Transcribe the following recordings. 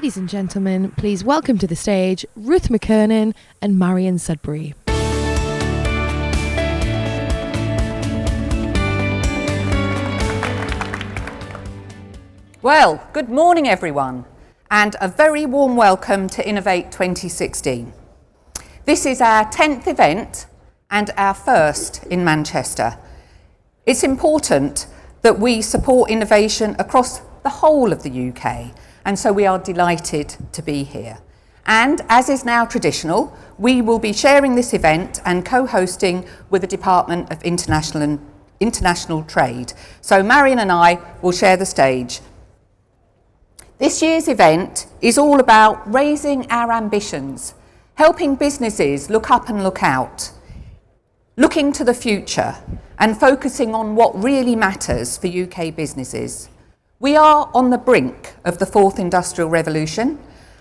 Ladies and gentlemen, please welcome to the stage Ruth McKernan and Marion Sudbury. Well, good morning everyone, and a very warm welcome to Innovate 2016. This is our 10th event and our first in Manchester. It's important that we support innovation across the whole of the UK, and so we are delighted to be here. And as is now traditional, we will be sharing this event and co-hosting with the Department of International Trade. So Marion and I will share the stage. This year's event is all about raising our ambitions, helping businesses look up and look out, looking to the future and focusing on what really matters for UK businesses. We are on the brink of the fourth industrial revolution,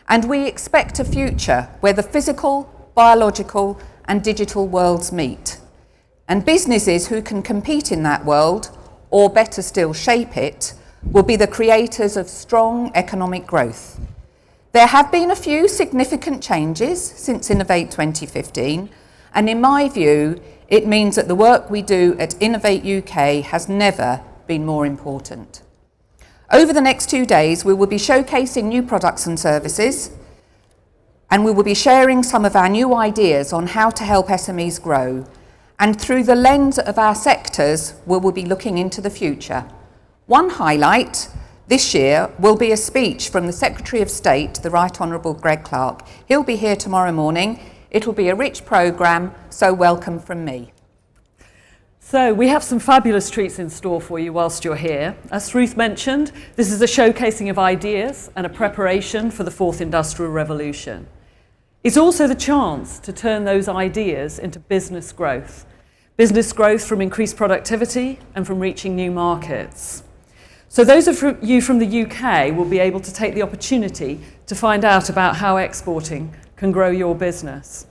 and we expect a future where the physical, biological and digital worlds meet. And businesses who can compete in that world, or better still shape it, will be the creators of strong economic growth. There have been a few significant changes since Innovate 2015, and in my view, it means that the work we do at Innovate UK has never been more important. Over the next 2 days, we will be showcasing new products and services, and we will be sharing some of our new ideas on how to help SMEs grow. And through the lens of our sectors, we will be looking into the future. One highlight this year will be a speech from the Secretary of State, the Right Honourable Greg Clark. He'll be here tomorrow morning. It'll be a rich programme, so welcome from me. So we have some fabulous treats in store for you whilst you're here. As Ruth mentioned, this is a showcasing of ideas and a preparation for the fourth industrial revolution. It's also the chance to turn those ideas into business growth from increased productivity and from reaching new markets. So those of you from the UK will be able to take the opportunity to find out about how exporting can grow your business.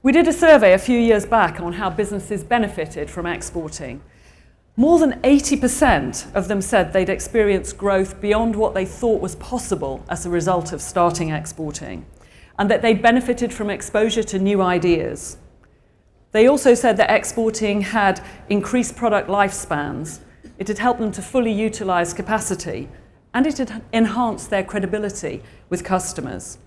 We did a survey a few years back on how businesses benefited from exporting. More than 80% of them said they'd experienced growth beyond what they thought was possible as a result of starting exporting, and that they'd benefited from exposure to new ideas. They also said that exporting had increased product lifespans, it had helped them to fully utilise capacity, and it had enhanced their credibility with customers.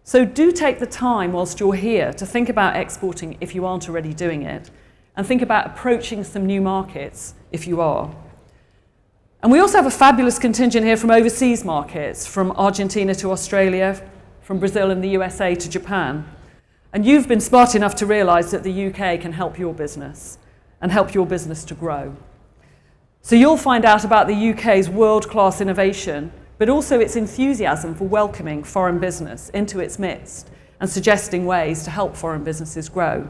So do take the time whilst you're here to think about exporting if you aren't already doing it, and think about approaching some new markets if you are. And we also have a fabulous contingent here from overseas markets, from Argentina to Australia, from Brazil and the USA to Japan. And you've been smart enough to realise that the UK can help your business and help your business to grow. So you'll find out about the UK's world-class innovation, but also its enthusiasm for welcoming foreign business into its midst and suggesting ways to help foreign businesses grow.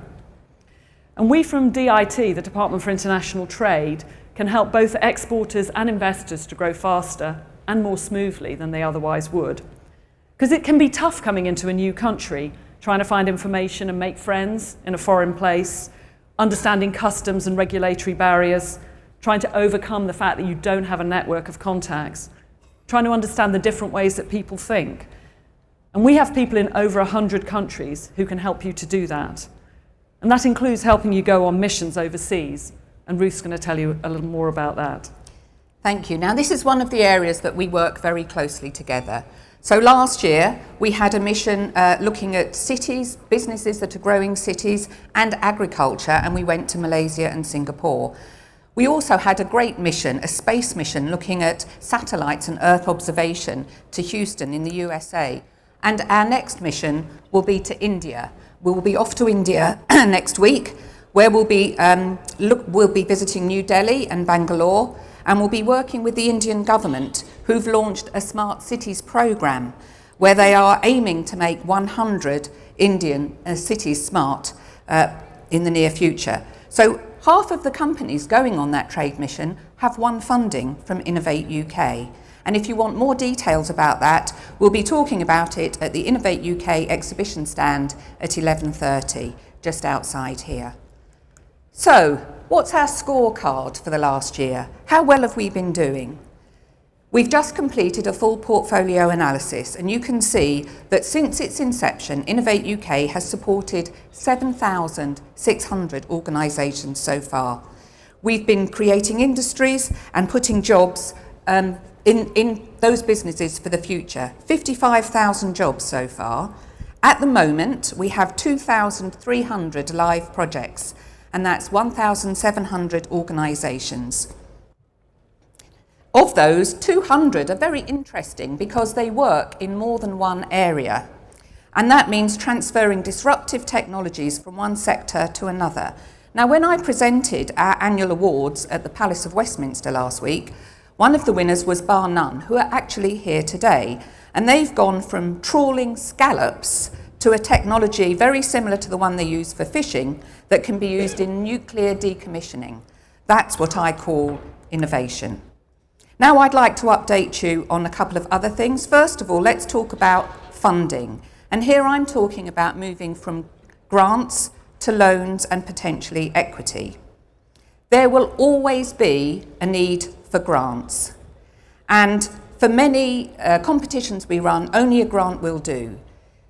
And we from DIT, the Department for International Trade, can help both exporters and investors to grow faster and more smoothly than they otherwise would. Because it can be tough coming into a new country, trying to find information and make friends in a foreign place, understanding customs and regulatory barriers, trying to overcome the fact that you don't have a network of contacts, trying to understand the different ways that people think. And we have people in over 100 countries who can help you to do that. And that includes helping you go on missions overseas. And Ruth's going to tell you a little more about that. Thank you. Now, this is one of the areas that we work very closely together. So last year, we had a mission looking at cities, businesses that are growing cities, and agriculture, and we went to Malaysia and Singapore. We also had a great mission, a space mission, looking at satellites and Earth observation to Houston in the USA. And our next mission will be to India. We will be off to India next week, where we'll be visiting New Delhi and Bangalore, and we'll be working with the Indian government, who've launched a smart cities program, where they are aiming to make 100 Indian cities smart in the near future. So half of the companies going on that trade mission have won funding from Innovate UK. And if you want more details about that, we'll be talking about it at the Innovate UK exhibition stand at 11:30, just outside here. So, what's our scorecard for the last year? How well have we been doing? We've just completed a full portfolio analysis, and you can see that since its inception, Innovate UK has supported 7,600 organisations so far. We've been creating industries and putting jobs in those businesses for the future. 55,000 jobs so far. At the moment, we have 2,300 live projects, and that's 1,700 organisations. Of those, 200 are very interesting because they work in more than one area. And that means transferring disruptive technologies from one sector to another. Now, when I presented our annual awards at the Palace of Westminster last week, one of the winners was Bar None, who are actually here today. And they've gone from trawling scallops to a technology very similar to the one they use for fishing that can be used in nuclear decommissioning. That's what I call innovation. Now I'd like to update you on a couple of other things. First of all, let's talk about funding. And here I'm talking about moving from grants to loans and potentially equity. There will always be a need for grants. And for many competitions we run, only a grant will do,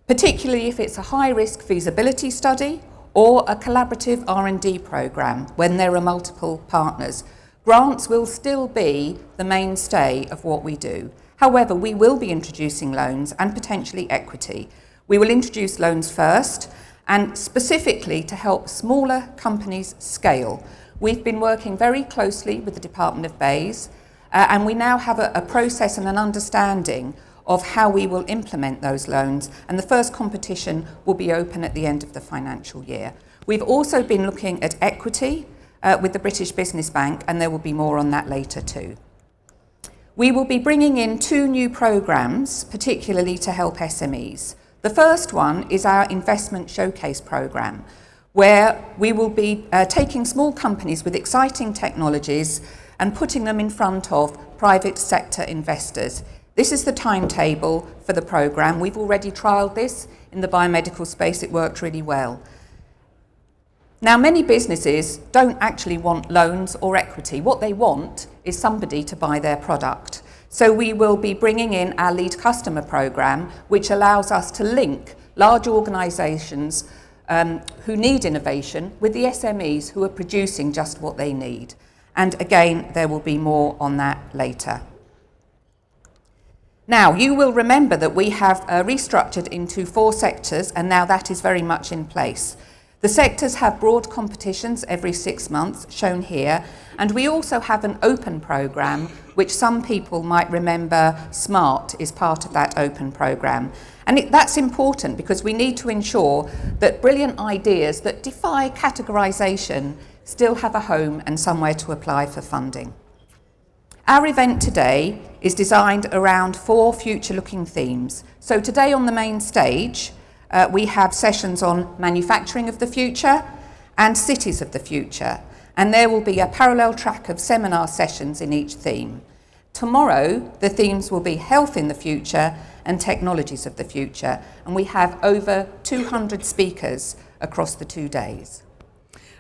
particularly if it's a high-risk feasibility study or a collaborative R&D programme when there are multiple partners. Grants will still be the mainstay of what we do. However, we will be introducing loans and potentially equity. We will introduce loans first, and specifically to help smaller companies scale. We've been working very closely with the Department of Bays, and we now have a process and an understanding of how we will implement those loans, and the first competition will be open at the end of the financial year. We've also been looking at equity with the British Business Bank, and there will be more on that later too. We will be bringing in 2 new programmes, particularly to help SMEs. The first one is our Investment Showcase programme, where we will be taking small companies with exciting technologies and putting them in front of private sector investors. This is the timetable for the programme. We've already trialled this in the biomedical space. It worked really well. Now, many businesses don't actually want loans or equity. What they want is somebody to buy their product. So we will be bringing in our lead customer programme, which allows us to link large organisations who need innovation with the SMEs who are producing just what they need. And again, there will be more on that later. Now, you will remember that we have restructured into 4 sectors, and now that is very much in place. The sectors have broad competitions every 6 months, shown here, and we also have an open programme, which some people might remember SMART is part of that open programme. And that's important because we need to ensure that brilliant ideas that defy categorisation still have a home and somewhere to apply for funding. Our event today is designed around 4 future-looking themes. So today on the main stage, we have sessions on manufacturing of the future and cities of the future, and there will be a parallel track of seminar sessions in each theme. Tomorrow, the themes will be health in the future and technologies of the future, and we have over 200 speakers across the 2 days.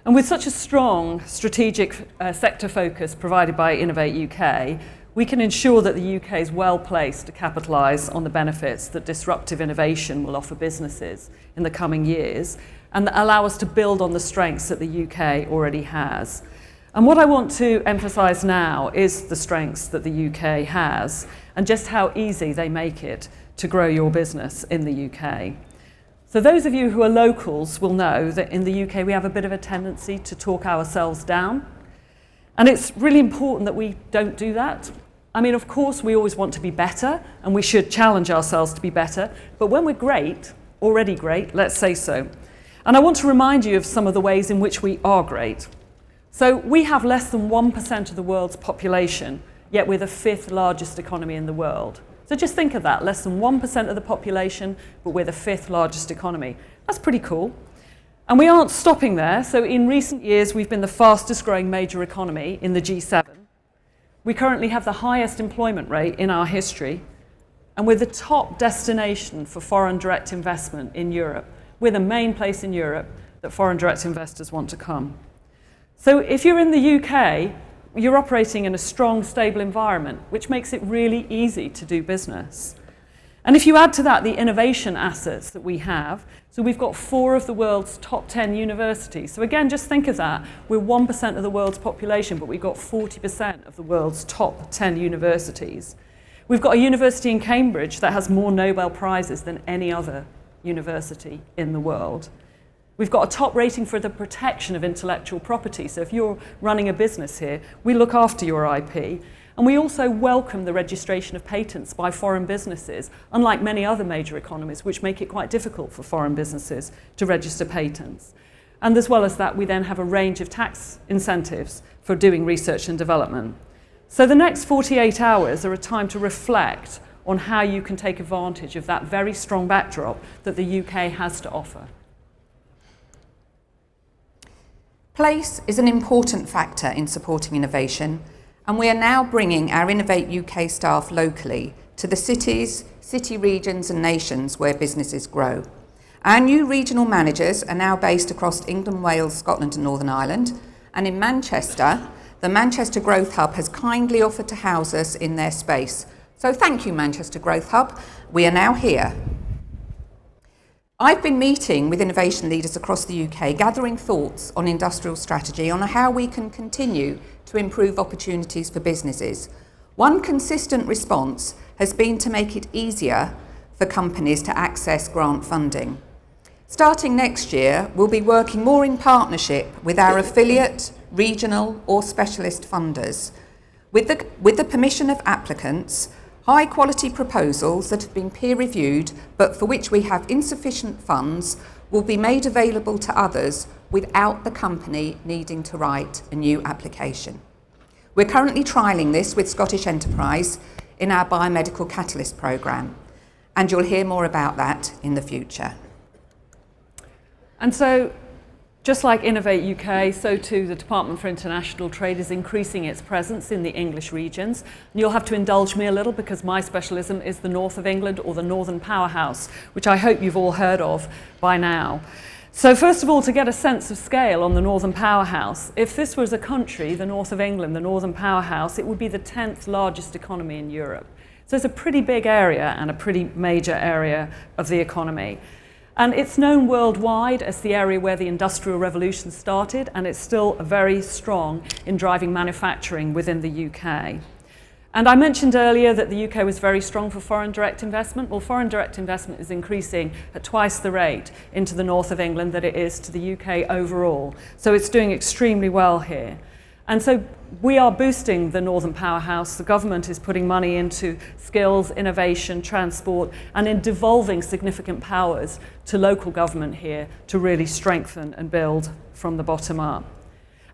And with such a strong strategic sector focus provided by Innovate UK, we can ensure that the UK is well placed to capitalise on the benefits that disruptive innovation will offer businesses in the coming years, and that allow us to build on the strengths that the UK already has. And what I want to emphasise now is the strengths that the UK has and just how easy they make it to grow your business in the UK. So those of you who are locals will know that in the UK we have a bit of a tendency to talk ourselves down. And it's really important that we don't do that. I mean, of course, we always want to be better, and we should challenge ourselves to be better. But when we're great, already great, let's say so. And I want to remind you of some of the ways in which we are great. So we have less than 1% of the world's population, yet we're the 5th largest economy in the world. So just think of that, less than 1% of the population, but we're the 5th largest economy. That's pretty cool. And we aren't stopping there. So in recent years, we've been the fastest growing major economy in the G7. We currently have the highest employment rate in our history, and we're the top destination for foreign direct investment in Europe. We're the main place in Europe that foreign direct investors want to come. So if you're in the UK, you're operating in a strong, stable environment, which makes it really easy to do business. And if you add to that the innovation assets that we have, so we've got 4 of the world's top 10 universities. So again, just think of that. We're 1% of the world's population, but we've got 40% of the world's top 10 universities. We've got a university in Cambridge that has more Nobel Prizes than any other university in the world. We've got a top rating for the protection of intellectual property. So if you're running a business here, we look after your IP. And we also welcome the registration of patents by foreign businesses, unlike many other major economies, which make it quite difficult for foreign businesses to register patents. And as well as that, we then have a range of tax incentives for doing research and development. So the next 48 hours are a time to reflect on how you can take advantage of that very strong backdrop that the UK has to offer. Place is an important factor in supporting innovation, and we are now bringing our Innovate UK staff locally to the cities, city regions and nations where businesses grow. Our new regional managers are now based across England, Wales, Scotland and Northern Ireland, and in Manchester, the Manchester Growth Hub has kindly offered to house us in their space. So thank you, Manchester Growth Hub. We are now here. I've been meeting with innovation leaders across the UK, gathering thoughts on industrial strategy, on how we can continue to improve opportunities for businesses. One consistent response has been to make it easier for companies to access grant funding. Starting next year, we'll be working more in partnership with our affiliate, regional or specialist funders. With the permission of applicants, high-quality proposals that have been peer-reviewed but for which we have insufficient funds will be made available to others without the company needing to write a new application. We're currently trialling this with Scottish Enterprise in our biomedical catalyst programme, and you'll hear more about that in the future. And so, just like Innovate UK, so too the Department for International Trade is increasing its presence in the English regions. And you'll have to indulge me a little because my specialism is the north of England, or the Northern Powerhouse, which I hope you've all heard of by now. So first of all, to get a sense of scale on the Northern Powerhouse, if this was a country, the north of England, the Northern Powerhouse, it would be the 10th largest economy in Europe. So it's a pretty big area and a pretty major area of the economy. And it's known worldwide as the area where the Industrial Revolution started, and it's still very strong in driving manufacturing within the UK. And I mentioned earlier that the UK was very strong for foreign direct investment. Well, foreign direct investment is increasing at twice the rate into the north of England that it is to the UK overall. So it's doing extremely well here. And so we are boosting the Northern Powerhouse. The government is putting money into skills, innovation, transport, and in devolving significant powers to local government here to really strengthen and build from the bottom up.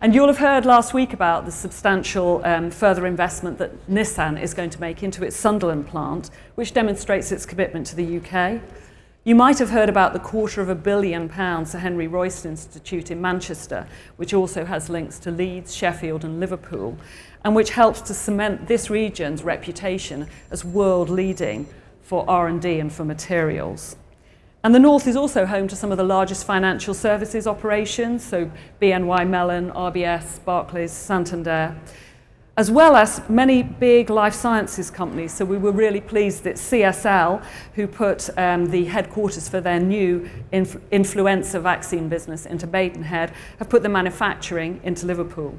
And you'll have heard last week about the substantial further investment that Nissan is going to make into its Sunderland plant, which demonstrates its commitment to the UK. You might have heard about the £250 million Sir Henry Royce Institute in Manchester, which also has links to Leeds, Sheffield and Liverpool, and which helps to cement this region's reputation as world-leading for R&D and for materials. And the North is also home to some of the largest financial services operations, so BNY Mellon, RBS, Barclays, Santander, as well as many big life sciences companies. So we were really pleased that CSL, who put the headquarters for their new influenza vaccine business into Maidenhead, have put the manufacturing into Liverpool.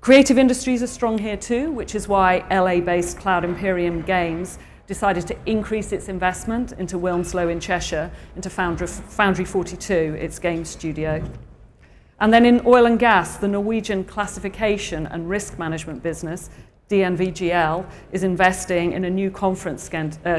Creative industries are strong here too, which is why LA-based Cloud Imperium Games decided to increase its investment into Wilmslow in Cheshire, into Foundry 42, its game studio. And then in oil and gas, the Norwegian classification and risk management business, DNVGL, is investing in a new conference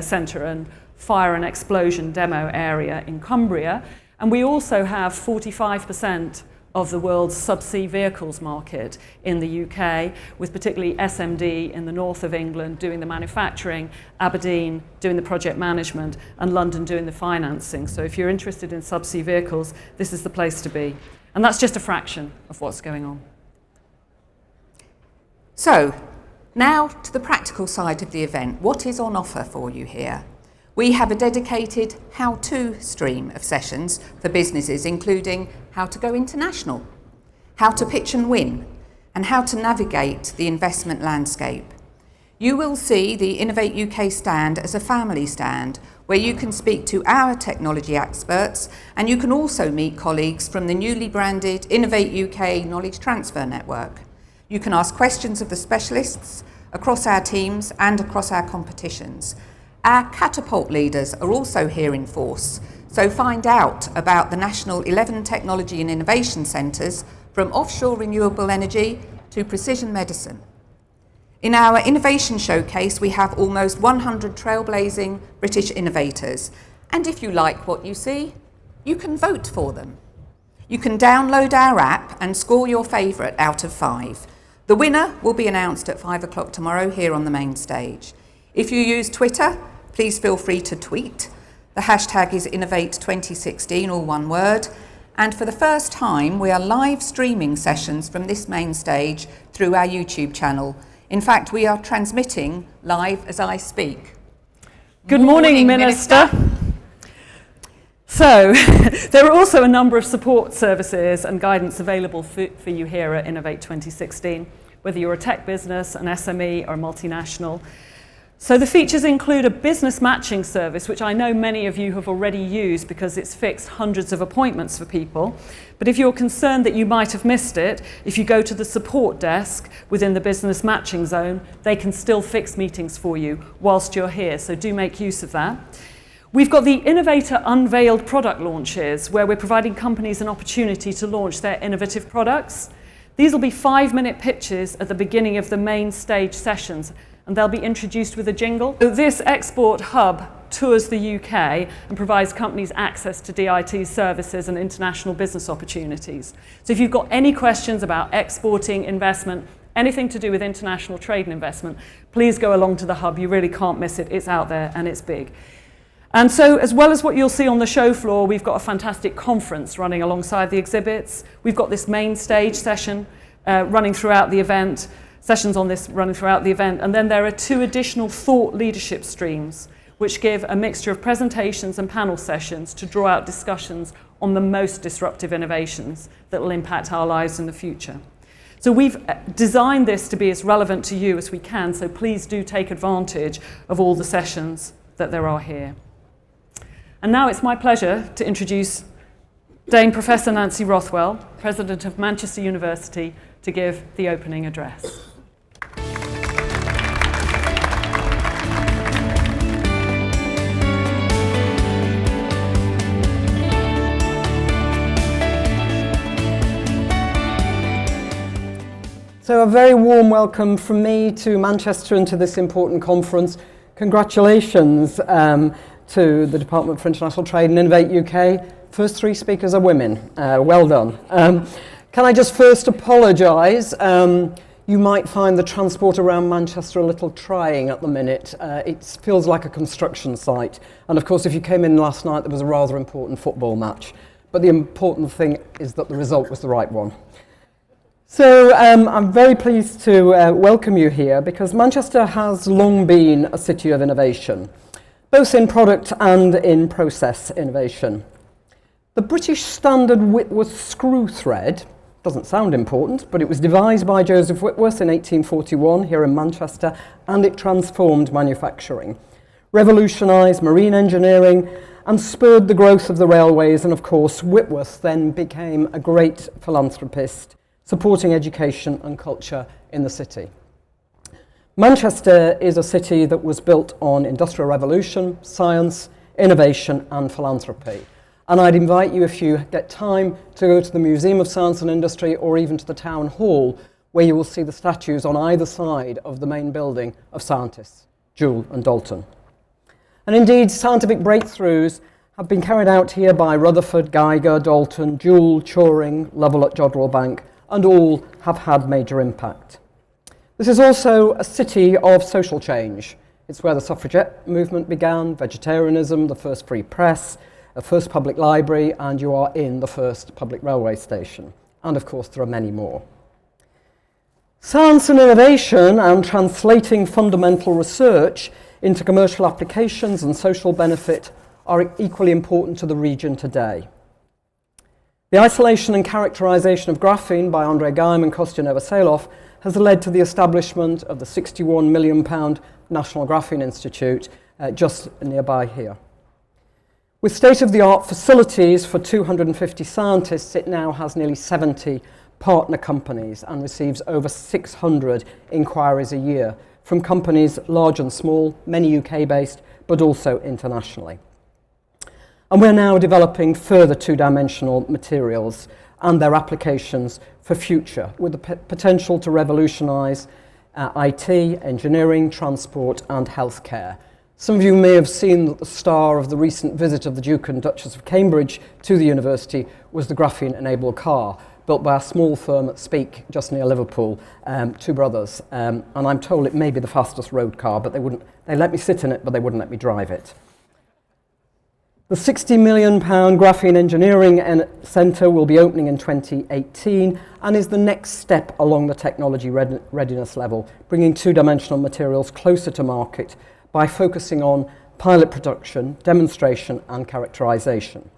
centre and fire and explosion demo area in Cumbria. And we also have 45% of the world's subsea vehicles market in the UK, with particularly SMD in the north of England doing the manufacturing, Aberdeen doing the project management, and London doing the financing. So if you're interested in subsea vehicles, this is the place to be. And that's just a fraction of what's going on. So, now to the practical side of the event. What is on offer for you here? We have a dedicated how-to stream of sessions for businesses, including how to go international, how to pitch and win, and how to navigate the investment landscape. You will see the Innovate UK stand as a family stand where you can speak to our technology experts, and you can also meet colleagues from the newly branded Innovate UK Knowledge Transfer Network. You can ask questions of the specialists across our teams and across our competitions. Our catapult leaders are also here in force, so find out about the National 11 Technology and Innovation Centres, from offshore renewable energy to precision medicine. In our innovation showcase, we have almost 100 trailblazing British innovators, and if you like what you see, you can vote for them. You can download our app and score your favourite out of 5. The winner will be announced at 5 o'clock tomorrow here on the main stage. If you use Twitter, please feel free to tweet. The hashtag is Innovate2016, all one word. And for the first time, we are live streaming sessions from this main stage through our YouTube channel. In fact, we are transmitting live as I speak. Good morning, Minister. So, there are also a number of support services and guidance available for you here at Innovate 2016, whether you're a tech business, an SME, or a multinational. So the features include a business matching service, which I know many of you have already used because it's fixed hundreds of appointments for people. But if you're concerned that you might have missed it, if you go to the support desk within the business matching zone, they can still fix meetings for you whilst you're here, so do make use of that. We've got the Innovator unveiled product launches, where we're providing companies an opportunity to launch their innovative products. These will be 5-minute pitches at the beginning of the main stage sessions, and they'll be introduced with a jingle. This export hub tours the UK and provides companies access to DIT services and international business opportunities. So if you've got any questions about exporting, investment, anything to do with international trade and investment, please go along to the hub. You really can't miss it. It's out there and it's big. And so, as well as what you'll see on the show floor, we've got a fantastic conference running alongside the exhibits. We've got this main stage session running throughout the event, sessions on this running throughout the event, and then there are 2 additional thought leadership streams, which give a mixture of presentations and panel sessions to draw out discussions on the most disruptive innovations that will impact our lives in the future. So we've designed this to be as relevant to you as we can, so please do take advantage of all the sessions that there are here. And now it's my pleasure to introduce Dame Professor Nancy Rothwell, President of Manchester University, to give the opening address. So a very warm welcome from me to Manchester and to this important conference. Congratulations to the Department for International Trade and Innovate UK. First 3 speakers are women. Well done. Can I just first apologise? You might find the transport around Manchester a little trying at the minute. It feels like a construction site. And of course, if you came in last night, there was a rather important football match. But the important thing is that the result was the right one. So I'm very pleased to welcome you here because Manchester has long been a city of innovation, both in product and in process innovation. The British standard Whitworth screw thread doesn't sound important, but it was devised by Joseph Whitworth in 1841 here in Manchester, and it transformed manufacturing, revolutionised marine engineering, and spurred the growth of the railways. And of course, Whitworth then became a great philanthropist, supporting education and culture in the city. Manchester is a city that was built on industrial revolution, science, innovation, and philanthropy. And I'd invite you, if you get time, to go to the Museum of Science and Industry or even to the Town Hall, where you will see the statues on either side of the main building of scientists, Joule and Dalton. And indeed, scientific breakthroughs have been carried out here by Rutherford, Geiger, Dalton, Joule, Turing, Lovell at Jodrell Bank, and all have had major impact. This is also a city of social change. It's where the suffragette movement began, vegetarianism, the first free press, the first public library, and you are in the first public railway station. And of course, there are many more. Science and innovation and translating fundamental research into commercial applications and social benefit are equally important to the region today. The isolation and characterization of graphene by Andrei Geim and Kostya Novoselov has led to the establishment of the £61 million National Graphene Institute just nearby here. With state-of-the-art facilities for 250 scientists, it now has nearly 70 partner companies and receives over 600 inquiries a year from companies large and small, many UK-based, but also internationally. And we're now developing further two-dimensional materials and their applications for future, with the potential to revolutionise IT, engineering, transport and healthcare. Some of you may have seen that the star of the recent visit of the Duke and Duchess of Cambridge to the university was the graphene-enabled car, built by a small firm at Speke, just near Liverpool, two brothers. And I'm told it may be the fastest road car, but they let me sit in it, but they wouldn't let me drive it. The £60 million Graphene Engineering Centre will be opening in 2018 and is the next step along the technology readiness level, bringing two-dimensional materials closer to market by focusing on pilot production, demonstration and characterisation.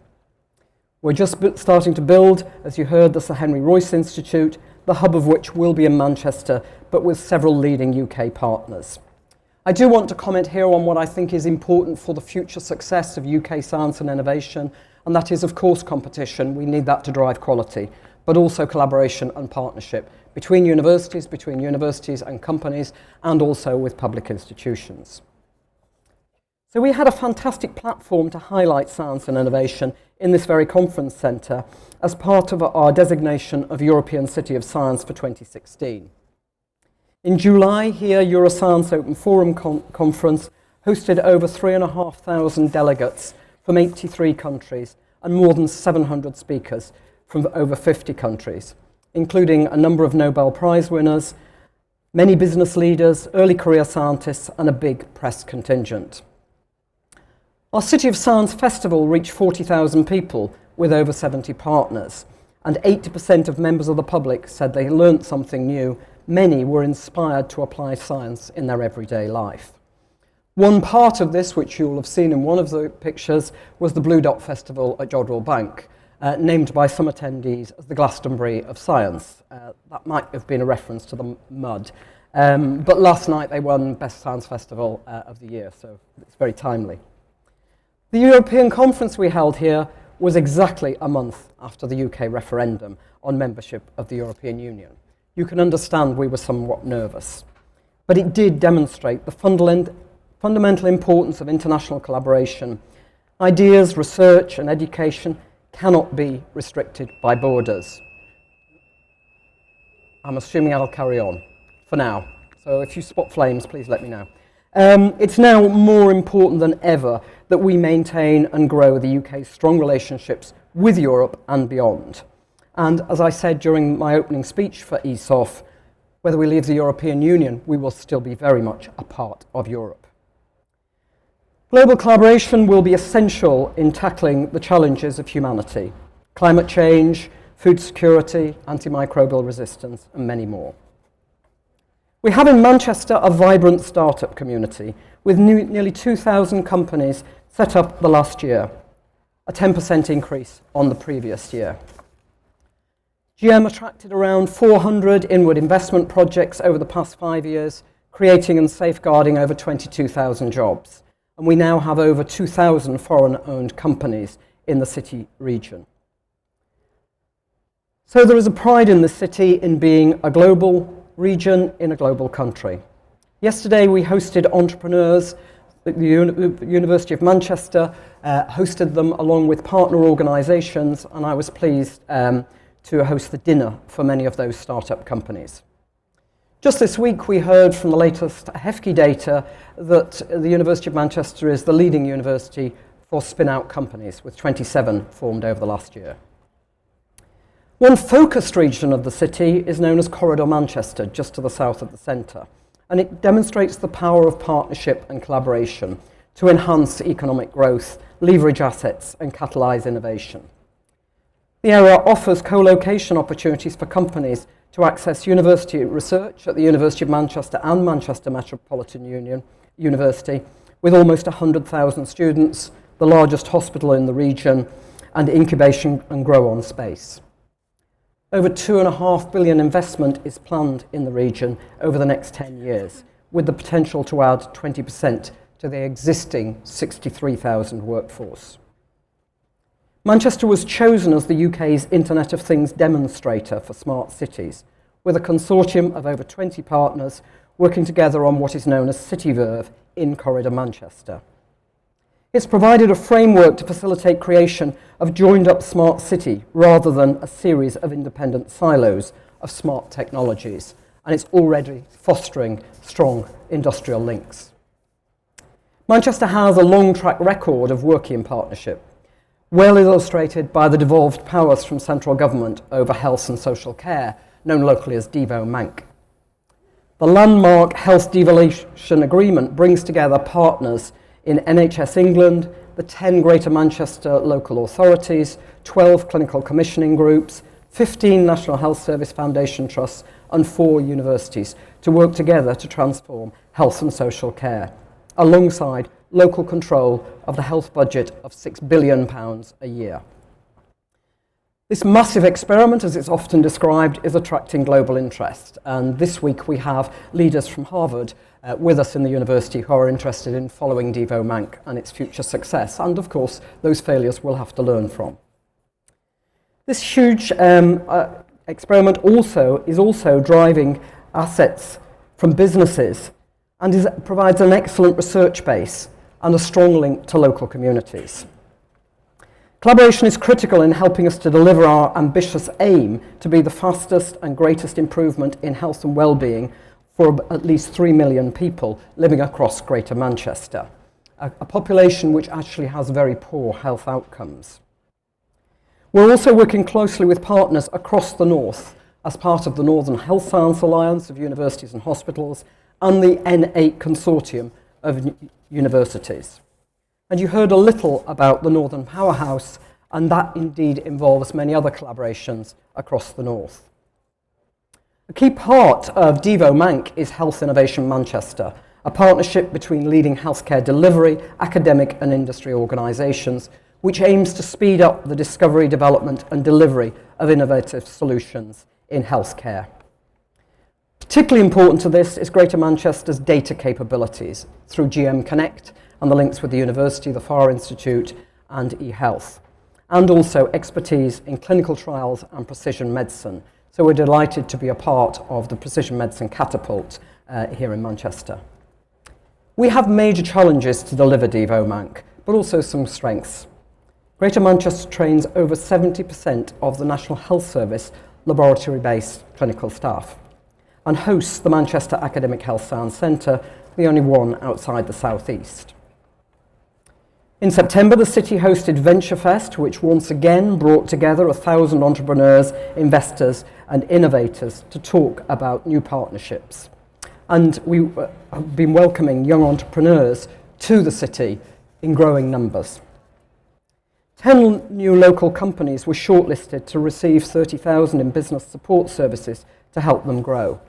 We're just starting to build, as you heard, the Sir Henry Royce Institute, the hub of which will be in Manchester, but with several leading UK partners. I do want to comment here on what I think is important for the future success of UK science and innovation, and that is, of course, competition. We need that to drive quality, but also collaboration and partnership between universities and companies, and also with public institutions. So we had a fantastic platform to highlight science and innovation in this very conference centre as part of our designation of European City of Science for 2016. In July here, Euroscience Open Forum Conference hosted over 3,500 delegates from 83 countries and more than 700 speakers from over 50 countries, including a number of Nobel Prize winners, many business leaders, early career scientists and a big press contingent. Our City of Science Festival reached 40,000 people with over 70 partners, and 80% of members of the public said they learnt something new. Many were inspired to apply science in their everyday life. One part of this, which you will have seen in one of the pictures, was the Blue Dot Festival at Jodrell Bank, named by some attendees as the Glastonbury of Science. That might have been a reference to the mud. But last night they won Best Science Festival of the Year, so it's very timely. The European conference we held here was exactly a month after the UK referendum on membership of the European Union. You can understand we were somewhat nervous, but it did demonstrate the fundamental importance of international collaboration. Ideas, research and education cannot be restricted by borders. I'm assuming I'll carry on for now, so if you spot flames, please let me know. It's now more important than ever that we maintain and grow the UK's strong relationships with Europe and beyond. And as I said during my opening speech for ESOF, whether we leave the European Union, we will still be very much a part of Europe. Global collaboration will be essential in tackling the challenges of humanity: climate change, food security, antimicrobial resistance, and many more. We have in Manchester a vibrant startup community with nearly 2,000 companies set up the last year, a 10% increase on the previous year. GM attracted around 400 inward investment projects over the past 5 years, creating and safeguarding over 22,000 jobs. And we now have over 2,000 foreign-owned companies in the city region. So there is a pride in the city in being a global region in a global country. Yesterday we hosted entrepreneurs. The University of Manchester hosted them along with partner organisations, and I was pleased to host the dinner for many of those startup companies. Just this week we heard from the latest HEFCE data that the University of Manchester is the leading university for spin-out companies, with 27 formed over the last year. One focused region of the city is known as Corridor Manchester, just to the south of the centre, and it demonstrates the power of partnership and collaboration to enhance economic growth, leverage assets and catalyse innovation. The area offers co-location opportunities for companies to access university research at the University of Manchester and Manchester Metropolitan University, with almost 100,000 students, the largest hospital in the region, and incubation and grow-on space. Over $2.5 billion investment is planned in the region over the next 10 years, with the potential to add 20% to the existing 63,000 workforce. Manchester was chosen as the UK's Internet of Things demonstrator for smart cities, with a consortium of over 20 partners working together on what is known as CityVerve in Corridor Manchester. It's provided a framework to facilitate creation of joined-up smart city rather than a series of independent silos of smart technologies, and it's already fostering strong industrial links. Manchester has a long track record of working in partnership, well illustrated by the devolved powers from central government over health and social care, known locally as Devo-Manc. The landmark Health Devolution Agreement brings together partners in NHS England, the 10 Greater Manchester local authorities, 12 clinical commissioning groups, 15 National Health Service Foundation trusts, and 4 universities to work together to transform health and social care, alongside local control of the health budget of £6 billion a year. This massive experiment, as it's often described, is attracting global interest. And this week we have leaders from Harvard with us in the university who are interested in following Devo-Manc and its future success. And of course, those failures we'll have to learn from. This huge experiment is also driving assets from businesses and provides an excellent research base and a strong link to local communities. Collaboration is critical in helping us to deliver our ambitious aim to be the fastest and greatest improvement in health and well-being for at least 3 million people living across Greater Manchester, a population which actually has very poor health outcomes. We're also working closely with partners across the north as part of the Northern Health Science Alliance of Universities and Hospitals and the N8 Consortium of Universities. And you heard a little about the Northern Powerhouse, and that indeed involves many other collaborations across the north. A key part of Devo-Manc is Health Innovation Manchester, a partnership between leading healthcare delivery, academic and industry organisations, which aims to speed up the discovery, development and delivery of innovative solutions in healthcare. Particularly important to this is Greater Manchester's data capabilities through GM Connect and the links with the university, the FAR Institute and eHealth, and also expertise in clinical trials and precision medicine. So we're delighted to be a part of the Precision Medicine Catapult here in Manchester. We have major challenges to deliver Devo-Manc, but also some strengths. Greater Manchester trains over 70% of the National Health Service laboratory-based clinical staff and hosts the Manchester Academic Health Science Centre, the only one outside the South East. In September, the city hosted Venture Fest, which once again brought together 1,000 entrepreneurs, investors and innovators to talk about new partnerships. And we have been welcoming young entrepreneurs to the city in growing numbers. 10 new local companies were shortlisted to receive $30,000 in business support services to help them grow.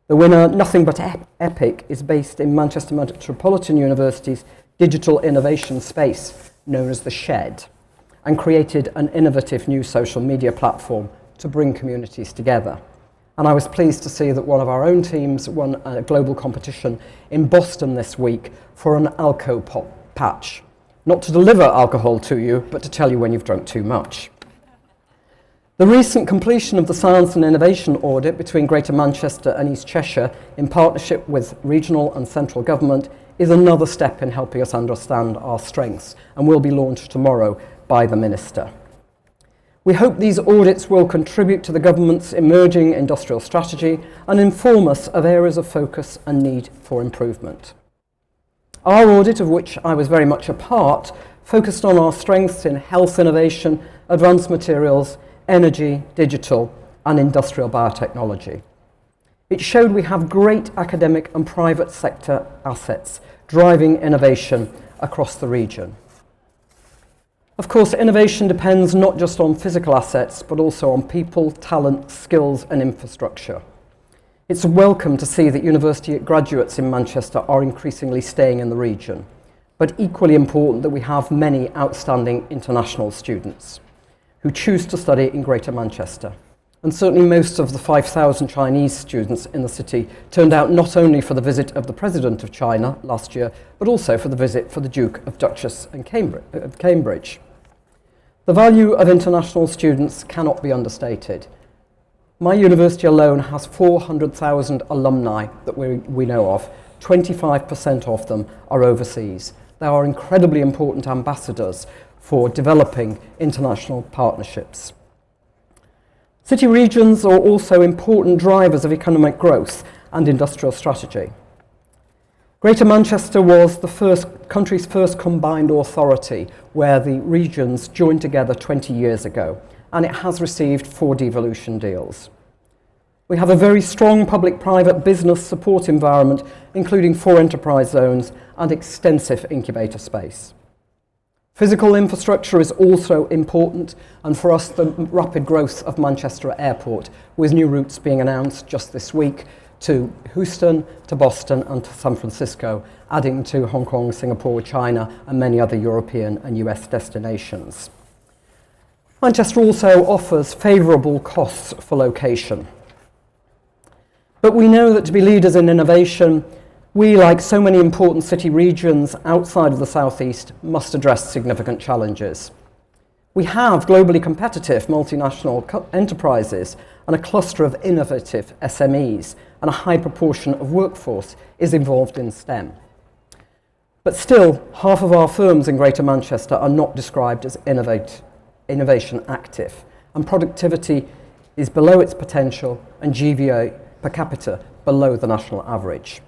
The winner, Nothing But Epic, is based in Manchester Metropolitan University's digital innovation space known as The Shed, and created an innovative new social media platform to bring communities together. And I was pleased to see that one of our own teams won a global competition in Boston this week for an alco pop patch. Not to deliver alcohol to you, but to tell you when you've drunk too much. The recent completion of the Science and Innovation Audit between Greater Manchester and East Cheshire in partnership with regional and central government is another step in helping us understand our strengths and will be launched tomorrow by the Minister. We hope these audits will contribute to the government's emerging industrial strategy and inform us of areas of focus and need for improvement. Our audit, of which I was very much a part, focused on our strengths in health innovation, advanced materials, energy, digital and industrial biotechnology. It showed we have great academic and private sector assets driving innovation across the region. Of course, innovation depends not just on physical assets, but also on people, talent, skills and infrastructure. It's welcome to see that university graduates in Manchester are increasingly staying in the region, but equally important that we have many outstanding international students. who choose to study in Greater Manchester. And certainly most of the 5,000 Chinese students in the city turned out not only for the visit of the President of China last year, but also for the visit for the Duke of Duchess and Cambridge. The value of international students cannot be understated. My university alone has 400,000 alumni that we know of. 25% of them are overseas. They are incredibly important ambassadors for developing international partnerships. City regions are also important drivers of economic growth and industrial strategy. Greater Manchester was the country's first combined authority where the regions joined together 20 years ago, and it has received 4 devolution deals. We have a very strong public-private business support environment, including 4 enterprise zones and extensive incubator space. Physical infrastructure is also important, and for us, the rapid growth of Manchester Airport, with new routes being announced just this week to Houston, to Boston, and to San Francisco, adding to Hong Kong, Singapore, China, and many other European and US destinations. Manchester also offers favourable costs for location. But we know that to be leaders in innovation, we, like so many important city regions outside of the southeast, must address significant challenges. We have globally competitive multinational enterprises and a cluster of innovative SMEs, and a high proportion of workforce is involved in STEM. But still, half of our firms in Greater Manchester are not described as innovation active, and productivity is below its potential and GVA per capita below the national average.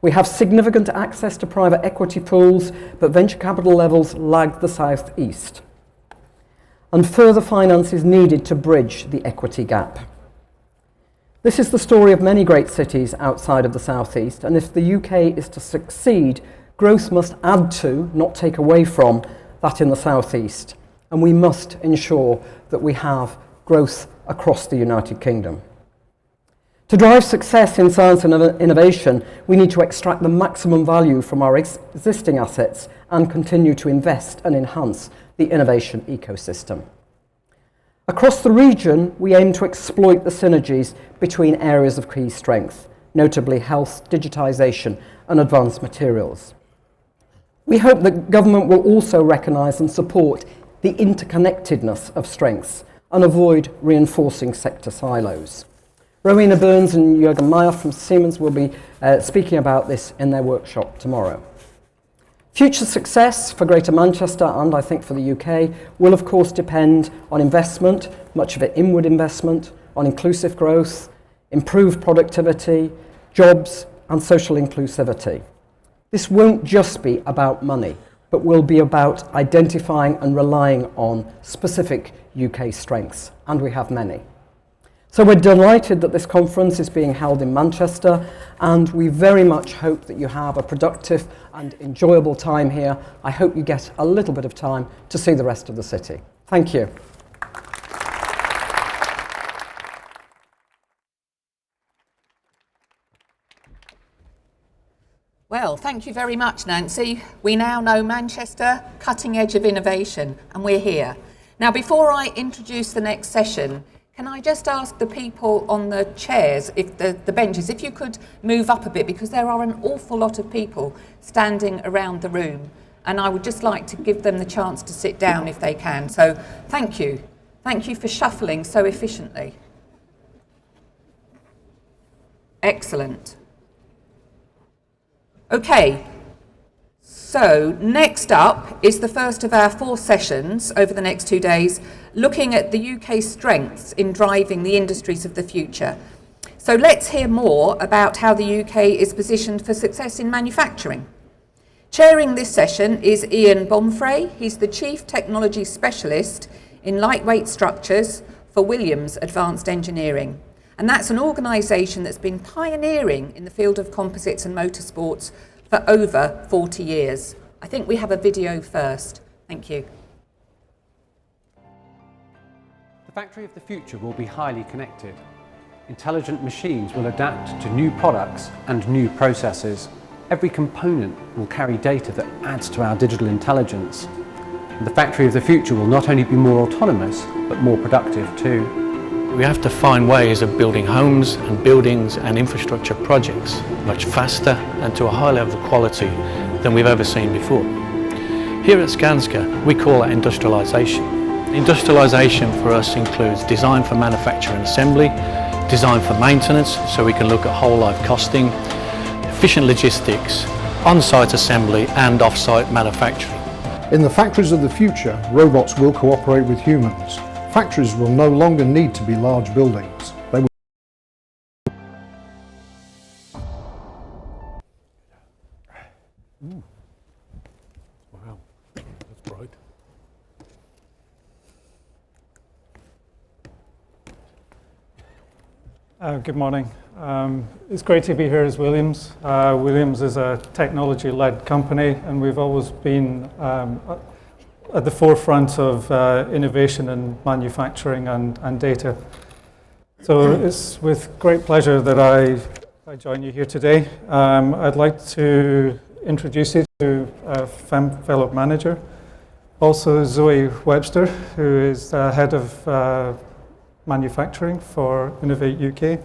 We have significant access to private equity pools, but venture capital levels lag the southeast. And further finance is needed to bridge the equity gap. This is the story of many great cities outside of the southeast, and if the UK is to succeed, growth must add to, not take away from, that in the southeast. And we must ensure that we have growth across the United Kingdom. To drive success in science and innovation, we need to extract the maximum value from our existing assets and continue to invest and enhance the innovation ecosystem. Across the region, we aim to exploit the synergies between areas of key strength, notably health, digitisation, and advanced materials. We hope that government will also recognise and support the interconnectedness of strengths and avoid reinforcing sector silos. Rowena Burns and Jürgen Meyer from Siemens will be speaking about this in their workshop tomorrow. Future success for Greater Manchester, and I think for the UK, will of course depend on investment, much of it inward investment, on inclusive growth, improved productivity, jobs, and social inclusivity. This won't just be about money, but will be about identifying and relying on specific UK strengths, and we have many. So we're delighted that this conference is being held in Manchester, and we very much hope that you have a productive and enjoyable time here. I hope you get a little bit of time to see the rest of the city. Thank you. Well, thank you very much, Nancy. We now know Manchester, cutting edge of innovation, and we're here. Now, before I introduce the next session, can I just ask the people on the chairs, if the benches, if you could move up a bit, because there are an awful lot of people standing around the room, and I would just like to give them the chance to sit down if they can. So thank you. Thank you for shuffling so efficiently. Excellent. Okay. So next up is the first of our 4 sessions over the next 2 days, looking at the UK's strengths in driving the industries of the future. So let's hear more about how the UK is positioned for success in manufacturing. Chairing this session is Ian Bomfrey. He's the Chief Technology Specialist in Lightweight Structures for Williams Advanced Engineering. And that's an organisation that's been pioneering in the field of composites and motorsports for over 40 years. I think we have a video first. Thank you. The factory of the future will be highly connected. Intelligent machines will adapt to new products and new processes. Every component will carry data that adds to our digital intelligence. And the factory of the future will not only be more autonomous, but more productive too. We have to find ways of building homes and buildings and infrastructure projects much faster and to a high level of quality than we've ever seen before. Here at Skanska, we call that industrialisation. Industrialisation for us includes design for manufacture and assembly, design for maintenance, so we can look at whole life costing, efficient logistics, on-site assembly and off-site manufacturing. In the factories of the future, robots will cooperate with humans. Factories will no longer need to be large buildings. They will Wow, that's bright. Good morning. It's great to be here as Williams. Williams is a technology-led company, and we've always been at the forefront of innovation in manufacturing and data. So it's with great pleasure that I join you here today. I'd like to introduce you to a fellow manager, also Zoe Webster, who is head of manufacturing for Innovate UK,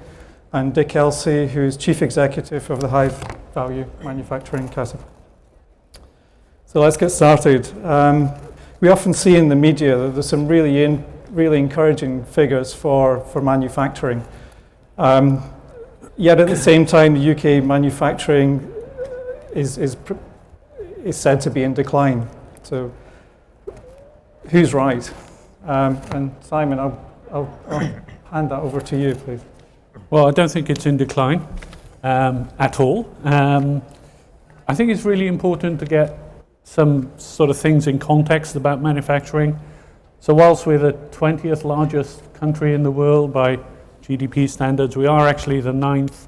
and Dick Elsey, who's chief executive of the high value manufacturing category. So let's get started. We often see in the media that there's some really encouraging figures for manufacturing. Yet at the same time, the UK manufacturing is said to be in decline. So who's right? And Simon, I'll hand that over to you, please. Well, I don't think it's in decline at all. I think it's really important to get some sort of things in context about manufacturing. So whilst we're the 20th largest country in the world by GDP standards, we are actually the 9th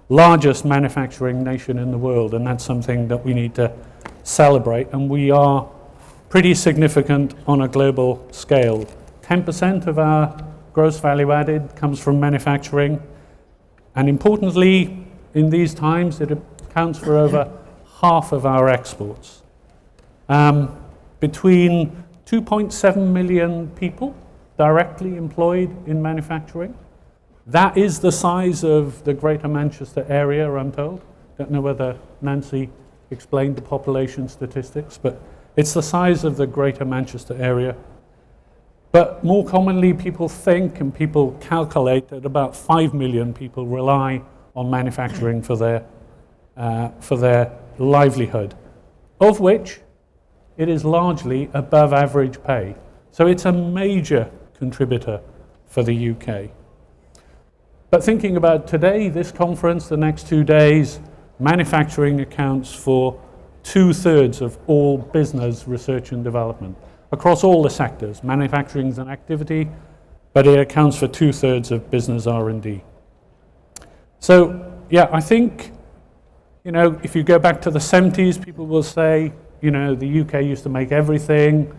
largest manufacturing nation in the world, and that's something that we need to celebrate. And we are pretty significant on a global scale. 10% of our gross value added comes from manufacturing, and importantly, in these times, it accounts for over half of our exports. Between 2.7 million people directly employed in manufacturing. That is the size of the Greater Manchester area, I'm told. Don't know whether Nancy explained the population statistics, but it's the size of the Greater Manchester area. But more commonly, people think and people calculate that about 5 million people rely on manufacturing for their livelihood, of which it is largely above average pay. So it's a major contributor for the UK. But thinking about today, this conference, the next 2 days, manufacturing accounts for 2/3 of all business research and development across all the sectors. Manufacturing is an activity, but it accounts for 2/3 of business R&D. So, yeah, I think, if you go back to the 70s, people will say, the UK used to make everything,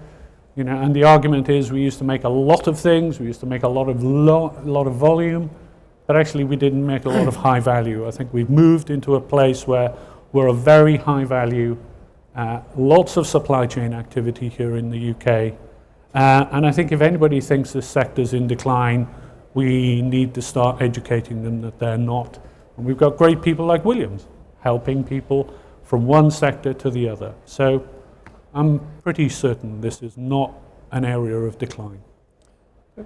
and the argument is we used to make a lot of things, we used to make a lot of volume, but actually we didn't make a lot of high value. I think we've moved into a place where we're a very high value, lots of supply chain activity here in the UK. And I think if anybody thinks this sector's in decline, we need to start educating them that they're not. And we've got great people like Williams helping people from one sector to the other. So I'm pretty certain this is not an area of decline.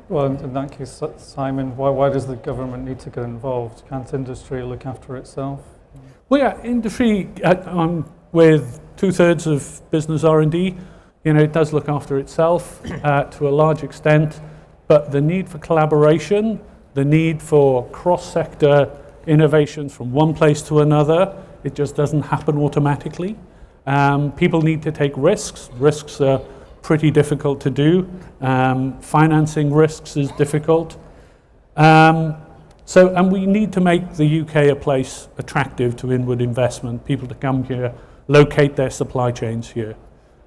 Well, in that case, Simon, why does the government need to get involved? Can't industry look after itself? Well, yeah, industry, with 2/3 of business R&D, it does look after itself to a large extent, but the need for collaboration, the need for cross-sector innovations from one place to another, it just doesn't happen automatically. People need to take risks. Risks are pretty difficult to do. Financing risks is difficult. And we need to make the UK a place attractive to inward investment, people to come here, locate their supply chains here.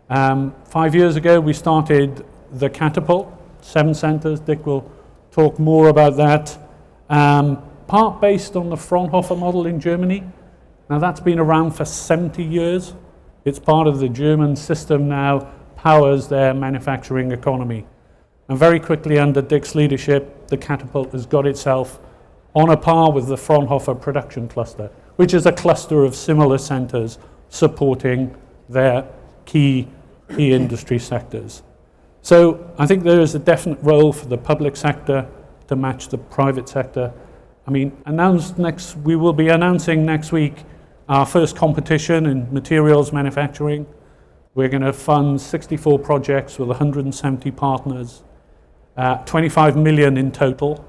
5 years ago, we started the Catapult, 7 centres. Dick will talk more about that. Part based on the Fraunhofer model in Germany. Now that's been around for 70 years. It's part of the German system now, powers their manufacturing economy. And very quickly, under Dick's leadership, the Catapult has got itself on a par with the Fraunhofer production cluster, which is a cluster of similar centers supporting their key industry sectors. So I think there is a definite role for the public sector to match the private sector. I mean, we will be announcing next week our first competition in materials manufacturing. We're going to fund 64 projects with 170 partners, 25 million in total,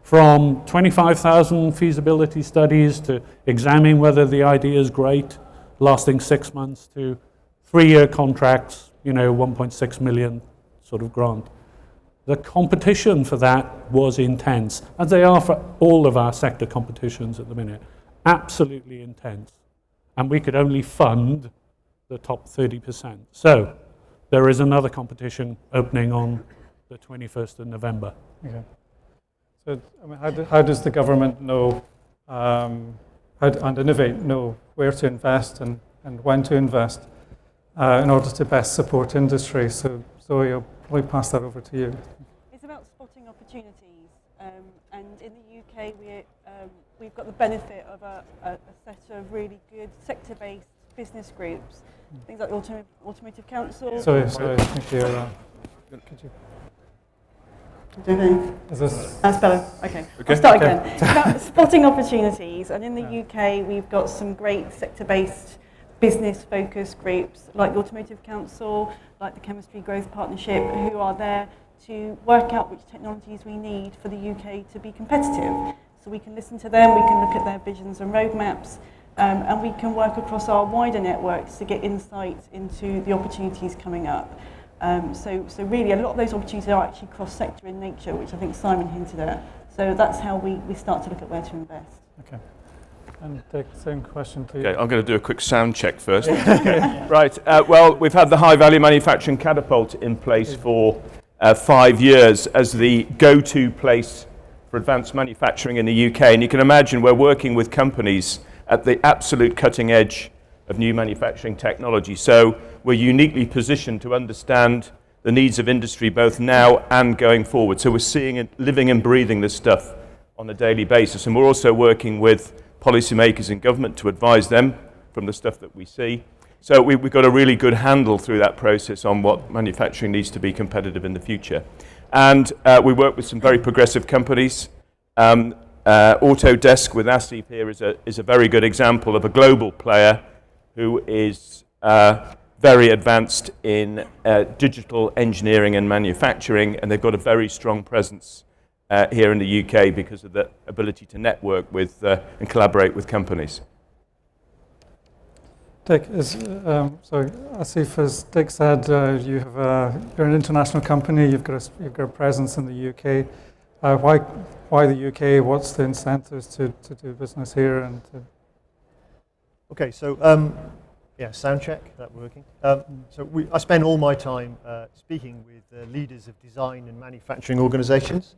from 25,000 feasibility studies to examine whether the idea is great, lasting 6 months, to 3-year contracts, 1.6 million sort of grant. The competition for that was intense, as they are for all of our sector competitions at the minute. Absolutely intense. And we could only fund the top 30%. So there is another competition opening on the 21st of November. Okay. So I mean, how does the government know, and Innovate know where to invest and when to invest in order to best support industry? So Zoe, I'll probably pass that over to you. It's about spotting opportunities, and in the UK we've got the benefit of a set of really good sector-based business groups, things like the Automotive Council. Sorry, I think you're. Could you? Is this? That's better. Okay. I'll start again. It's about spotting opportunities, and in the UK we've got some great sector-based business-focused groups like the Automotive Council, like the Chemistry Growth Partnership, who are there to work out which technologies we need for the UK to be competitive. So we can listen to them, we can look at their visions and roadmaps, and we can work across our wider networks to get insight into the opportunities coming up. So really a lot of those opportunities are actually cross-sector in nature, which I think Simon hinted at. So that's how we start to look at where to invest. Okay. And Dick, same question to you. Okay, I'm going to do a quick sound check first. Okay. Right, well, we've had the High Value Manufacturing Catapult in place for 5 years as the go-to place for advanced manufacturing in the UK. And you can imagine we're working with companies at the absolute cutting edge of new manufacturing technology. So we're uniquely positioned to understand the needs of industry both now and going forward. So we're seeing it, living and breathing this stuff on a daily basis. And we're also working with policymakers in government to advise them from the stuff that we see. So we've got a really good handle through that process on what manufacturing needs to be competitive in the future. And we work with some very progressive companies. Autodesk with Asif here is a very good example of a global player who is very advanced in digital engineering and manufacturing, and they've got a very strong presence here in the UK because of the ability to network with and collaborate with companies. Dick, sorry, Asif, as Dick said, you're an international company. You've got a presence in the UK. Why the UK? What's the incentives to do business here? And okay, so sound check, that working. I spend all my time speaking with leaders of design and manufacturing organisations,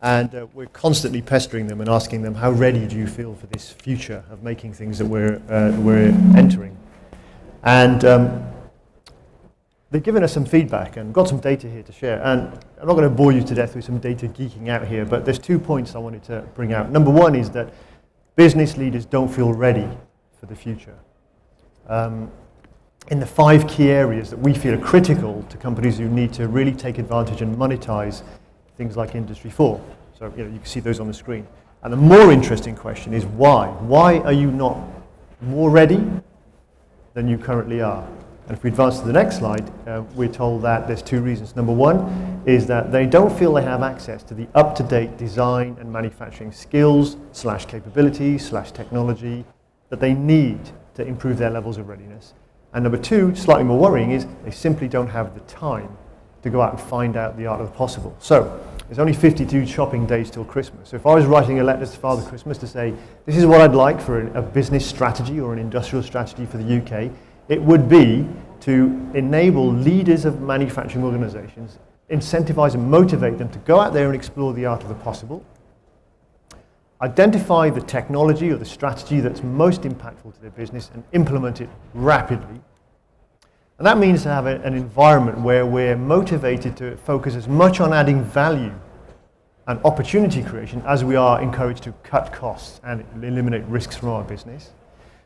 and we're constantly pestering them and asking them, how ready do you feel for this future of making things that we're entering? And they've given us some feedback and got some data here to share. And I'm not going to bore you to death with some data geeking out here, but there's 2 points I wanted to bring out. Number one is that business leaders don't feel ready for the future. In the 5 key areas that we feel are critical to companies who need to really take advantage and monetize things like Industry 4. So you can see those on the screen. And the more interesting question is why? Why are you not more ready than you currently are? And if we advance to the next slide, we're told that there's 2 reasons. Number one is that they don't feel they have access to the up-to-date design and manufacturing skills / capabilities / technology that they need to improve their levels of readiness. And number 2, slightly more worrying, is they simply don't have the time to go out and find out the art of the possible. So there's only 52 shopping days till Christmas. So if I was writing a letter to Father Christmas to say, this is what I'd like for a business strategy or an industrial strategy for the UK, it would be to enable leaders of manufacturing organisations, incentivize and motivate them to go out there and explore the art of the possible, identify the technology or the strategy that's most impactful to their business and implement it rapidly. And that means to have an environment where we're motivated to focus as much on adding value and opportunity creation as we are encouraged to cut costs and eliminate risks from our business.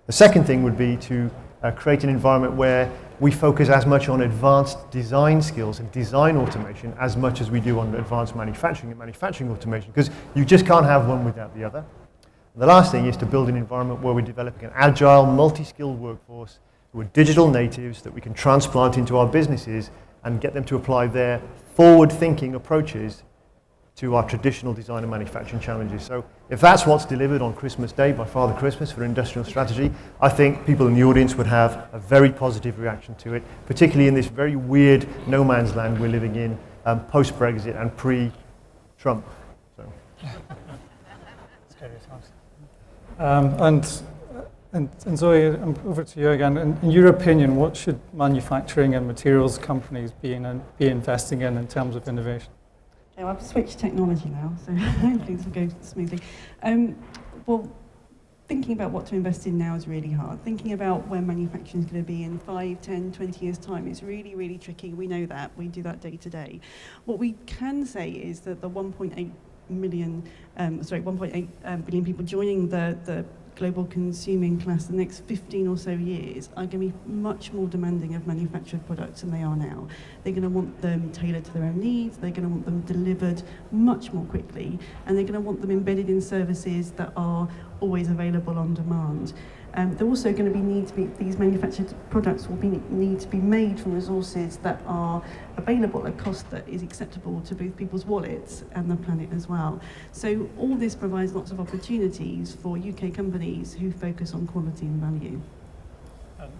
The second thing would be to create an environment where we focus as much on advanced design skills and design automation as much as we do on advanced manufacturing and manufacturing automation, because you just can't have one without the other. And the last thing is to build an environment where we're developing an agile, multi-skilled workforce who are digital natives that we can transplant into our businesses and get them to apply their forward-thinking approaches to our traditional design and manufacturing challenges. So if that's what's delivered on Christmas Day by Father Christmas for industrial strategy, I think people in the audience would have a very positive reaction to it, particularly in this very weird no man's land we're living in post-Brexit and pre-Trump. So. And Zoe, over to you again. In your opinion, what should manufacturing and materials companies be investing in terms of innovation? Oh, I've switched technology now, so hopefully this will go smoothly. Well, thinking about what to invest in now is really hard. Thinking about where manufacturing is going to be in 5, 10, 20 years' time is really, really tricky. We know that. We do that day to day. What we can say is that the 1.8 billion people joining the global consuming class the next 15 or so years are going to be much more demanding of manufactured products than they are now. They're going to want them tailored to their own needs, they're going to want them delivered much more quickly, and they're going to want them embedded in services that are always available on demand. They're also going to be these manufactured products will need to be made from resources that are available at a cost that is acceptable to both people's wallets and the planet as well. So all this provides lots of opportunities for UK companies who focus on quality and value.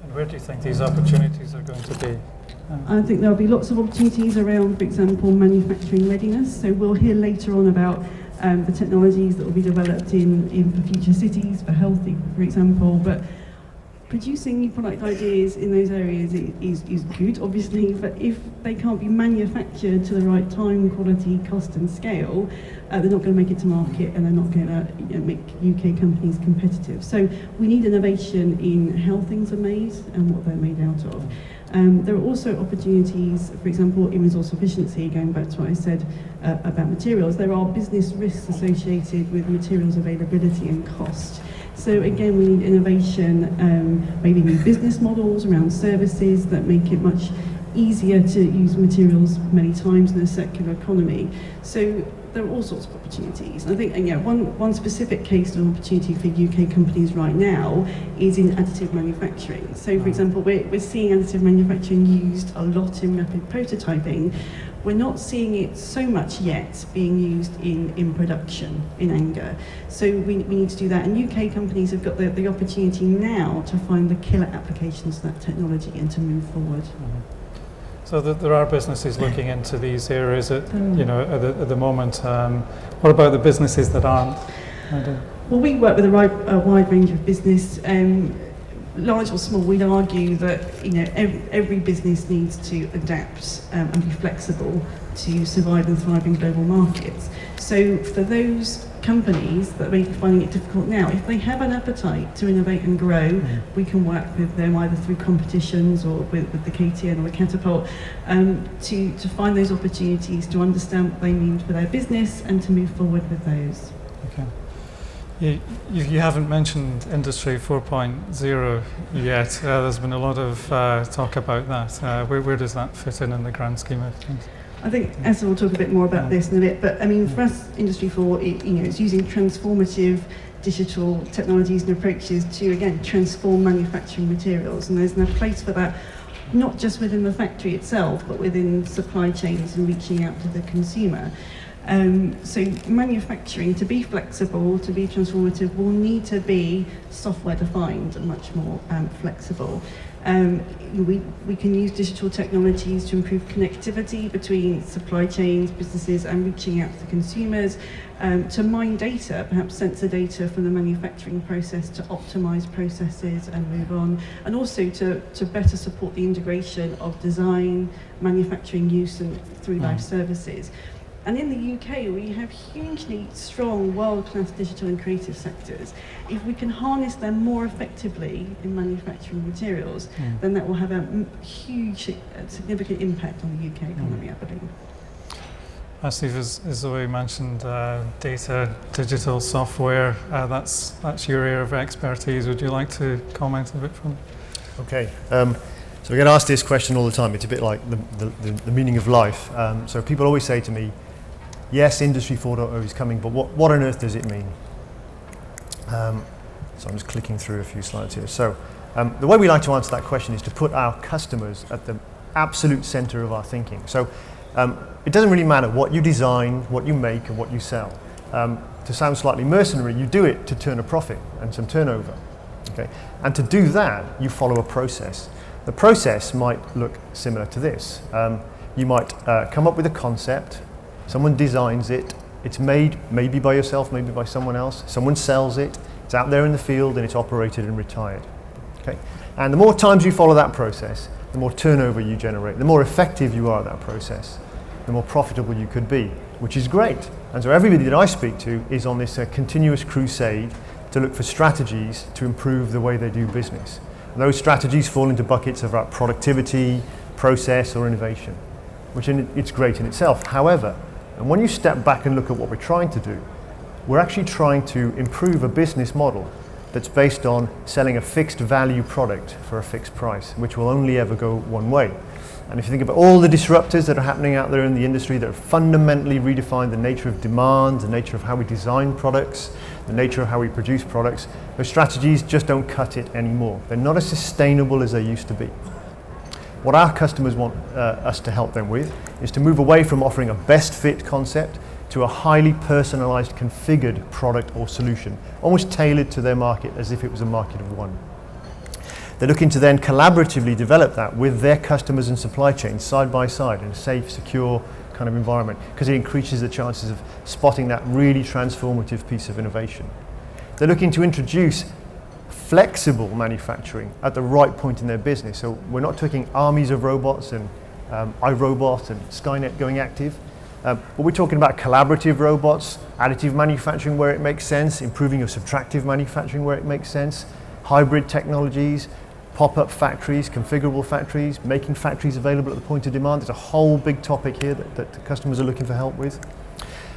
And where do you think these opportunities are going to be? I think there'll be lots of opportunities around, for example, manufacturing readiness. So we'll hear later on about the technologies that will be developed in future cities, for health, for example, but producing new product ideas in those areas is good, obviously, but if they can't be manufactured to the right time, quality, cost and scale, they're not going to make it to market and they're not going to make UK companies competitive. So we need innovation in how things are made and what they're made out of. There are also opportunities, for example, in resource efficiency, going back to what I said about materials. There are business risks associated with materials availability and cost. So again, we need innovation, maybe new business models around services that make it much easier to use materials many times in a circular economy. So there are all sorts of opportunities. I think one specific case of opportunity for UK companies right now is in additive manufacturing. So for example, we're seeing additive manufacturing used a lot in rapid prototyping. We're not seeing it so much yet being used in production, in anger. So we need to do that. And UK companies have got the opportunity now to find the killer applications of that technology and to move forward. Mm-hmm. So there are businesses looking into these areas at the moment. What about the businesses that aren't? Well, we work with a wide range of business. Large or small, we'd argue that every business needs to adapt and be flexible to survive and thrive in global markets. So for those companies that may be finding it difficult now, if they have an appetite to innovate and grow, we can work with them either through competitions or with the KTN or the Catapult to find those opportunities, to understand what they mean for their business and to move forward with those. Okay. You haven't mentioned Industry 4.0 yet. There's been a lot of talk about that. Where does that fit in the grand scheme of things? I think Esther will talk a bit more about this in a bit, but I mean, for us, Industry 4, it's using transformative digital technologies and approaches to, again, transform manufacturing materials, and there's no place for that, not just within the factory itself, but within supply chains and reaching out to the consumer. So manufacturing, to be flexible, to be transformative, will need to be software defined and much more flexible. We can use digital technologies to improve connectivity between supply chains, businesses, and reaching out to consumers, to mine data, perhaps sensor data from the manufacturing process to optimize processes and move on, and also to better support the integration of design, manufacturing use, and through life services. And in the UK, we have hugely strong, world-class digital and creative sectors. If we can harness them more effectively in manufacturing materials, then that will have a huge, significant impact on the UK economy, I believe. Steve, as Zoe mentioned, data, digital software, that's your area of expertise. Would you like to comment a bit from? Okay. So we get asked this question all the time. It's a bit like the meaning of life. So people always say to me, yes, Industry 4.0 is coming, but what on earth does it mean? So I'm just clicking through a few slides here. So the way we like to answer that question is to put our customers at the absolute center of our thinking. So it doesn't really matter what you design, what you make, and what you sell. To sound slightly mercenary, you do it to turn a profit and some turnover. Okay? And to do that, you follow a process. The process might look similar to this. You might come up with a concept, someone designs it, it's made maybe by yourself, maybe by someone else, someone sells it, it's out there in the field and it's operated and retired. Okay? And the more times you follow that process, the more turnover you generate, the more effective you are at that process, the more profitable you could be, which is great. And so everybody that I speak to is on this continuous crusade to look for strategies to improve the way they do business. And those strategies fall into buckets of productivity, process, or innovation, which it's great in itself. However, and when you step back and look at what we're trying to do, we're actually trying to improve a business model that's based on selling a fixed value product for a fixed price, which will only ever go one way. And if you think about all the disruptors that are happening out there in the industry that have fundamentally redefined the nature of demand, the nature of how we design products, the nature of how we produce products, those strategies just don't cut it anymore. They're not as sustainable as they used to be. What our customers want us to help them with is to move away from offering a best fit concept to a highly personalized, configured product or solution, almost tailored to their market as if it was a market of one. They're looking to then collaboratively develop that with their customers and supply chains side by side in a safe, secure kind of environment, because it increases the chances of spotting that really transformative piece of innovation. They're looking to introduce flexible manufacturing at the right point in their business. So we're not talking armies of robots and iRobot and Skynet going active, but we're talking about collaborative robots, additive manufacturing where it makes sense, improving your subtractive manufacturing where it makes sense, hybrid technologies, pop-up factories, configurable factories, making factories available at the point of demand. There's a whole big topic here that the customers are looking for help with.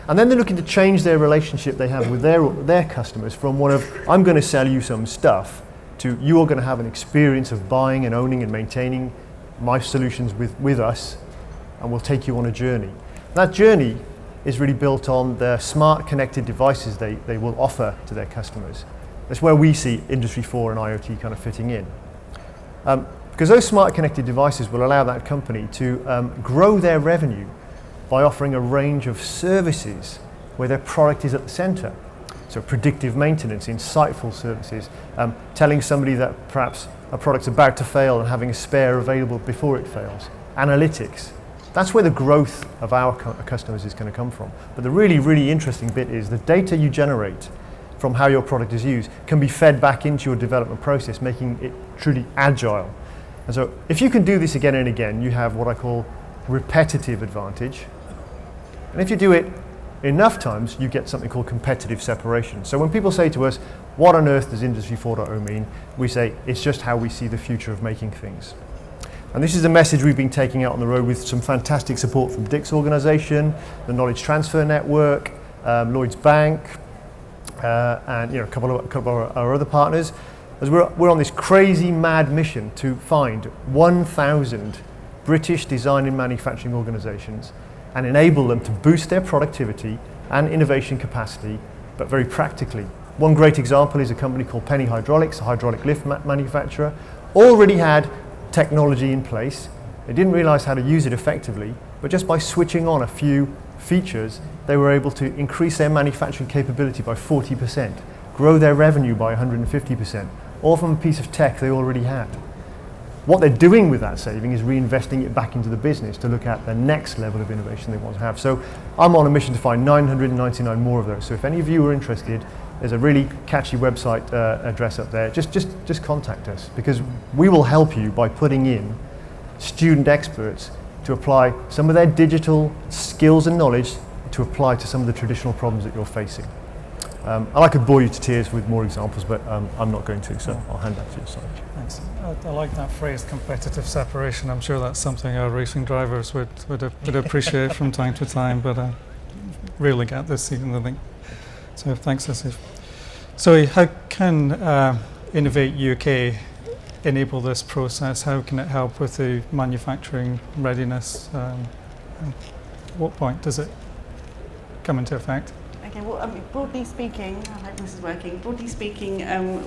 And then they're looking to change their relationship they have with their customers from one of, I'm going to sell you some stuff, to you are going to have an experience of buying and owning and maintaining my solutions with us, and we'll take you on a journey. That journey is really built on the smart connected devices they will offer to their customers. That's where we see Industry 4 and IoT kind of fitting in. Because those smart connected devices will allow that company to grow their revenue by offering a range of services where their product is at the center. So predictive maintenance, insightful services, telling somebody that perhaps a product's about to fail and having a spare available before it fails. Analytics. That's where the growth of our customers is going to come from. But the really, really interesting bit is the data you generate from how your product is used can be fed back into your development process, making it truly agile. And so if you can do this again and again, you have what I call repetitive advantage. And if you do it enough times, you get something called competitive separation. So when people say to us, what on earth does Industry 4.0 mean? We say, it's just how we see the future of making things. And this is a message we've been taking out on the road with some fantastic support from Dick's organisation, the Knowledge Transfer Network, Lloyds Bank, and a couple of our other partners, as we're on this crazy mad mission to find 1,000 British design and manufacturing organisations and enable them to boost their productivity and innovation capacity, but very practically. One great example is a company called Penny Hydraulics, a hydraulic lift manufacturer, already had technology in place. They didn't realise how to use it effectively, but just by switching on a few features, they were able to increase their manufacturing capability by 40%, grow their revenue by 150%, all from a piece of tech they already had. What they're doing with that saving is reinvesting it back into the business to look at the next level of innovation they want to have. So I'm on a mission to find 999 more of those. So if any of you are interested, there's a really catchy website address up there. Just contact us, because we will help you by putting in student experts to apply some of their digital skills and knowledge to apply to some of the traditional problems that you're facing. I could bore you to tears with more examples, but I'm not going to, so I'll hand that to you, Simon. Thanks. I like that phrase, competitive separation. I'm sure that's something our racing drivers would appreciate from time to time, but I rarely get this season, I think. So thanks, Asif. So how can Innovate UK enable this process? How can it help with the manufacturing readiness? And what point does it come into effect? Okay, well, broadly speaking, I hope this is working. Broadly speaking,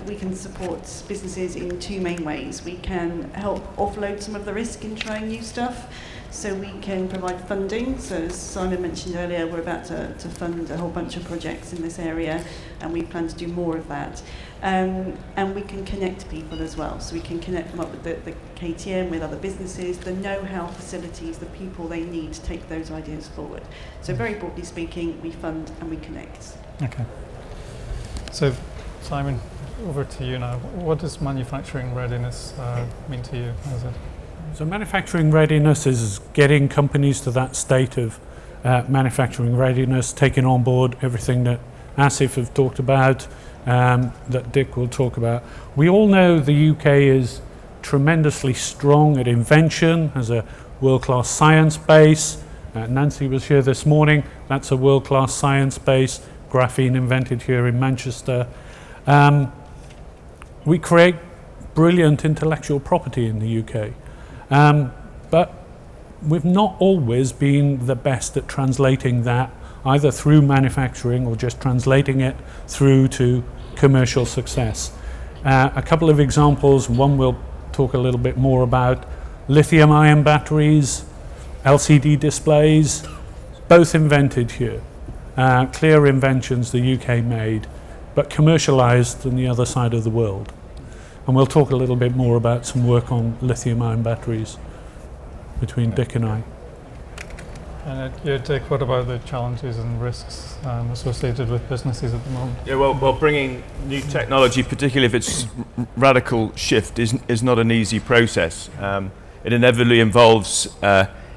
we can support businesses in two main ways. We can help offload some of the risk in trying new stuff. So we can provide funding. So as Simon mentioned earlier, we're about to fund a whole bunch of projects in this area, and we plan to do more of that. And we can connect people as well. So we can connect them up with the KTM, with other businesses, the know-how facilities, the people they need to take those ideas forward. So very broadly speaking, we fund and we connect. Okay. So Simon, over to you now. What does manufacturing readiness mean to you? So manufacturing readiness is getting companies to that state of manufacturing readiness, taking on board everything that Asif have talked about, that Dick will talk about. We all know the UK is tremendously strong at invention, has a world-class science base. Nancy was here this morning. That's a world-class science base, graphene invented here in Manchester. We create brilliant intellectual property in the UK. But we've not always been the best at translating that either through manufacturing or just translating it through to commercial success. A couple of examples, one we'll talk a little bit more about: lithium-ion batteries, LCD displays, both invented here. Clear inventions the UK made, but commercialized on the other side of the world. And we'll talk a little bit more about some work on lithium-ion batteries between Dick and I. And Dick, what about the challenges and risks associated with businesses at the moment? Yeah, well, bringing new technology, particularly if it's radical shift, is not an easy process. It inevitably involves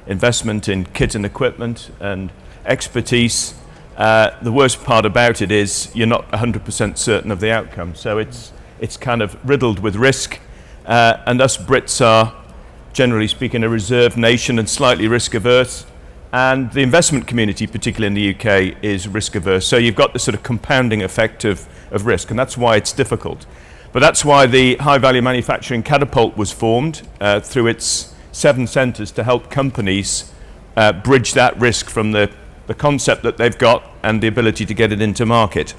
investment in kit and equipment and expertise. The worst part about it is you're not 100% certain of the outcome. So it's kind of riddled with risk, and us Brits are, generally speaking, a reserved nation and slightly risk averse, and the investment community, particularly in the UK, is risk averse. So you've got this sort of compounding effect of risk, and that's why it's difficult. But that's why the High Value Manufacturing Catapult was formed through its 7 centres to help companies bridge that risk from the concept that they've got and the ability to get it into market.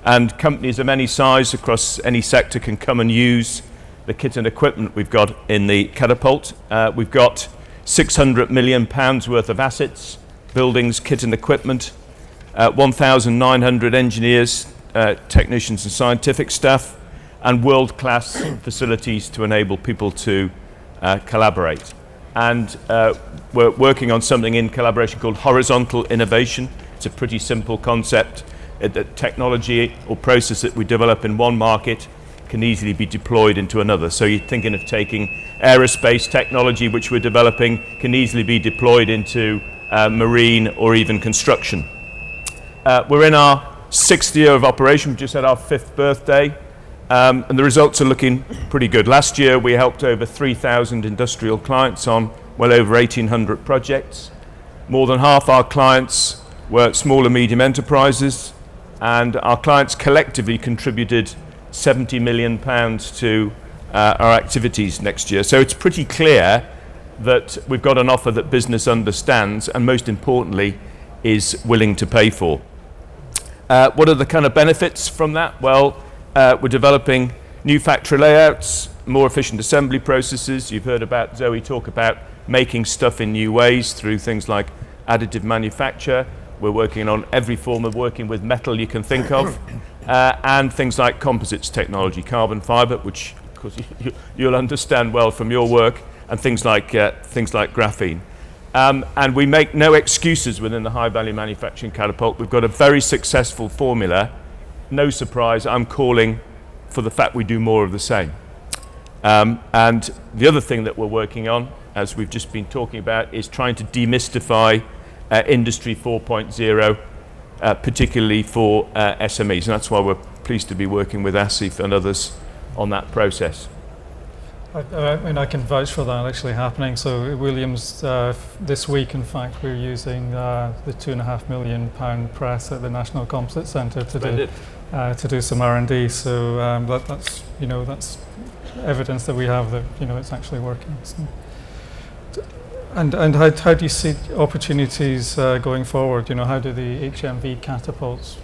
And companies of any size across any sector can come and use the kit and equipment we've got in the Catapult. We've got £600 million worth of assets, buildings, kit and equipment, 1,900 engineers, technicians and scientific staff, and world-class facilities to enable people to collaborate. And we're working on something in collaboration called horizontal innovation. It's a pretty simple concept. The technology or process that we develop in one market can easily be deployed into another. So you're thinking of taking aerospace technology, which we're developing, can easily be deployed into marine or even construction. We're in our 6th year of operation. We just had our 5th birthday, and the results are looking pretty good. Last year we helped over 3,000 industrial clients on well over 1,800 projects. More than half our clients were small and medium enterprises, and our clients collectively contributed £70 million to our activities next year. So it's pretty clear that we've got an offer that business understands and, most importantly, is willing to pay for. What are the kind of benefits from that? Well, we're developing new factory layouts, more efficient assembly processes. You've heard about Zoe talk about making stuff in new ways through things like additive manufacture. We're working on every form of working with metal you can think of, and things like composites technology, carbon fibre, which of course you'll understand well from your work, and things like graphene. And we make no excuses within the High Value Manufacturing Catapult. We've got a very successful formula. No surprise, I'm calling for the fact we do more of the same. And the other thing that we're working on, as we've just been talking about, is trying to demystify Industry 4.0, particularly for SMEs. And that's why we're pleased to be working with ASIF and others on that process. I mean, I can vouch for that actually happening. So at Williams, this week, in fact, we're using the £2.5 million press at the National Composite Centre to do some R&D. So that's that's evidence that we have that it's actually working. So. And how do you see opportunities going forward? How do the HMV catapults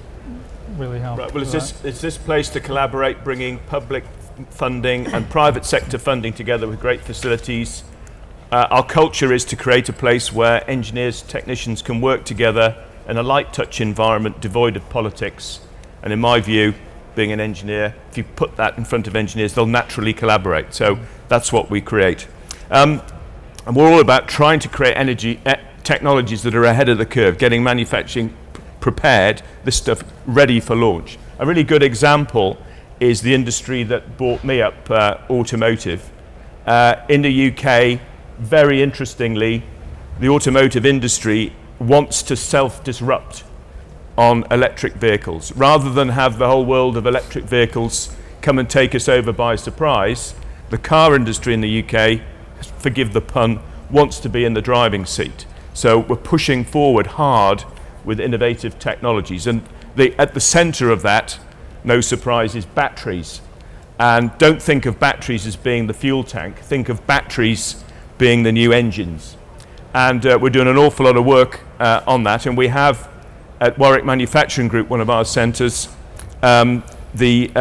really help? Right. Well, it's this place to collaborate, bringing public funding and private sector funding together with great facilities. Our culture is to create a place where engineers, technicians can work together in a light touch environment devoid of politics. And in my view, being an engineer, if you put that in front of engineers, they'll naturally collaborate. So that's what we create. And we're all about trying to create technologies that are ahead of the curve, getting manufacturing prepared, this stuff ready for launch. A really good example is the industry that brought me up, automotive. In the UK, very interestingly, the automotive industry wants to self-disrupt on electric vehicles. Rather than have the whole world of electric vehicles come and take us over by surprise, the car industry in the UK, forgive the pun, wants to be in the driving seat. So we're pushing forward hard with innovative technologies. And at the centre of that, no surprise, is batteries. And don't think of batteries as being the fuel tank. Think of batteries being the new engines. And we're doing an awful lot of work on that. And we have at Warwick Manufacturing Group, one of our centres, the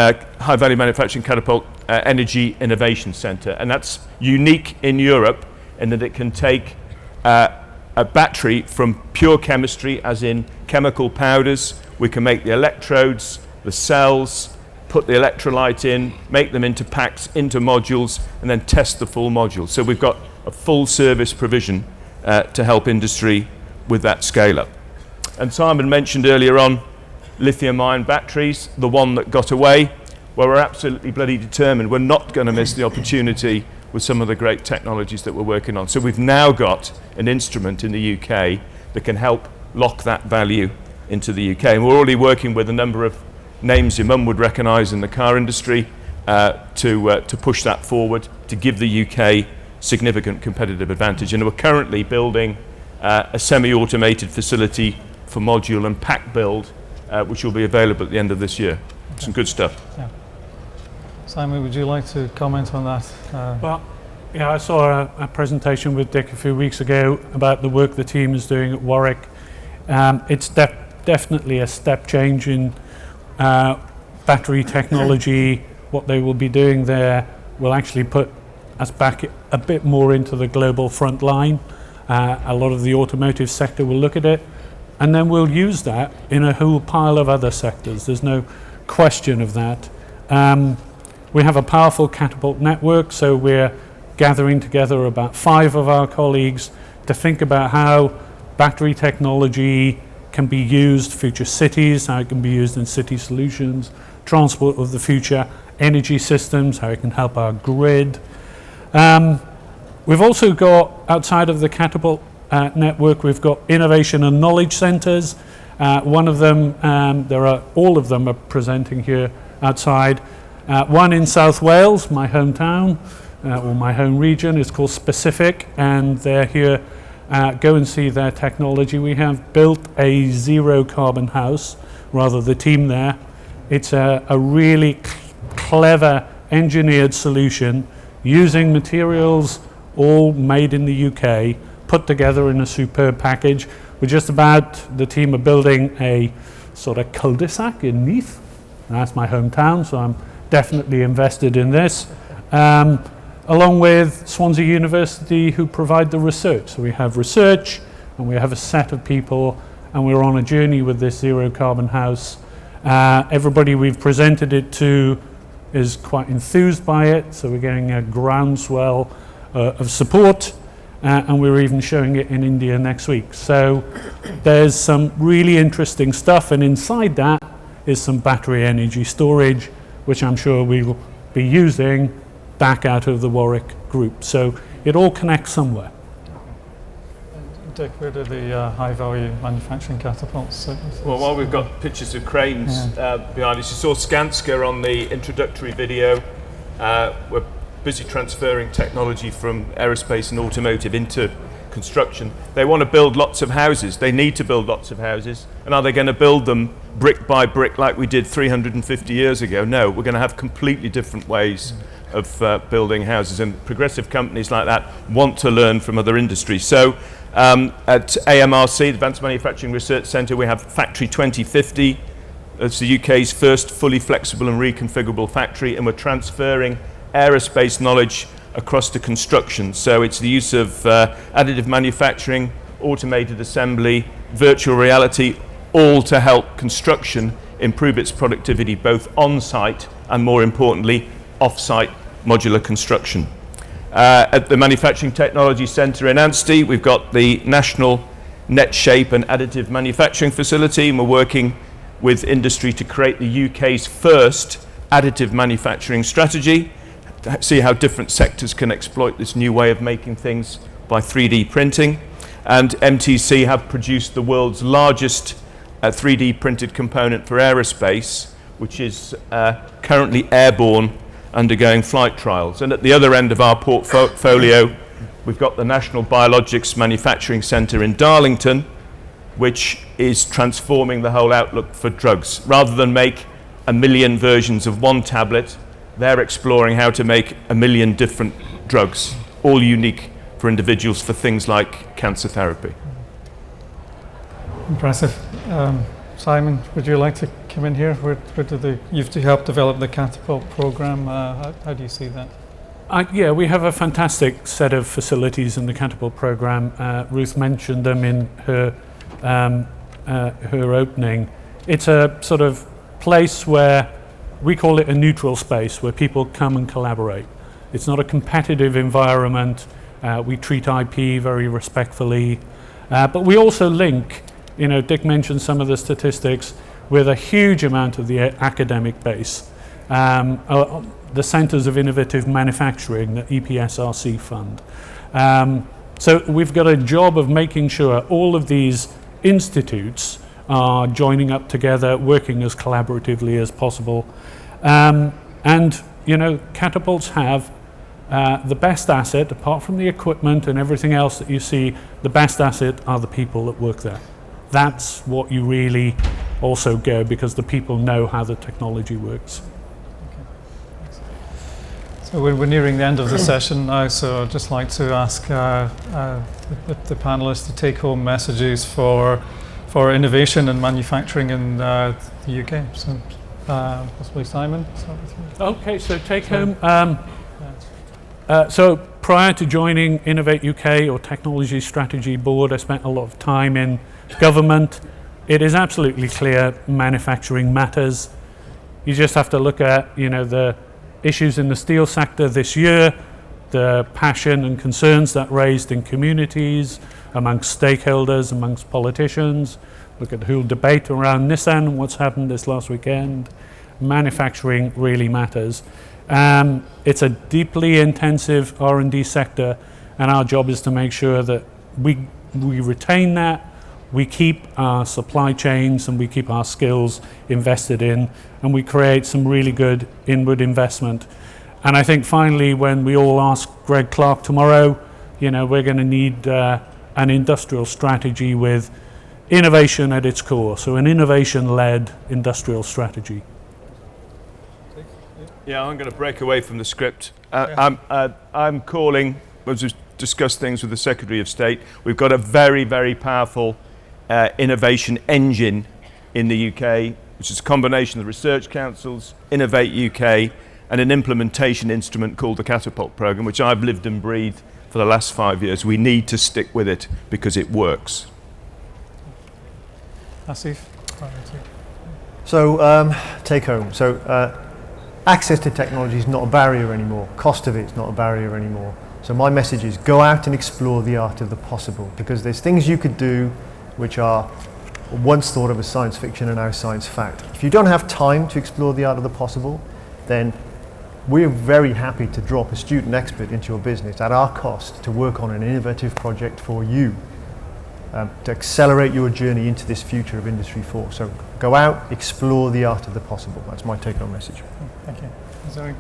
High Value Manufacturing Catapult Energy Innovation Centre. And that's unique in Europe in that it can take a battery from pure chemistry, as in chemical powders. We can make the electrodes, the cells, put the electrolyte in, make them into packs, into modules, and then test the full module. So we've got a full service provision to help industry with that scale up. And Simon mentioned earlier on lithium-ion batteries, the one that got away. Well, we're absolutely bloody determined. We're not going to miss the opportunity with some of the great technologies that we're working on. So we've now got an instrument in the UK that can help lock that value into the UK. And we're already working with a number of names your mum would recognise in the car industry to push that forward, to give the UK significant competitive advantage. And we're currently building a semi-automated facility for module and pack build, which will be available at the end of this year. Okay. Some good stuff. Yeah. Simon, would you like to comment on that? Well, yeah, I saw a presentation with Dick a few weeks ago about the work the team is doing at Warwick. It's definitely a step change in battery technology. What they will be doing there will actually put us back a bit more into the global front line. A lot of the automotive sector will look at it, and then we'll use that in a whole pile of other sectors. There's no question of that. We have a powerful catapult network, so we're gathering together about 5 of our colleagues to think about how battery technology can be used, future cities, how it can be used in city solutions, transport of the future, energy systems, how it can help our grid. We've also got, outside of the catapult network, we've got innovation and knowledge centres. One of them, all of them are presenting here outside. One in South Wales, my hometown, or my home region, is called Specific, and they're here. Go and see their technology. We have built a zero carbon house, rather the team there. It's a really clever engineered solution using materials all made in the UK, put together in a superb package. The team are building a sort of cul-de-sac in Neath. That's my hometown, so I'm definitely invested in this. Along with Swansea University, who provide the research. So we have research, and we have a set of people, and we're on a journey with this zero carbon house. Everybody we've presented it to is quite enthused by it, so we're getting a groundswell of support, and we're even showing it in India next week. So there's some really interesting stuff, and inside that is some battery energy storage, which I'm sure we'll be using back out of the Warwick group. So it all connects somewhere. Dick, where do the high-value manufacturing catapults sit? Well, while we've got pictures of cranes behind us, you saw Skanska on the introductory video. We're busy transferring technology from aerospace and automotive into construction. They want to build lots of houses. They need to build lots of houses. And are they going to build them brick by brick like we did 350 years ago? No, we're going to have completely different ways of building houses. And progressive companies like that want to learn from other industries. So at AMRC, the Advanced Manufacturing Research Centre, we have Factory 2050. It's the UK's first fully flexible and reconfigurable factory, and we're transferring aerospace knowledge across to construction. So it's the use of additive manufacturing, automated assembly, virtual reality, all to help construction improve its productivity both on-site and, more importantly, off-site modular construction. At the Manufacturing Technology Centre in Anstey, we've got the National Net Shape and Additive Manufacturing Facility, and we're working with industry to create the UK's first additive manufacturing strategy, to see how different sectors can exploit this new way of making things by 3D printing. And MTC have produced the world's largest 3D printed component for aerospace, which is currently airborne, undergoing flight trials. And at the other end of our portfolio, we've got the National Biologics Manufacturing Centre in Darlington, which is transforming the whole outlook for drugs. Rather than make 1 million versions of one tablet, they're exploring how to make 1 million different drugs, all unique for individuals for things like cancer therapy. Impressive. Simon, would you like to come in here? You've helped develop the Catapult program. How do you see that? Yeah, we have a fantastic set of facilities in the Catapult program. Ruth mentioned them in her opening. It's a sort of place where we call it a neutral space where people come and collaborate. It's not a competitive environment. We treat IP very respectfully, but we also link, Dick mentioned some of the statistics, with a huge amount of the academic base. The Centres of Innovative Manufacturing, the EPSRC fund. So we've got a job of making sure all of these institutes are joining up together, working as collaboratively as possible. And catapults have the best asset, apart from the equipment and everything else that you see, the best asset are the people that work there. That's what you really also go, because the people know how the technology works. So we're nearing the end of the session now, so I'd just like to ask the panelists to take home messages for innovation and manufacturing in the UK. So possibly Simon, start with you. Okay, so take home. So prior to joining Innovate UK or Technology Strategy Board, I spent a lot of time in government. It is absolutely clear manufacturing matters. You just have to look at, the issues in the steel sector this year, the passion and concerns that raised in communities, amongst stakeholders, amongst politicians. Look at the whole debate around Nissan and what's happened this last weekend. Manufacturing really matters. It's a deeply intensive R&D sector, and our job is to make sure that we retain that, we keep our supply chains and we keep our skills invested in, and we create some really good inward investment. And I think finally, when we all ask Greg Clark tomorrow, we're going to need an industrial strategy with innovation at its core, so an innovation-led industrial strategy. Yeah, I'm going to break away from the script. I'm calling, as we've discussed things with the Secretary of State, we've got a very, very powerful innovation engine in the UK, which is a combination of the research councils, Innovate UK, and an implementation instrument called the Catapult Programme, which I've lived and breathed for the last 5 years. We need to stick with it because it works. Asif? So, take home. So, access to technology is not a barrier anymore. Cost of it is not a barrier anymore. So my message is go out and explore the art of the possible, because there's things you could do which are once thought of as science fiction and now science fact. If you don't have time to explore the art of the possible, then we're very happy to drop a student expert into your business at our cost to work on an innovative project for you. to accelerate your journey into this future of Industry 4. So go out, explore the art of the possible. That's my take-home message. Thank you. Zoe?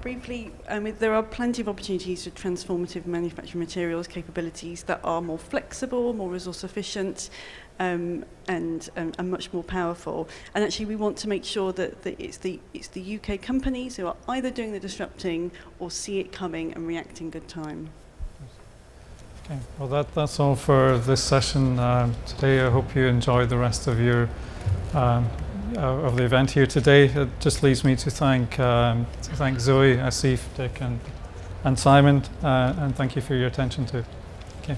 Briefly, there are plenty of opportunities for transformative manufacturing materials capabilities that are more flexible, more resource efficient, and much more powerful. And actually, we want to make sure that it's the UK companies who are either doing the disrupting or see it coming and react in good time. Okay, well that's all for this session today. I hope you enjoyed the rest of your of the event here today. It just leaves me to thank Zoe, Asif, Dick, and Simon, and thank you for your attention too. Okay.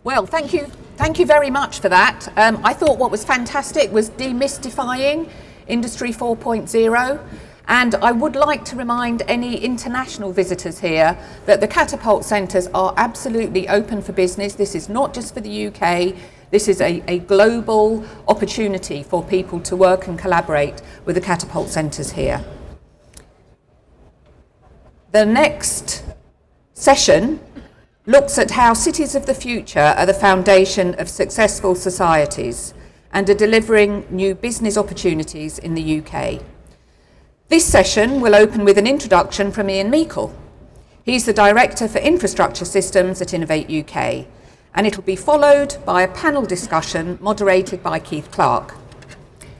Well, thank you very much for that. I thought what was fantastic was demystifying Industry 4.0, and I would like to remind any international visitors here that the Catapult Centres are absolutely open for business. This is not just for the UK, this is a global opportunity for people to work and collaborate with the Catapult Centres here. The next session looks at how cities of the future are the foundation of successful societies and are delivering new business opportunities in the UK. This session will open with an introduction from Ian Meikle. He's the Director for Infrastructure Systems at Innovate UK, and it'll be followed by a panel discussion moderated by Keith Clark.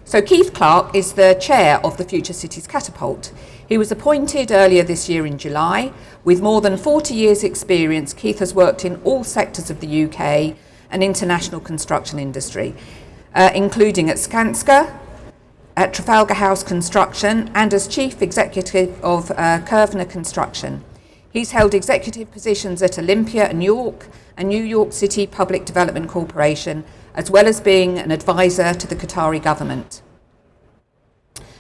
So Keith Clark is the chair of the Future Cities Catapult. He was appointed earlier this year in July. With more than 40 years' experience, Keith has worked in all sectors of the UK and international construction industry, including at Skanska, at Trafalgar House Construction, and as Chief Executive of Curvener Construction. He's held executive positions at Olympia and York and New York City Public Development Corporation, as well as being an advisor to the Qatari government.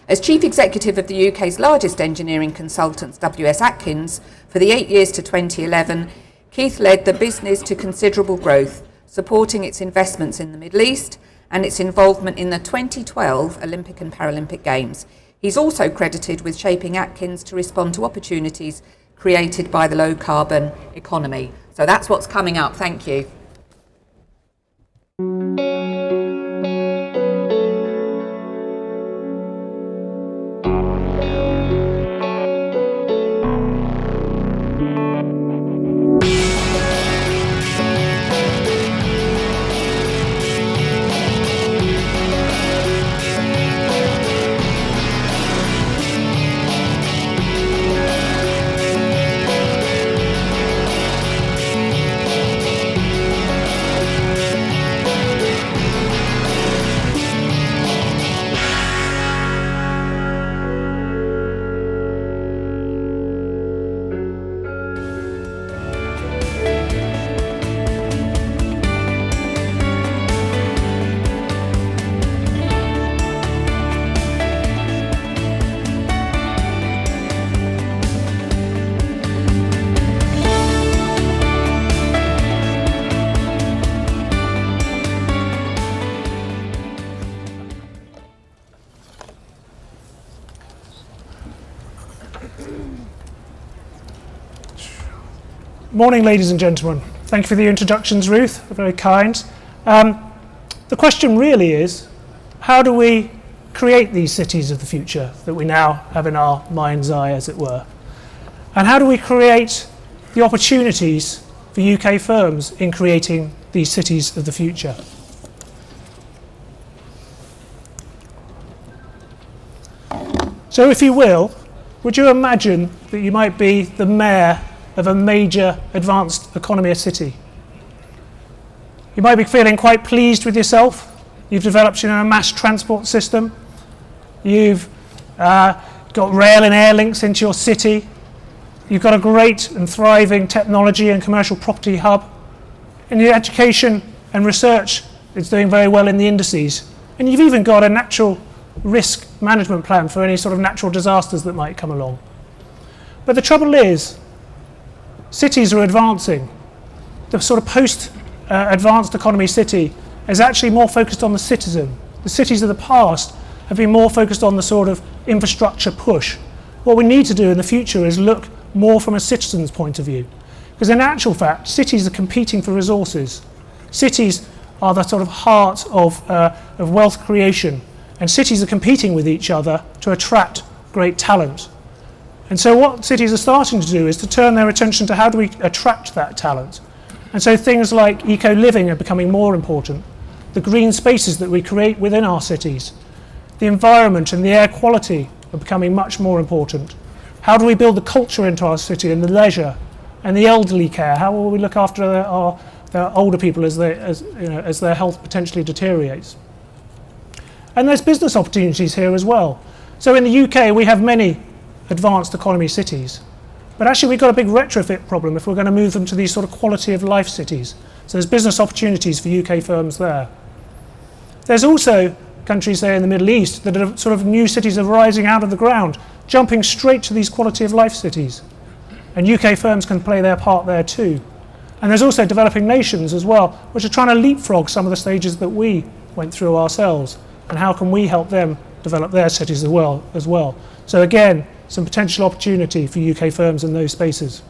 As Chief Executive of the UK's largest engineering consultants, W.S. Atkins, for the 8 years to 2011, Keith led the business to considerable growth, supporting its investments in the Middle East and its involvement in the 2012 Olympic and Paralympic Games. He's also credited with shaping Atkins to respond to opportunities created by the low-carbon economy. So that's what's coming up. Thank you. Morning, ladies and gentlemen. Thank you for the introductions, Ruth. Very kind. The question really is, how do we create these cities of the future that we now have in our mind's eye, as it were? And how do we create the opportunities for UK firms in creating these cities of the future? So if you will, would you imagine that you might be the mayor of a major advanced economy city? You might be feeling quite pleased with yourself. You've developed a mass transport system. You've got rail and air links into your city. You've got a great and thriving technology and commercial property hub. And your education and research is doing very well in the indices. And you've even got a natural risk management plan for any sort of natural disasters that might come along. But the trouble is, cities are advancing. The sort of advanced economy city is actually more focused on the citizen. The cities of the past have been more focused on the sort of infrastructure push. What we need to do in the future is look more from a citizen's point of view. Because in actual fact, cities are competing for resources. Cities are the sort of heart of wealth creation, and cities are competing with each other to attract great talent. And so what cities are starting to do is to turn their attention to how do we attract that talent. And so things like eco-living are becoming more important. The green spaces that we create within our cities, the environment and the air quality are becoming much more important. How do we build the culture into our city and the leisure and the elderly care? How will we look after our older people as their health potentially deteriorates? And there's business opportunities here as well. So in the UK we have many advanced economy cities, but actually we've got a big retrofit problem if we're going to move them to these sort of quality of life cities. So there's business opportunities for UK firms there. There's also countries, say in the Middle East, that are sort of new cities are rising out of the ground, jumping straight to these quality of life cities. And UK firms can play their part there too. And there's also developing nations as well, which are trying to leapfrog some of the stages that we went through ourselves. And how can we help them develop their cities as well. So again, some potential opportunity for UK firms in those spaces.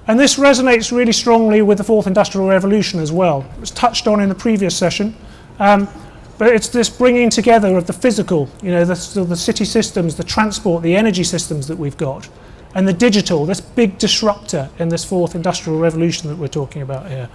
And this resonates really strongly with the fourth industrial revolution as well. It was touched on in the previous session, but it's this bringing together of the physical, the city systems, the transport, the energy systems that we've got, and the digital, this big disruptor in this fourth industrial revolution that we're talking about here.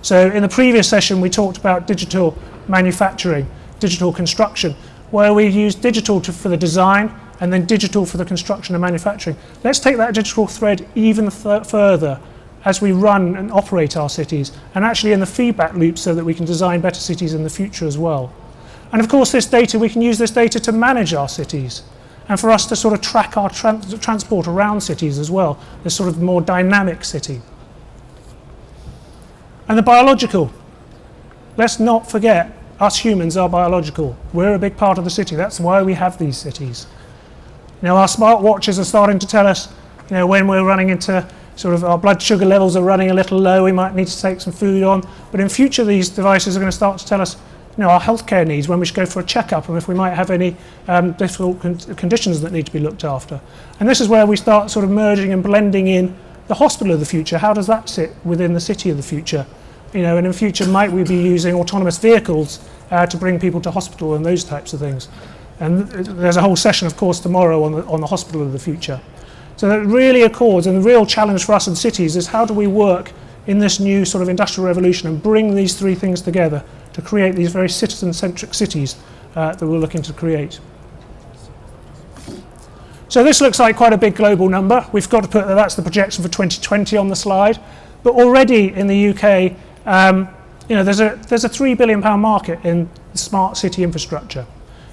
So in the previous session we talked about digital manufacturing, digital construction, where we use digital for the design and then digital for the construction and manufacturing. Let's take that digital thread even further as we run and operate our cities, and actually in the feedback loop so that we can design better cities in the future as well. And of course this data, we can use this data to manage our cities and for us to sort of track our transport around cities as well, this sort of more dynamic city. And the biological. Let's not forget, us humans are biological. We're a big part of the city. That's why we have these cities. Our smart watches are starting to tell us, when we're running into sort of our blood sugar levels are running a little low, we might need to take some food on. But in future, these devices are going to start to tell us, our healthcare needs, when we should go for a checkup, and if we might have any difficult conditions that need to be looked after. And this is where we start sort of merging and blending in the hospital of the future. How does that sit within the city of the future? And in the future, might we be using autonomous vehicles to bring people to hospital and those types of things? And there's a whole session, of course, tomorrow on the hospital of the future. So that really accords, and the real challenge for us in cities is how do we work in this new sort of industrial revolution and bring these three things together to create these very citizen-centric cities that we're looking to create. So this looks like quite a big global number. We've got to put that's the projection for 2020 on the slide. But already in the UK, there's a £3 billion market in smart city infrastructure.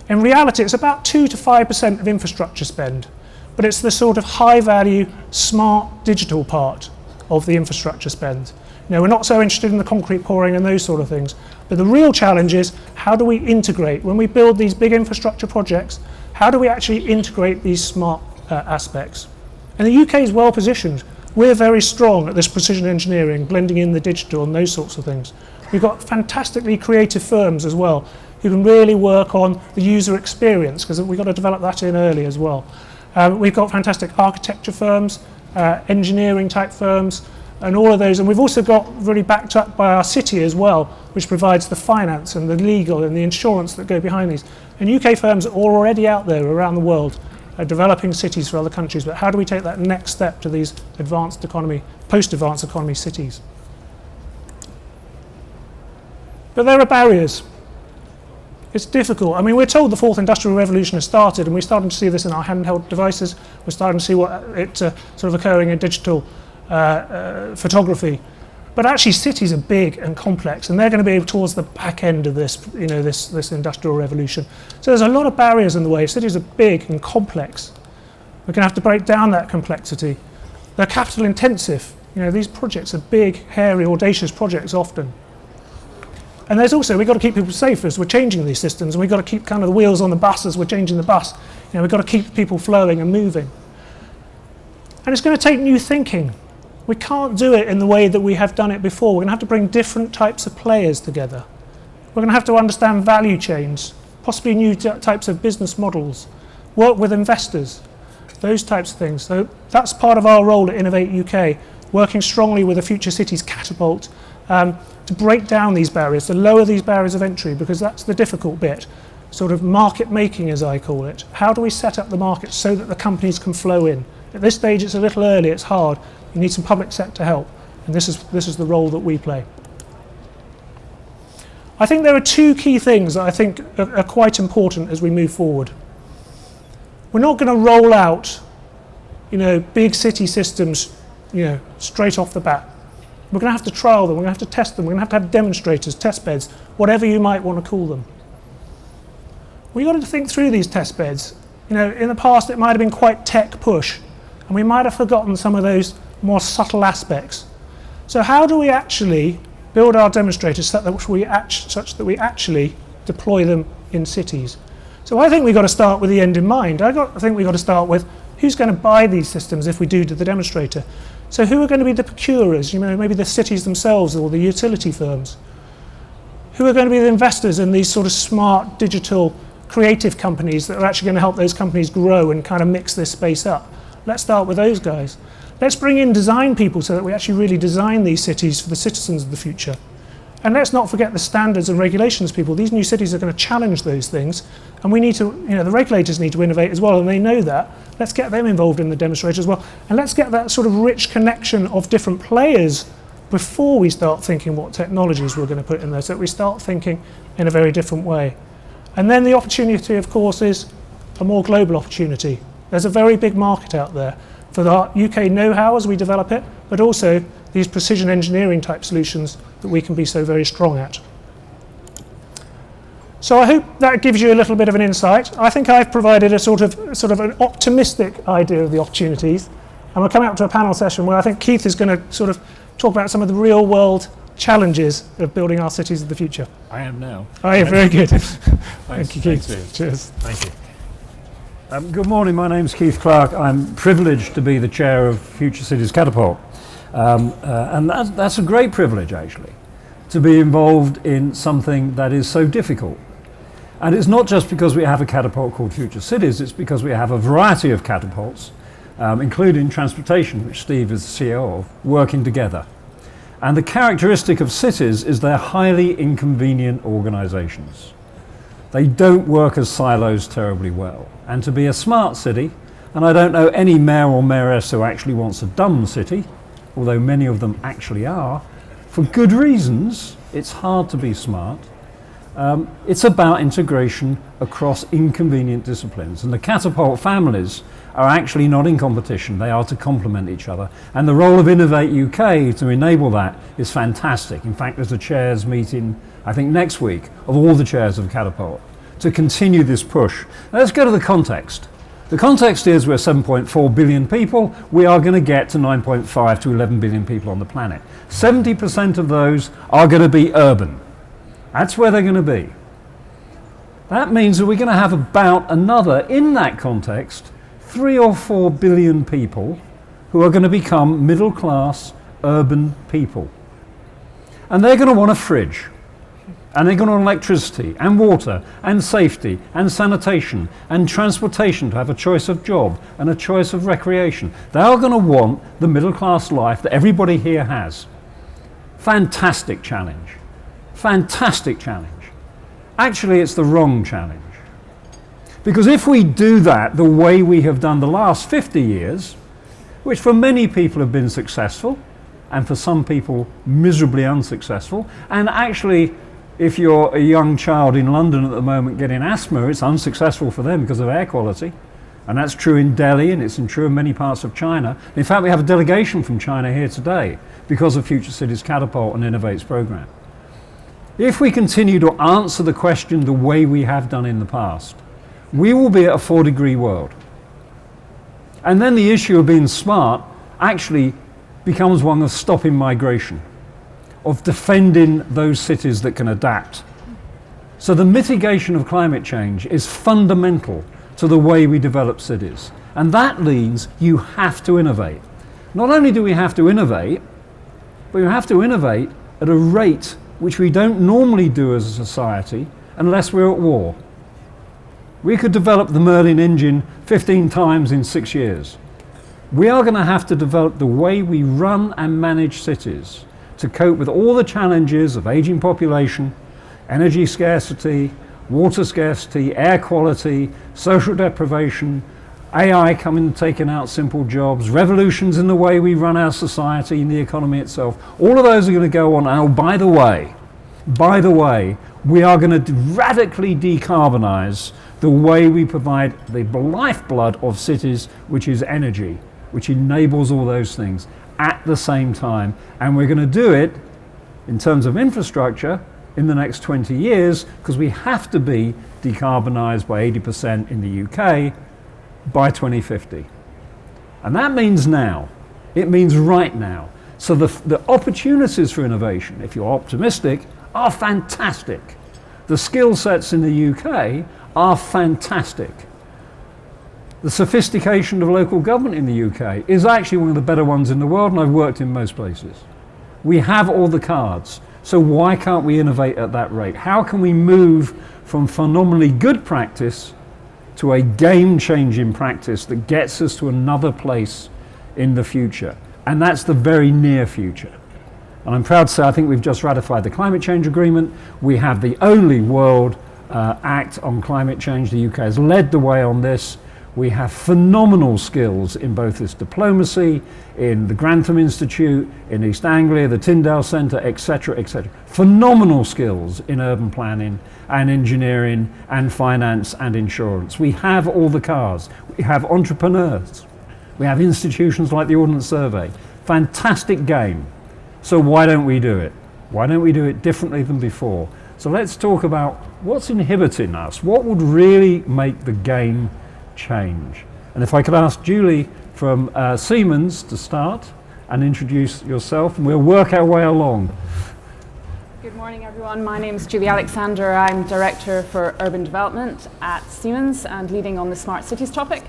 In reality, it's about 2 to 5% of infrastructure spend, but it's the sort of high-value, smart digital part of the infrastructure spend. We're not so interested in the concrete pouring and those sort of things, but the real challenge is how do we integrate, when we build these big infrastructure projects, how do we actually integrate these smart aspects? And the UK is well positioned. We're very strong at this precision engineering, blending in the digital and those sorts of things. We've got fantastically creative firms as well who can really work on the user experience, because we've got to develop that in early as well. We've got fantastic architecture firms, engineering type firms, and all of those. And we've also got really backed up by our city as well, which provides the finance and the legal and the insurance that go behind these. And UK firms are already out there around the world developing cities for other countries, but how do we take that next step to these advanced economy, post-advanced economy cities? But there are barriers. It's difficult. I mean, we're told the fourth industrial revolution has started, and we're starting to see this in our handheld devices. We're starting to see what it's sort of occurring in digital photography. But actually, cities are big and complex, and they're going to be towards the back end of this, this industrial revolution. So there's a lot of barriers in the way. Cities are big and complex. We're going to have to break down that complexity. They're capital intensive. These projects are big, hairy, audacious projects often. And there's also, we've got to keep people safe as we're changing these systems, and we've got to keep kind of the wheels on the bus as we're changing the bus. We've got to keep people flowing and moving. And it's going to take new thinking. We can't do it in the way that we have done it before. We're going to have to bring different types of players together. We're going to have to understand value chains, possibly new types of business models, work with investors, those types of things. So that's part of our role at Innovate UK, working strongly with the Future Cities Catapult to break down these barriers, to lower these barriers of entry, because that's the difficult bit. Sort of market making, as I call it. How do we set up the market so that the companies can flow in? At this stage, it's a little early, it's hard. You need some public sector help, and this is the role that we play. I think there are two key things that I think are quite important as we move forward. We're not going to roll out, big city systems, straight off the bat. We're going to have to trial them, we're going to have to test them, we're going to have demonstrators, test beds, whatever you might want to call them. We've got to think through these test beds. In the past it might have been quite tech push, and we might have forgotten some of those more subtle aspects. So how do we actually build our demonstrators such that we actually deploy them in cities? So I think we've got to start with the end in mind. I think we've got to start with who's going to buy these systems if we do the demonstrator. So who are going to be the procurers? Maybe the cities themselves or the utility firms. Who are going to be the investors in these sort of smart digital creative companies that are actually going to help those companies grow and kind of mix this space up? Let's start with those guys. Let's bring in design people so that we actually really design these cities for the citizens of the future. And let's not forget the standards and regulations people. These new cities are going to challenge those things, and we need to, the regulators need to innovate as well, and they know that. Let's get them involved in the demonstration as well, and let's get that sort of rich connection of different players before we start thinking what technologies we're going to put in there, so that we start thinking in a very different way. And then the opportunity, of course, is a more global opportunity. There's a very big market out there for the UK know-how as we develop it, but also these precision engineering type solutions that we can be so very strong at. So I hope that gives you a little bit of an insight. I think I've provided a sort of an optimistic idea of the opportunities, and we're coming up to a panel session where I think Keith is going to sort of talk about some of the real world challenges of building our cities of the future. I am now. Oh, yeah, very good. Thank you, Keith. Thanks, Cheers. Thank you. Good morning, my name's Keith Clark. I'm privileged to be the chair of Future Cities Catapult. And that's a great privilege, actually, to be involved in something that is so difficult. And it's not just because we have a catapult called Future Cities, it's because we have a variety of catapults, including transportation, which Steve is the CEO of, working together. And the characteristic of cities is they're highly inconvenient organizations. They don't work as silos terribly well. And to be a smart city, and I don't know any mayor or mayoress who actually wants a dumb city, although many of them actually are, for good reasons, it's hard to be smart. It's about integration across inconvenient disciplines. And the catapult families are actually not in competition, they are to complement each other. And the role of Innovate UK to enable that is fantastic. In fact, there's a chairs meeting, I think next week, of all the chairs of Catapult to continue this push. Now, let's go to the context. The context is we're 7.4 billion people. We are going to get to 9.5 to 11 billion people on the planet. 70% of those are going to be urban. That's where they're going to be. That means that we're going to have about another, in that context, 3 or 4 billion people who are going to become middle-class urban people. And they're going to want a fridge. And they're going to want electricity and water and safety and sanitation and transportation to have a choice of job and a choice of recreation. They are going to want the middle class life that everybody here has. Fantastic challenge. Fantastic challenge. Actually, it's the wrong challenge. Because if we do that the way we have done the last 50 years, which for many people have been successful, and for some people miserably unsuccessful, and actually if you're a young child in London at the moment getting asthma, it's unsuccessful for them because of air quality. And that's true in Delhi, and it's true in many parts of China. In fact, we have a delegation from China here today because of Future Cities Catapult and Innovate's program. If we continue to answer the question the way we have done in the past, we will be at a 4-degree world. And then the issue of being smart actually becomes one of stopping migration, of defending those cities that can adapt. So the mitigation of climate change is fundamental to the way we develop cities. And that means you have to innovate. not only do we have to innovate, but we have to innovate at a rate which we don't normally do as a society unless we're at war. We could develop the Merlin engine 15 times in 6 years. We are going to have to develop the way we run and manage cities to cope with all the challenges of aging population, energy scarcity, water scarcity, air quality, social deprivation, AI coming and taking out simple jobs, revolutions in the way we run our society and the economy itself. All of those are going to go on. And oh, by the way, we are going to radically decarbonize the way we provide the lifeblood of cities, which is energy, which enables all those things at the same time. And we're going to do it in terms of infrastructure in the next 20 years, because we have to be decarbonized by 80% in the UK by 2050. And that means now. It means right now. So the opportunities for innovation, if you're optimistic, are fantastic. The skill sets in the UK are fantastic. The sophistication of local government in the UK is actually one of the better ones in the world, and I've worked in most places. We have all the cards. So why can't we innovate at that rate? How can we move from phenomenally good practice to a game-changing practice that gets us to another place in the future? And that's the very near future. And I'm proud to say I think we've just ratified the climate change agreement. We have the only world act on climate change. The UK has led the way on this. We have phenomenal skills in both this diplomacy, in the Grantham Institute, in East Anglia, the Tyndale Centre, etc., etc. Phenomenal skills in urban planning and engineering and finance and insurance. We have all the cards. We have entrepreneurs. We have institutions like the Ordnance Survey. Fantastic game. So why don't we do it? Why don't we do it differently than before? So let's talk about what's inhibiting us. What would really make the game change? And if I could ask Julie from Siemens to start and introduce yourself, and we'll work our way along. Good morning, everyone. My name is Julie Alexander. I'm Director for Urban Development at Siemens and leading on the Smart Cities topic.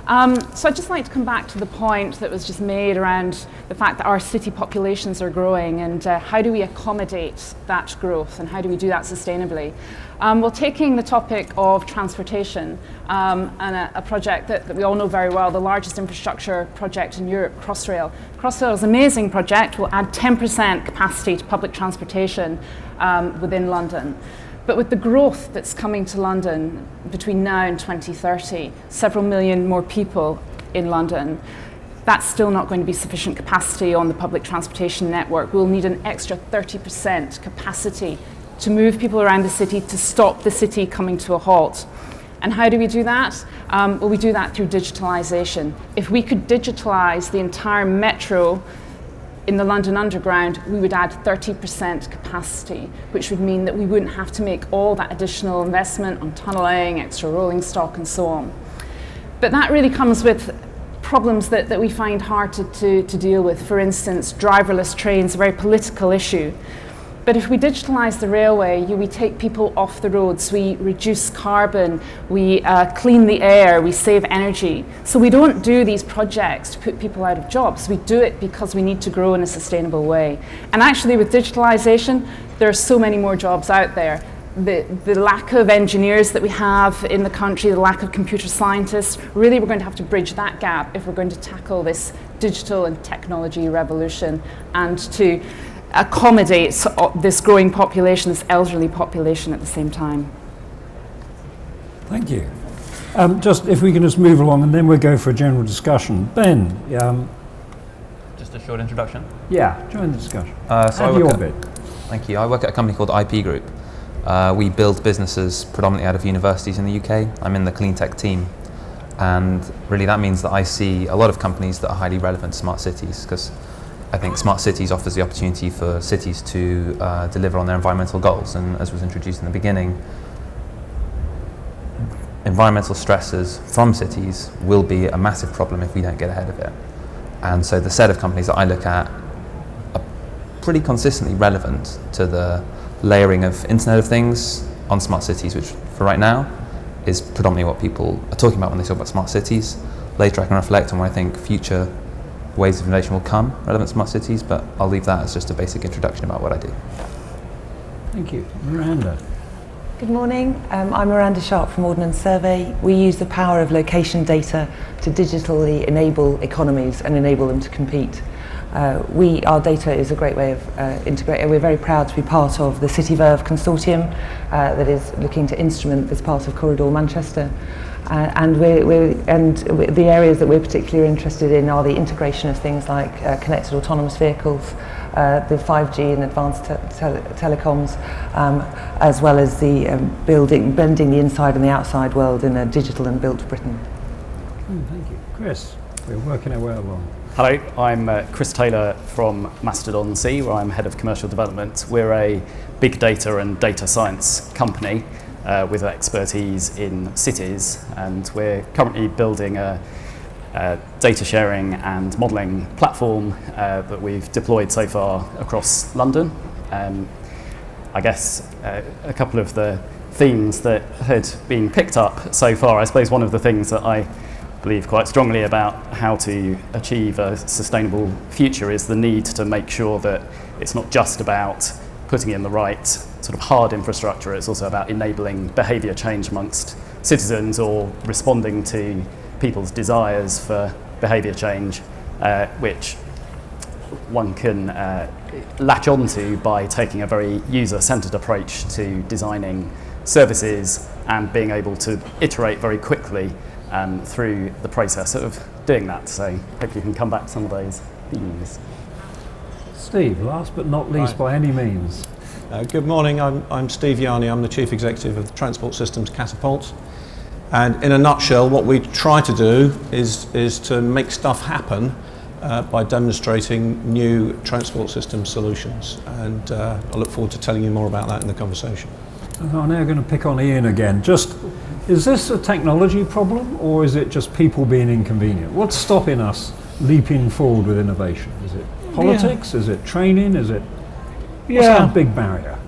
So I'd just like to come back to the point that was just made around the fact that our city populations are growing, and how do we accommodate that growth, and how do we do that sustainably? Well, taking the topic of transportation and a project that we all know very well, the largest infrastructure project in Europe, Crossrail. Crossrail is an amazing project, will add 10% capacity to public transportation within London. But with the growth that's coming to London between now and 2030, several million more people in London, that's still not going to be sufficient capacity on the public transportation network. We'll need an extra 30% capacity to move people around the city, to stop the city coming to a halt. And how do we do that? Well, we do that through digitalisation. If we could digitalise the entire metro in the London Underground, we would add 30% capacity, which would mean that we wouldn't have to make all that additional investment on tunnelling, extra rolling stock, and so on. But that really comes with problems that we find hard to deal with. For instance, driverless trains, a very political issue. But if we digitalise the railway, we take people off the roads, we reduce carbon, we clean the air, we save energy. So we don't do these projects to put people out of jobs. We do it because we need to grow in a sustainable way. And actually with digitalisation, there are so many more jobs out there. The lack of engineers that we have in the country, the lack of computer scientists, really we're going to have to bridge that gap if we're going to tackle this digital and technology revolution and to accommodate this growing population, this elderly population at the same time. Thank you. Just if we can just move along and then we'll go for a general discussion. Ben. Just a short introduction. Yeah, join the discussion. Thank you. I work at a company called IP Group. We build businesses predominantly out of universities in the UK. I'm in the clean tech team. And really that means that I see a lot of companies that are highly relevant to smart cities, because I think smart cities offers the opportunity for cities to deliver on their environmental goals. And as was introduced in the beginning, environmental stresses from cities will be a massive problem if we don't get ahead of it. And so the set of companies that I look at are pretty consistently relevant to the layering of Internet of Things on smart cities, which for right now is predominantly what people are talking about when they talk about smart cities. Later I can reflect on what I think future waves of innovation will come, relevant smart cities, but I'll leave that as just a basic introduction about what I do. Thank you. Miranda. Good morning. I'm Miranda Sharp from Ordnance Survey. We use the power of location data to digitally enable economies and enable them to compete. Our data is a great way of integrating. We're very proud to be part of the CityVerve consortium that is looking to instrument this part of Corridor Manchester. And the areas that we're particularly interested in are the integration of things like connected autonomous vehicles, the 5G and advanced telecoms, as well as the blending the inside and the outside world in a digital and built Britain. Thank you. Chris, we're working our way along. Hello, I'm Chris Taylor from Mastodon C, where I'm Head of Commercial Development. We're a big data and data science company with expertise in cities, and we're currently building a data sharing and modelling platform that we've deployed so far across London. I guess a couple of the themes that had been picked up so far, I suppose one of the things that I believe quite strongly about how to achieve a sustainable future is the need to make sure that it's not just about putting in the right sort of hard infrastructure, it's also about enabling behaviour change amongst citizens or responding to people's desires for behaviour change, which one can latch onto by taking a very user-centred approach to designing services and being able to iterate very quickly through the process of doing that. So hope you can come back to some of those themes. Steve, last but not least by any means. Good morning, I'm Steve Yarney, I'm the Chief Executive of the Transport Systems Catapult. And in a nutshell, what we try to do is to make stuff happen by demonstrating new transport system solutions. And I look forward to telling you more about that in the conversation. I'm now going to pick on Ian again. Is this a technology problem, or is it just people being inconvenient? What's stopping us leaping forward with innovation? Is it politics? Is it training? Is it what's our big barrier?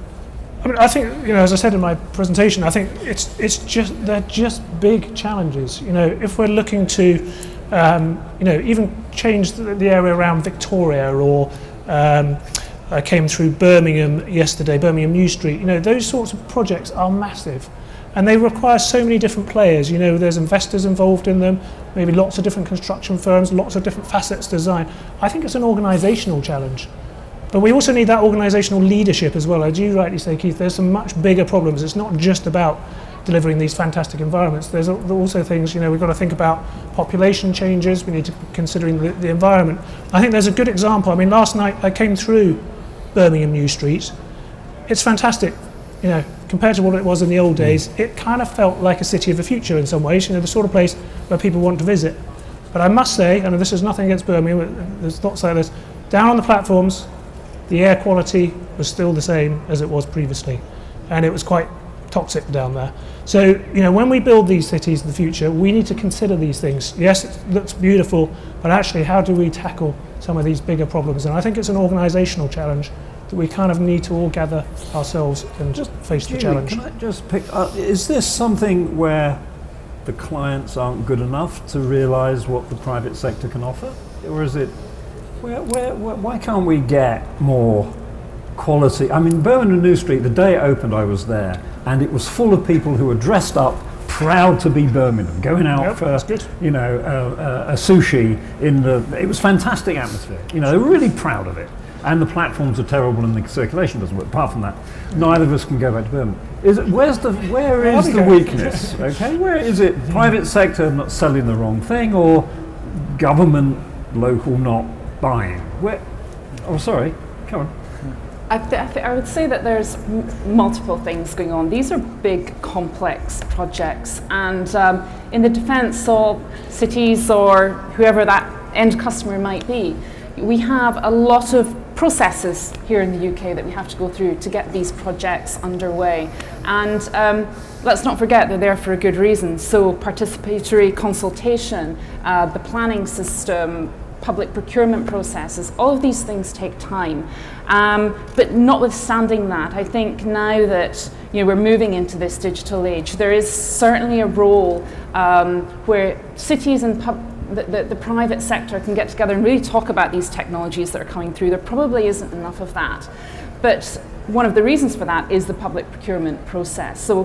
I mean, I think, as I said in my presentation, I think they're just big challenges. If we're looking to, even change the area around Victoria, or I came through Birmingham yesterday, Birmingham New Street. Those sorts of projects are massive. And they require so many different players. There's investors involved in them, maybe lots of different construction firms, lots of different facets to design. I think it's an organisational challenge. But we also need that organisational leadership as well. As you rightly say, Keith, there's some much bigger problems. It's not just about delivering these fantastic environments. There's also things, we've got to think about population changes. We need to be considering the environment. I think there's a good example. I mean, last night I came through Birmingham New Street. It's fantastic. Compared to what it was in the old days, it kind of felt like a city of the future in some ways, the sort of place where people want to visit. But I must say, and this is nothing against Birmingham, there's lots like this, down on the platforms, the air quality was still the same as it was previously. And it was quite toxic down there. So, when we build these cities in the future, we need to consider these things. Yes, it looks beautiful, but actually, how do we tackle some of these bigger problems? And I think it's an organisational challenge that we kind of need to all gather ourselves and just face the challenge. Can I just pick up, is this something where the clients aren't good enough to realise what the private sector can offer? Or is it, why can't we get more quality? I mean, Birmingham New Street, the day it opened I was there, and it was full of people who were dressed up, proud to be Birmingham, going out for, a sushi it was fantastic atmosphere. They were really proud of it. And the platforms are terrible and the circulation doesn't work. Apart from that, neither of us can go back to Birmingham. Where is the weakness? Okay, where is it? Private sector not selling the wrong thing, or government, local not buying? Sorry, come on. I would say that there's multiple things going on. These are big, complex projects, and in the defence of cities or whoever that end customer might be, we have a lot of processes here in the UK that we have to go through to get these projects underway. And let's not forget they're there for a good reason. So participatory consultation, the planning system, public procurement processes, all of these things take time. But notwithstanding that, I think now that we're moving into this digital age, there is certainly a role where cities and the private sector can get together and really talk about these technologies that are coming through. There probably isn't enough of that. But one of the reasons for that is the public procurement process. So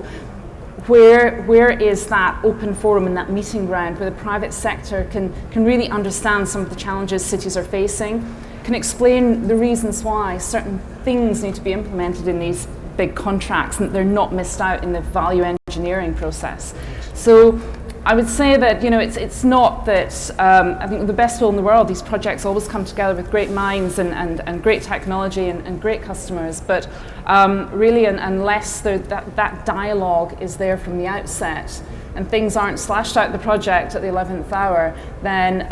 where is that open forum and that meeting ground where the private sector can really understand some of the challenges cities are facing, can explain the reasons why certain things need to be implemented in these big contracts and that they're not missed out in the value engineering process. So I would say that, you know, it's not that, I think the best will in the world, these projects always come together with great minds and great technology and great customers, but really unless that dialogue is there from the outset and things aren't slashed out the project at the 11th hour, then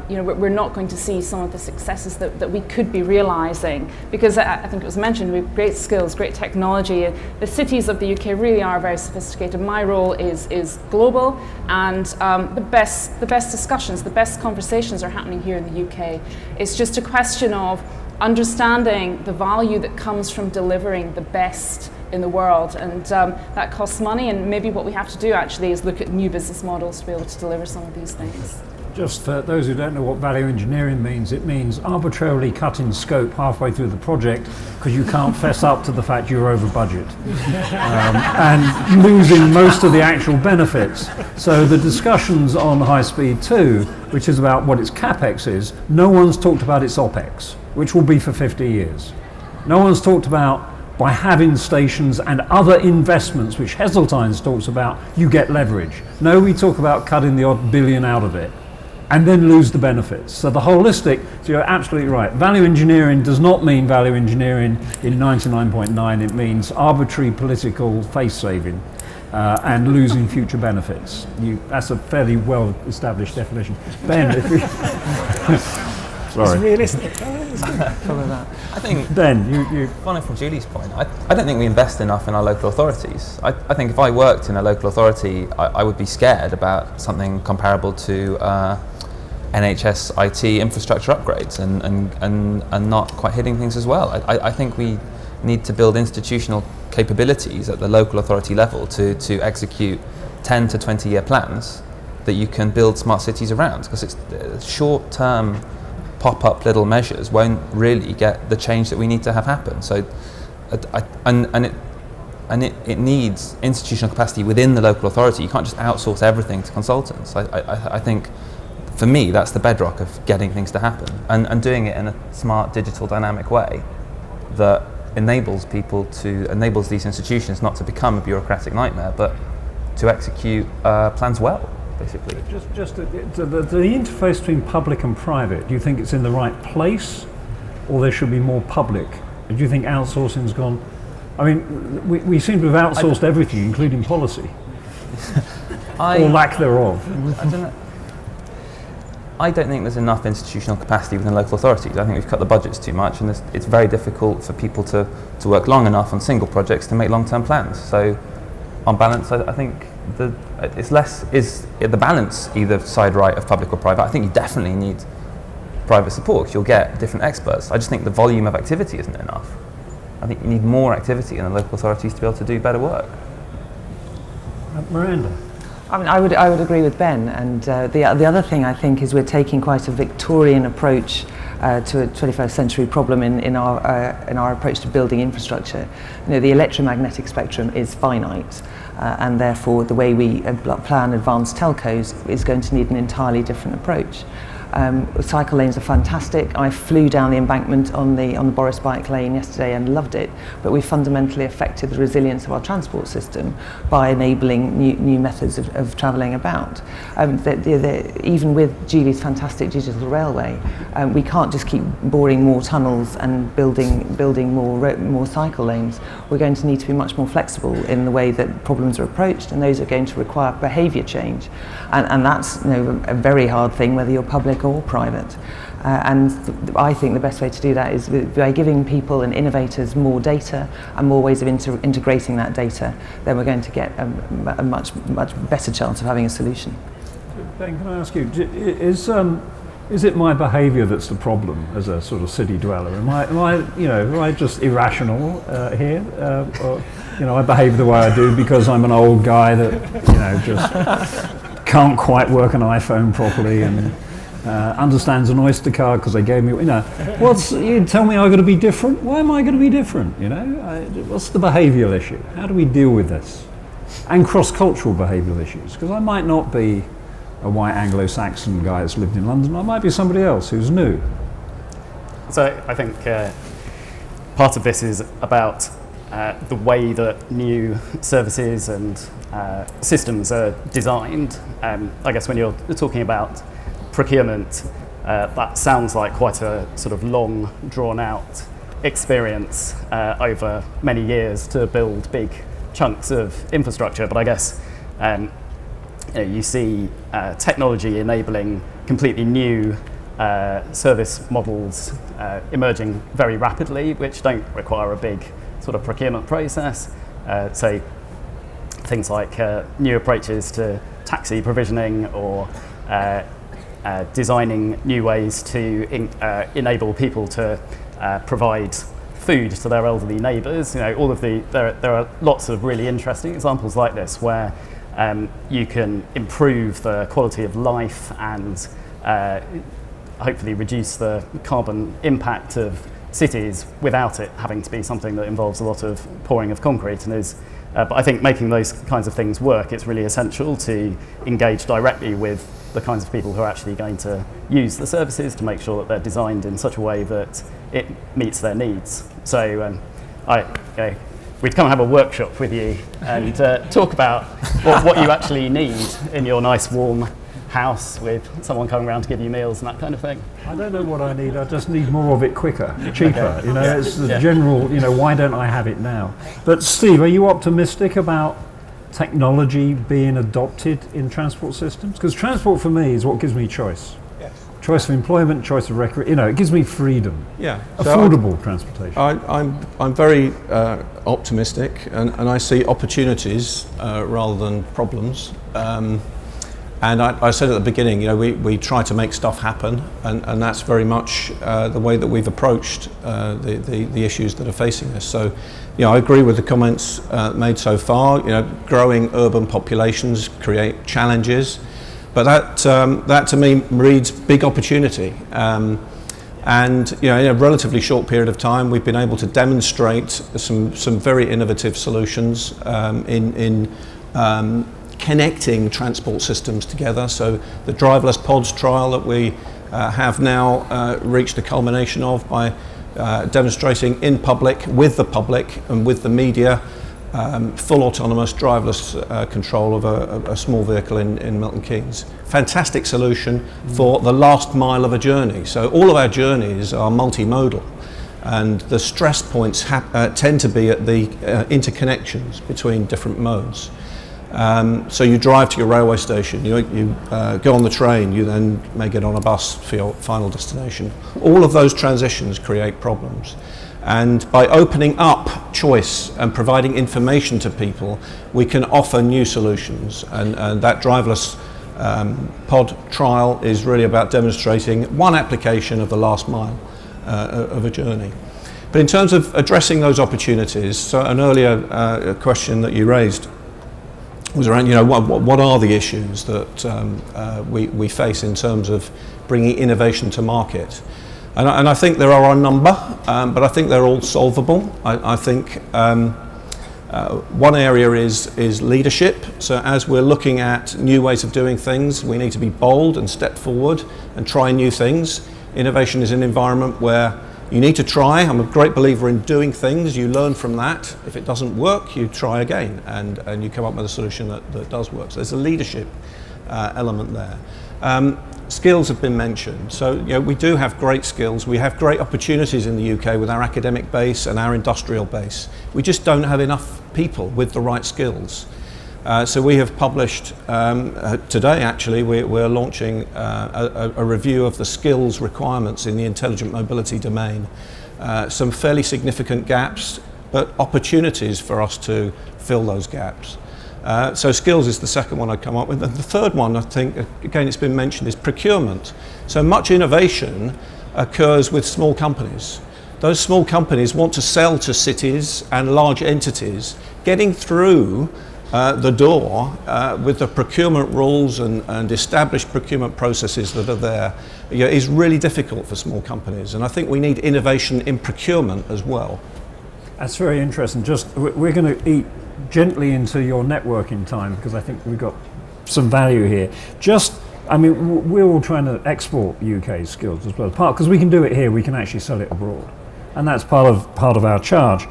you know, we're not going to see some of the successes that we could be realising. Because I think it was mentioned, we have great skills, great technology. The cities of the UK really are very sophisticated. My role is global, and the best discussions, the best conversations are happening here in the UK. It's just a question of understanding the value that comes from delivering the best in the world, and that costs money, and maybe what we have to do actually is look at new business models to be able to deliver some of these things. Just for those who don't know what value engineering means, it means arbitrarily cutting scope halfway through the project because you can't fess up to the fact you're over budget and losing most of the actual benefits. So the discussions on High Speed 2, which is about what its capex is, no one's talked about its opex, which will be for 50 years. No one's talked about by having stations and other investments, which Heseltine's talks about, you get leverage. No, we talk about cutting the odd billion out of it and then lose the benefits. So the holistic, so you're absolutely right. Value engineering does not mean value engineering in 99.9, it means arbitrary political face saving and losing future benefits. That's a fairly well established definition. Ben, if you... Sorry. It's realistic. Follow that. I think, Ben, you following from Julie's point, I don't think we invest enough in our local authorities. I think if I worked in a local authority, I would be scared about something comparable to NHS IT infrastructure upgrades and not quite hitting things as well. I think we need to build institutional capabilities at the local authority level to execute 10 to 20 year plans that you can build smart cities around, because it's short-term pop-up little measures won't really get the change that we need to have happen. So, it needs institutional capacity within the local authority. You can't just outsource everything to consultants. I think, for me, that's the bedrock of getting things to happen and doing it in a smart, digital, dynamic way that enables these institutions not to become a bureaucratic nightmare, but to execute plans well. Basically. Just the interface between public and private, do you think it's in the right place, or there should be more public? Do you think outsourcing's gone? I mean, we seem to have outsourced everything, including policy, or lack thereof. I don't think there's enough institutional capacity within local authorities. I think we've cut the budgets too much, and it's very difficult for people to work long enough on single projects to make long-term plans. So, on balance, I think the balance either side right of public or private. I think you definitely need private support because you'll get different experts. I just think the volume of activity isn't enough. I think you need more activity in the local authorities to be able to do better work. Miranda. I mean, I would agree with Ben, and the other thing I think is we're taking quite a Victorian approach to a 21st century problem in our approach to building infrastructure. You know, the electromagnetic spectrum is finite, and therefore the way we plan advanced telcos is going to need an entirely different approach. Cycle lanes are fantastic. I flew down the embankment on the Boris Bike lane yesterday and loved it, but we fundamentally affected the resilience of our transport system by enabling new methods of travelling about. Even with Julie's fantastic digital railway, we can't just keep boring more tunnels and building more cycle lanes. We're going to need to be much more flexible in the way that problems are approached, and those are going to require behaviour change, and that's, you know, a very hard thing whether you're public or private. I think the best way to do that is by giving people and innovators more data and more ways of integrating that data. Then we're going to get a much better chance of having a solution. Ben, can I ask you, is it my behaviour that's the problem as a sort of city dweller? Am I just irrational here? Or, I behave the way I do because I'm an old guy that, just can't quite work an iPhone properly, and understands an Oyster card because they gave me, you tell me I've got to be different? Why am I going to be different, what's the behavioural issue? How do we deal with this? And cross-cultural behavioural issues, because I might not be a white Anglo-Saxon guy that's lived in London, I might be somebody else who's new. So I think part of this is about the way that new services and systems are designed. I guess when you're talking about procurement, that sounds like quite a sort of long, drawn-out experience over many years to build big chunks of infrastructure. But I guess you see technology enabling completely new service models emerging very rapidly, which don't require a big sort of procurement process. So things like new approaches to taxi provisioning, or designing new ways to enable people to provide food to their elderly neighbours. There are lots of really interesting examples like this where you can improve the quality of life and hopefully reduce the carbon impact of cities without it having to be something that involves a lot of pouring of concrete. But I think making those kinds of things work, it's really essential to engage directly with the kinds of people who are actually going to use the services to make sure that they're designed in such a way that it meets their needs. So we'd come and have a workshop with you and talk about what you actually need in your nice warm house with someone coming around to give you meals and that kind of thing. I don't know what I need, I just need more of it quicker, cheaper. It's the general, why don't I have it now? But Steve, are you optimistic about technology being adopted in transport systems? Because transport for me is what gives me choice. Yes. Choice of employment, choice of recreation, it gives me freedom. Yeah. Affordable transportation. I'm very optimistic, and I see opportunities rather than problems. And I said at the beginning, we try to make stuff happen, and that's very much the way that we've approached the issues that are facing us. So, I agree with the comments made so far. Growing urban populations create challenges, but that to me reads big opportunity. And in a relatively short period of time, we've been able to demonstrate some very innovative solutions in connecting transport systems together. So the driverless pods trial that we have now reached a culmination of by demonstrating in public, with the public and with the media, full autonomous driverless control of a small vehicle in Milton Keynes. Fantastic solution for the last mile of a journey. So all of our journeys are multimodal, and the stress points tend to be at the interconnections between different modes. So you drive to your railway station, you go on the train, you then may get on a bus for your final destination. All of those transitions create problems. And by opening up choice and providing information to people, we can offer new solutions. And that driverless pod trial is really about demonstrating one application of the last mile of a journey. But in terms of addressing those opportunities, so an earlier question that you raised was around, what are the issues that we face in terms of bringing innovation to market? And I think there are a number, but I think they're all solvable. I think one area is leadership. So as we're looking at new ways of doing things, we need to be bold and step forward and try new things. Innovation is an environment where you need to try. I'm a great believer in doing things. You learn from that. If it doesn't work, you try again, and you come up with a solution that does work. So there's a leadership element there. Skills have been mentioned. So we do have great skills. We have great opportunities in the UK with our academic base and our industrial base. We just don't have enough people with the right skills. So we have published, today actually, we're launching a review of the skills requirements in the intelligent mobility domain. Some fairly significant gaps, but opportunities for us to fill those gaps. So skills is the second one I come up with. And the third one, I think, again, it's been mentioned, is procurement. So much innovation occurs with small companies. Those small companies want to sell to cities and large entities. Getting through the door with the procurement rules and established procurement processes that are there is really difficult for small companies. And I think we need innovation in procurement as well. That's very interesting. Just we're going to eat gently into your networking time because I think we've got some value here. We're all trying to export UK skills as well, because we can do it here, we can actually sell it abroad, and that's part of our charge.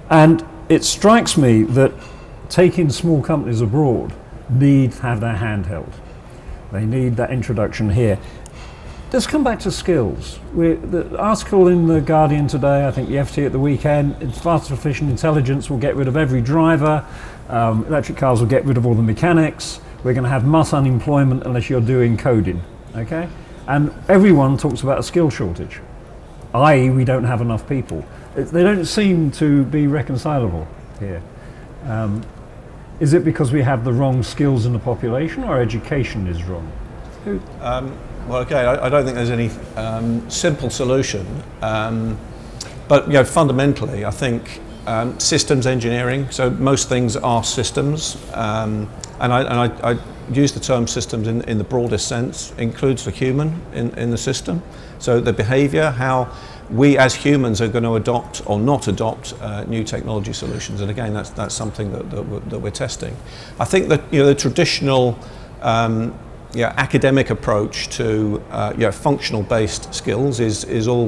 And it strikes me that taking small companies abroad need to have their hand held. They need that introduction here. Let's come back to skills. The article in The Guardian today, I think the FT at the weekend, artificial intelligence will get rid of every driver, electric cars will get rid of all the mechanics, we're going to have mass unemployment unless you're doing coding, okay? And everyone talks about a skill shortage, i.e. we don't have enough people. They don't seem to be reconcilable here. Is it because we have the wrong skills in the population, or education is wrong? Well, okay, I don't think there's any simple solution, but fundamentally, I think systems engineering. So most things are systems, and I use the term systems in the broadest sense. Includes the human in the system. So the behaviour, how we as humans are going to adopt or not adopt new technology solutions, and again, that's something that we're testing. I think that the traditional academic approach to functional-based skills is all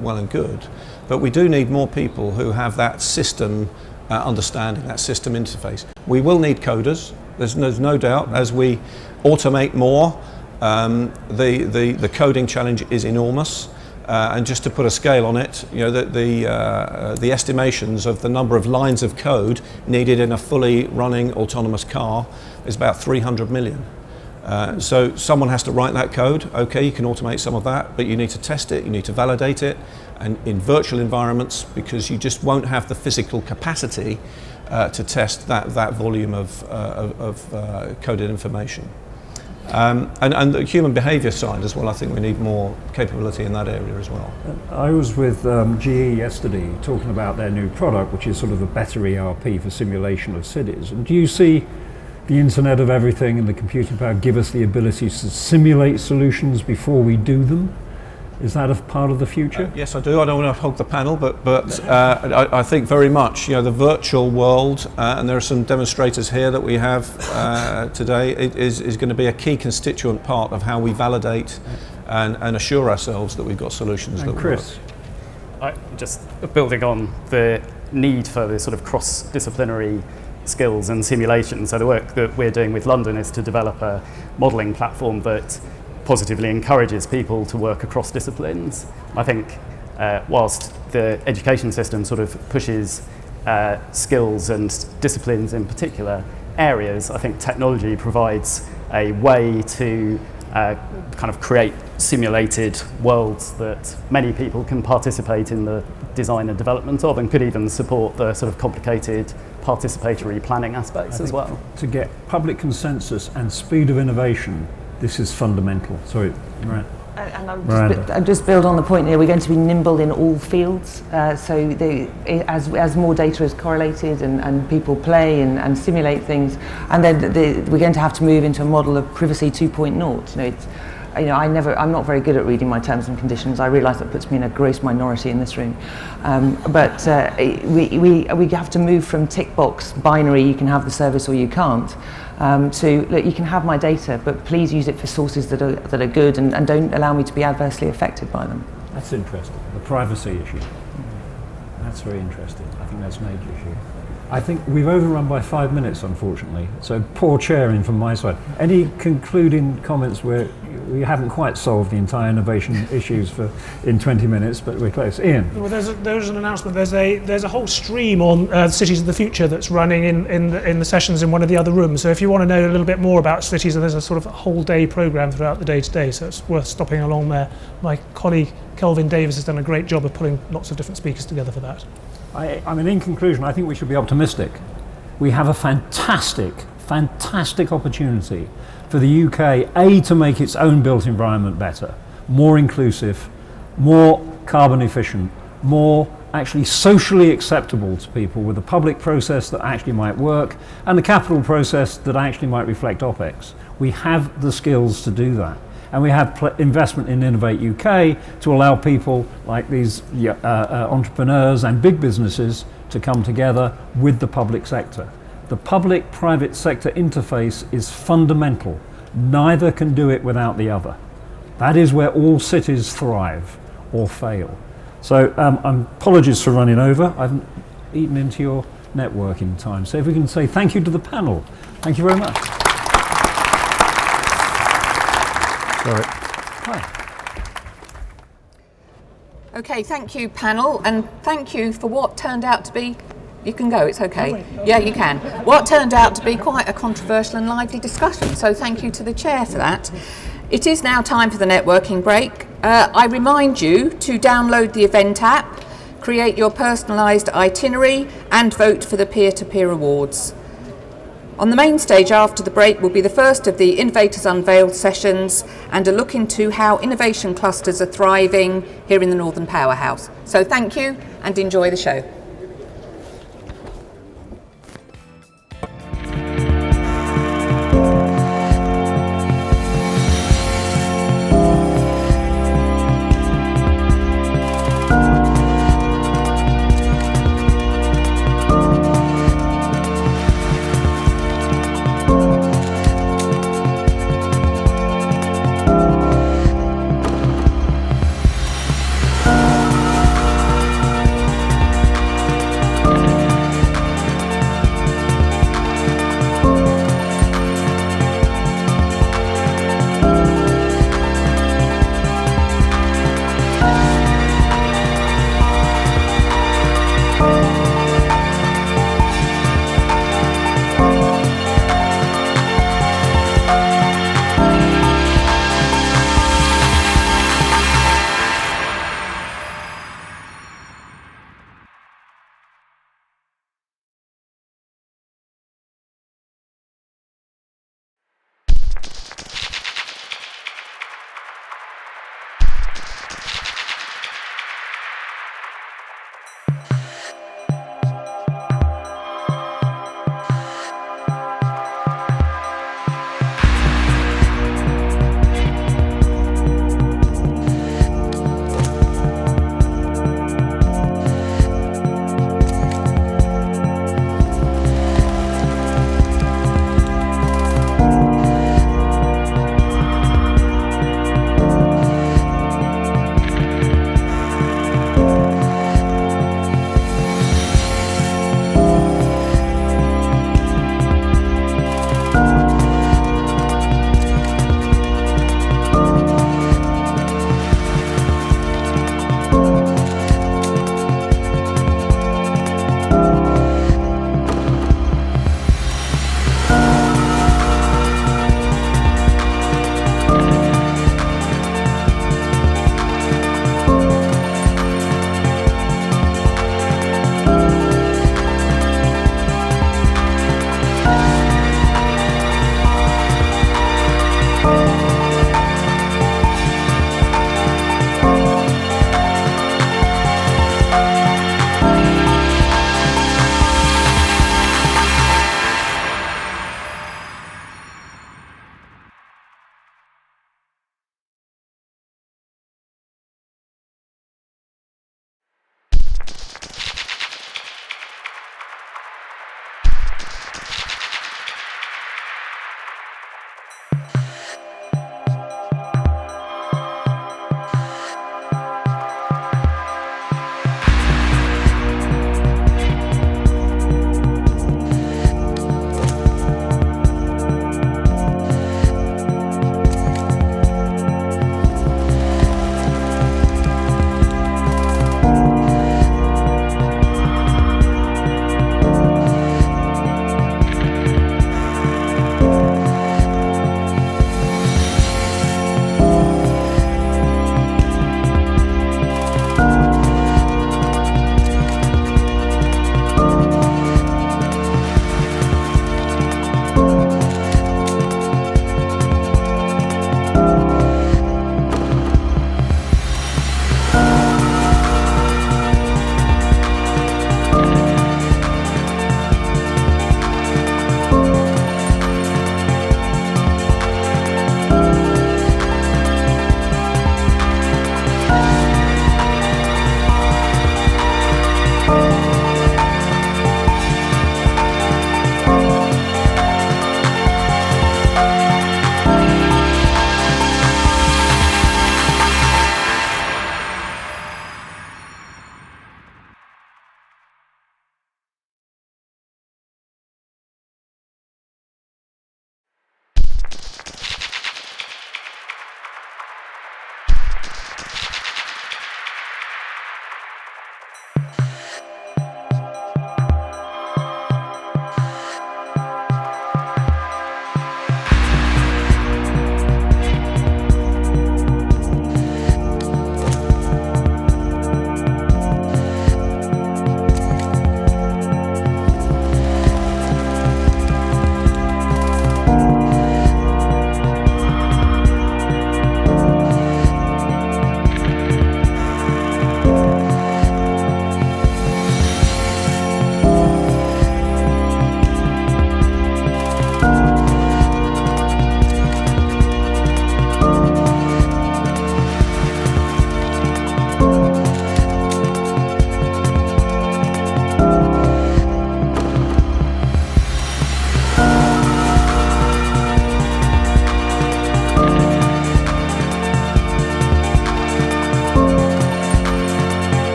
well and good, but we do need more people who have that system understanding, that system interface. We will need coders. There's no doubt. As we automate more, the coding challenge is enormous. And just to put a scale on it, the estimations of the number of lines of code needed in a fully running autonomous car is about 300 million. So someone has to write that code. Okay, you can automate some of that, but you need to test it, you need to validate it, and in virtual environments, because you just won't have the physical capacity to test that volume of coded information. And the human behaviour side as well, I think we need more capability in that area as well. I was with GE yesterday talking about their new product, which is sort of a better ERP for simulation of cities. And do you see the Internet of Everything and the computing power give us the ability to simulate solutions before we do them? Is that a part of the future? Yes, I do. I don't want to hog the panel, but I think very much, the virtual world, and there are some demonstrators here that we have today, is going to be a key constituent part of how we validate and assure ourselves that we've got solutions that Chris. work. Just building on the need for this sort of cross-disciplinary skills and simulation. So the work that we're doing with London is to develop a modelling platform that positively encourages people to work across disciplines. I think whilst the education system sort of pushes skills and disciplines in particular areas, I think technology provides a way to kind of create simulated worlds that many people can participate in the design and development of, and could even support the sort of complicated participatory planning aspects as well. To get public consensus and speed of innovation, this is fundamental. Sorry, right. And I'll just build on the point here. We're going to be nimble in all fields. As more data is correlated and people play and simulate things, and then we're going to have to move into a model of privacy 2.0. I'm not very good at reading my terms and conditions. I realise that puts me in a gross minority in this room. But we have to move from tick box binary, you can have the service or you can't, to look, you can have my data, but please use it for sources that are good and don't allow me to be adversely affected by them. That's interesting. The privacy issue. That's very interesting. I think that's a major issue. I think we've overrun by 5 minutes, unfortunately. So poor chairing from my side. Any concluding comments where we haven't quite solved the entire innovation issues in 20 minutes, but we're close. Ian? Well, there's an announcement. There's a whole stream on Cities of the Future that's running in the sessions in one of the other rooms. So if you want to know a little bit more about cities, there's a sort of whole day programme throughout the day today. So it's worth stopping along there. My colleague Kelvin Davis has done a great job of pulling lots of different speakers together for that. I mean, in conclusion, I think we should be optimistic. We have a fantastic opportunity for the UK, to make its own built environment better, more inclusive, more carbon efficient, more actually socially acceptable to people, with a public process that actually might work and the capital process that actually might reflect OPEX. We have the skills to do that. And we have investment in Innovate UK to allow people like these entrepreneurs and big businesses to come together with the public sector. The public-private sector interface is fundamental. Neither can do it without the other. That is where all cities thrive or fail. So apologies for running over. I've eaten into your networking time. So if we can say thank you to the panel. Thank you very much. Sorry. Hi. Okay, thank you, panel, and thank you for what turned out to be, you can go, it's okay. Yeah, you can. What turned out to be quite a controversial and lively discussion, so thank you to the chair for that. It is now time for the networking break. I remind you to download the event app, create your personalised itinerary, and vote for the peer-to-peer awards. On the main stage after the break will be the first of the Innovators Unveiled sessions and a look into how innovation clusters are thriving here in the Northern Powerhouse. So thank you and enjoy the show.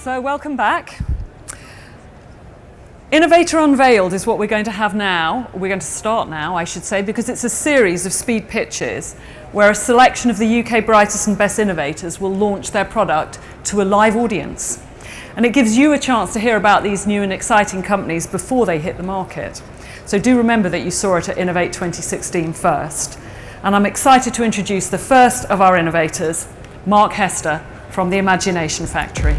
So welcome back. Innovator Unveiled is what we're going to have now. We're going to start now, I should say, because it's a series of speed pitches where a selection of the UK brightest and best innovators will launch their product to a live audience. And it gives you a chance to hear about these new and exciting companies before they hit the market. So do remember that you saw it at Innovate 2016 first. And I'm excited to introduce the first of our innovators, Mark Hester from the Imagination Factory.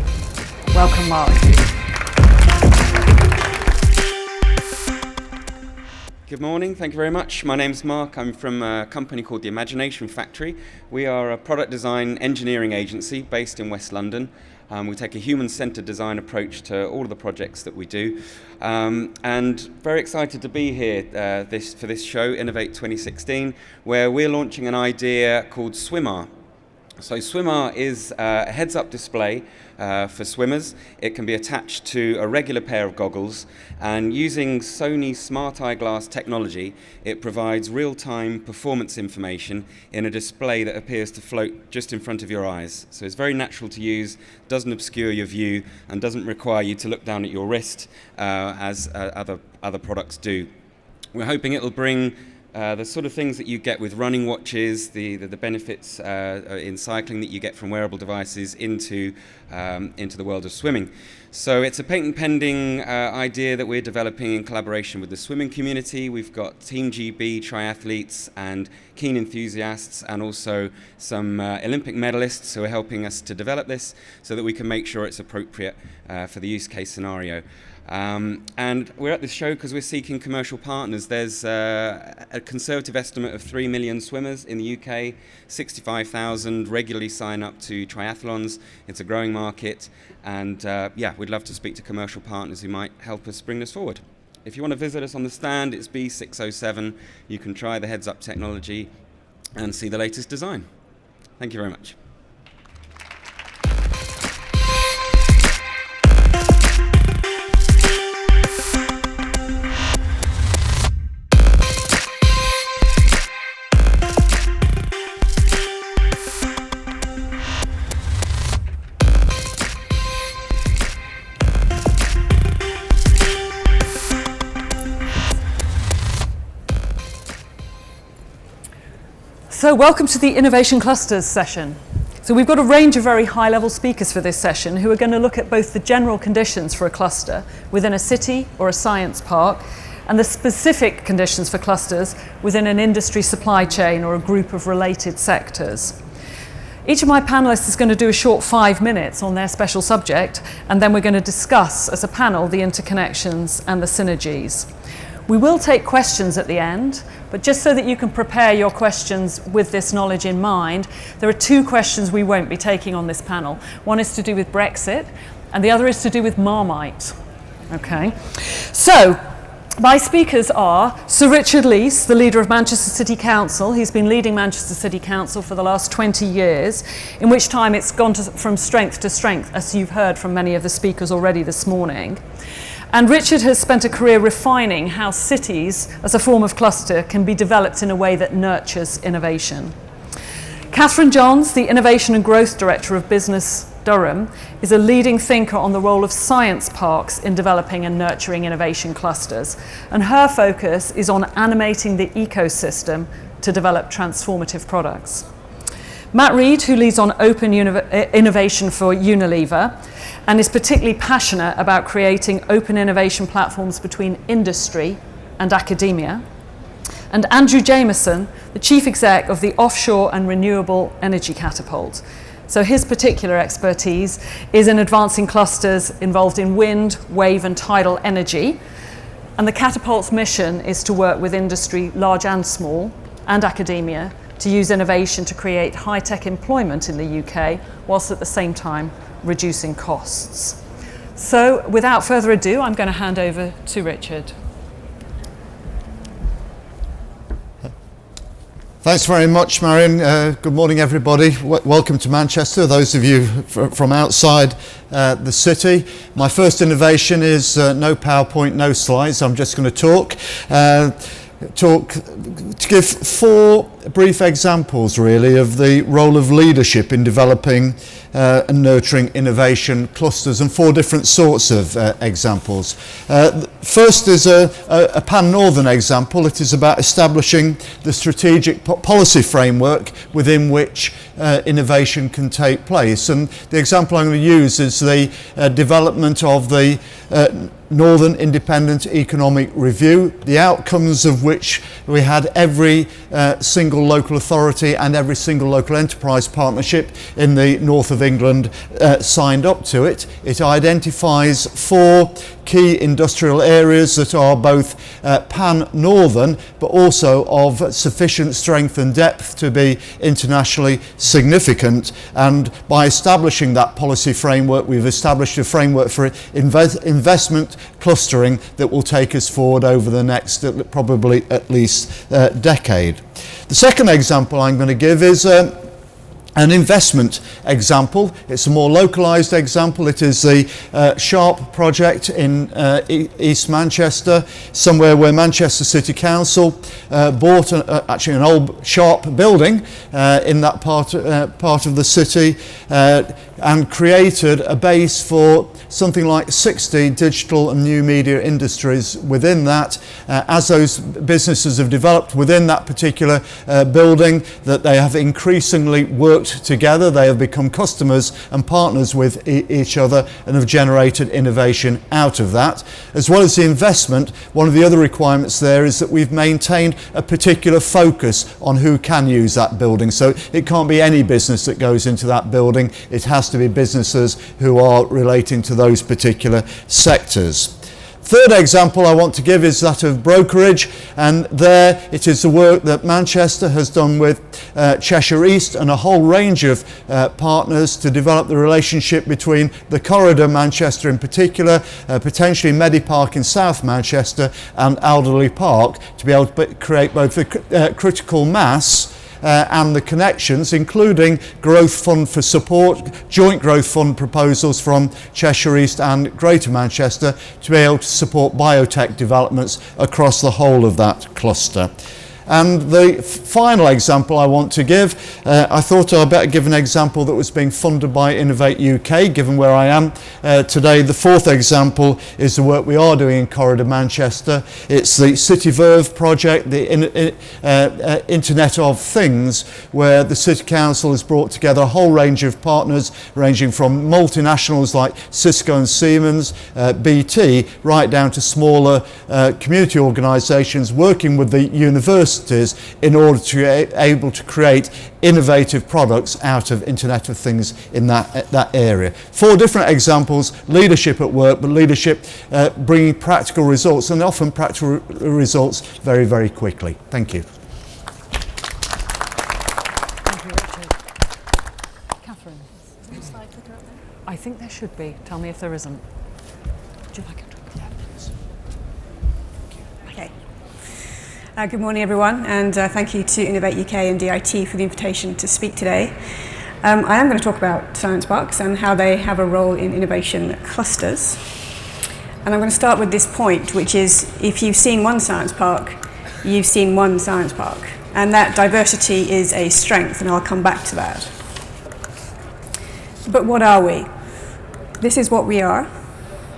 Welcome, Mark. Good morning, thank you very much. My name's Mark. I'm from a company called the Imagination Factory. We are a product design engineering agency based in West London. We take a human-centered design approach to all of the projects that we do. And very excited to be here for this show, Innovate 2016, where we're launching an idea called Swimmer. So Swimmer is a heads-up display for swimmers. It can be attached to a regular pair of goggles, and using Sony Smart Eyeglass technology, it provides real-time performance information in a display that appears to float just in front of your eyes. So it's very natural to use, doesn't obscure your view, and doesn't require you to look down at your wrist as other products do. We're hoping it'll bring the sort of things that you get with running watches, the benefits in cycling that you get from wearable devices into the world of swimming. So it's a patent pending idea that we're developing in collaboration with the swimming community. We've got Team GB triathletes and keen enthusiasts, and also some Olympic medalists who are helping us to develop this so that we can make sure it's appropriate for the use case scenario. And we're at this show because we're seeking commercial partners. There's a conservative estimate of 3 million swimmers in the UK, 65,000 regularly sign up to triathlons. It's a growing market, and yeah, we'd love to speak to commercial partners who might help us bring this forward. If you want to visit us on the stand, it's B607. You can try the heads-up technology and see the latest design. Thank you very much. So welcome to the Innovation Clusters session. So we've got a range of very high-level speakers for this session who are going to look at both the general conditions for a cluster within a city or a science park, and the specific conditions for clusters within an industry supply chain or a group of related sectors. Each of my panelists is going to do a short 5 minutes on their special subject, and then we're going to discuss as a panel the interconnections and the synergies. We will take questions at the end, but just so that you can prepare your questions with this knowledge in mind, there are 2 questions we won't be taking on this panel. One is to do with Brexit, and the other is to do with Marmite. Okay, so my speakers are Sir Richard Leese, the leader of Manchester City Council. He's been leading Manchester City Council for the last 20 years, in which time it's gone from strength to strength, as you've heard from many of the speakers already this morning. And Richard has spent a career refining how cities, as a form of cluster, can be developed in a way that nurtures innovation. Catherine Johns, the Innovation and Growth Director of Business Durham, is a leading thinker on the role of science parks in developing and nurturing innovation clusters. And her focus is on animating the ecosystem to develop transformative products. Matt Reed, who leads on open innovation for Unilever, and is particularly passionate about creating open innovation platforms between industry and academia. And Andrew Jameson, the Chief Exec of the Offshore and Renewable Energy Catapult. So his particular expertise is in advancing clusters involved in wind, wave and tidal energy. And the Catapult's mission is to work with industry, large and small, and academia to use innovation to create high-tech employment in the UK, whilst at the same time reducing costs. So without further ado, I'm going to hand over to Richard. Thanks very much, Marion. Good morning, everybody. Welcome to Manchester, those of you from outside the city. My first innovation is no PowerPoint, no slides. I'm just going to talk to give 4 brief examples really of the role of leadership in developing and nurturing innovation clusters, and 4 different sorts of examples. First is a pan-northern example. It is about establishing the strategic policy framework within which innovation can take place. And the example I'm going to use is the development of the Northern Independent Economic Review, the outcomes of which we had every single local authority and every single local enterprise partnership in the north of England signed up to it. It identifies 4 key industrial areas that are both pan-northern but also of sufficient strength and depth to be internationally significant, and by establishing that policy framework we've established a framework for investment clustering that will take us forward over the next probably at least decade. The second example I'm going to give is an investment example. It's a more localised example. It is the Sharp project in East Manchester, somewhere where Manchester City Council bought actually an old Sharp building in that part of the city and created a base for something like 60 digital and new media industries within that. As those businesses have developed within that particular building, that they have increasingly worked together, they have become customers and partners with each other and have generated innovation out of that. As well as the investment, one of the other requirements there is that we've maintained a particular focus on who can use that building. So it can't be any business that goes into that building, it has to be businesses who are relating to those particular sectors. Third example I want to give is that of brokerage, and there it is the work that Manchester has done with Cheshire East and a whole range of partners to develop the relationship between the corridor Manchester in particular, potentially Medipark in South Manchester and Alderley Park, to be able to create both the critical mass and the connections, including growth fund for support, joint growth fund proposals from Cheshire East and Greater Manchester to be able to support biotech developments across the whole of that cluster. And the final example I want to give, I thought I'd better give an example that was being funded by Innovate UK, given where I am today. The fourth example is the work we are doing in Corridor Manchester. It's the City Verve project, the Internet of Things, where the City Council has brought together a whole range of partners, ranging from multinationals like Cisco and Siemens, BT, right down to smaller community organisations working with the universities in order to be able to create innovative products out of Internet of Things in that area. 4 different examples: leadership at work, but leadership bringing practical results, and often practical results very, very quickly. Thank you. Thank you, Richard. Catherine, is there a slide clicker up there? I think there should be. Tell me if there isn't. Would you like it? Good morning, everyone, and thank you to Innovate UK and DIT for the invitation to speak today. I am going to talk about science parks and how they have a role in innovation clusters. And I'm going to start with this point, which is, if you've seen one science park, you've seen one science park. And that diversity is a strength, and I'll come back to that. But what are we? This is what we are.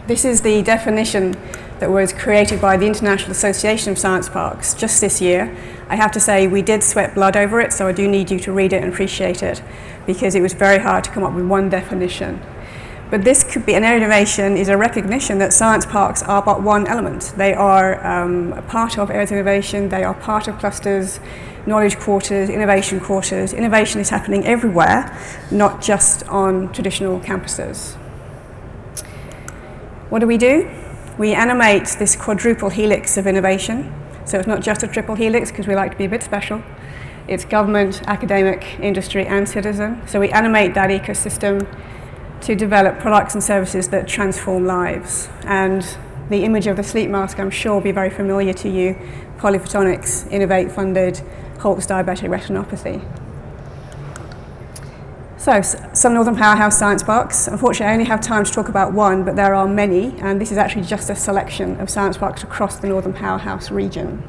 This is the definition that was created by the International Association of Science Parks just this year. I have to say we did sweat blood over it, so I do need you to read it and appreciate it, because it was very hard to come up with one definition. But this could be, an innovation is a recognition that science parks are but one element. They are a part of areas of innovation, they are part of clusters, knowledge quarters, innovation quarters. Innovation is happening everywhere, not just on traditional campuses. What do? We animate this quadruple helix of innovation. So it's not just a triple helix, because we like to be a bit special. It's government, academic, industry, and citizen. So we animate that ecosystem to develop products and services that transform lives. And the image of the sleep mask, I'm sure, will be very familiar to you. Polyphotonics, Innovate funded, halts diabetic retinopathy. So, some Northern Powerhouse Science Parks. Unfortunately, I only have time to talk about one, but there are many, and this is actually just a selection of science parks across the Northern Powerhouse region.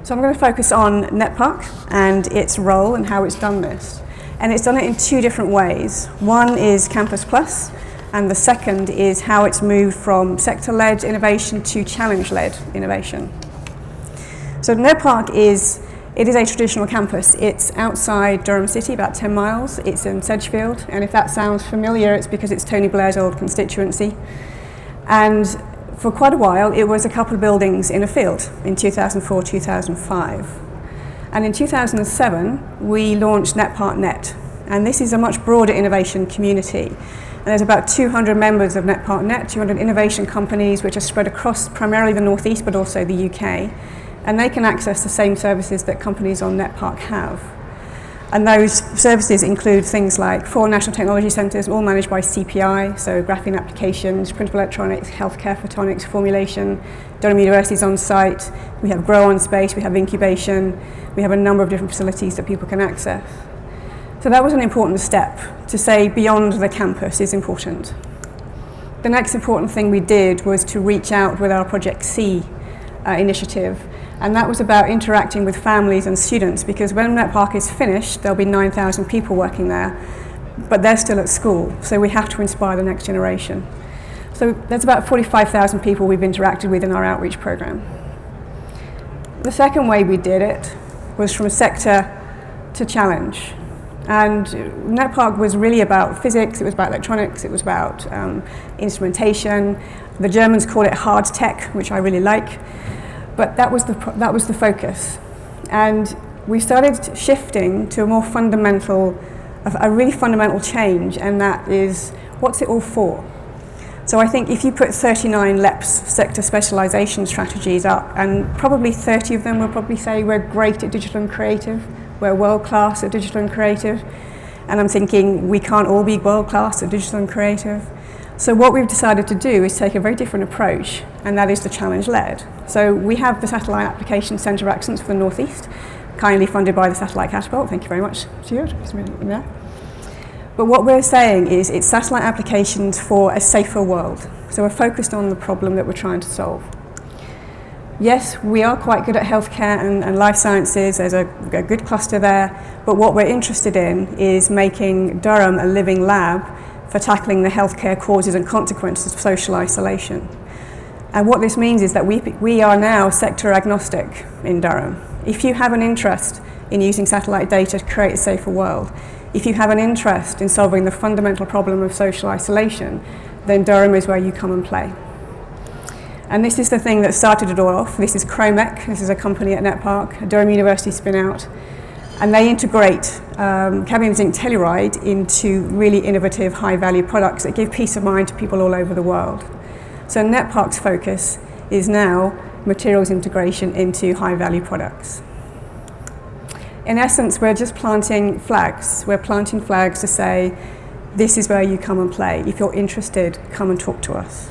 So I'm going to focus on NetPark and its role and how it's done this. And it's done it in two different ways. One is Campus Plus, and the second is how it's moved from sector-led innovation to challenge-led innovation. So NetPark is a traditional campus. It's outside Durham City, about 10 miles. It's in Sedgefield, and if that sounds familiar, it's because it's Tony Blair's old constituency. And for quite a while, it was a couple of buildings in a field in 2004, 2005. And in 2007, we launched NetPark Net, and this is a much broader innovation community. And there's about 200 members of NetPark Net, 200 innovation companies which are spread across primarily the Northeast, but also the UK. And they can access the same services that companies on NetPark have. And those services include things like 4 national technology centres, all managed by CPI, so graphene applications, printable electronics, healthcare photonics, formulation. Durham University's on site. We have grow on space, we have incubation, we have a number of different facilities that people can access. So that was an important step to say beyond the campus is important. The next important thing we did was to reach out with our Project C initiative. And that was about interacting with families and students, because when NetPark is finished, there'll be 9,000 people working there, but they're still at school, so we have to inspire the next generation. So there's about 45,000 people we've interacted with in our outreach program. The second way we did it was from sector to challenge. And NetPark was really about physics, it was about electronics, it was about instrumentation. The Germans call it hard tech, which I really like. But that was the focus. And we started shifting to a more fundamental, a really fundamental change, and that is, what's it all for? So I think if you put 39 LEPS sector specialization strategies up, and probably 30 of them will probably say we're great at digital and creative, we're world class at digital and creative, and I'm thinking we can't all be world class at digital and creative. So what we've decided to do is take a very different approach, and that is the challenge-led. So we have the Satellite Application Centre of Excellence for the Northeast, kindly funded by the Satellite Catapult. Thank you very much, Stuart. But what we're saying is it's satellite applications for a safer world. So we're focused on the problem that we're trying to solve. Yes, we are quite good at healthcare and life sciences. There's a good cluster there. But what we're interested in is making Durham a living lab for tackling the healthcare causes and consequences of social isolation. And what this means is that we are now sector agnostic in Durham. If you have an interest in using satellite data to create a safer world, if you have an interest in solving the fundamental problem of social isolation, then Durham is where you come and play. And this is the thing that started it all off. This is Chromec. This is a company at NetPark, a Durham University spin-out. And they integrate cadmium zinc telluride into really innovative, high-value products that give peace of mind to people all over the world. So NetPark's focus is now materials integration into high-value products. In essence, we're just planting flags. We're planting flags to say, this is where you come and play. If you're interested, come and talk to us.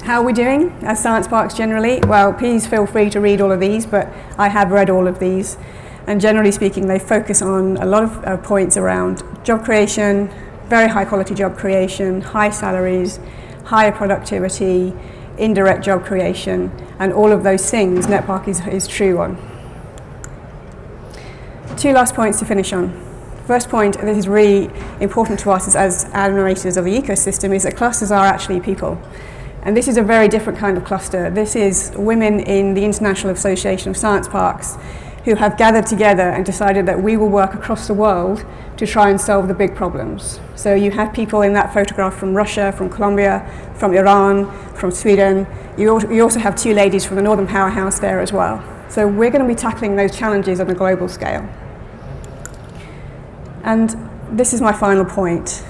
How are we doing as science parks generally? Well, please feel free to read all of these, but I have read all of these. And generally speaking, they focus on a lot of points around job creation, very high quality job creation, high salaries, higher productivity, indirect job creation, and all of those things NetPark is true on. 2 last points to finish on. First point, and this is really important to us as admirators of the ecosystem, is that clusters are actually people. And this is a very different kind of cluster. This is women in the International Association of Science Parks who have gathered together and decided that we will work across the world to try and solve the big problems. So you have people in that photograph from Russia, from Colombia, from Iran, from Sweden. You also have 2 ladies from the Northern Powerhouse there as well. So we're going to be tackling those challenges on a global scale. And this is my final point.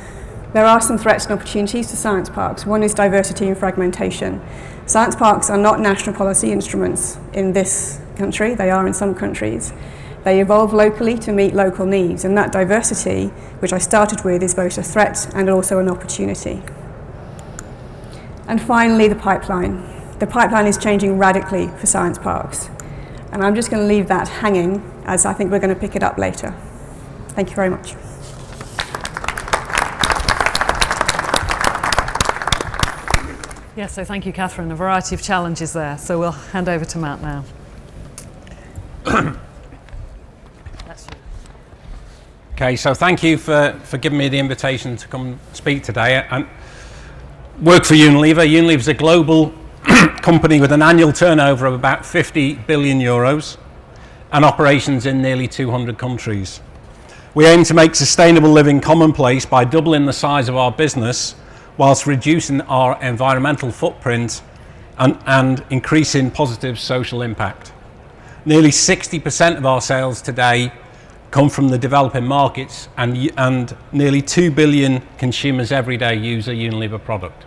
There are some threats and opportunities to science parks. One is diversity and fragmentation. Science parks are not national policy instruments in this country. They are in some countries. They evolve locally to meet local needs, and that diversity, which I started with, is both a threat and also an opportunity. And finally, the pipeline. The pipeline is changing radically for science parks. And I'm just going to leave that hanging, as I think we're going to pick it up later. Thank you very much. Yeah, so thank you, Catherine. A variety of challenges there. So we'll hand over to Matt now. Okay, so thank you for giving me the invitation to come speak today. I work for Unilever. Unilever is a global company with an annual turnover of about 50 billion euros and operations in nearly 200 countries. We aim to make sustainable living commonplace by doubling the size of our business whilst reducing our environmental footprint and increasing positive social impact. Nearly 60% of our sales today come from the developing markets, and nearly 2 billion consumers every day use a Unilever product.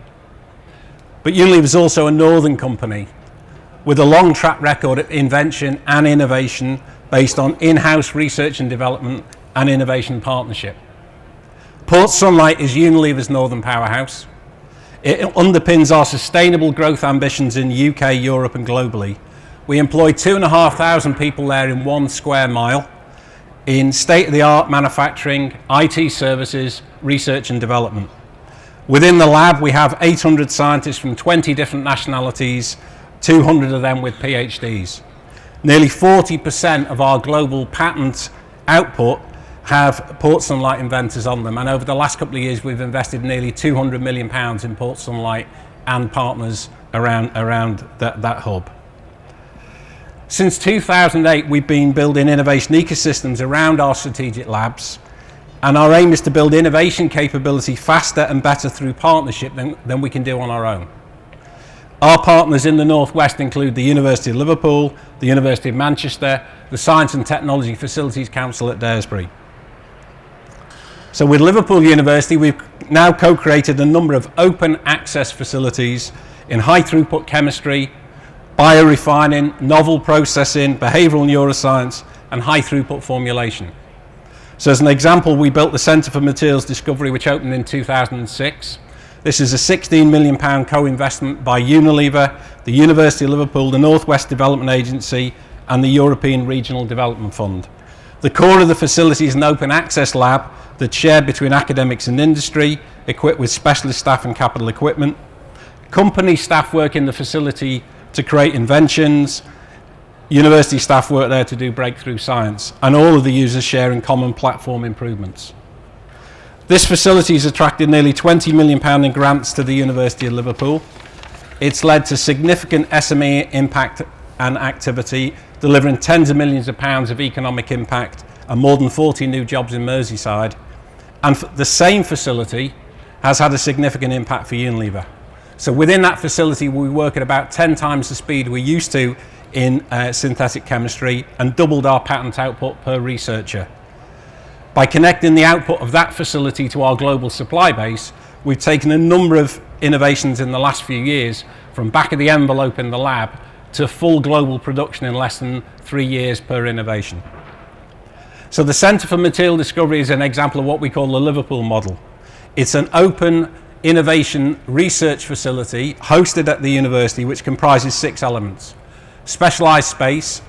But Unilever is also a northern company with a long track record of invention and innovation based on in-house research and development and innovation partnership. Port Sunlight is Unilever's northern powerhouse. It underpins our sustainable growth ambitions in the UK, Europe and globally. We employ 2,500 people there in 1 square mile in state-of-the-art manufacturing, IT services, research and development. Within the lab, we have 800 scientists from 20 different nationalities, 200 of them with PhDs. Nearly 40% of our global patent output have Port Sunlight inventors on them, and over the last couple of years we've invested nearly £200 million in Port Sunlight and partners around that hub. Since 2008 we've been building innovation ecosystems around our strategic labs, and our aim is to build innovation capability faster and better through partnership than we can do on our own. Our partners in the Northwest include the University of Liverpool, the University of Manchester, the Science and Technology Facilities Council at Daresbury. So with Liverpool University, we've now co-created a number of open access facilities in high throughput chemistry, biorefining, novel processing, behavioural neuroscience, and high throughput formulation. So as an example, we built the Centre for Materials Discovery, which opened in 2006. This is a £16 million co-investment by Unilever, the University of Liverpool, the North West Development Agency, and the European Regional Development Fund. The core of the facility is an open access lab that's shared between academics and industry, equipped with specialist staff and capital equipment. Company staff work in the facility to create inventions. University staff work there to do breakthrough science, and all of the users share in common platform improvements. This facility has attracted nearly £20 million in grants to the University of Liverpool. It's led to significant SME impact and activity, delivering tens of millions of pounds of economic impact and more than 40 new jobs in Merseyside. And the same facility has had a significant impact for Unilever. So within that facility, we work at about 10 times the speed we used to in synthetic chemistry, and doubled our patent output per researcher. By connecting the output of that facility to our global supply base, we've taken a number of innovations in the last few years from back of the envelope in the lab to full global production in less than 3 years per innovation. So the Centre for Material Discovery is an example of what we call the Liverpool model. It's an open innovation research facility hosted at the university, which comprises 6 elements: specialised space,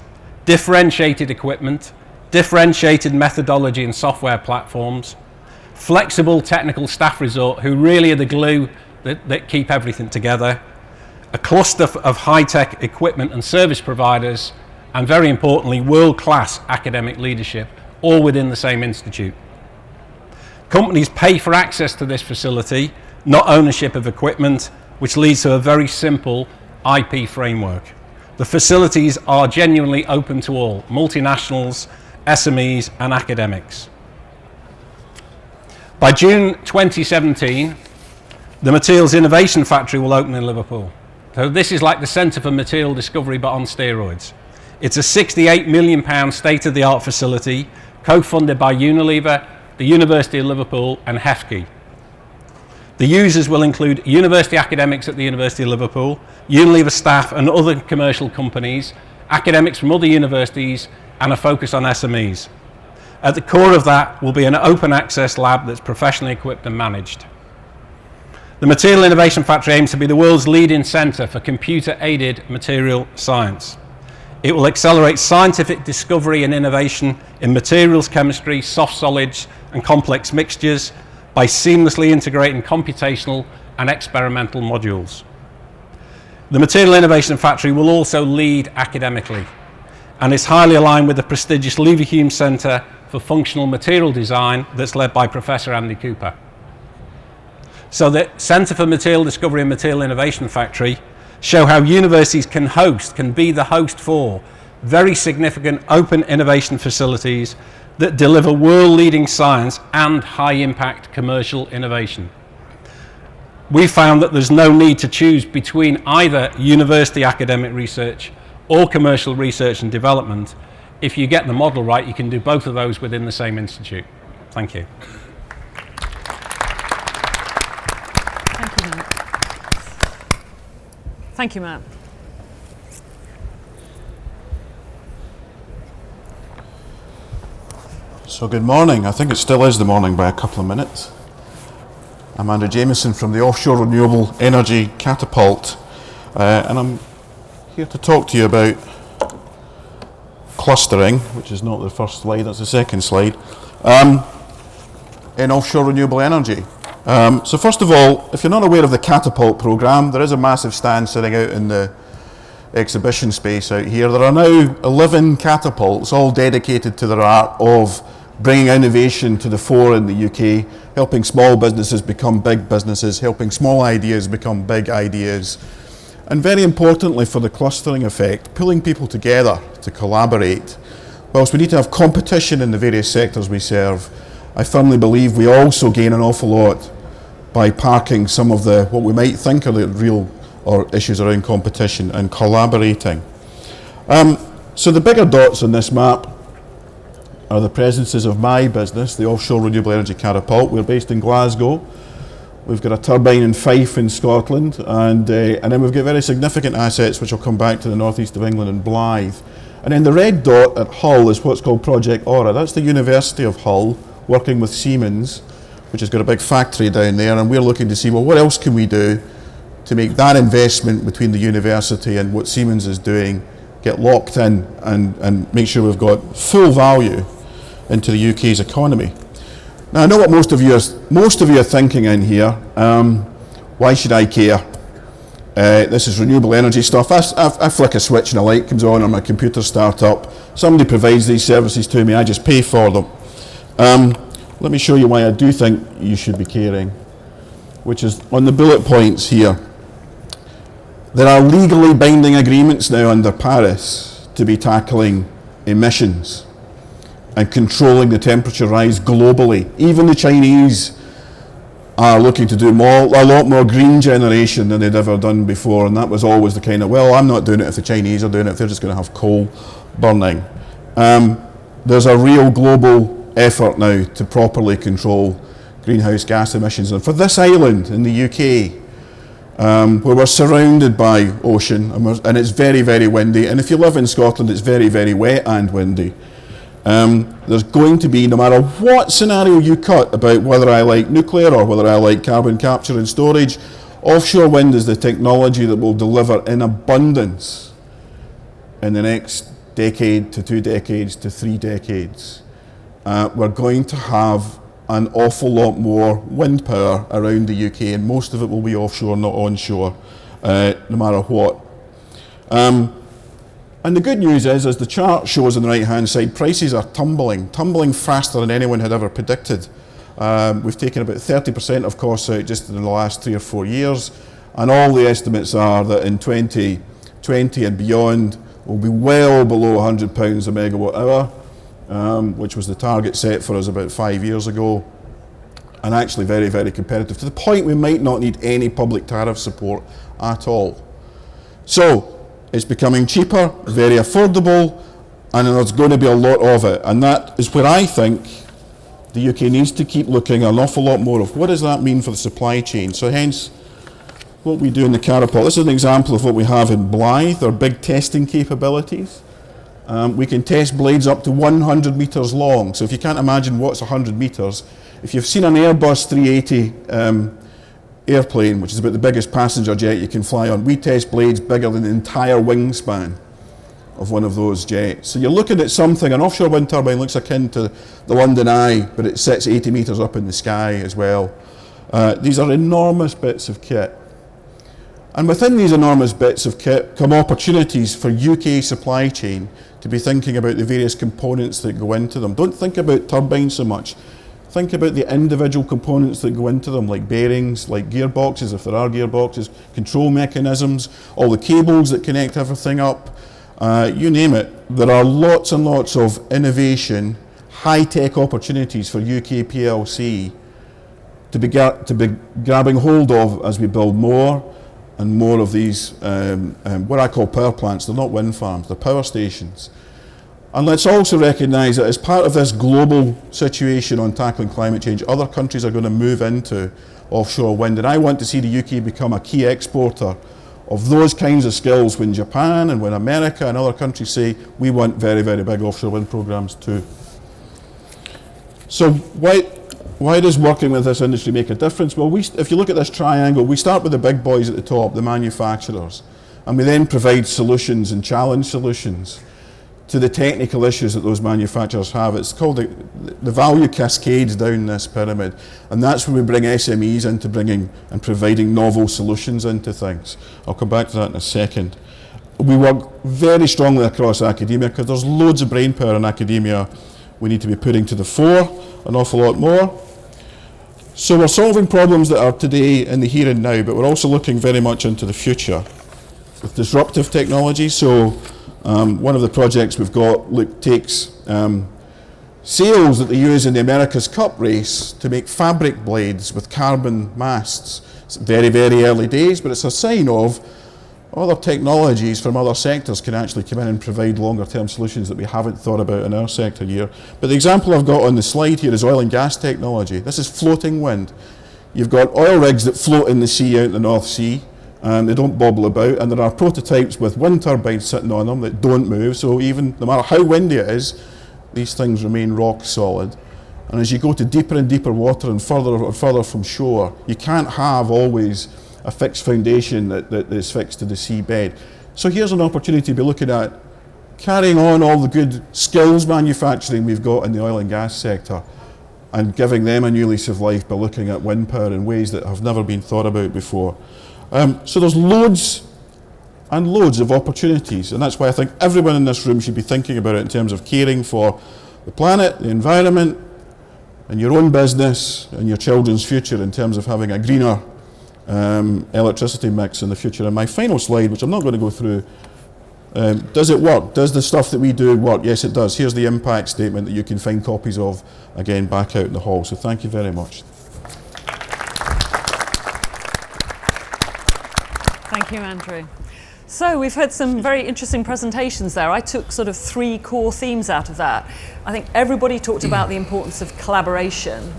differentiated equipment, differentiated methodology and software platforms, flexible technical staff resort who really are the glue that keep everything together, a cluster of high-tech equipment and service providers, and very importantly, world-class academic leadership, all within the same institute. Companies pay for access to this facility, not ownership of equipment, which leads to a very simple IP framework. The facilities are genuinely open to all, multinationals, SMEs and academics. By June 2017, the Materials Innovation Factory will open in Liverpool. So this is like the Centre for Material Discovery but on steroids. It's a £68 million state-of-the-art facility co-funded by Unilever, the University of Liverpool and HEFKI. The users will include university academics at the University of Liverpool, Unilever staff and other commercial companies, academics from other universities, and a focus on SMEs. At the core of that will be an open access lab that's professionally equipped and managed. The Material Innovation Factory aims to be the world's leading centre for computer-aided material science. It will accelerate scientific discovery and innovation in materials chemistry, soft solids and complex mixtures by seamlessly integrating computational and experimental modules. The Material Innovation Factory will also lead academically, and is highly aligned with the prestigious Leverhulme Centre for Functional Material Design that's led by Professor Andy Cooper. So the Centre for Material Discovery and Material Innovation Factory show how universities can be the host for very significant open innovation facilities that deliver world-leading science and high-impact commercial innovation. We found that there's no need to choose between either university academic research or commercial research and development. If you get the model right, you can do both of those within the same institute. Thank you. Thank you, Matt. Thank you, Matt. So good morning. I think it still is the morning by a couple of minutes. I'm Andrew Jameson from the Offshore Renewable Energy Catapult, and I'm here to talk to you about clustering, which is not the first slide, that's the second slide, in offshore renewable energy. So first of all, if you're not aware of the Catapult programme, there is a massive stand sitting out in the exhibition space out here. There are now 11 catapults, all dedicated to their art of bringing innovation to the fore in the UK, helping small businesses become big businesses, helping small ideas become big ideas, and very importantly for the clustering effect, pulling people together to collaborate. Whilst we need to have competition in the various sectors we serve, I firmly believe we also gain an awful lot by parking some of the, what we might think are the real or issues around competition and collaborating. So the bigger dots on this map are the presences of my business, the Offshore Renewable Energy Catapult. We're based in Glasgow. We've got a turbine in Fife in Scotland, and then we've got very significant assets which will come back to the northeast of England and Blyth. And then the red dot at Hull is what's called Project Aura. That's the University of Hull working with Siemens, which has got a big factory down there, and we're looking to see, well, what else can we do to make that investment between the university and what Siemens is doing get locked in and make sure we've got full value into the UK's economy. Now I know what most of you are thinking in here. Why should I care? This is renewable energy stuff. I flick a switch and a light comes on my computer start up. Somebody provides these services to me, I just pay for them. Let me show you why I do think you should be caring, which is on the bullet points here. There are legally binding agreements now under Paris to be tackling emissions and controlling the temperature rise globally. Even the Chinese are looking to do a lot more green generation than they'd ever done before, and that was always the kind of, well, I'm not doing it if the Chinese are doing it, if they're just going to have coal burning. There's a real global effort now to properly control greenhouse gas emissions. And for this island in the UK, where we're surrounded by ocean and it's very, very windy, and if you live in Scotland, it's very, very wet and windy. There's going to be, no matter what scenario you cut about whether I like nuclear or whether I like carbon capture and storage, offshore wind is the technology that will deliver in abundance in the next decade to 2 decades to 3 decades. We're going to have an awful lot more wind power around the UK, and most of it will be offshore, not onshore, no matter what. And the good news is, as the chart shows on the right-hand side, prices are tumbling faster than anyone had ever predicted. We've taken about 30% of costs out just in the last 3 or 4 years, and all the estimates are that in 2020 and beyond, we'll be well below £100 a megawatt hour, which was the target set for us about 5 years ago, and actually very, very competitive, to the point we might not need any public tariff support at all. So, it's becoming cheaper, very affordable, and there's going to be a lot of it. And that is where I think the UK needs to keep looking an awful lot more of what does that mean for the supply chain. So hence, what we do in the Catapult. This is an example of what we have in Blyth, our big testing capabilities. We can test blades up to 100 metres long. So if you can't imagine what's 100 metres, if you've seen an Airbus 380 airplane, which is about the biggest passenger jet you can fly on, we test blades bigger than the entire wingspan of one of those jets. So you're looking at something, an offshore wind turbine looks akin to the London Eye, but it sits 80 metres up in the sky as well. These are enormous bits of kit. And within these enormous bits have come opportunities for UK supply chain to be thinking about the various components that go into them. Don't think about turbines so much. Think about the individual components that go into them, like bearings, like gearboxes, if there are gearboxes, control mechanisms, all the cables that connect everything up, you name it. There are lots and lots of innovation, high-tech opportunities for UK PLC to be grabbing hold of as we build more and more of these, what I call power plants. They're not wind farms, they're power stations. And let's also recognise that as part of this global situation on tackling climate change, other countries are going to move into offshore wind. And I want to see the UK become a key exporter of those kinds of skills when Japan and when America and other countries say we want very, very big offshore wind programs too. So why does working with this industry make a difference? Well, if you look at this triangle, we start with the big boys at the top, the manufacturers, and we then provide solutions and challenge solutions to the technical issues that those manufacturers have. It's called the value cascades down this pyramid, and that's where we bring SMEs into bringing and providing novel solutions into things. I'll come back to that in a second. We work very strongly across academia because there's loads of brain power in academia we need to be putting to the fore, an awful lot more. So we're solving problems that are today in the here and now, but we're also looking very much into the future with disruptive technology. So one of the projects we've got takes sails that they use in the America's Cup race to make fabric blades with carbon masts. It's very, very early days, but it's a sign of other technologies from other sectors can actually come in and provide longer term solutions that we haven't thought about in our sector here. But the example I've got on the slide here is oil and gas technology. This is floating wind. You've got oil rigs that float in the sea out in the North Sea, and they don't bobble about, and there are prototypes with wind turbines sitting on them that don't move, so even no matter how windy it is, these things remain rock solid. And as you go to deeper and deeper water and further from shore, you can't have always a fixed foundation that is fixed to the seabed. So here's an opportunity to be looking at carrying on all the good skills manufacturing we've got in the oil and gas sector and giving them a new lease of life by looking at wind power in ways that have never been thought about before. So there's loads and loads of opportunities, and that's why I think everyone in this room should be thinking about it in terms of caring for the planet, the environment, and your own business and your children's future in terms of having a greener electricity mix in the future. And my final slide, which I'm not going to go through, does it work? Does the stuff that we do work? Yes, it does. Here's the impact statement that you can find copies of, again, back out in the hall. So thank you very much. Thank you, Andrew. So we've had some very interesting presentations there. I took sort of 3 core themes out of that. I think everybody talked about the importance of collaboration.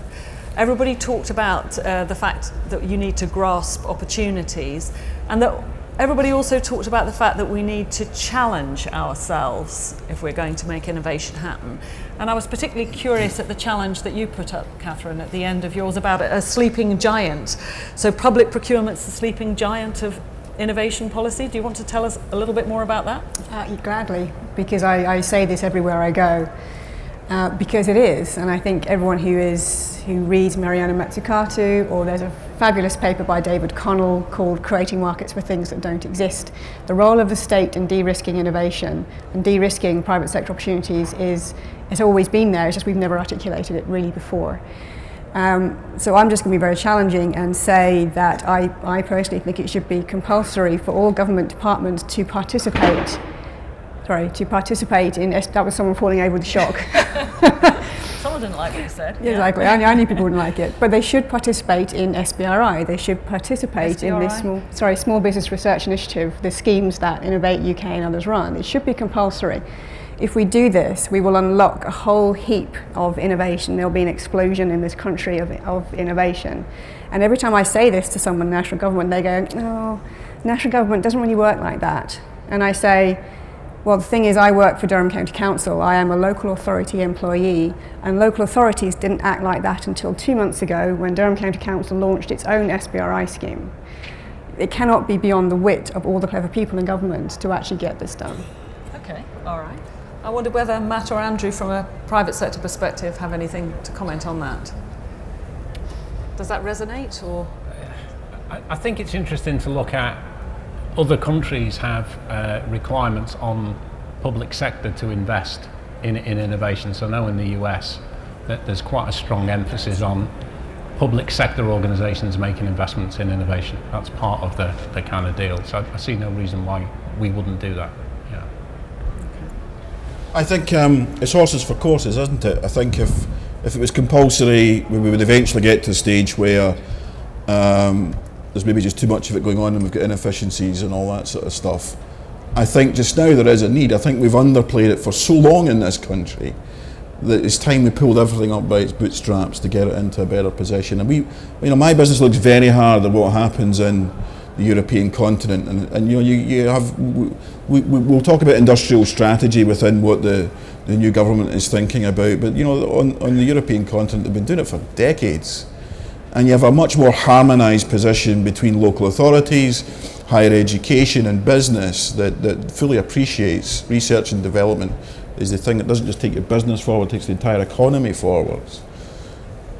Everybody talked about the fact that you need to grasp opportunities, and that everybody also talked about the fact that we need to challenge ourselves if we're going to make innovation happen. And I was particularly curious at the challenge that you put up, Catherine, at the end of yours about a sleeping giant. So public procurement's the sleeping giant of innovation policy. Do you want to tell us a little bit more about that? Gladly, because I say this everywhere I go. Because it is, and I think everyone who reads Mariana Mazzucato, or there's a fabulous paper by David Connell called Creating Markets for Things That Don't Exist. The role of the state in de-risking innovation and de-risking private sector opportunities has always been there, it's just we've never articulated it really before. So I'm just going to be very challenging and say that I personally think it should be compulsory for all government departments to participate in, that was someone falling over with shock. Someone didn't like what you said. Yeah, exactly, I knew people wouldn't like it. But they should participate in SBRI, they should participate in this Small Business Research Initiative, the schemes that Innovate UK and others run. It should be compulsory. If we do this, we will unlock a whole heap of innovation. There'll be an explosion in this country of innovation. And every time I say this to someone in national government, they go, oh, national government doesn't really work like that. And I say, well, the thing is, I work for Durham County Council. I am a local authority employee, and local authorities didn't act like that until 2 months ago when Durham County Council launched its own SBRI scheme. It cannot be beyond the wit of all the clever people in government to actually get this done. Okay, all right. I wonder whether Matt or Andrew, from a private sector perspective, have anything to comment on that. Does that resonate, or? I think it's interesting to look at other countries have requirements on public sector to invest in innovation. So now in the US, that there's quite a strong emphasis on public sector organisations making investments in innovation. That's part of the kind of deal. So I see no reason why we wouldn't do that. Yeah. I think it's horses for courses, isn't it? I think if it was compulsory, we would eventually get to the stage where there's maybe just too much of it going on and we've got inefficiencies and all that sort of stuff. I think just now there is a need. I think we've underplayed it for so long in this country that it's time we pulled everything up by its bootstraps to get it into a better position. And my business looks very hard at what happens in the European continent, and we'll talk about industrial strategy within what the new government is thinking about, but on the European continent they've been doing it for decades, and you have a much more harmonised position between local authorities, higher education and business that fully appreciates research and development is the thing that doesn't just take your business forward, it takes the entire economy forwards.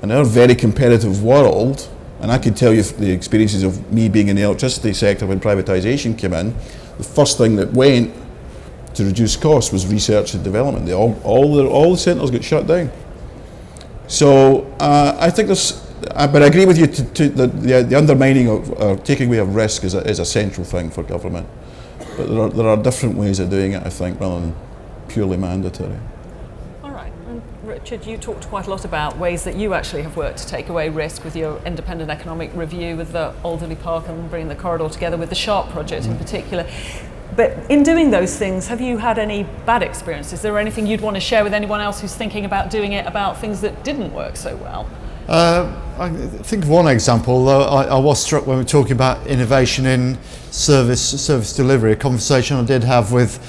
In our very competitive world, and I can tell you the experiences of me being in the electricity sector when privatisation came in, the first thing that went to reduce costs was research and development. All the centres got shut down. So I think but I agree with you the undermining or taking away of risk is a central thing for government. But there are different ways of doing it, I think, rather than purely mandatory. All right. And Richard, you talked quite a lot about ways that you actually have worked to take away risk with your independent economic review, with the Alderley Park and bringing the corridor together, with the Sharp project in particular. But in doing those things, have you had any bad experiences? Is there anything you'd want to share with anyone else who's thinking about doing it, about things that didn't work so well? I think of one example, though. I was struck when we were talking about innovation in service delivery, a conversation I did have with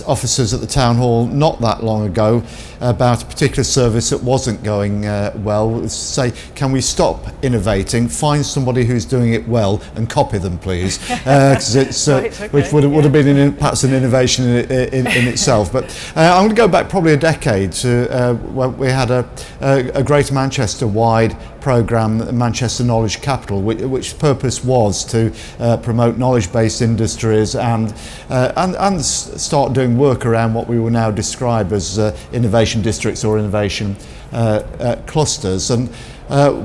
officers at the town hall not that long ago about a particular service that wasn't going well. Say, can we stop innovating, find somebody who's doing it well and copy them, please? Because it's which would have been perhaps an innovation in itself. But I'm going to go back probably a decade to when we had a Greater Manchester wide programme, Manchester Knowledge Capital, which purpose was to promote knowledge-based industries and start doing work around what we will now describe as innovation districts or innovation clusters. And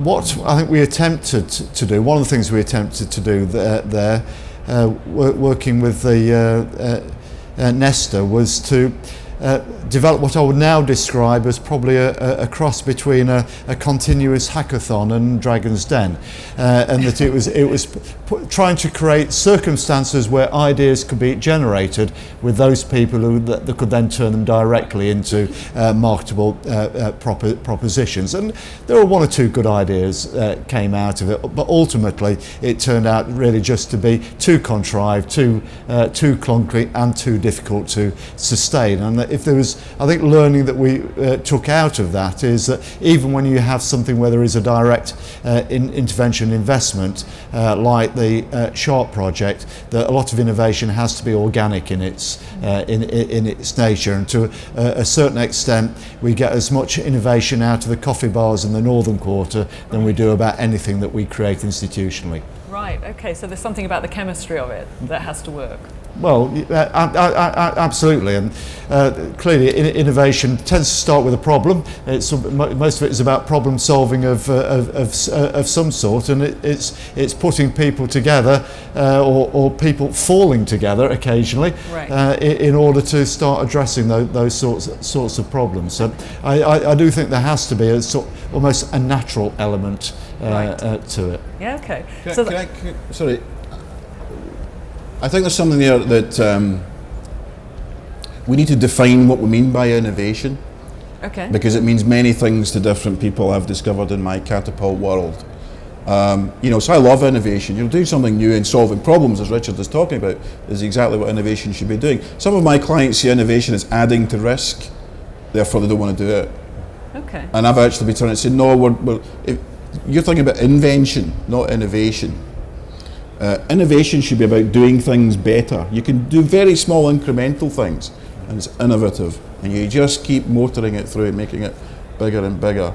what I think we attempted to do, one of the things we attempted to do there working with the Nesta, was to develop what I would now describe as probably a cross between a continuous hackathon and Dragon's Den, and that it was trying to create circumstances where ideas could be generated with those people that could then turn them directly into marketable propositions. And there were one or two good ideas came out of it, but ultimately it turned out really just to be too contrived, too clunky and too difficult to sustain. And if there was, I think, learning that we took out of that is that even when you have something where there is a direct intervention investment, like the Sharp project, that a lot of innovation has to be organic in its nature, and to a certain extent we get as much innovation out of the coffee bars in the Northern Quarter than we do about anything that we create institutionally. Right, okay, so there's something about the chemistry of it that has to work. Well, absolutely, and clearly innovation tends to start with a problem. Most of it is about problem solving of some sort, and it's putting people together or people falling together occasionally, right, in order to start addressing those sorts of problems. So I do think there has to be almost a natural element to it. Yeah, okay. Sorry. I think there's something there that we need to define what we mean by innovation. Okay. Because it means many things to different people, I've discovered in my catapult world. So I love innovation. Doing something new and solving problems, as Richard is talking about, is exactly what innovation should be doing. Some of my clients see innovation as adding to risk, therefore they don't want to do it. Okay. And I've actually been trying to say, no, you're talking about invention, not innovation. Innovation should be about doing things better. You can do very small incremental things and it's innovative, and you just keep motoring it through and making it bigger and bigger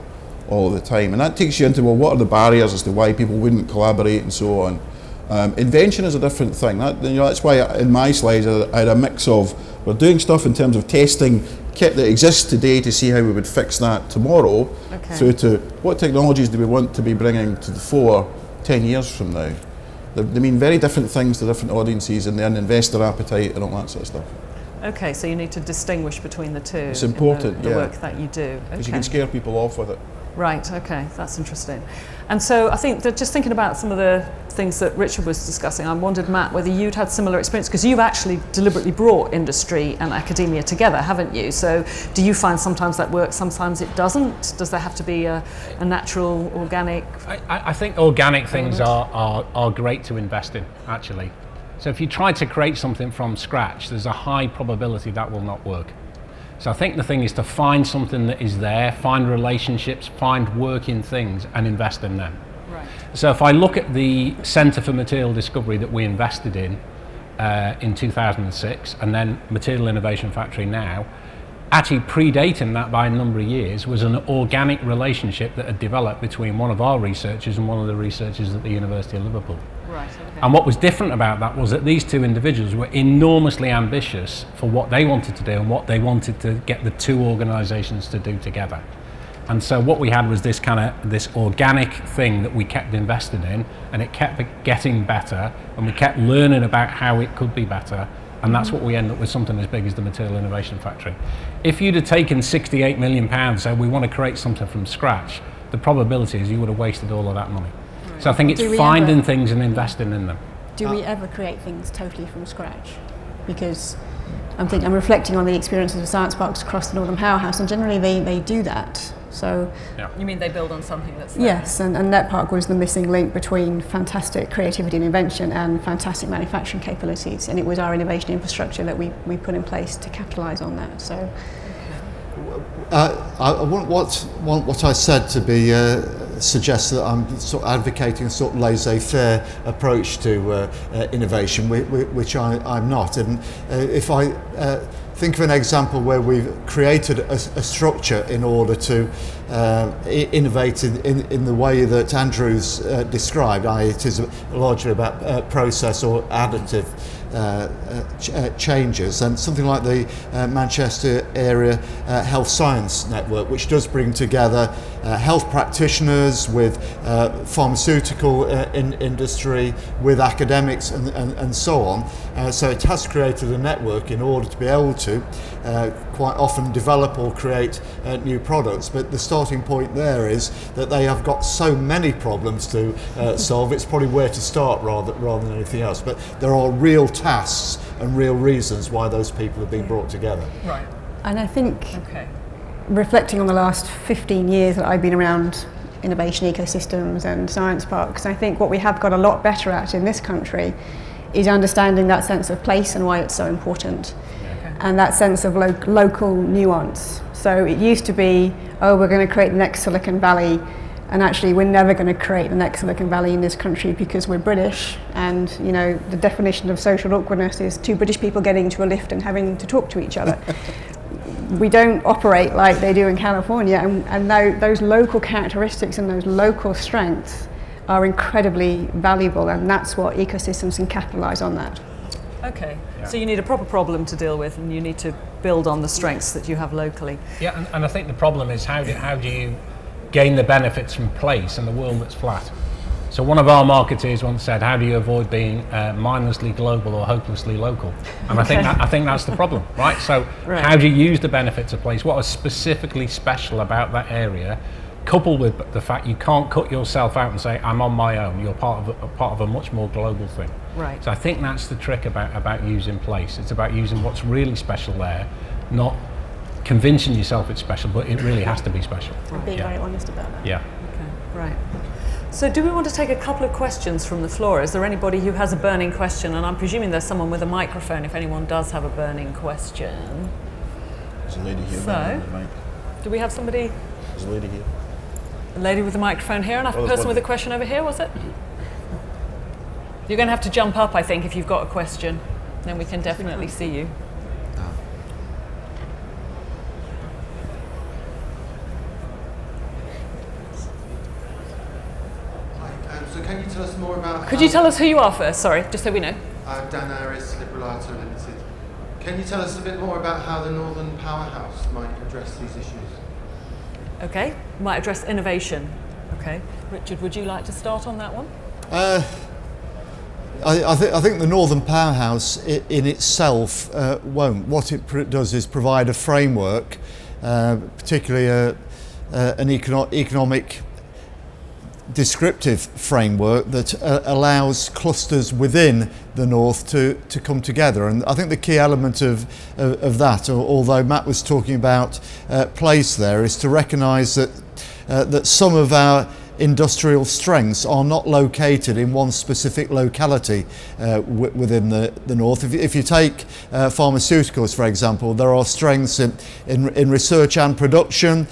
all the time. And that takes you into, well, what are the barriers as to why people wouldn't collaborate and so on. Invention is a different thing. That's why in my slides I had a mix of, we're doing stuff in terms of testing kit that exists today to see how we would fix that tomorrow, through to what technologies do we want to be bringing to the fore 10 years from now. They mean very different things to different audiences and their investor appetite and all that sort of stuff. Okay, so you need to distinguish between the two. It's important, in the work that you do. Because you can scare people off with it. Right, okay, that's interesting. And so I think that just thinking about some of the things that Richard was discussing, I wondered, Matt, whether you'd had similar experience, because you've actually deliberately brought industry and academia together, haven't you? So do you find sometimes that works, sometimes it doesn't? Does there have to be a natural, organic? I think organic things are great to invest in, actually. So if you try to create something from scratch, there's a high probability that will not work. So I think the thing is to find something that is there, find relationships, find working things and invest in them. Right. So if I look at the Centre for Material Discovery that we invested in 2006, and then Material Innovation Factory now, actually predating that by a number of years was an organic relationship that had developed between one of our researchers and one of the researchers at the University of Liverpool. Right, okay. And what was different about that was that these two individuals were enormously ambitious for what they wanted to do and what they wanted to get the two organisations to do together. And so what we had was this organic thing that we kept investing in, and it kept getting better, and we kept learning about how it could be better, and that's what we end up with, something as big as the Material Innovation Factory. If you'd have taken £68 million and said we want to create something from scratch, the probability is you would have wasted all of that money. So I think it's finding things and investing in them. Do we ever create things totally from scratch? Because I'm reflecting on the experiences of science parks across the Northern Powerhouse, and generally they do that. So you mean they build on something that's there? Yes, and Net Park was the missing link between fantastic creativity and invention and fantastic manufacturing capabilities, and it was our innovation infrastructure that we put in place to capitalise on that. So I want what I said to be suggests that I'm sort of advocating a sort of laissez-faire approach to innovation, which I'm not. And if I think of an example where we've created a structure in order to innovate in the way that Andrew's described, i.e. it is largely about process or additive changes, and something like the Manchester Area Health Science Network, which does bring together health practitioners with pharmaceutical industry, with academics and so on. So it has created a network in order to be able to quite often develop or create new products, but the starting point there is that they have got so many problems to solve. It's probably where to start rather than anything else, but there are real tasks and real reasons why those people have been brought together. Right. And I think, reflecting on the last 15 years that I've been around innovation ecosystems and science parks, I think what we have got a lot better at in this country is understanding that sense of place and why it's so important, and that sense of local nuance. So it used to be, oh, we're going to create the next Silicon Valley, and actually we're never going to create the next Silicon Valley in this country because we're British, and the definition of social awkwardness is two British people getting into a lift and having to talk to each other. We don't operate like they do in California, and those local characteristics and those local strengths are incredibly valuable, and that's what ecosystems can capitalise on that. Okay, so you need a proper problem to deal with, and you need to build on the strengths that you have locally. Yeah, and I think the problem is how do you gain the benefits from place in the world that's flat? So one of our marketeers once said, how do you avoid being mindlessly global or hopelessly local? And I think that's the problem, right? So how do you use the benefits of place? What is specifically special about that area, coupled with the fact you can't cut yourself out and say, I'm on my own. You're part of a much more global thing. Right. So I think that's the trick about using place. It's about using what's really special there, not convincing yourself it's special, but it really has to be special. And being very honest about that. Yeah. Okay, right. So do we want to take a couple of questions from the floor? Is there anybody who has a burning question? And I'm presuming there's someone with a microphone if anyone does have a burning question. There's a lady here. So, do we have somebody? There's a lady here. A lady with a microphone here, and a person with a question over here, was it? You're going to have to jump up, I think, if you've got a question. Then we can definitely see you. Hi, So can you tell us more about... Could you tell us who you are first? Sorry, just so we know. Dan Aris, Liberata Limited. Can you tell us a bit more about how the Northern Powerhouse might address these issues? Okay, might address innovation. Okay, Richard, would you like to start on that one? I think the Northern Powerhouse in itself won't. What it does is provide a framework, particularly an economic descriptive framework that allows clusters within the North to come together. And I think the key element of that, although Matt was talking about place there, is to recognise that some of our industrial strengths are not located in one specific locality within the North. If you take pharmaceuticals, for example, there are strengths in research and production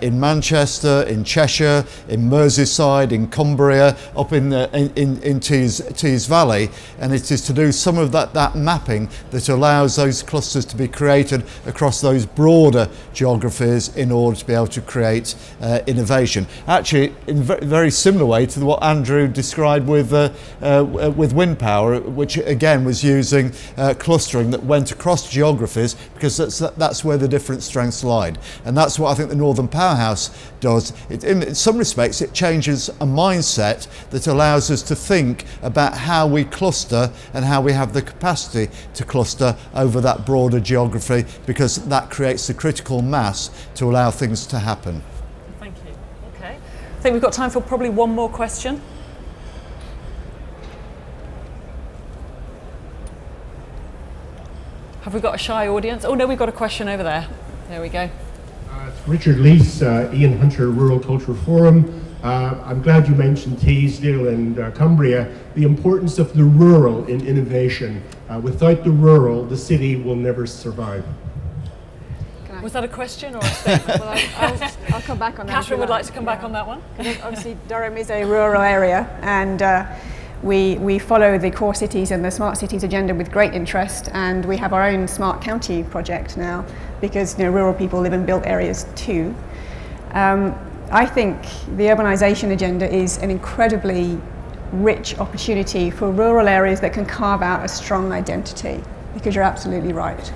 in Manchester, in Cheshire, in Merseyside, in Cumbria, up in Tees Valley, and it is to do some of that mapping that allows those clusters to be created across those broader geographies in order to be able to create innovation. Actually, in very similar way to what Andrew described with wind power, which again was using clustering that went across geographies, because that's where the different strengths lied. And that's what I think the Northern Powerhouse does. In some respects, it changes a mindset that allows us to think about how we cluster and how we have the capacity to cluster over that broader geography, because that creates the critical mass to allow things to happen. Thank you. Okay. I think we've got time for probably one more question. Have we got a shy audience? Oh no, we've got a question over there. There we go. It's Richard Leese, Ian Hunter, Rural Cultural Forum. I'm glad you mentioned Teesdale and Cumbria, the importance of the rural in innovation. Without the rural, the city will never survive. Was that a question or a statement? Well, I'll come back on that. Catherine would like to come back on that one. Obviously, Durham is a rural area, and we follow the core cities and the smart cities agenda with great interest, and we have our own smart county project now, because rural people live in built areas too. I think the urbanisation agenda is an incredibly rich opportunity for rural areas that can carve out a strong identity, because you're absolutely right.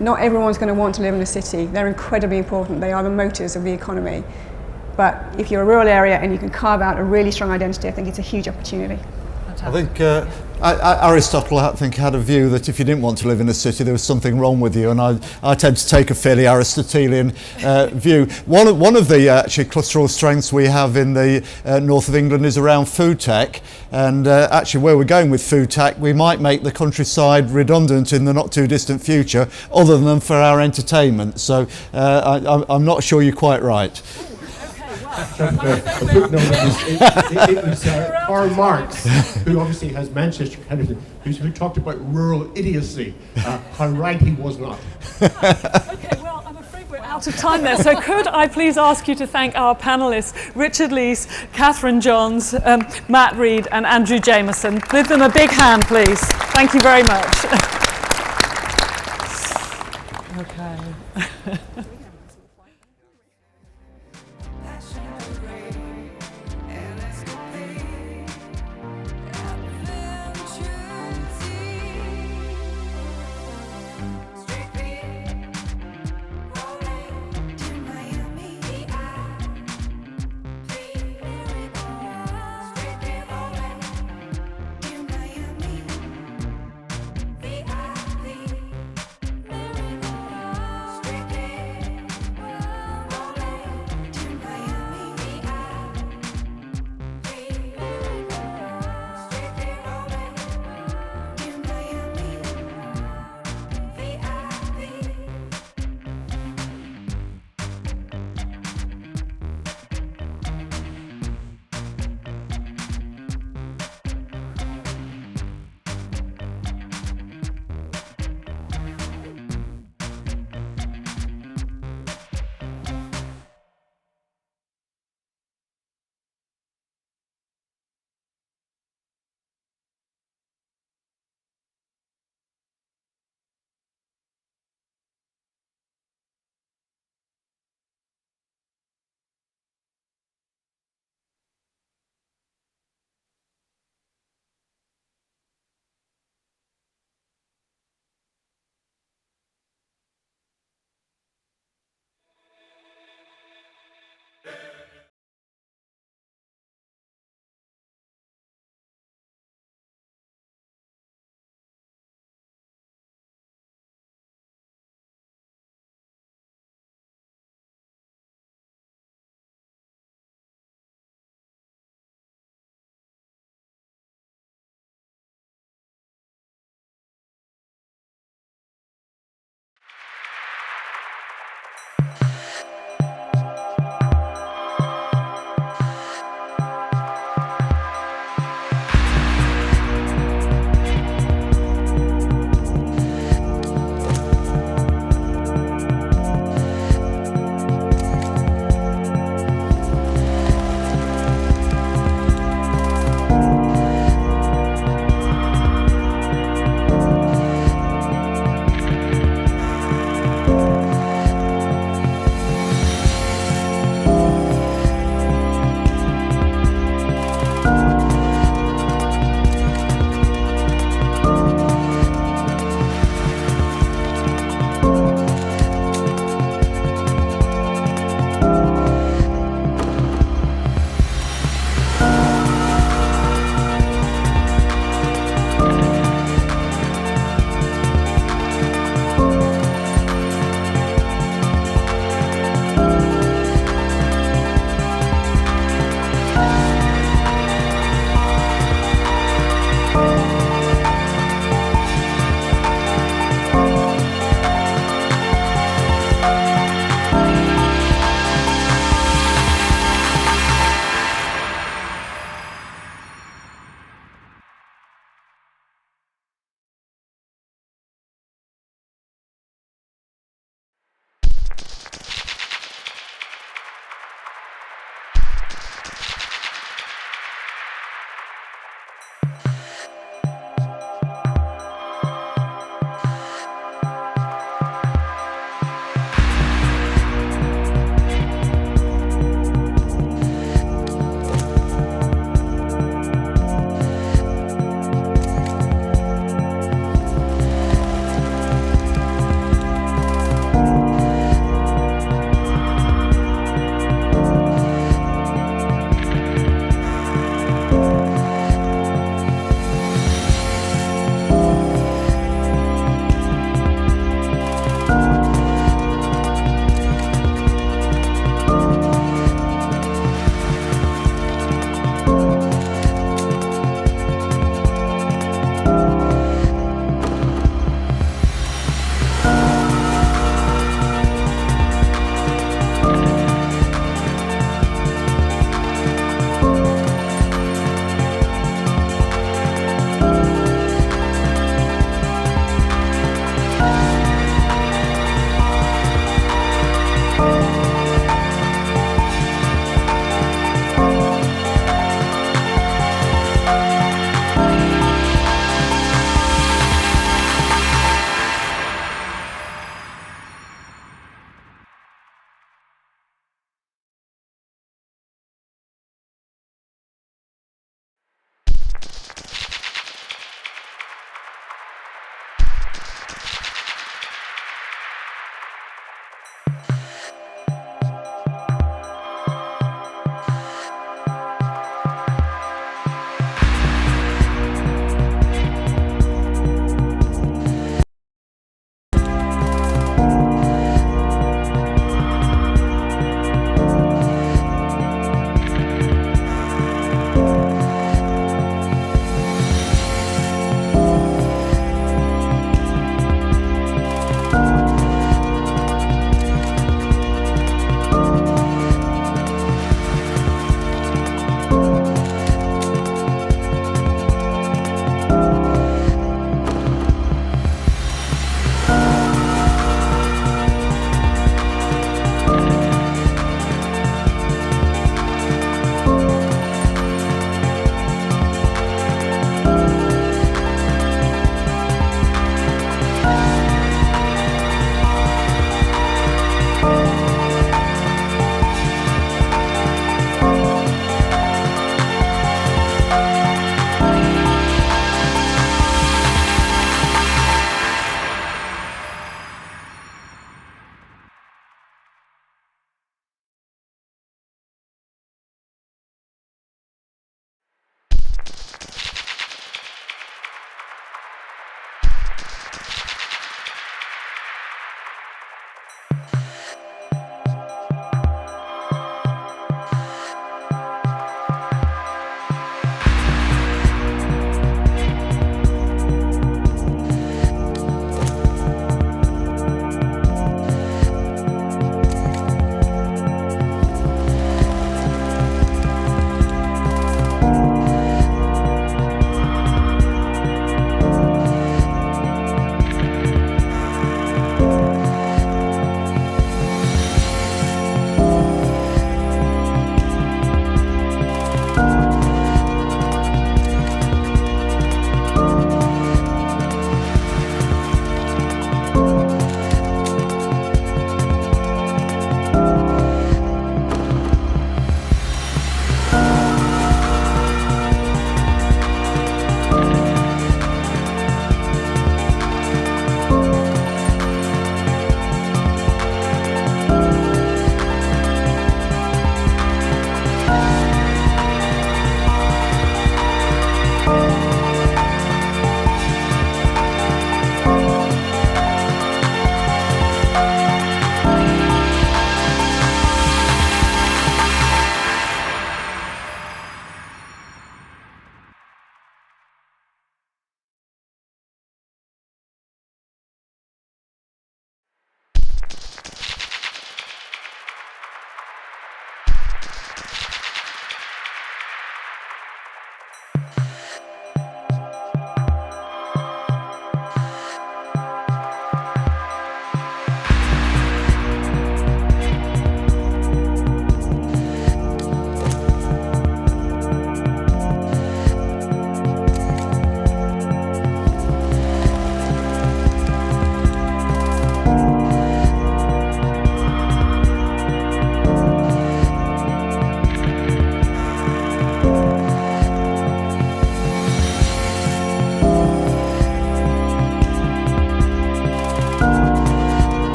Not everyone's going to want to live in a city. They're incredibly important. They are the motors of the economy. But if you're a rural area and you can carve out a really strong identity, I think it's a huge opportunity. I think Aristotle, had a view that if you didn't want to live in a city, there was something wrong with you, and I tend to take a fairly Aristotelian view. One of the actually clusteral strengths we have in the north of England is around food tech, and actually where we're going with food tech, we might make the countryside redundant in the not too distant future, other than for our entertainment. So I'm not sure you're quite right. It was Karl Marx, who obviously has Manchester connected, who talked about rural idiocy. How right he was not. Okay, well, I'm afraid we're out of time there. So could I please ask you to thank our panellists, Richard Leese, Catherine Johns, Matt Reed and Andrew Jameson. Give them a big hand, please. Thank you very much. Okay.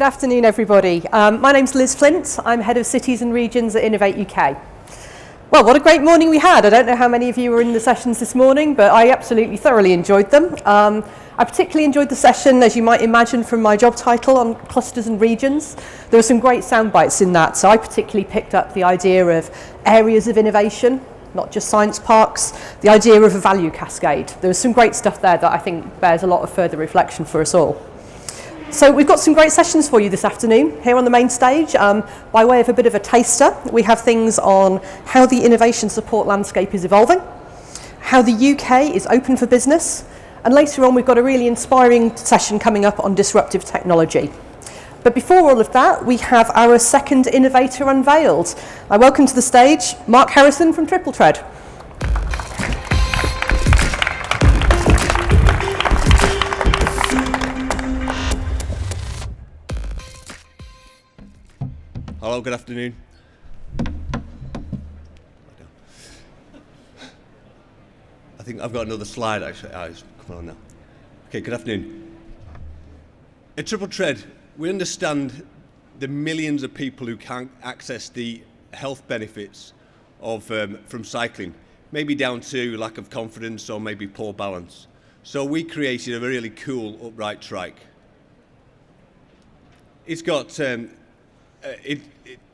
Good afternoon, everybody. My name's Liz Flint. I'm Head of Cities and Regions at Innovate UK. Well, what a great morning we had. I don't know how many of you were in the sessions this morning, but I absolutely thoroughly enjoyed them. I particularly enjoyed the session, as you might imagine from my job title, on clusters and regions. There were some great sound bites in that, so I particularly picked up the idea of areas of innovation, not just science parks, the idea of a value cascade. There was some great stuff there that I think bears a lot of further reflection for us all. So we've got some great sessions for you this afternoon here on the main stage. By way of a bit of a taster, we have things on how the innovation support landscape is evolving, how the UK is open for business, and later on we've got a really inspiring session coming up on disruptive technology. But before all of that, we have our second innovator unveiled. I welcome to the stage Mark Harrison from Triple Tread. Hello, good afternoon. I think I've got another slide actually. It's coming on now. Okay, good afternoon. At Triple Tread, we understand the millions of people who can't access the health benefits of from cycling, maybe down to lack of confidence or maybe poor balance. So we created a really cool upright trike. It's got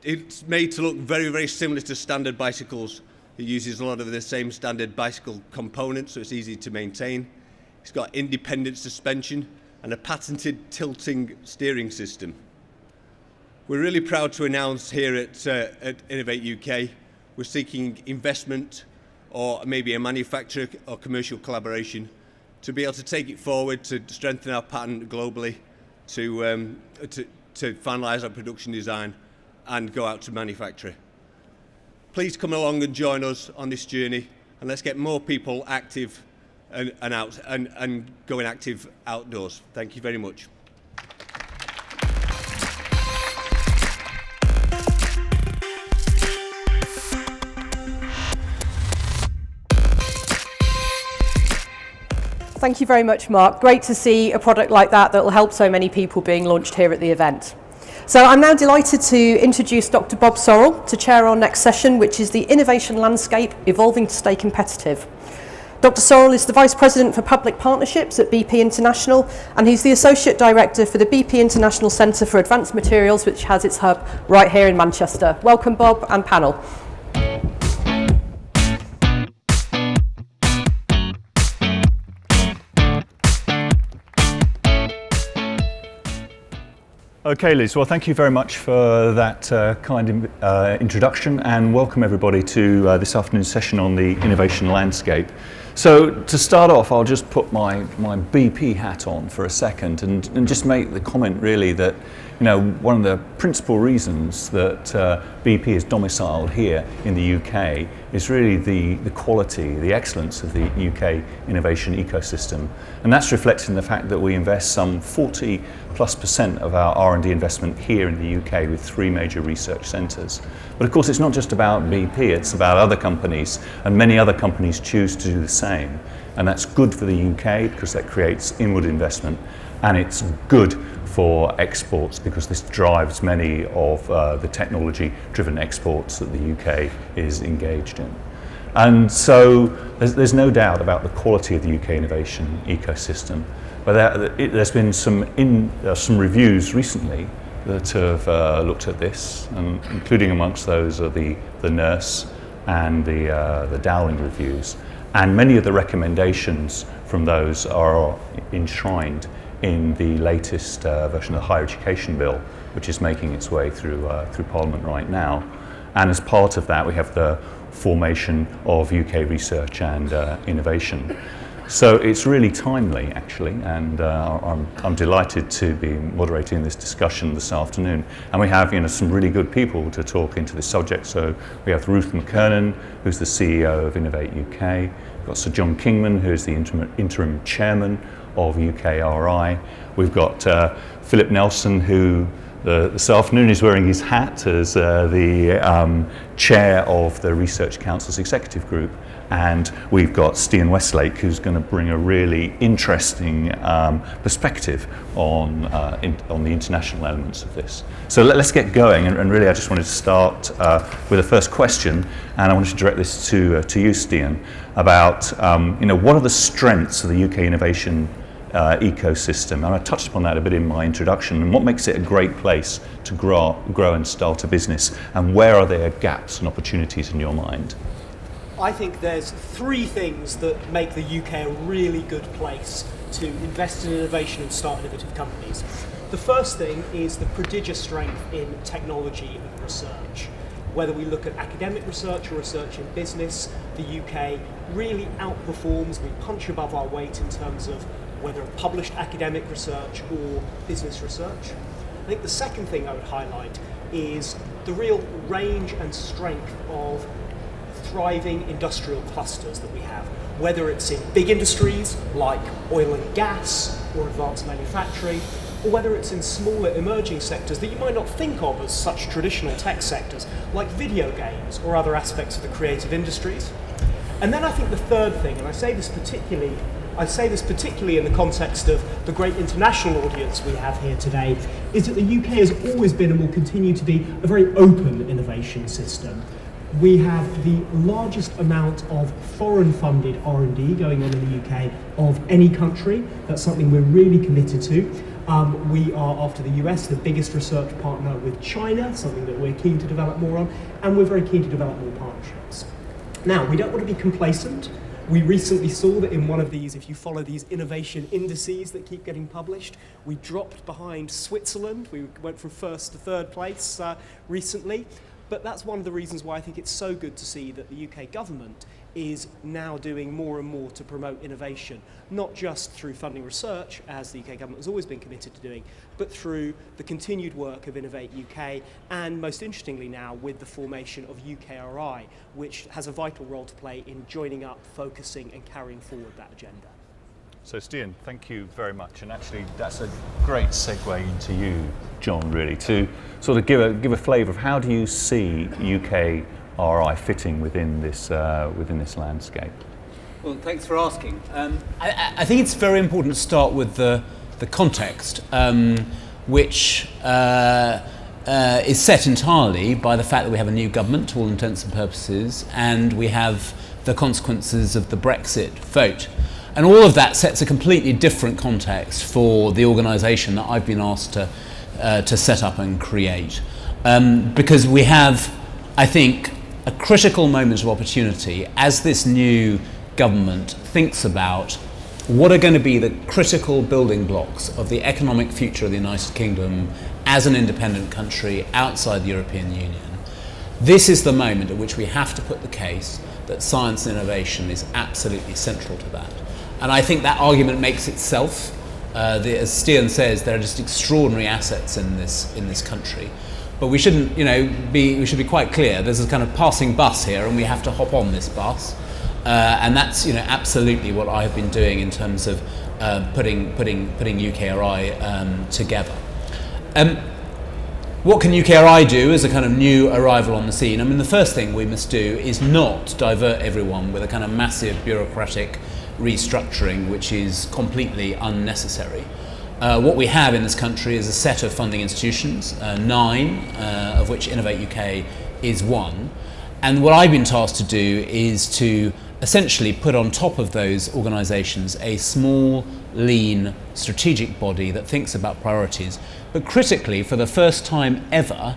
it's made to look very, very similar to standard bicycles. It uses a lot of the same standard bicycle components, so it's easy to maintain. It's got independent suspension and a patented tilting steering system. We're really proud to announce here at Innovate UK, we're seeking investment or maybe a manufacturer or commercial collaboration to be able to take it forward, to strengthen our patent globally, to finalise our production design and go out to manufacture. Please come along and join us on this journey, and let's get more people active and going active outdoors. Thank you very much. Thank you very much, Mark. Great to see a product like that that will help so many people being launched here at the event. So I'm now delighted to introduce Dr. Bob Sorrell to chair our next session, which is the Innovation Landscape Evolving to Stay Competitive. Dr. Sorrell is the Vice President for Public Partnerships at BP International, and he's the Associate Director for the BP International Centre for Advanced Materials, which has its hub right here in Manchester. Welcome, Bob, and panel. Okay, Liz, well, thank you very much for that kind introduction, and welcome everybody to this afternoon's session on the innovation landscape. So to start off, I'll just put my BP hat on for a second and just make the comment really that, you know, one of the principal reasons that BP is domiciled here in the UK is really the quality, the excellence of the UK innovation ecosystem. And that's reflected in the fact that we invest some 40+% of our R&D investment here in the UK with 3 major research centres. But of course, it's not just about BP, it's about other companies, and many other companies choose to do the same. And that's good for the UK because that creates inward investment, and it's good for exports because this drives many of the technology-driven exports that the UK is engaged in. And so there's no doubt about the quality of the UK innovation ecosystem. But there's been some reviews recently that have looked at this, including amongst those are the NERSE and the Dowling reviews. And many of the recommendations from those are enshrined in the latest version of the Higher Education Bill, which is making its way through Parliament right now. And as part of that, we have the formation of UK research and innovation. So it's really timely, actually, and I'm delighted to be moderating this discussion this afternoon. And we have, some really good people to talk into this subject. So we have Ruth McKernan, who's the CEO of Innovate UK. We've got Sir John Kingman, who's the interim chairman of UKRI. We've got Philip Nelson, who this afternoon is wearing his hat as the chair of the Research Council's executive group, And we've got Stian Westlake, who's going to bring a really interesting perspective on the international elements of this. So let's get going. And really, I just wanted to start with the first question, and I wanted to direct this to you, Stian, about what are the strengths of the UK innovation ecosystem? And I touched upon that a bit in my introduction, and what makes it a great place to grow and start a business, and where are there gaps and opportunities in your mind? I think there's three things that make the UK a really good place to invest in innovation and start innovative companies. The first thing is the prodigious strength in technology and research. Whether we look at academic research or research in business, the UK really outperforms, we punch above our weight in terms of whether published academic research or business research. I think the second thing I would highlight is the real range and strength of thriving industrial clusters that we have, whether it's in big industries like oil and gas or advanced manufacturing, or whether it's in smaller emerging sectors that you might not think of as such traditional tech sectors, like video games or other aspects of the creative industries. And then I think the third thing, and I say this particularly in the context of the great international audience we have here today, is that the UK has always been and will continue to be a very open innovation system. We have the largest amount of foreign-funded R&D going on in the UK of any country. That's something we're really committed to. We are, after the US, the biggest research partner with China, something that we're keen to develop more on, and we're very keen to develop more partnerships. Now, we don't want to be complacent. We recently saw that in one of these, if you follow these innovation indices that keep getting published, we dropped behind Switzerland. We went from first to third place recently. But that's one of the reasons why I think it's so good to see that the UK government is now doing more and more to promote innovation, not just through funding research, as the UK government has always been committed to doing, but through the continued work of Innovate UK, and most interestingly now with the formation of UKRI, which has a vital role to play in joining up, focusing and carrying forward that agenda. So Stian, thank you very much, and actually that's a great segue into you, John, really, to sort of give a flavour of how do you see UKRI fitting within this landscape? Well, thanks for asking. I think it's very important to start with the context, which is set entirely by the fact that we have a new government to all intents and purposes, and we have the consequences of the Brexit vote. And all of that sets a completely different context for the organisation that I've been asked to set up and create. Because we have, I think, a critical moment of opportunity as this new government thinks about what are going to be the critical building blocks of the economic future of the United Kingdom as an independent country outside the European Union. This is the moment at which we have to put the case that science and innovation is absolutely central to that. And I think that argument makes itself. As Stian says, there are just extraordinary assets in this country. But we shouldn't, we should be quite clear. There's a kind of passing bus here, and we have to hop on this bus. And that's, absolutely what I have been doing in terms of putting UKRI together. What can UKRI do as a kind of new arrival on the scene? I mean, the first thing we must do is not divert everyone with a kind of massive bureaucratic restructuring which is completely unnecessary. What we have in this country is a set of funding institutions, 9 of which Innovate UK is one, and what I've been tasked to do is to essentially put on top of those organisations a small, lean, strategic body that thinks about priorities, but critically, for the first time ever,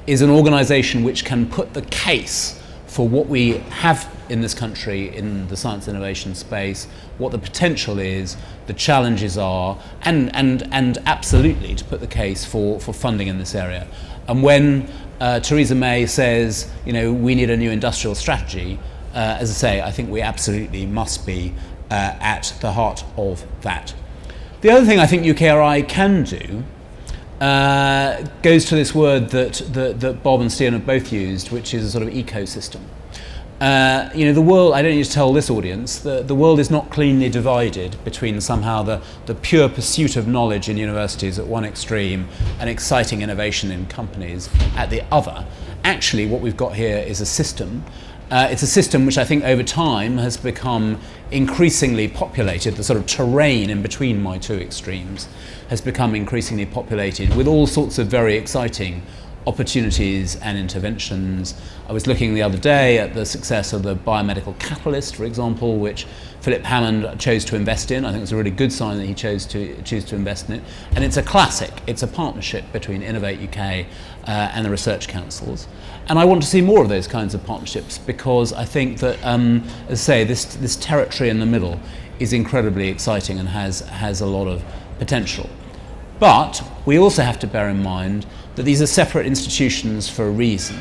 is an organisation which can put the case for what we have in this country in the science innovation space, what the potential is, the challenges are, and absolutely to put the case for funding in this area. And when Theresa May says, we need a new industrial strategy, as I say, I think we absolutely must be at the heart of that. The other thing I think UKRI can do goes to this word that Bob and Stian have both used, which is a sort of ecosystem. The world, I don't need to tell this audience, the world is not cleanly divided between somehow the pure pursuit of knowledge in universities at one extreme and exciting innovation in companies at the other. Actually, what we've got here is a system It's a system which I think over time has become increasingly populated. The sort of terrain in between my two extremes has become increasingly populated with all sorts of very exciting opportunities and interventions. I was looking the other day at the success of the biomedical catalyst, for example, which Philip Hammond chose to invest in. I think it's a really good sign that he chose to invest in it. And it's a classic. It's a partnership between Innovate UK and the research councils. And I want to see more of those kinds of partnerships because I think that, as I say, this territory in the middle is incredibly exciting and has a lot of potential. But we also have to bear in mind that these are separate institutions for a reason.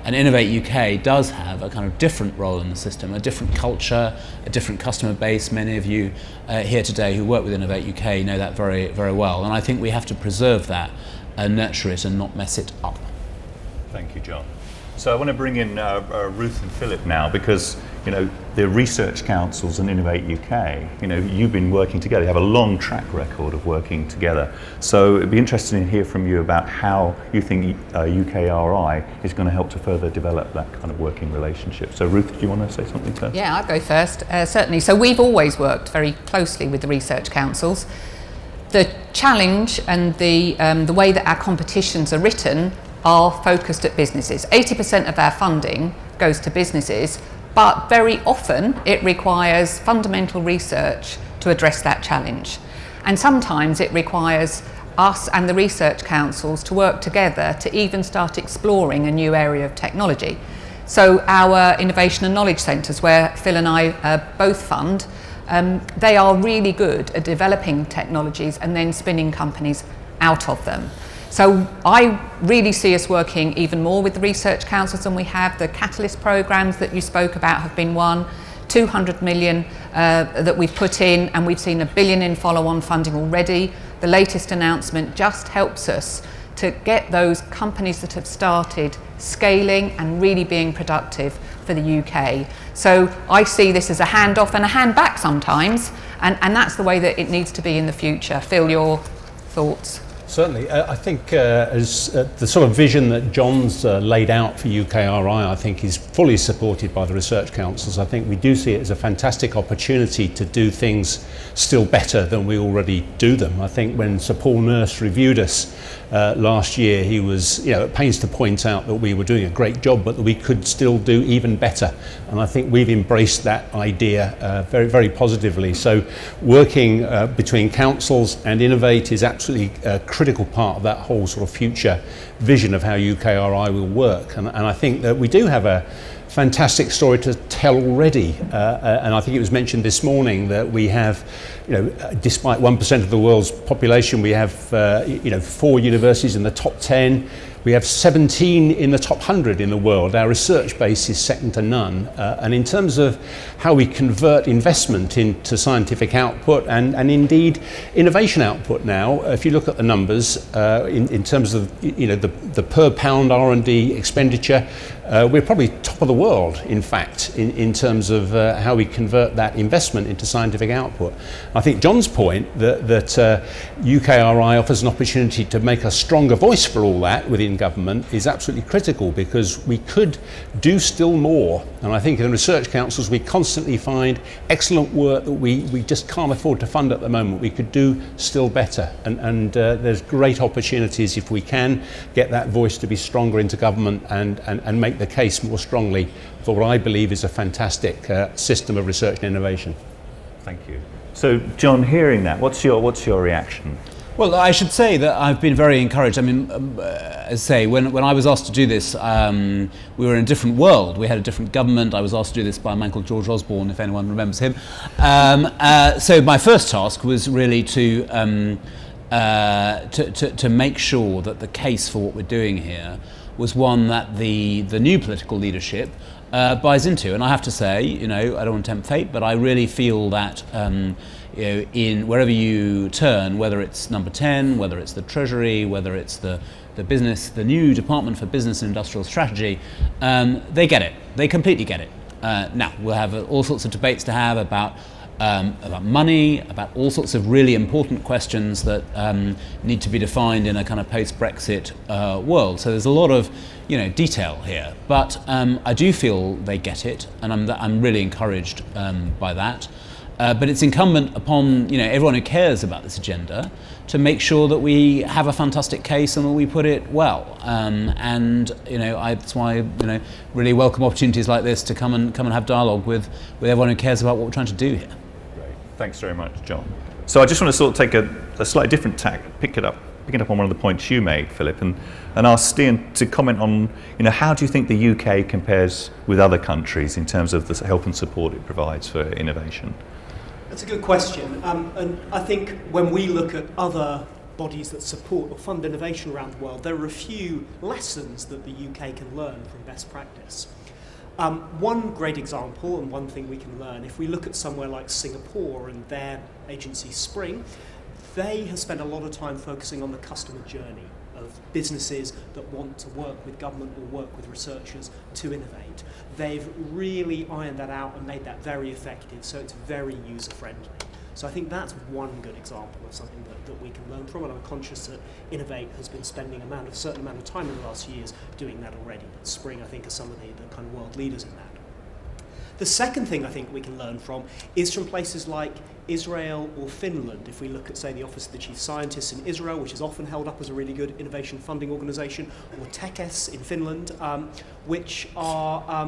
And Innovate UK does have a kind of different role in the system, a different culture, a different customer base. Many of you here today who work with Innovate UK know that very, very well. And I think we have to preserve that and nurture it and not mess it up. Thank you, John. So I want to bring in Ruth and Philip now because, you know, the research councils and Innovate UK, you know, you've been working together. You have a long track record of working together. So it'd be interesting to hear from you about how you think UKRI is going to help to further develop that kind of working relationship. So Ruth, do you want to say something first? Yeah, I'll go first, certainly. So we've always worked very closely with the research councils. The challenge and the way that our competitions are written are focused at businesses. 80% of our funding goes to businesses, but very often it requires fundamental research to address that challenge. And sometimes it requires us and the research councils to work together to even start exploring a new area of technology. So our innovation and knowledge centres, where Phil and I both fund, they are really good at developing technologies and then spinning companies out of them. So I really see us working even more with the research councils than we have. The Catalyst programmes that you spoke about have been one, 200 million that we've put in, and we've seen $1 billion in follow-on funding already. The latest announcement just helps us to get those companies that have started scaling and really being productive for the UK. So I see this as a hand-off and a hand-back sometimes, and that's the way that it needs to be in the future. Phil, your thoughts? Certainly. I think as the sort of vision that John's laid out for UKRI, I think is fully supported by the research councils. I think we do see it as a fantastic opportunity to do things still better than we already do them. I think when Sir Paul Nurse reviewed us last year, he was at pains to point out that we were doing a great job, but that we could still do even better. And I think we've embraced that idea very, very positively. So working between councils and Innovate is absolutely critical part of that whole sort of future vision of how UKRI will work. And I think that we do have a fantastic story to tell already. And I think it was mentioned this morning that we have, despite 1% of the world's population, we have, 4 universities in the top 10. We have 17 in the top 100 in the world. Our research base is second to none. And in terms of how we convert investment into scientific output and indeed innovation output now, if you look at the numbers in terms of the per pound R&D expenditure, we're probably top of the world, in fact, in terms of how we convert that investment into scientific output. I think John's point that UKRI offers an opportunity to make a stronger voice for all that within government is absolutely critical, because we could do still more. And I think in the research councils we constantly find excellent work that we just can't afford to fund at the moment. We could do still better, and there's great opportunities if we can get that voice to be stronger into government and make the case more strongly for what I believe is a fantastic system of research and innovation. Thank you. So John, hearing that, what's your reaction? Well, I should say that I've been very encouraged. I mean, as I say, when I was asked to do this, we were in a different world. We had a different government. I was asked to do this by a man called George Osborne, if anyone remembers him. So my first task was really to make sure that the case for what we're doing here was one that the new political leadership buys into. And I have to say, I don't want to tempt fate, but I really feel that in wherever you turn, whether it's number 10, whether it's the Treasury, whether it's the business, the new Department for Business and Industrial Strategy, they get it. They completely get it. Now, we'll have all sorts of debates to have about about money, about all sorts of really important questions that need to be defined in a kind of post-Brexit world. So there's a lot of detail here, but I do feel they get it, and I'm really encouraged by that. But it's incumbent upon everyone who cares about this agenda to make sure that we have a fantastic case and that we put it well. That's why I really welcome opportunities like this to come and have dialogue with everyone who cares about what we're trying to do here. Great, thanks very much, John. So I just want to sort of take a slightly different tack, picking up on one of the points you made, Philip, and ask Stian to comment on how do you think the UK compares with other countries in terms of the help and support it provides for innovation? That's a good question, and I think when we look at other bodies that support or fund innovation around the world, there are a few lessons that the UK can learn from best practice. One great example, and one thing we can learn, if we look at somewhere like Singapore and their agency Spring, they have spent a lot of time focusing on the customer journey of businesses that want to work with government or work with researchers to innovate. They've really ironed that out and made that very effective, so it's very user-friendly. So I think that's one good example of something that we can learn from, and I'm conscious that Innovate has been spending a certain amount of time in the last few years doing that already. But Spring, I think, are some of the kind of world leaders in that. The second thing I think we can learn from is from places like Israel or Finland. If we look at, say, the Office of the Chief Scientist in Israel, which is often held up as a really good innovation funding organisation, or TechS in Finland, which are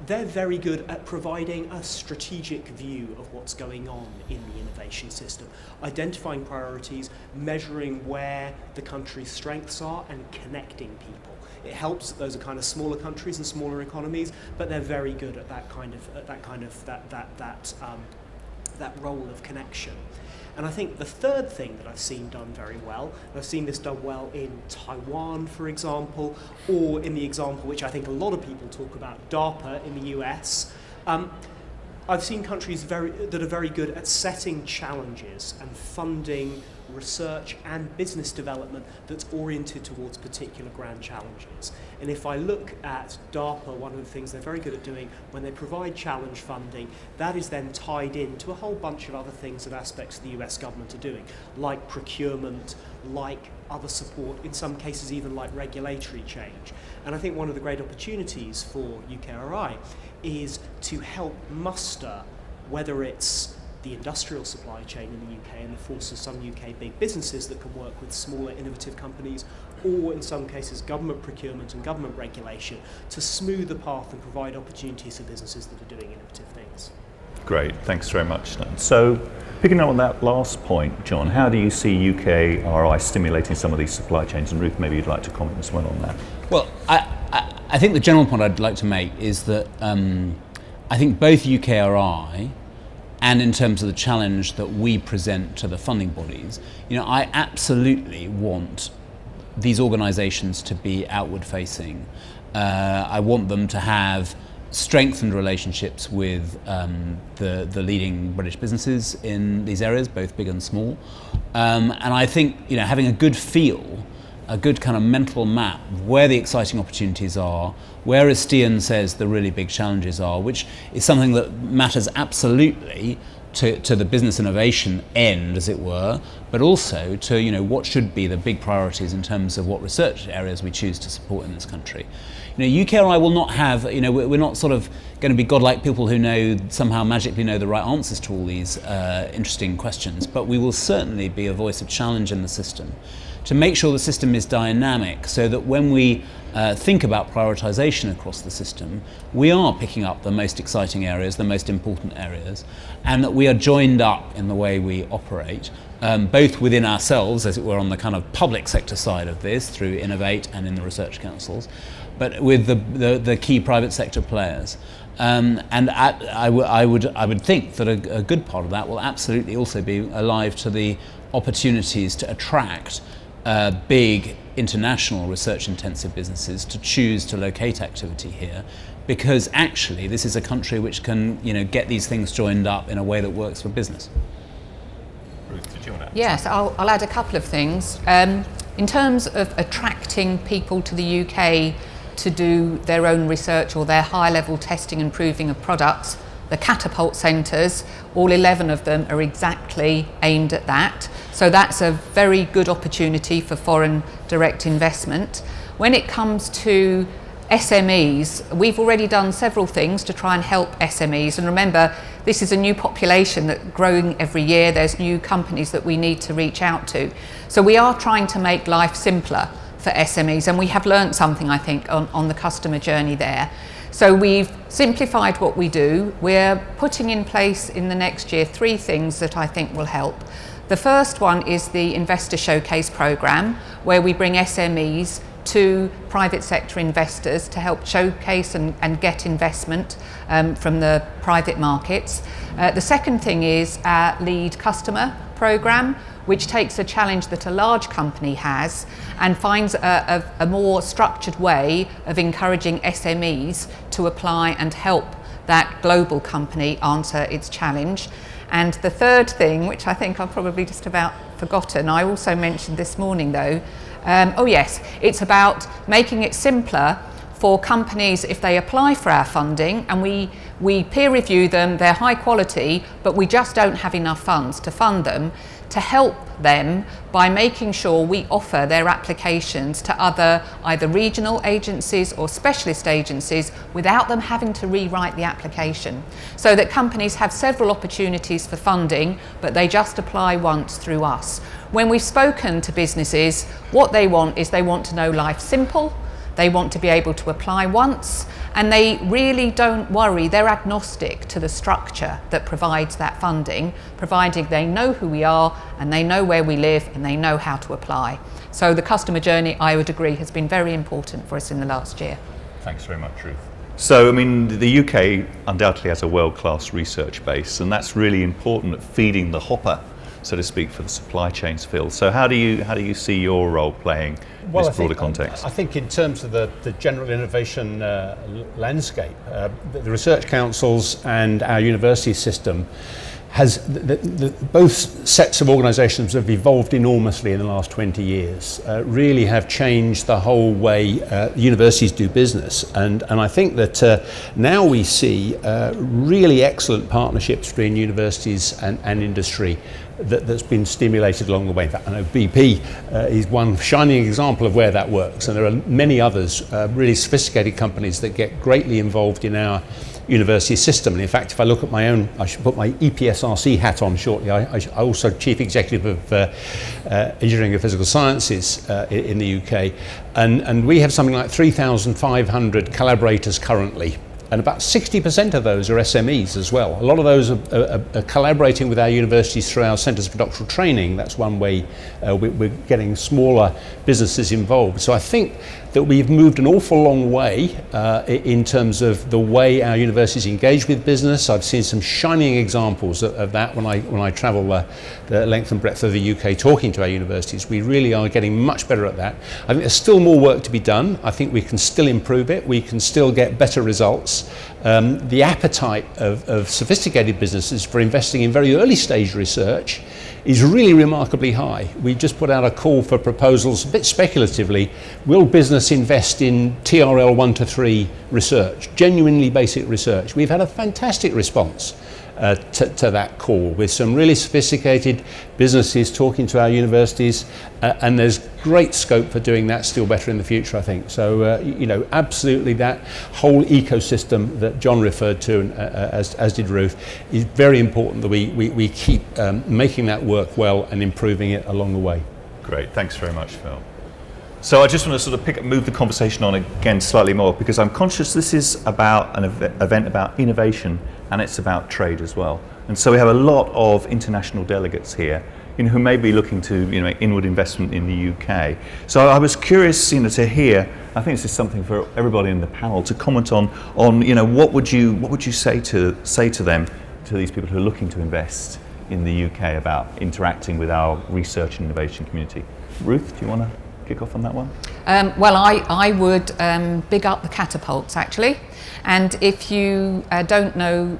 they're very good at providing a strategic view of what's going on in the innovation system, identifying priorities, measuring where the country's strengths are, and connecting people. It helps that those are kind of smaller countries and smaller economies, but they're very good at that role of connection. And I think the third thing that I've seen done very well, and I've seen this done well in Taiwan, for example, or in the example which I think a lot of people talk about, DARPA in the US. I've seen countries that are very good at setting challenges and funding research and business development that's oriented towards particular grand challenges. And if I look at DARPA, one of the things they're very good at doing when they provide challenge funding, that is then tied into a whole bunch of other things that aspects of the US government are doing, like procurement, like other support, in some cases even like regulatory change. And I think one of the great opportunities for UKRI is to help muster, whether it's the industrial supply chain in the UK and the force of some UK big businesses that can work with smaller innovative companies, or in some cases government procurement and government regulation, to smooth the path and provide opportunities for businesses that are doing innovative things. Great, thanks very much. So, picking up on that last point, John, how do you see UKRI stimulating some of these supply chains? And Ruth, maybe you'd like to comment as well on that. Well, I think the general point I'd like to make is that I think both UKRI and in terms of the challenge that we present to the funding bodies, I absolutely want these organisations to be outward facing. I want them to have strengthened relationships with the leading British businesses in these areas, both big and small. And I think having a good feel, a good kind of mental map of where the exciting opportunities are, where, as Stian says, the really big challenges are, which is something that matters absolutely to the business innovation end, as it were, but also to what should be the big priorities in terms of what research areas we choose to support in this country. UKRI will not have, we're not sort of going to be godlike people who somehow magically know the right answers to all these interesting questions, but we will certainly be a voice of challenge in the system to make sure the system is dynamic, so that when we think about prioritisation across the system, we are picking up the most exciting areas, the most important areas, and that we are joined up in the way we operate, both within ourselves, as it were, on the kind of public sector side of this, through Innovate and in the research councils, but with the key private sector players. And I would think that a good part of that will absolutely also be alive to the opportunities to attract big international research-intensive businesses to choose to locate activity here, because actually this is a country which can get these things joined up in a way that works for business. Ruth, did you want to add? Yes, I'll add a couple of things. In terms of attracting people to the UK to do their own research or their high-level testing and proving of products, the catapult centres, all 11 of them are exactly aimed at that. So that's a very good opportunity for foreign direct investment. When it comes to SMEs, we've already done several things to try and help SMEs. And remember, this is a new population that's growing every year. There's new companies that we need to reach out to. So we are trying to make life simpler for SMEs, and we have learnt something, I think, on the customer journey there. So we've simplified what we do. We're putting in place in the next year 3 things that I think will help. The first one is the Investor Showcase programme, where we bring SMEs to private sector investors to help showcase and get investment from the private markets. The second thing is our lead customer programme, which takes a challenge that a large company has and finds a more structured way of encouraging SMEs to apply and help that global company answer its challenge. And the third thing, which I think I've probably just about forgotten, I also mentioned this morning though, it's about making it simpler for companies if they apply for our funding, and we peer review them, they're high quality, but we just don't have enough funds to fund them, to help them by making sure we offer their applications to other either regional agencies or specialist agencies without them having to rewrite the application, so that companies have several opportunities for funding, but they just apply once through us. When we've spoken to businesses, what they want is they want to know life simple, they want to be able to apply once, and they really don't worry, they're agnostic to the structure that provides that funding, providing they know who we are and they know where we live and they know how to apply. So the customer journey, I would agree, has been very important for us in the last year. Thanks very much, Ruth. So, I mean, the UK undoubtedly has a world-class research base, and that's really important at feeding the hopper, so to speak, for the supply chains field. So how do you see your role playing in this broader context? I think in terms of the general innovation landscape, the research councils and our university system has both sets of organisations have evolved enormously in the last 20 years, really have changed the whole way universities do business. And I think that now we see really excellent partnerships between universities and industry that's been stimulated along the way. In fact, I know BP is one shining example of where that works, and there are many others, really sophisticated companies that get greatly involved in our university system. And in fact, if I look at my own, I should put my EPSRC hat on shortly. I also Chief Executive of Engineering and Physical Sciences in the UK, and we have something like 3,500 collaborators currently. And about 60% of those are SMEs as well. A lot of those are collaborating with our universities through our centres for doctoral training. That's one way we're getting smaller businesses involved. So I think that we've moved an awful long way in terms of the way our universities engage with business. I've seen some shining examples of that when I travel the length and breadth of the UK talking to our universities. We really are getting much better at that. I think there's still more work to be done. I think we can still improve it. We can still get better results. The appetite of sophisticated businesses for investing in very early stage research is really remarkably high. We just put out a call for proposals, a bit speculatively. Will business invest in TRL 1 to 3 research, genuinely basic research? We've had a fantastic response to that call, with some really sophisticated businesses talking to our universities, and there's great scope for doing that still better in the future, I think. So, absolutely that whole ecosystem that John referred to, and as did Ruth, is very important that we keep making that work well and improving it along the way. Great, thanks very much, Phil. So I just want to sort of move the conversation on again slightly more, because I'm conscious this is about an event about innovation, and it's about trade as well. And so we have a lot of international delegates here, who may be looking to make inward investment in the UK. So I was curious, to hear. I think this is something for everybody in the panel to comment on. What would you say to them, to these people who are looking to invest in the UK, about interacting with our research and innovation community? Ruth, do you want to kick off on that one? I would big up the catapults, actually. And if you don't know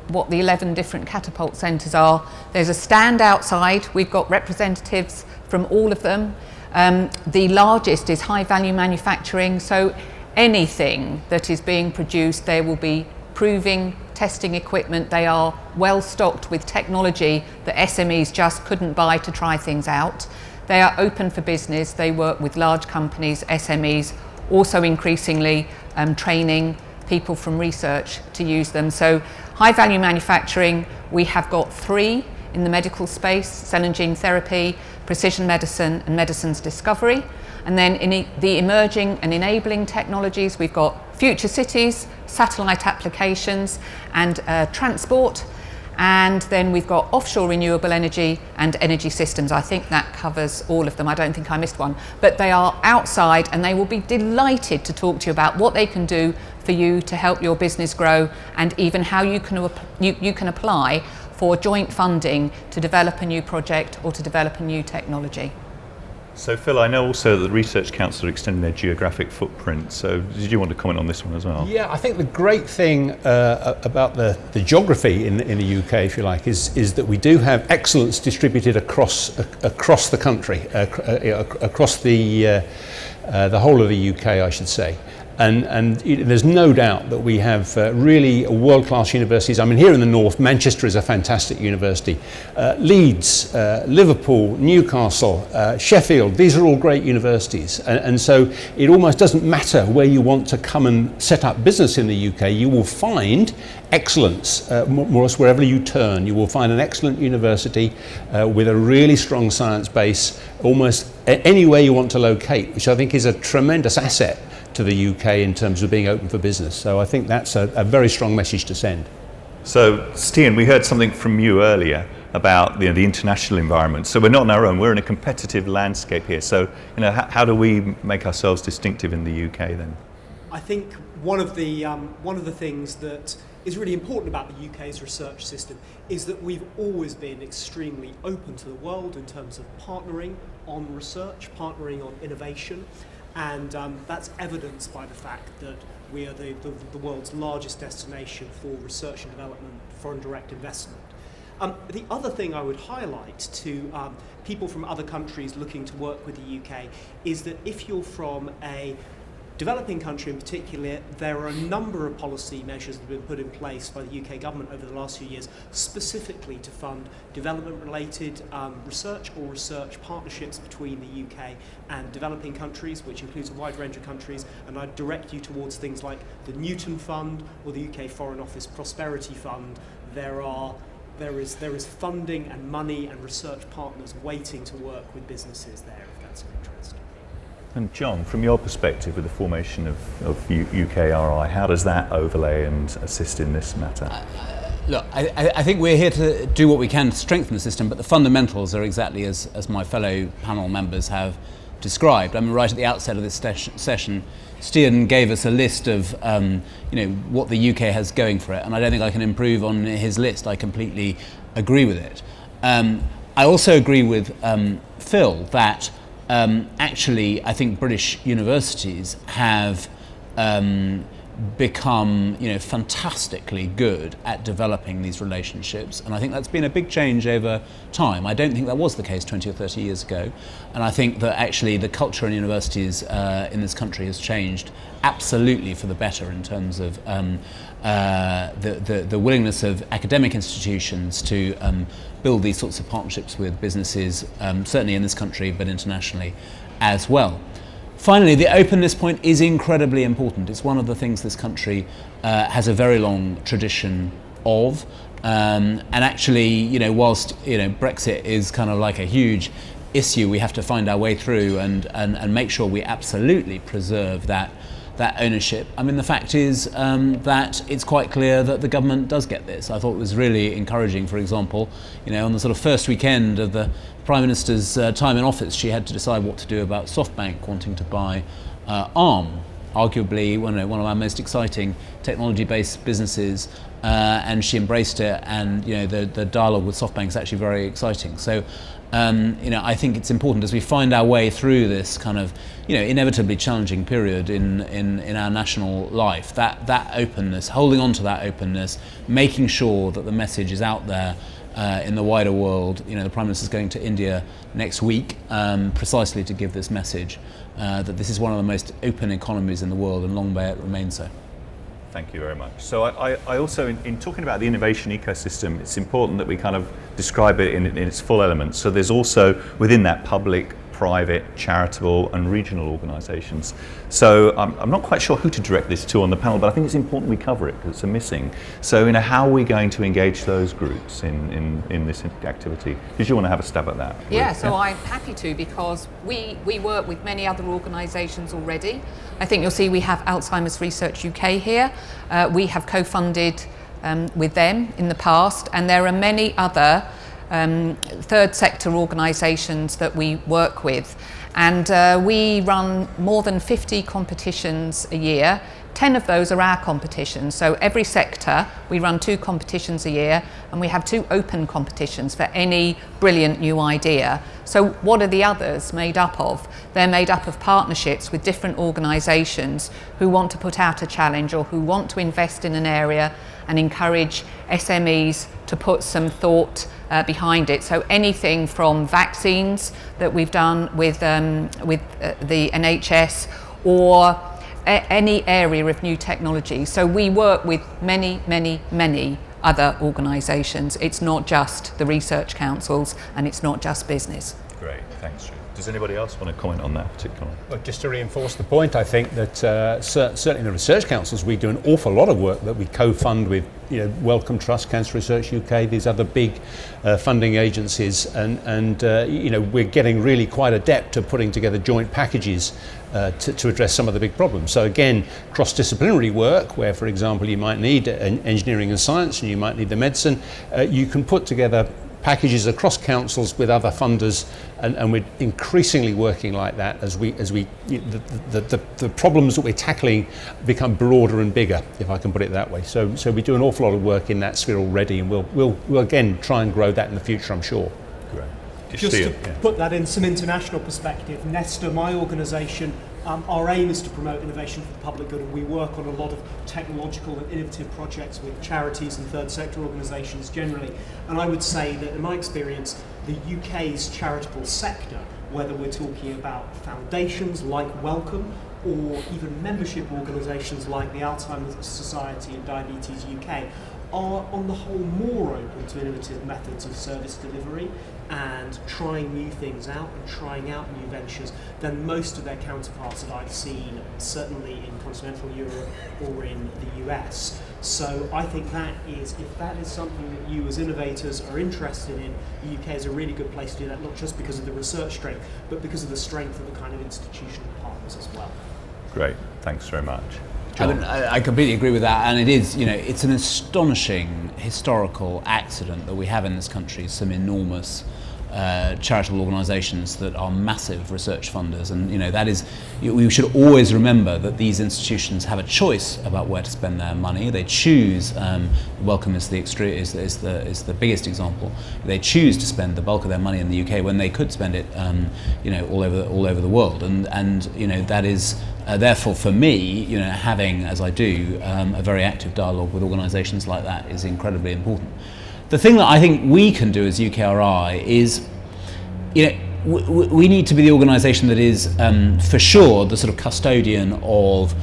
what the 11 different catapult centres are, there's a stand outside. We've got representatives from all of them. The largest is high value manufacturing, so anything that is being produced, there will be proving, testing equipment. They are well stocked with technology that SMEs just couldn't buy to try things out. They are open for business. They work with large companies, SMEs, also increasingly training people from research to use them. So high value manufacturing, we have got 3 in the medical space: cell and gene therapy, precision medicine, and medicines discovery. And then in the emerging and enabling technologies, we've got future cities, satellite applications, and transport. And then we've got offshore renewable energy and energy systems. I think that covers all of them. I don't think I missed one. But they are outside, and they will be delighted to talk to you about what they can do for you to help your business grow, and even how you can apply for joint funding to develop a new project or to develop a new technology. So Phil, I know also that the Research Council are extending their geographic footprint, so did you want to comment on this one as well? Yeah, I think the great thing about the geography in the UK, if you like, is that we do have excellence distributed across the country, across the whole of the UK, I should say. And there's no doubt that we have really world-class universities. I mean, here in the north, Manchester is a fantastic university. Leeds, Liverpool, Newcastle, Sheffield, these are all great universities. And so it almost doesn't matter where you want to come and set up business in the UK. You will find excellence more or less wherever you turn. You will find an excellent university with a really strong science base almost anywhere you want to locate, which I think is a tremendous asset to the UK in terms of being open for business. So I think that's a very strong message to send. So Stian, we heard something from you earlier about the international environment. So we're not on our own, we're in a competitive landscape here. So how do we make ourselves distinctive in the UK then? I think one of the things that is really important about the UK's research system is that we've always been extremely open to the world in terms of partnering on research, partnering on innovation. And that's evidenced by the fact that we are the world's largest destination for research and development, foreign direct investment. The other thing I would highlight to people from other countries looking to work with the UK is that if you're from a developing country in particular, there are a number of policy measures that have been put in place by the UK government over the last few years specifically to fund development-related research or research partnerships between the UK and developing countries, which includes a wide range of countries, and I'd direct you towards things like the Newton Fund or the UK Foreign Office Prosperity Fund. There is funding and money and research partners waiting to work with businesses there, if that's of interest. And John, from your perspective with the formation of UKRI, how does that overlay and assist in this matter? Look, I think we're here to do what we can to strengthen the system, but the fundamentals are exactly as my fellow panel members have described. I mean, right at the outset of this session, Stian gave us a list of what the UK has going for it, and I don't think I can improve on his list. I completely agree with it. I also agree with Phil that actually, I think British universities have become, fantastically good at developing these relationships, and I think that's been a big change over time. I don't think that was the case 20 or 30 years ago, and I think that actually the culture in universities in this country has changed absolutely for the better in terms of the willingness of academic institutions to build these sorts of partnerships with businesses, certainly in this country, but internationally as well. Finally, the openness point is incredibly important. It's one of the things this country has a very long tradition of. And actually, whilst Brexit is kind of like a huge issue, we have to find our way through and make sure we absolutely preserve that ownership. I mean, the fact is that it's quite clear that the government does get this. I thought it was really encouraging, for example, on the sort of first weekend of the Prime Minister's time in office, she had to decide what to do about SoftBank wanting to buy Arm, arguably one of our most exciting technology-based businesses, and she embraced it, and the dialogue with SoftBank is actually very exciting. So I think it's important as we find our way through this kind of inevitably challenging period in our national life, that openness, holding on to that openness, making sure that the message is out there in the wider world. The Prime Minister is going to India next week precisely to give this message that this is one of the most open economies in the world, and long may it remain so. Thank you very much. So I also, in talking about the innovation ecosystem, it's important that we kind of describe it in its full elements. So there's also within that public, private, charitable and regional organisations. So I'm not quite sure who to direct this to on the panel, but I think it's important we cover it because it's a missing. So how are we going to engage those groups in this activity? Did you want to have a stab at that? Yeah, so I'm happy to, because we work with many other organisations already. I think you'll see we have Alzheimer's Research UK here. We have co-funded with them in the past, and there are many other third sector organisations that we work with, and we run more than 50 competitions a year. 10 of those are our competitions, so every sector we run 2 competitions a year, and we have 2 open competitions for any brilliant new idea. So what are the others made up of? They're made up of partnerships with different organisations who want to put out a challenge or who want to invest in an area and encourage SMEs to put some thought behind it. So anything from vaccines that we've done with the NHS, or any area of new technology. So we work with many other organisations. It's not just the research councils, and it's not just business. Great, thanks, Drew. Does anybody else want to comment on that particularly? Well, just to reinforce the point, I think that certainly in the research councils we do an awful lot of work that we co-fund with, Wellcome Trust, Cancer Research UK, these other big funding agencies, and we're getting really quite adept at putting together joint packages to address some of the big problems. So again, cross-disciplinary work where, for example, you might need engineering and science and you might need the medicine, you can put together packages across councils with other funders, and we're increasingly working like that as the problems that we're tackling become broader and bigger, if I can put it that way. So we do an awful lot of work in that sphere already, and we'll again try and grow that in the future, I'm sure. Great. Just to put that in some international perspective, Nesta, my organisation, our aim is to promote innovation for the public good, and we work on a lot of technological and innovative projects with charities and third sector organisations generally. And I would say that in my experience, the UK's charitable sector, whether we're talking about foundations like Wellcome or even membership organisations like the Alzheimer's Society and Diabetes UK, are on the whole more open to innovative methods of service delivery and trying new things out and trying out new ventures than most of their counterparts that I've seen, certainly in continental Europe or in the US. So I think that is, if that is something that you as innovators are interested in, the UK is a really good place to do that, not just because of the research strength, but because of the strength of the kind of institutional partners as well. Great, thanks very much. I completely agree with that, and it is, it's an astonishing historical accident that we have in this country, some enormous charitable organisations that are massive research funders, and that is, we should always remember that these institutions have a choice about where to spend their money. They choose. Wellcome is the biggest example. They choose to spend the bulk of their money in the UK when they could spend it, all over the world, and that is. Therefore, for me, having, as I do, a very active dialogue with organisations like that is incredibly important. The thing that I think we can do as UKRI is, we need to be the organisation that is, for sure, the sort of custodian of,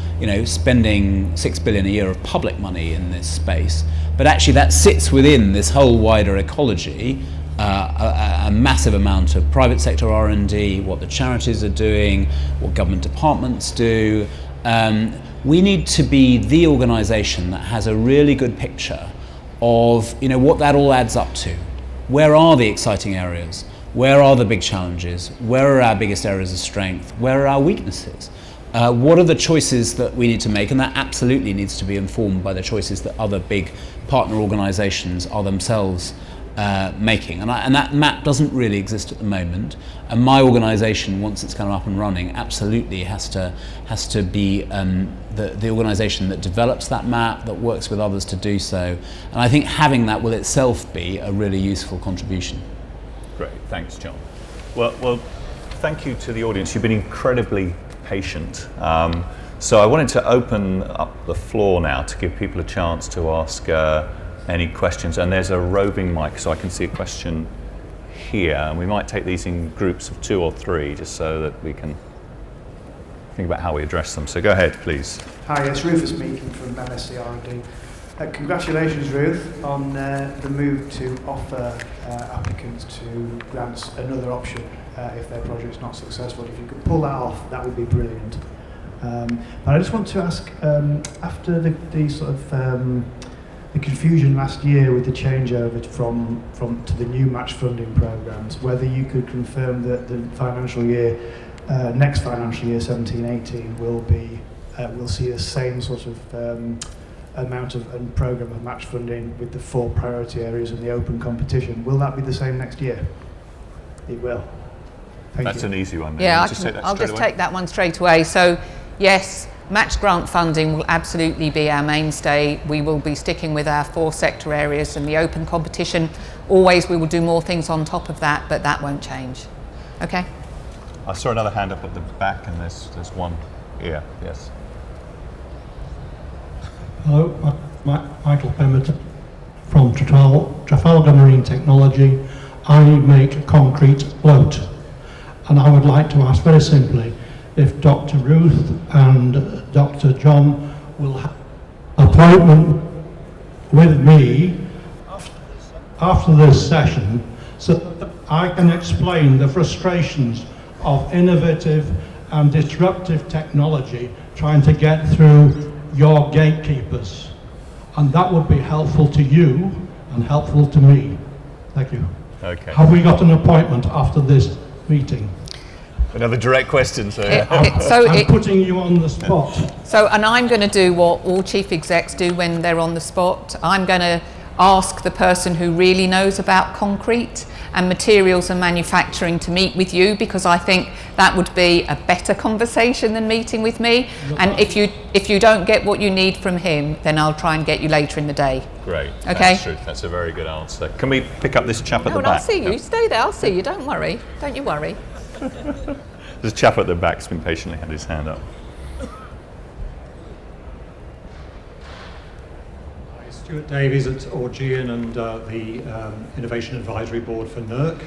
spending $6 billion a year of public money in this space. But actually, that sits within this whole wider ecology. A massive amount of private sector R&D, what the charities are doing, what government departments do. We need to be the organisation that has a really good picture of what that all adds up to. Where are the exciting areas? Where are the big challenges? Where are our biggest areas of strength? Where are our weaknesses? What are the choices that we need to make? And that absolutely needs to be informed by the choices that other big partner organisations are themselves making, and that map doesn't really exist at the moment. And my organisation, once it's kind of up and running, absolutely has to be the organisation that develops that map, that works with others to do so. And I think having that will itself be a really useful contribution. Great, thanks, John. Well, thank you to the audience. You've been incredibly patient. So I wanted to open up the floor now to give people a chance to ask any questions, and there's a roving mic, so I can see a question here, and we might take these in groups of 2 or 3 just so that we can think about how we address them. So go ahead, please. Hi, it's Rufus Meakin from MSc R&D. Congratulations, Ruth, on the move to offer applicants to grants another option if their project's not successful. If you could pull that off, that would be brilliant. But I just want to ask, after the sort of the confusion last year with the changeover from to the new match funding programs, whether you could confirm that the financial year, next financial year, 17-18, will see the same sort of amount of and program of match funding with the 4 priority areas and the open competition. Will that be the same next year? It will. That's an easy one. Yeah, I'll just take that one straight away. So, yes, match grant funding will absolutely be our mainstay. We will be sticking with our 4 sector areas and the open competition. Always we will do more things on top of that, but that won't change. Okay? I saw another hand up at the back, and there's one here. Yes. Hello, Michael Pemberton from Trafalgar Marine Technology. I make concrete float, and I would like to ask very simply if Dr. Ruth and Dr. John will have an appointment with me after this session so that I can explain the frustrations of innovative and disruptive technology trying to get through your gatekeepers, and that would be helpful to you and helpful to me. Thank you. Okay. Have we got an appointment after this meeting? Another direct question, so I'm putting you on the spot. So, and I'm going to do what all chief execs do when they're on the spot. I'm going to ask the person who really knows about concrete and materials and manufacturing to meet with you, because I think that would be a better conversation than meeting with me. And if you don't get what you need from him, then I'll try and get you later in the day. Great. Okay. That's true. That's a very good answer. Can we pick up this chap at the back? I'll see you. Stay there. I'll see you. Don't worry. Don't you worry. There's a chap at the back who's been patiently had his hand up. Stuart Davies at Augean and the Innovation Advisory Board for NERC.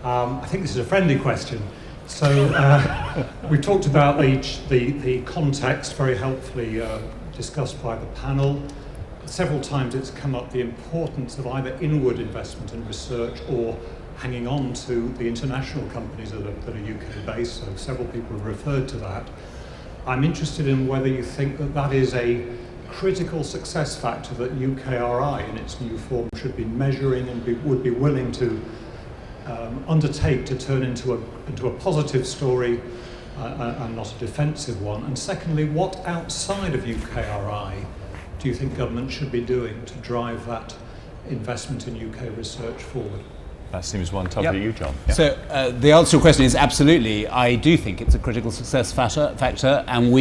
I think this is a friendly question. So we talked about the context very helpfully discussed by the panel. Several times it's come up the importance of either inward investment in research or hanging on to the international companies that are UK based, so several people have referred to that. I'm interested in whether you think that that is a critical success factor that UKRI in its new form should be measuring and would be willing to undertake to turn into a positive story and not a defensive one. And secondly, what outside of UKRI do you think government should be doing to drive that investment in UK research forward? That seems one topic to you, John. Yeah. So the answer to your question is absolutely. I do think it's a critical success factor, and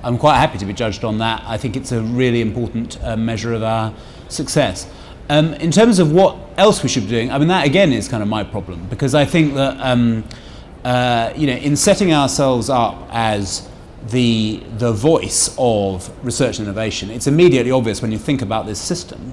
I'm quite happy to be judged on that. I think it's a really important measure of our success. In terms of what else we should be doing, I mean, that again is kind of my problem, because I think that in setting ourselves up as the voice of research and innovation, it's immediately obvious when you think about this system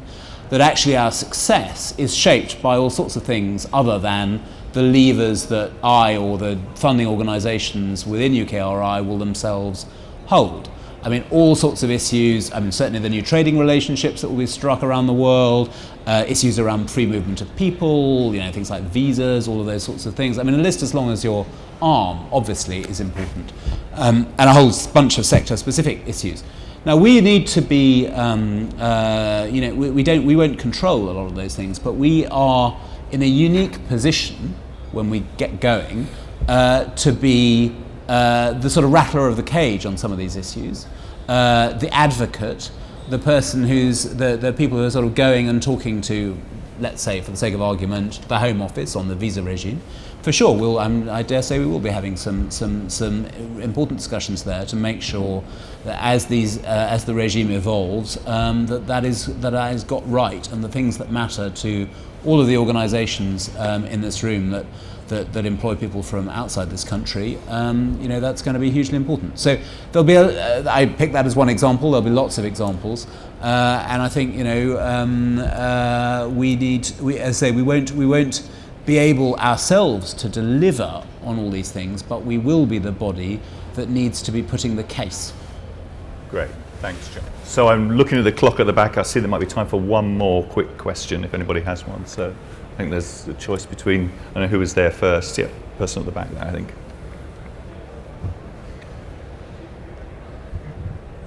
that actually our success is shaped by all sorts of things other than the levers that I or the funding organisations within UKRI will themselves hold. I mean, all sorts of issues, I mean, certainly the new trading relationships that will be struck around the world, issues around free movement of people, things like visas, all of those sorts of things. I mean, a list as long as your arm, obviously, is important. And a whole bunch of sector-specific issues. Now, we need to be, we won't control a lot of those things, but we are in a unique position when we get going to be the sort of rattler of the cage on some of these issues, the advocate, the person who's the people who are sort of going and talking to, let's say, for the sake of argument, the Home Office on the visa regime. For sure, I dare say we will be having some important discussions there to make sure that as the regime evolves, that is got right, and the things that matter to all of the organisations in this room that employ people from outside this country, that's going to be hugely important. So there'll be I picked that as one example. There'll be lots of examples, and I think we won't be able ourselves to deliver on all these things, but we will be the body that needs to be putting the case. Great, thanks, John. So I'm looking at the clock at the back. I see there might be time for one more quick question if anybody has one. So I think there's a choice between, I don't know who was there first. Yeah, person at the back there, I think.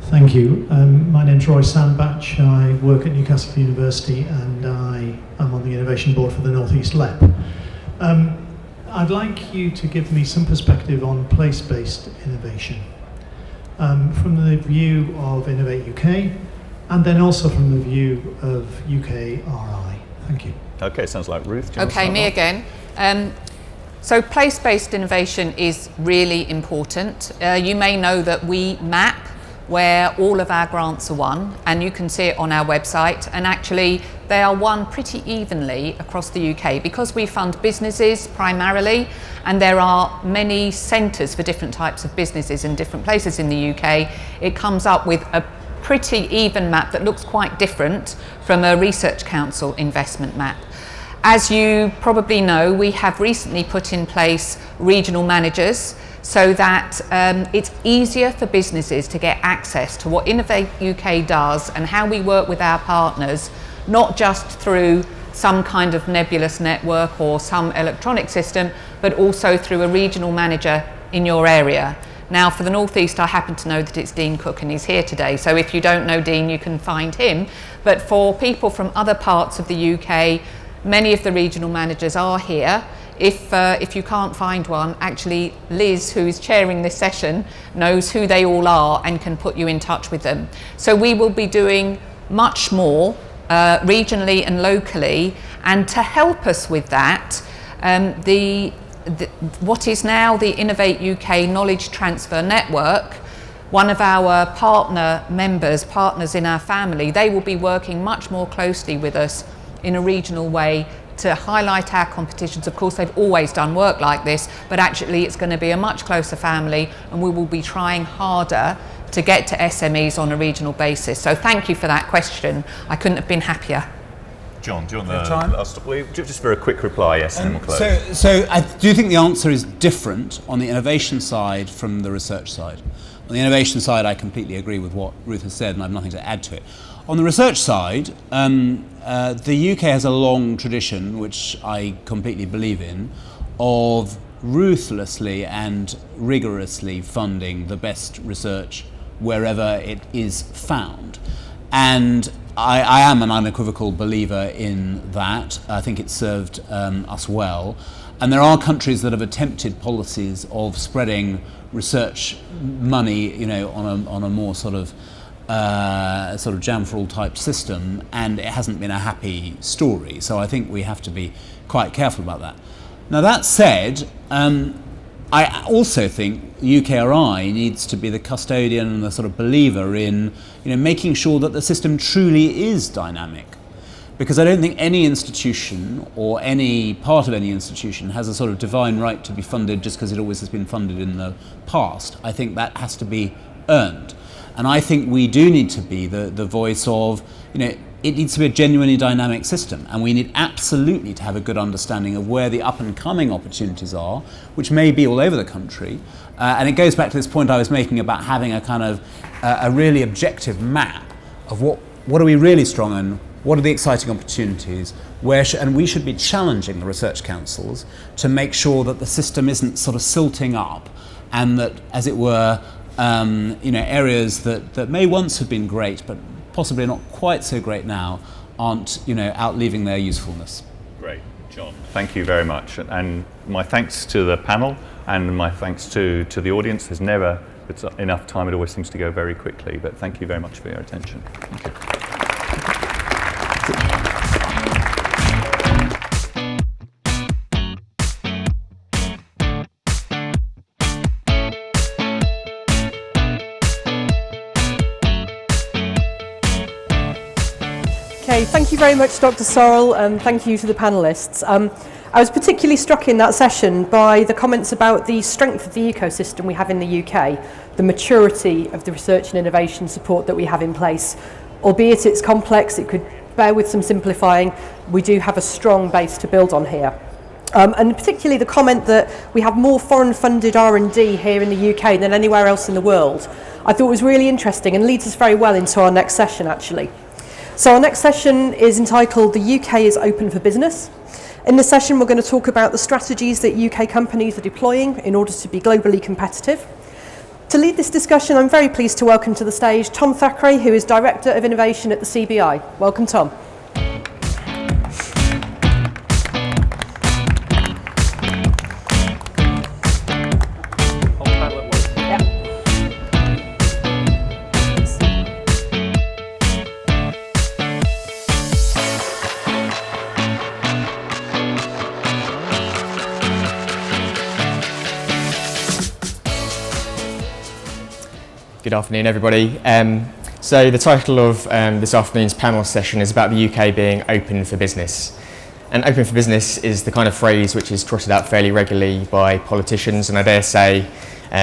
Thank you. My name's Roy Sandbach. I work at Newcastle University and I am on the innovation board for the North East LEP. I'd like you to give me some perspective on place-based innovation from the view of Innovate UK and then also from the view of UKRI. Thank you. Okay, sounds like Ruth. Do you want to Okay, start me off? again. So place-based innovation is really important. You may know that we map where all of our grants are won, and you can see it on our website, and actually they are won pretty evenly across the UK because we fund businesses primarily, and there are many centres for different types of businesses in different places in the UK. It comes up with a pretty even map that looks quite different from a Research Council investment map. As you probably know, we have recently put in place regional managers so that it's easier for businesses to get access to what Innovate UK does and how we work with our partners, not just through some kind of nebulous network or some electronic system, but also through a regional manager in your area. Now, for the North East, I happen to know that it's Dean Cook and he's here today, so if you don't know Dean, you can find him. But for people from other parts of the UK, many of the regional managers are here. If you can't find one, actually Liz, who is chairing this session, knows who they all are and can put you in touch with them. So we will be doing much more regionally and locally, and to help us with that, what is now the Innovate UK Knowledge Transfer Network, one of our partners in our family, they will be working much more closely with us in a regional way to highlight our competitions. Of course, they've always done work like this, but actually it's going to be a much closer family, and we will be trying harder to get to SMEs on a regional basis. So thank you for that question. I couldn't have been happier. John, do you want just for a quick reply, yes, and then we'll close. So I do think the answer is different on the innovation side from the research side. On the innovation side, I completely agree with what Ruth has said, and I have nothing to add to it. On the research side, the UK has a long tradition, which I completely believe in, of ruthlessly and rigorously funding the best research wherever it is found. And I am an unequivocal believer in that. I think it's served us well. And there are countries that have attempted policies of spreading research money, you know, on a more sort of jam-for-all type system, and it hasn't been a happy story. So I think we have to be quite careful about that. Now that said, I also think UKRI needs to be the custodian and the sort of believer in, you know, making sure that the system truly is dynamic. Because I don't think any institution or any part of any institution has a sort of divine right to be funded just because it always has been funded in the past. I think that has to be earned. And I think we do need to be the voice of, you know, it needs to be a genuinely dynamic system, and we need absolutely to have a good understanding of where the up and coming opportunities are, which may be all over the country. And it goes back to this point I was making about having a kind of a really objective map of what are we really strong in, what are the exciting opportunities, and we should be challenging the research councils to make sure that the system isn't sort of silting up, and that, as it were, you know, areas that may once have been great but possibly not quite so great now aren't, you know, outleaving their usefulness. Great, John. Thank you very much, and my thanks to the panel and my thanks to the audience. There's never enough time; it always seems to go very quickly. But thank you very much for your attention. Thank you. Okay, thank you very much, Dr. Sorrell, and thank you to the panellists. I was particularly struck in that session by the comments about the strength of the ecosystem we have in the UK, the maturity of the research and innovation support that we have in place. Albeit it's complex, it could bear with some simplifying, we do have a strong base to build on here. And particularly the comment that we have more foreign-funded R&D here in the UK than anywhere else in the world, I thought was really interesting and leads us very well into our next session, actually. So our next session is entitled "The UK is Open for Business." In this session, we're going to talk about the strategies that UK companies are deploying in order to be globally competitive. To lead this discussion, I'm very pleased to welcome to the stage Tom Thackeray, who is Director of Innovation at the CBI. Welcome, Tom. Good afternoon, everybody. So the title of this afternoon's panel session is about the UK being open for business. And open for business is the kind of phrase which is trotted out fairly regularly by politicians, and I dare say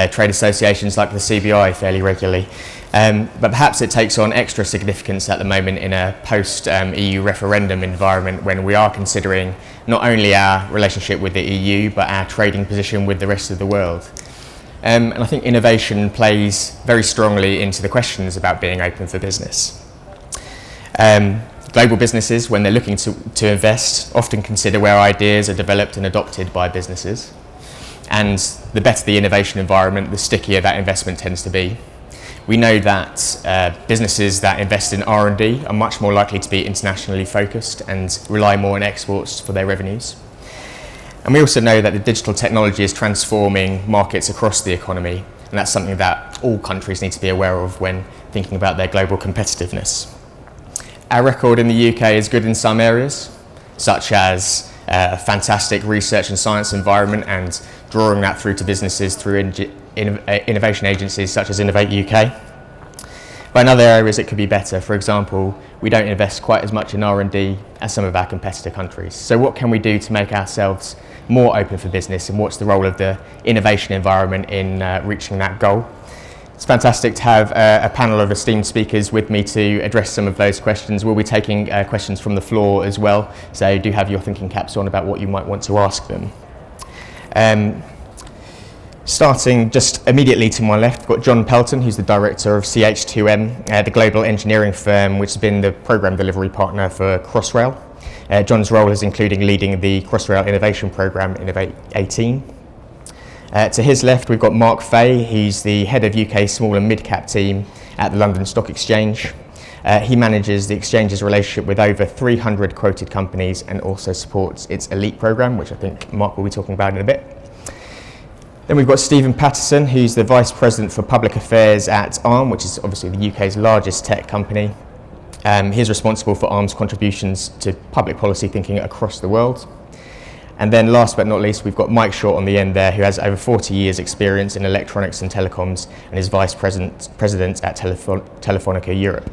trade associations like the CBI fairly regularly. But perhaps it takes on extra significance at the moment in a post-EU referendum environment when we are considering not only our relationship with the EU, but our trading position with the rest of the world. And I think innovation plays very strongly into the questions about being open for business. Global businesses, when they're looking to invest, often consider where ideas are developed and adopted by businesses. And the better the innovation environment, the stickier that investment tends to be. We know that businesses that invest in R&D are much more likely to be internationally focused and rely more on exports for their revenues. And we also know that the digital technology is transforming markets across the economy, and that's something that all countries need to be aware of when thinking about their global competitiveness. Our record in the UK is good in some areas, such as a fantastic research and science environment and drawing that through to businesses through innovation agencies such as Innovate UK. But in other areas it could be better. For example, we don't invest quite as much in R&D as some of our competitor countries. So what can we do to make ourselves more open for business, and what's the role of the innovation environment in reaching that goal? It's fantastic to have a panel of esteemed speakers with me to address some of those questions. We'll be taking questions from the floor as well, so do have your thinking caps on about what you might want to ask them. Starting just immediately to my left, we've got John Pelton, who's the director of CH2M, the global engineering firm which has been the program delivery partner for Crossrail. John's role is including leading the Crossrail innovation program, Innovate 18. To his left, we've got Mark Fay. He's the head of UK small and mid-cap team at the London Stock Exchange. He manages the exchange's relationship with over 300 quoted companies and also supports its elite program, which I think Mark will be talking about in a bit. Then we've got Stephen Patterson, who's the Vice President for Public Affairs at ARM, which is obviously the UK's largest tech company. He's responsible for ARM's contributions to public policy thinking across the world. And then last but not least, we've got Mike Short on the end there, who has over 40 years experience in electronics and telecoms and is Vice President at Telefonica Europe.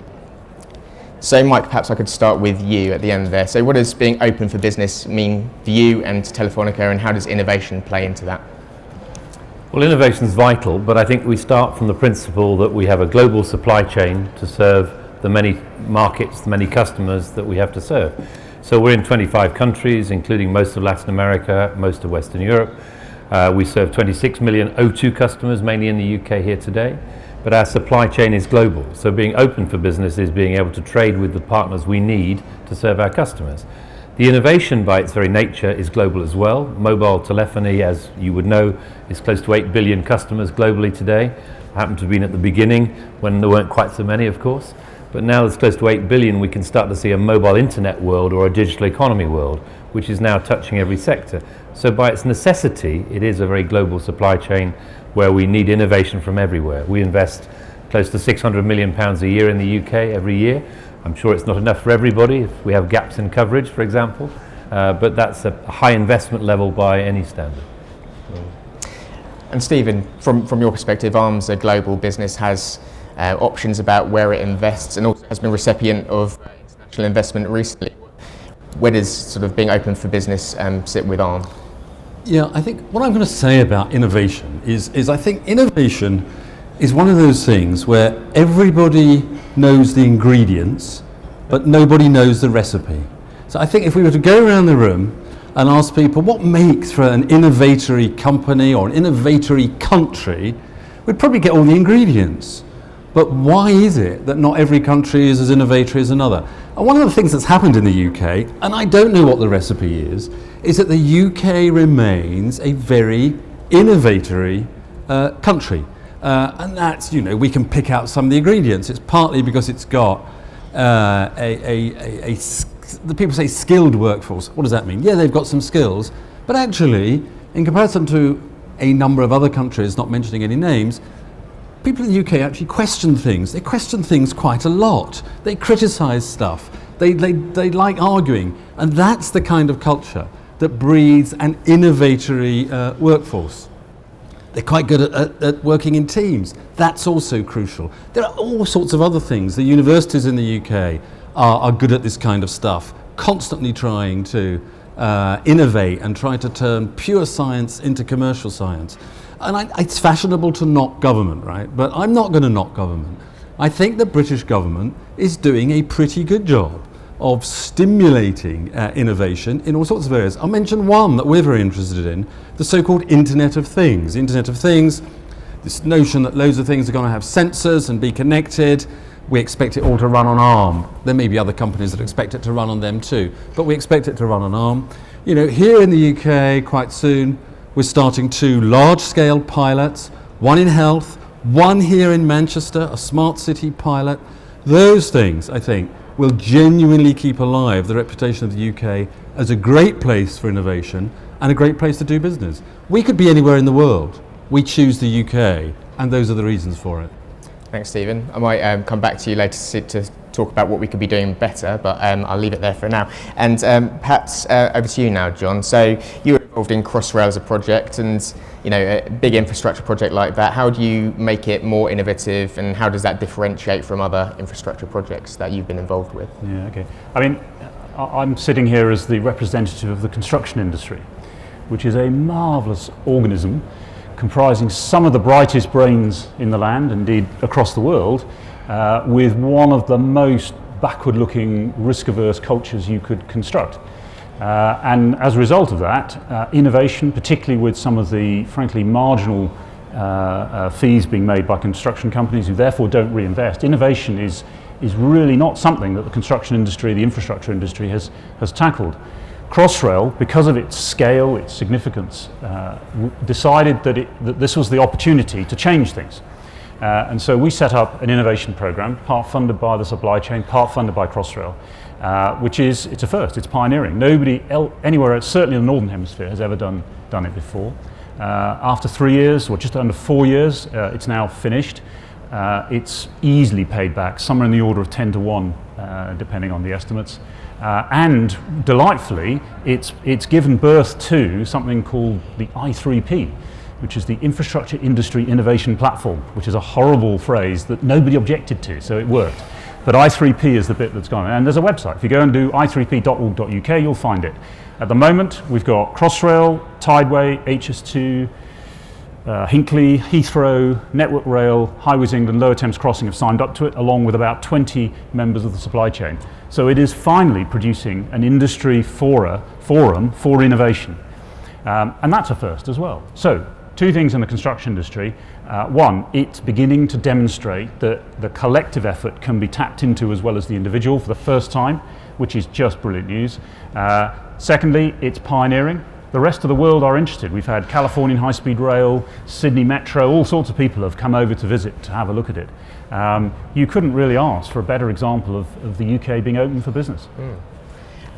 So Mike, perhaps I could start with you at the end there. So what does being open for business mean for you and Telefonica, and how does innovation play into that? Well, innovation is vital, but I think we start from the principle that we have a global supply chain to serve the many markets, the many customers that we have to serve. So we're in 25 countries, including most of Latin America, most of Western Europe. We serve 26 million O2 customers, mainly in the UK here today, but our supply chain is global. So being open for business is being able to trade with the partners we need to serve our customers. The innovation by its very nature is global as well. Mobile telephony, as you would know, is close to 8 billion customers globally today. I happen to have been at the beginning when there weren't quite so many, of course. But now there's close to 8 billion, we can start to see a mobile internet world or a digital economy world, which is now touching every sector. So by its necessity, it is a very global supply chain where we need innovation from everywhere. We invest close to £600 million a year in the UK every year. I'm sure it's not enough for everybody if we have gaps in coverage, for example, but that's a high investment level by any standard. And Stephen, from your perspective, ARM's a global business, has options about where it invests, and also has been recipient of international investment recently. Where does sort of being open for business sit with ARM? Yeah, I think what I'm going to say about innovation is I think innovation is one of those things where everybody knows the ingredients, but nobody knows the recipe. So I think if we were to go around the room, and asked people what makes for an innovatory company or an innovatory country, we'd probably get all the ingredients. But why is it that not every country is as innovatory as another? And one of the things that's happened in the UK, and I don't know what the recipe is that the UK remains a very innovatory country. And that's, we can pick out some of the ingredients. It's partly because it's got the people say skilled workforce. What does that mean? Yeah, they've got some skills, but actually, in comparison to a number of other countries, not mentioning any names, people in the UK actually question things. They question things quite a lot. They criticise stuff. They like arguing. And that's the kind of culture that breeds an innovatory workforce. They're quite good at working in teams. That's also crucial. There are all sorts of other things. The universities in the UK are good at this kind of stuff, constantly trying to innovate and try to turn pure science into commercial science. And it's fashionable to knock government, right? But I'm not going to knock government. I think the British government is doing a pretty good job of stimulating innovation in all sorts of areas. I'll mention one that we're very interested in, the so-called Internet of Things. Internet of Things, this notion that loads of things are going to have sensors and be connected. We expect it all to run on ARM. There may be other companies that expect it to run on them too, but we expect it to run on ARM. Here in the UK, quite soon, we're starting 2 large-scale pilots, one in health, one here in Manchester, a smart city pilot. Those things, I think, will genuinely keep alive the reputation of the UK as a great place for innovation and a great place to do business. We could be anywhere in the world. We choose the UK, and those are the reasons for it. Thanks, Stephen. I might come back to you later to talk about what we could be doing better, but I'll leave it there for now. And perhaps over to you now, John. So you were involved in Crossrail as a project, and a big infrastructure project like that. How do you make it more innovative, and how does that differentiate from other infrastructure projects that you've been involved with? Yeah, okay. I mean, I'm sitting here as the representative of the construction industry, which is a marvellous organism comprising some of the brightest brains in the land, indeed across the world, with one of the most backward-looking, risk-averse cultures you could construct. And as a result of that, innovation, particularly with some of the, frankly, marginal fees being made by construction companies who therefore don't reinvest, innovation is really not something that the construction industry, the infrastructure industry has tackled. Crossrail, because of its scale, its significance, decided that this was the opportunity to change things. And so we set up an innovation program, part funded by the supply chain, part funded by Crossrail, it's a first, it's pioneering. Nobody anywhere, certainly in the Northern Hemisphere, has ever done it before. After 3 years, or just under 4 years, it's now finished. It's easily paid back, somewhere in the order of 10 to 1, depending on the estimates. And delightfully, it's given birth to something called the I3P, which is the Infrastructure Industry Innovation Platform, which is a horrible phrase that nobody objected to, so it worked. But I3P is the bit that's gone. And there's a website. If you go and do i3p.org.uk, you'll find it. At the moment, we've got Crossrail, Tideway, HS2, Hinckley, Heathrow, Network Rail, Highways England, Lower Thames Crossing have signed up to it, along with about 20 members of the supply chain. So it is finally producing an industry forum for innovation. And that's a first as well. So 2 things in the construction industry. One, it's beginning to demonstrate that the collective effort can be tapped into as well as the individual for the first time, which is just brilliant news. Secondly, it's pioneering. The rest of the world are interested. We've had Californian high-speed rail, Sydney Metro, all sorts of people have come over to visit, to have a look at it. You couldn't really ask for a better example of the UK being open for business.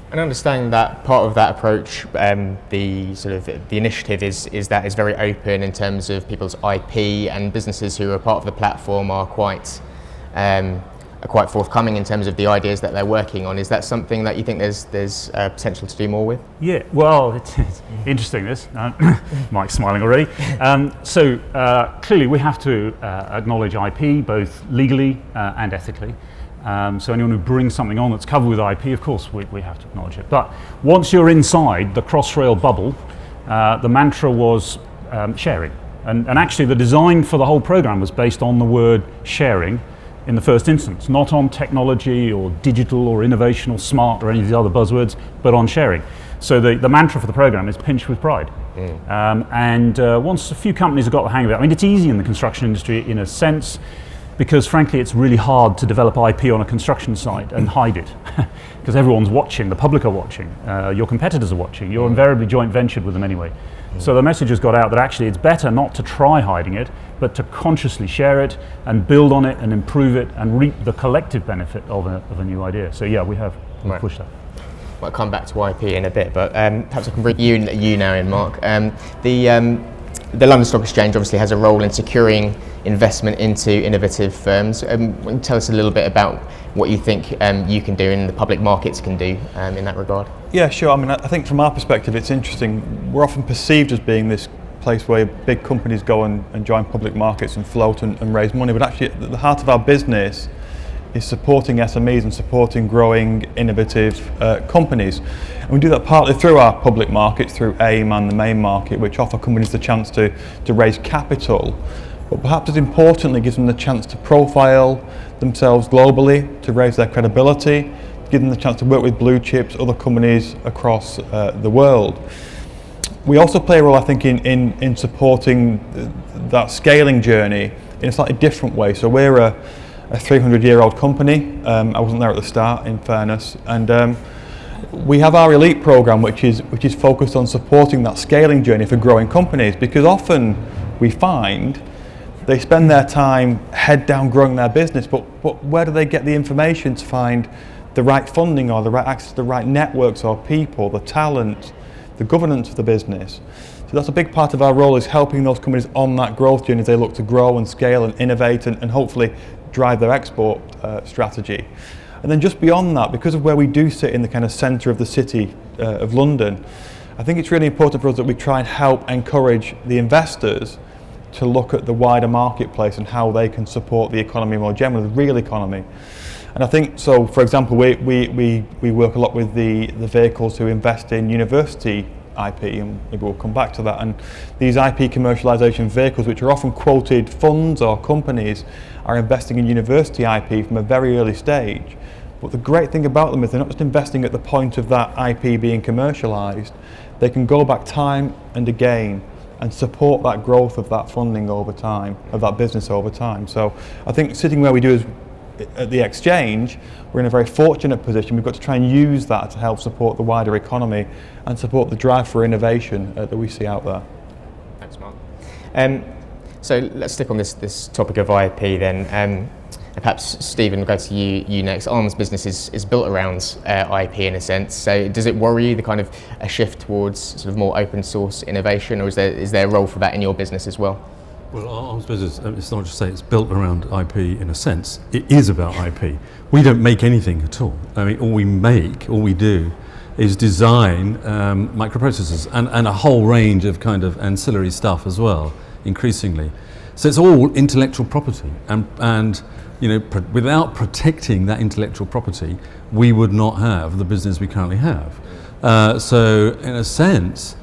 And understanding that part of that approach, the initiative is that it's very open in terms of people's IP, and businesses who are part of the platform are quite forthcoming in terms of the ideas that they're working on. Is that something that you think there's potential to do more with? Yeah, well, it's interesting this. Mike's smiling already. Clearly we have to acknowledge IP, both legally and ethically. So anyone who brings something on that's covered with IP, of course, we have to acknowledge it. But once you're inside the Crossrail bubble, the mantra was sharing. And actually the design for the whole program was based on the word sharing, in the first instance, not on technology or digital or innovation or smart or any of the other buzzwords, but on sharing. So the mantra for the program is pinch with pride. Once a few companies have got the hang of it, I mean, it's easy in the construction industry in a sense, because frankly it's really hard to develop IP on a construction site and hide it, because everyone's watching, the public are watching, your competitors are watching, you're invariably joint ventured with them anyway. So the message has got out that actually it's better not to try hiding it, but to consciously share it and build on it and improve it and reap the collective benefit of a new idea. So yeah, we've pushed that. I'll come back to IP in a bit, but perhaps I can bring you now in, Mark. The London Stock Exchange obviously has a role in securing investment into innovative firms. Can you tell us a little bit about what you think you can do and the public markets can do in that regard? Yeah, sure. I mean, I think from our perspective, it's interesting. We're often perceived as being this place where big companies go and join public markets and float and raise money, but actually at the heart of our business is supporting SMEs and supporting growing innovative companies. And we do that partly through our public markets, through AIM and the main market, which offer companies the chance to raise capital, but perhaps as importantly gives them the chance to profile themselves globally, to raise their credibility, give them the chance to work with blue chips, other companies across the world. We also play a role, I think, in supporting that scaling journey in a slightly different way. So we're a 300-year-old company. I wasn't there at the start, in fairness, and we have our elite program, which is focused on supporting that scaling journey for growing companies, because often we find they spend their time head down growing their business, but where do they get the information to find the right funding or the right access to the right networks or people, the talent, the governance of the business? So that's a big part of our role, is helping those companies on that growth journey as they look to grow and scale and innovate and hopefully drive their export strategy. And then just beyond that, because of where we do sit in the kind of centre of the city of London, I think it's really important for us that we try and help encourage the investors to look at the wider marketplace and how they can support the economy more generally, the real economy. And I think, so for example, we work a lot with the vehicles who invest in university IP, and maybe we'll come back to that. And these IP commercialisation vehicles, which are often quoted funds or companies, are investing in university IP from a very early stage. But the great thing about them is they're not just investing at the point of that IP being commercialised, they can go back time and again and support that growth of that funding over time, of that business over time. So I think sitting where we do is at the exchange, we're in a very fortunate position. We've got to try and use that to help support the wider economy and support the drive for innovation that we see out there. Thanks, Mark. So let's stick on this topic of IP then. Perhaps Stephen, we'll go to you next. Arm's business is built around IP in a sense. So does it worry you, the kind of a shift towards sort of more open source innovation, or is there a role for that in your business as well? Well, Arm's business, it's not just say it's built around IP in a sense. It is about IP. We don't make anything at all. I mean, all we do is design microprocessors and a whole range of kind of ancillary stuff as well, increasingly. So it's all intellectual property, and you know, without protecting that intellectual property, we would not have the business we currently have. So in a sense,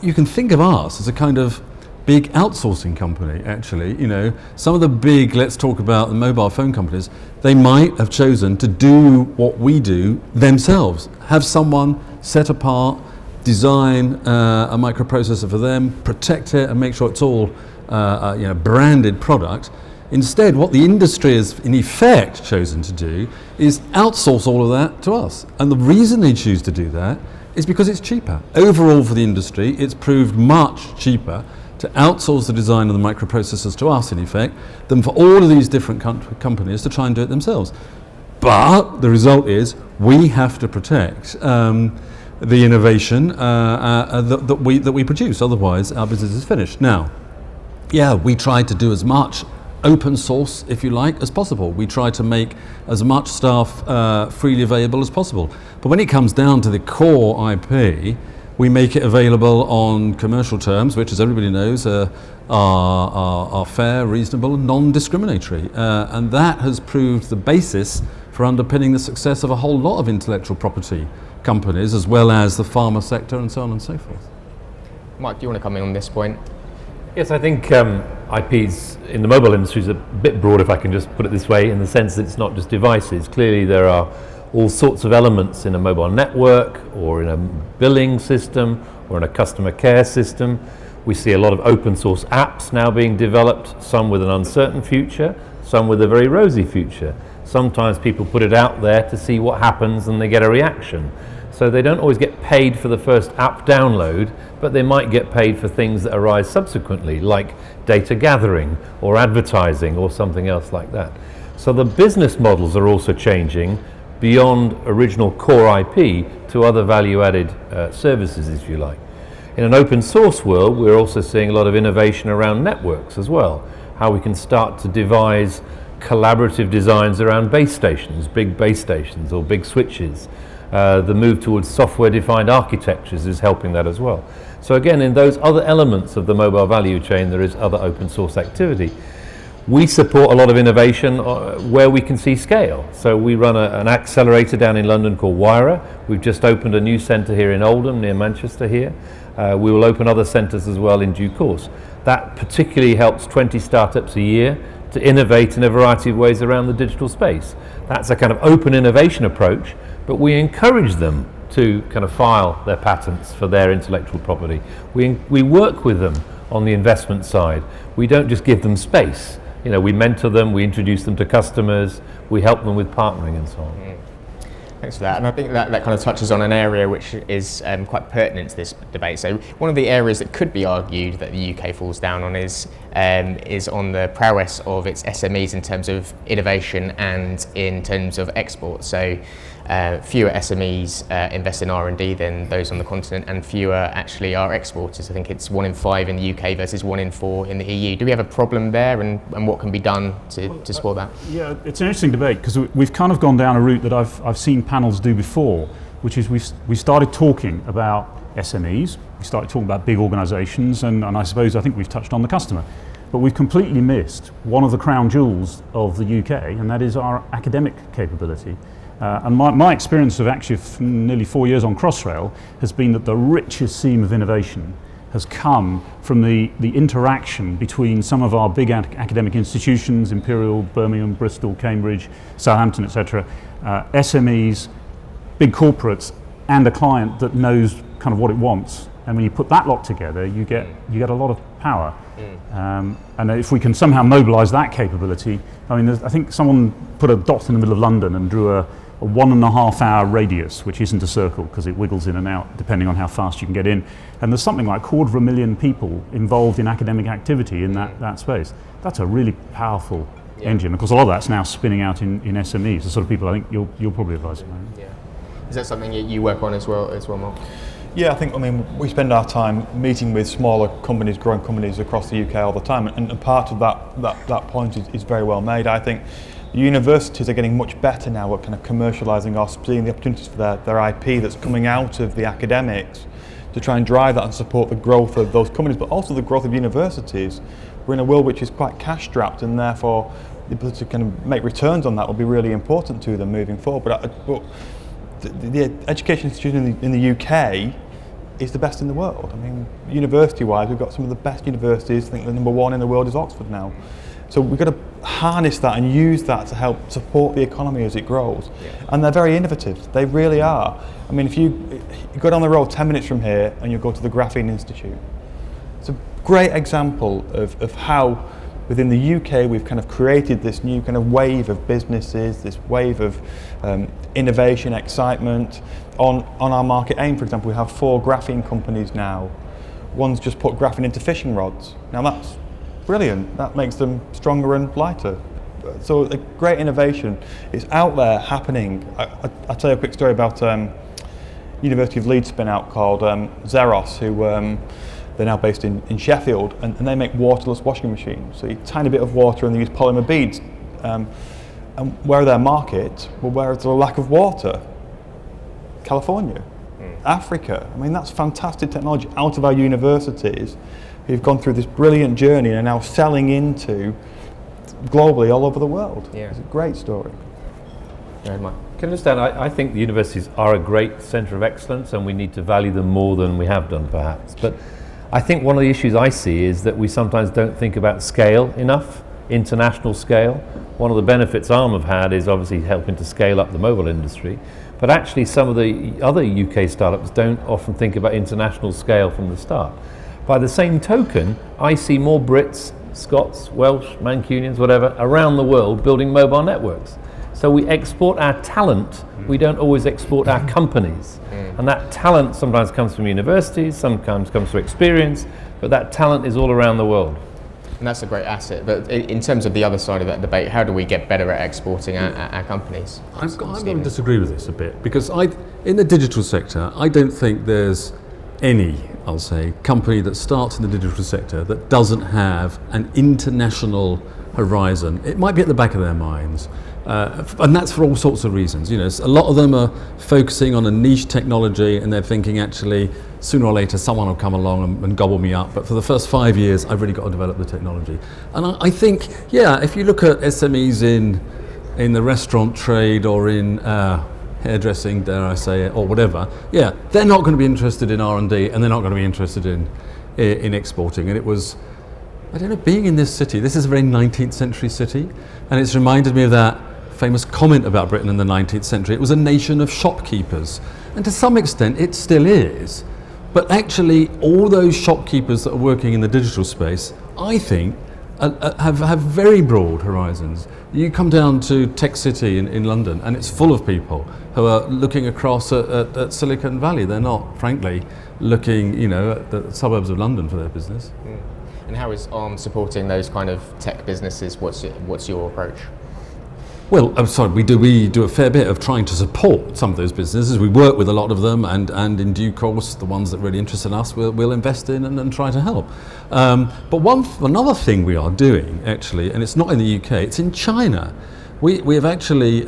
you can think of us as a kind of big outsourcing company, actually. You know, some of the big, let's talk about the mobile phone companies, they might have chosen to do what we do themselves, have someone set apart, design a microprocessor for them, protect it and make sure it's all branded product. Instead, what the industry has in effect chosen to do is outsource all of that to us. And the reason they choose to do that is because it's cheaper. Overall for the industry, it's proved much cheaper to outsource the design of the microprocessors to us, in effect, than for all of these different companies to try and do it themselves. But the result is we have to protect the innovation that we produce. Otherwise, our business is finished. Now, yeah, we try to do as much open source, if you like, as possible. We try to make as much stuff freely available as possible. But when it comes down to the core IP, we make it available on commercial terms, which, as everybody knows, are fair, reasonable, and non-discriminatory. And that has proved the basis for underpinning the success of a whole lot of intellectual property companies, as well as the pharma sector and so on and so forth. Mike, do you want to come in on this point? Yes, I think IPs in the mobile industry is a bit broad, if I can just put it this way, in the sense that it's not just devices. Clearly there are all sorts of elements in a mobile network or in a billing system or in a customer care system. We see a lot of open source apps now being developed, some with an uncertain future, some with a very rosy future. Sometimes people put it out there to see what happens and they get a reaction. So they don't always get paid for the first app download, but they might get paid for things that arise subsequently, like data gathering or advertising or something else like that. So the business models are also changing beyond original core IP to other value-added services, if you like. In an open source world, we're also seeing a lot of innovation around networks as well, how we can start to devise collaborative designs around base stations, big base stations or big switches. The move towards software-defined architectures is helping that as well. So again, in those other elements of the mobile value chain, there is other open source activity. We support a lot of innovation where we can see scale. So we run an accelerator down in London called Wira. We've just opened a new centre here in Oldham, near Manchester here. We will open other centres as well in due course. That particularly helps 20 startups a year to innovate in a variety of ways around the digital space. That's a kind of open innovation approach, but we encourage them to kind of file their patents for their intellectual property. We work with them on the investment side. We don't just give them space. You know, we mentor them, we introduce them to customers, we help them with partnering and so on. Thanks for that, and I think that kind of touches on an area which is quite pertinent to this debate. So one of the areas that could be argued that the UK falls down on is on the prowess of its SMEs in terms of innovation and in terms of export. So fewer SMEs invest in R&D than those on the continent, and fewer actually are exporters. I think it's 1 in 5 in the UK versus 1 in 4 in the EU. Do we have a problem there, and what can be done to support that? Yeah, it's an interesting debate because we've kind of gone down a route that I've seen panels do before, which is we started talking about SMEs, we started talking about big organisations, and I think we've touched on the customer. But we've completely missed one of the crown jewels of the UK, and that is our academic capability. And my experience of actually nearly 4 years on Crossrail has been that the richest seam of innovation has come from the interaction between some of our big academic institutions, Imperial, Birmingham, Bristol, Cambridge, Southampton, etc., SMEs, big corporates, and a client that knows kind of what it wants. And when you put that lot together, you get a lot of power. And if we can somehow mobilise that capability, I mean, I think someone put a dot in the middle of London and drew a 1.5 hour radius, which isn't a circle because it wiggles in and out depending on how fast you can get in. And there's something like 250,000 people involved in academic activity in that space. That's a really powerful engine. Of course, a lot of that's now spinning out in SMEs, the sort of people I think you'll probably advise. Is that something you work on as well, Mark? Yeah, I mean, we spend our time meeting with smaller companies, growing companies across the UK all the time, and part of that point is very well made. I think the universities are getting much better now at kind of commercialising or seeing the opportunities for their IP that's coming out of the academics to try and drive that and support the growth of those companies, but also the growth of universities. We're in a world which is quite cash-strapped, and therefore the ability to kind of make returns on that will be really important to them moving forward. But the education institution in the UK is the best in the world. I mean, university-wise, we've got some of the best universities. I think the number 1 in the world is Oxford now. So we've got to harness that and use that to help support the economy as it grows. And they're very innovative. They really are. I mean, if you go down the road 10 minutes from here and you go to the Graphene Institute, it's a great example of how within the UK we've kind of created this new kind of wave of businesses, this wave of innovation, excitement. On our market AIM, for example, we have 4 graphene companies now. One's just put graphene into fishing rods. Now that's brilliant. That makes them stronger and lighter. So a great innovation is out there happening. I'll tell you a quick story about University of Leeds spin out called Xeros, who they're now based in Sheffield, and they make waterless washing machines. So a tiny bit of water and they use polymer beads. And where are their market? Well, where is the lack of water? California, Africa. I mean, that's fantastic technology out of our universities who've gone through this brilliant journey and are now selling into globally all over the world. It's a great story. Can you understand, I think the universities are a great centre of excellence and we need to value them more than we have done perhaps. But I think one of the issues I see is that we sometimes don't think about scale enough, international scale. One of the benefits ARM have had is obviously helping to scale up the mobile industry, but actually some of the other UK startups don't often think about international scale from the start. By the same token, I see more Brits, Scots, Welsh, Mancunians, whatever, around the world building mobile networks. So we export our talent, we don't always export our companies. And that talent sometimes comes from universities, sometimes comes from experience, but that talent is all around the world. And that's a great asset. But in terms of the other side of that debate, how do we get better at exporting our companies? I'm going to disagree with this a bit, because in the digital sector, I don't think there's any, I'll say, company that starts in the digital sector that doesn't have an international horizon. It might be at the back of their minds. And that's for all sorts of reasons. A lot of them are focusing on a niche technology, and they're thinking, actually, sooner or later someone will come along and gobble me up. But for the first 5 years, I've really got to develop the technology. And I think, if you look at SMEs in the restaurant trade or in hairdressing, dare I say it, or whatever, they're not going to be interested in R&D, and they're not going to be interested in exporting. And it was, I don't know, being in this city, this is a very 19th century city, and it's reminded me of that famous comment about Britain in the 19th century. It was a nation of shopkeepers, and to some extent it still is. But actually, all those shopkeepers that are working in the digital space, I think, have very broad horizons. You come down to Tech City in London, and it's full of people who are looking across at Silicon Valley. They're not, frankly, looking, at the suburbs of London for their business. And how is ARM supporting those kind of tech businesses? What's your approach? Well, I'm sorry, we do a fair bit of trying to support some of those businesses. We work with a lot of them, and in due course, the ones that really interest in us, we'll invest in and try to help. But another thing we are doing, actually, and it's not in the UK, it's in China. We have actually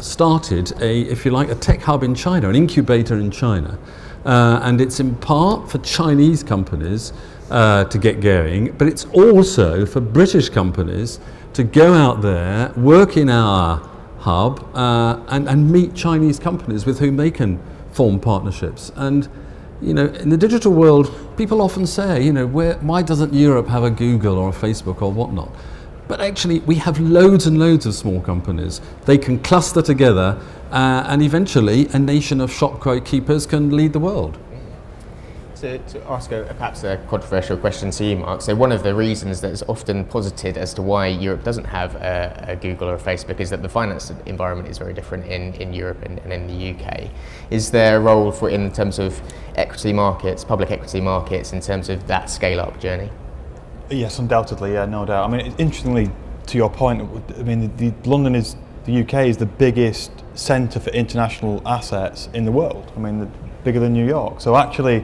started a tech hub in China, an incubator in China. And it's in part for Chinese companies to get going, but it's also for British companies to go out there, work in our hub, and meet Chinese companies with whom they can form partnerships. And in the digital world, people often say, why doesn't Europe have a Google or a Facebook or whatnot? But actually, we have loads and loads of small companies. They can cluster together, and eventually, a nation of shopkeepers can lead the world. To ask perhaps a controversial question to you, Mark. So one of the reasons that is often posited as to why Europe doesn't have a Google or a Facebook is that the finance environment is very different in Europe and in the UK. Is there a role in terms of equity markets, public equity markets, in terms of that scale-up journey? Yes, undoubtedly, no doubt. I mean, interestingly, to your point, I mean, the UK is the biggest centre for international assets in the world. I mean, bigger than New York. So actually,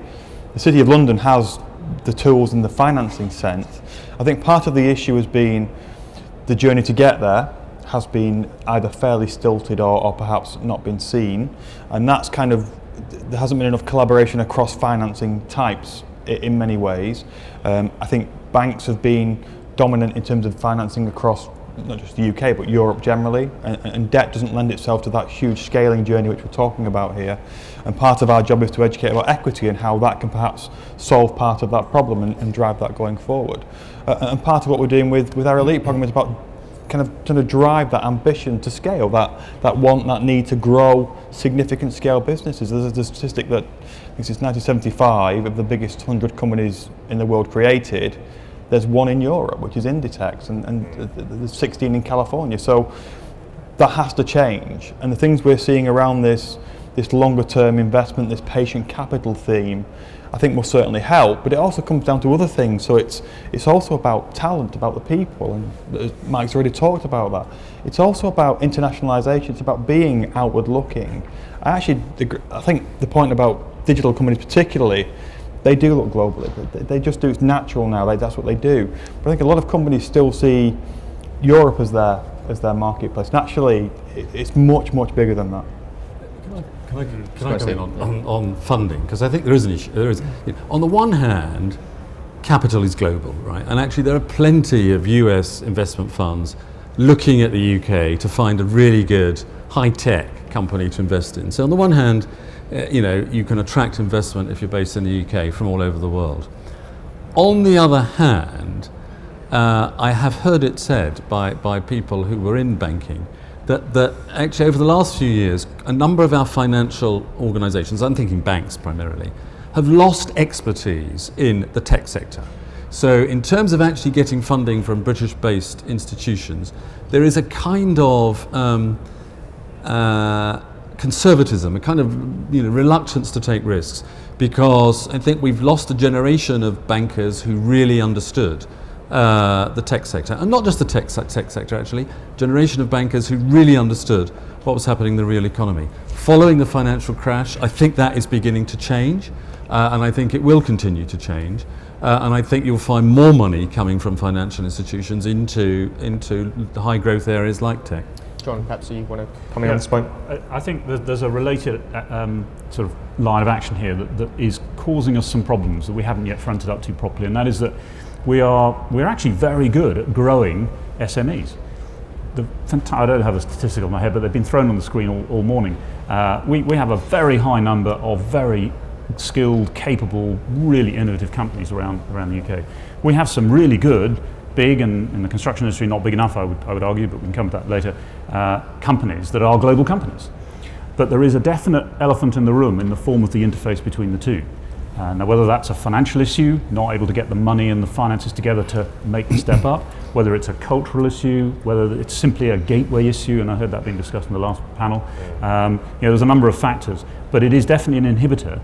the City of London has the tools in the financing sense. I think part of the issue has been the journey to get there has been either fairly stilted or perhaps not been seen, and that's there hasn't been enough collaboration across financing types in many ways. I think banks have been dominant in terms of financing across not just the UK but Europe generally, and debt doesn't lend itself to that huge scaling journey which we're talking about here. And part of our job is to educate about equity and how that can perhaps solve part of that problem and drive that going forward. And part of what we're doing with our elite program is about kind of trying to drive that ambition to scale, that need to grow significant scale businesses. There's a statistic that I think since 1975 of the biggest 100 companies in the world created, there's one in Europe, which is Inditex, and there's 16 in California. So that has to change. And the things we're seeing around this longer term investment, this patient capital theme, I think will certainly help, but it also comes down to other things. So it's also about talent, about the people, and Mike's already talked about that. It's also about internationalisation, it's about being outward looking. I think the point about digital companies particularly, they do look globally. They just do. It's natural now. That's what they do. But I think a lot of companies still see Europe as their marketplace. And actually, it's much, much bigger than that. Can I come in on funding? Because I think there is an issue. On the one hand, capital is global, right? And actually, there are plenty of US investment funds looking at the UK to find a really good high-tech company to invest in. So on the one hand, you can attract investment if you're based in the UK from all over the world. On the other hand, I have heard it said by people who were in banking that actually over the last few years, a number of our financial organisations, I'm thinking banks primarily, have lost expertise in the tech sector. So in terms of actually getting funding from British-based institutions, there is a kind of conservatism, a kind of reluctance to take risks, because I think we've lost a generation of bankers who really understood the tech sector, and not just the tech sector actually, generation of bankers who really understood what was happening in the real economy. Following the financial crash, I think that is beginning to change, and I think it will continue to change. And I think you'll find more money coming from financial institutions into the high growth areas like tech. John, perhaps you want to comment on this point? I think there's a related sort of line of action here that is causing us some problems that we haven't yet fronted up to properly, and that is that we're actually very good at growing SMEs. I don't have a statistic on my head, but they've been thrown on the screen all morning. We have a very high number of very skilled, capable, really innovative companies around the UK. We have some really good, big, and in the construction industry not big enough, I would argue, but we can come to that later, companies that are global companies. But there is a definite elephant in the room in the form of the interface between the two. Now, whether that's a financial issue, not able to get the money and the finances together to make the step up, whether it's a cultural issue, whether it's simply a gateway issue, and I heard that being discussed in the last panel. There's a number of factors, but it is definitely an inhibitor.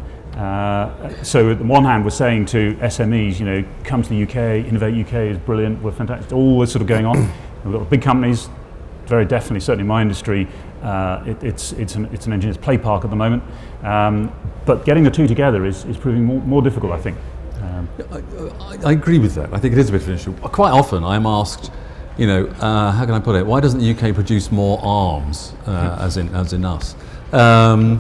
So at the one hand, we're saying to SMEs, come to the UK, Innovate UK is brilliant, we're fantastic, all this sort of going on. We've got big companies, very definitely, certainly in my industry, it's an engineer's play park at the moment. But getting the two together is proving more difficult, I think. I agree with that. I think it is a bit of an issue. Quite often I'm asked, how can I put it, why doesn't the UK produce more arms, as in us? Why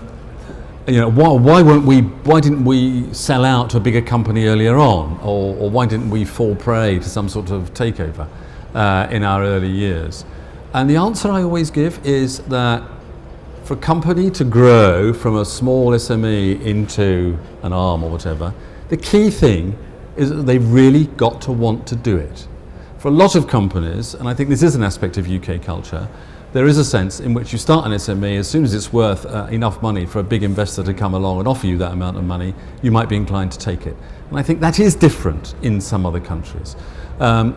didn't we sell out to a bigger company earlier on, or why didn't we fall prey to some sort of takeover in our early years? And the answer I always give is that for a company to grow from a small SME into an arm or whatever, the key thing is that they've really got to want to do it. For a lot of companies, and I think this is an aspect of UK culture, there is a sense in which you start an SME, as soon as it's worth enough money for a big investor to come along and offer you that amount of money, you might be inclined to take it. And I think that is different in some other countries. Now,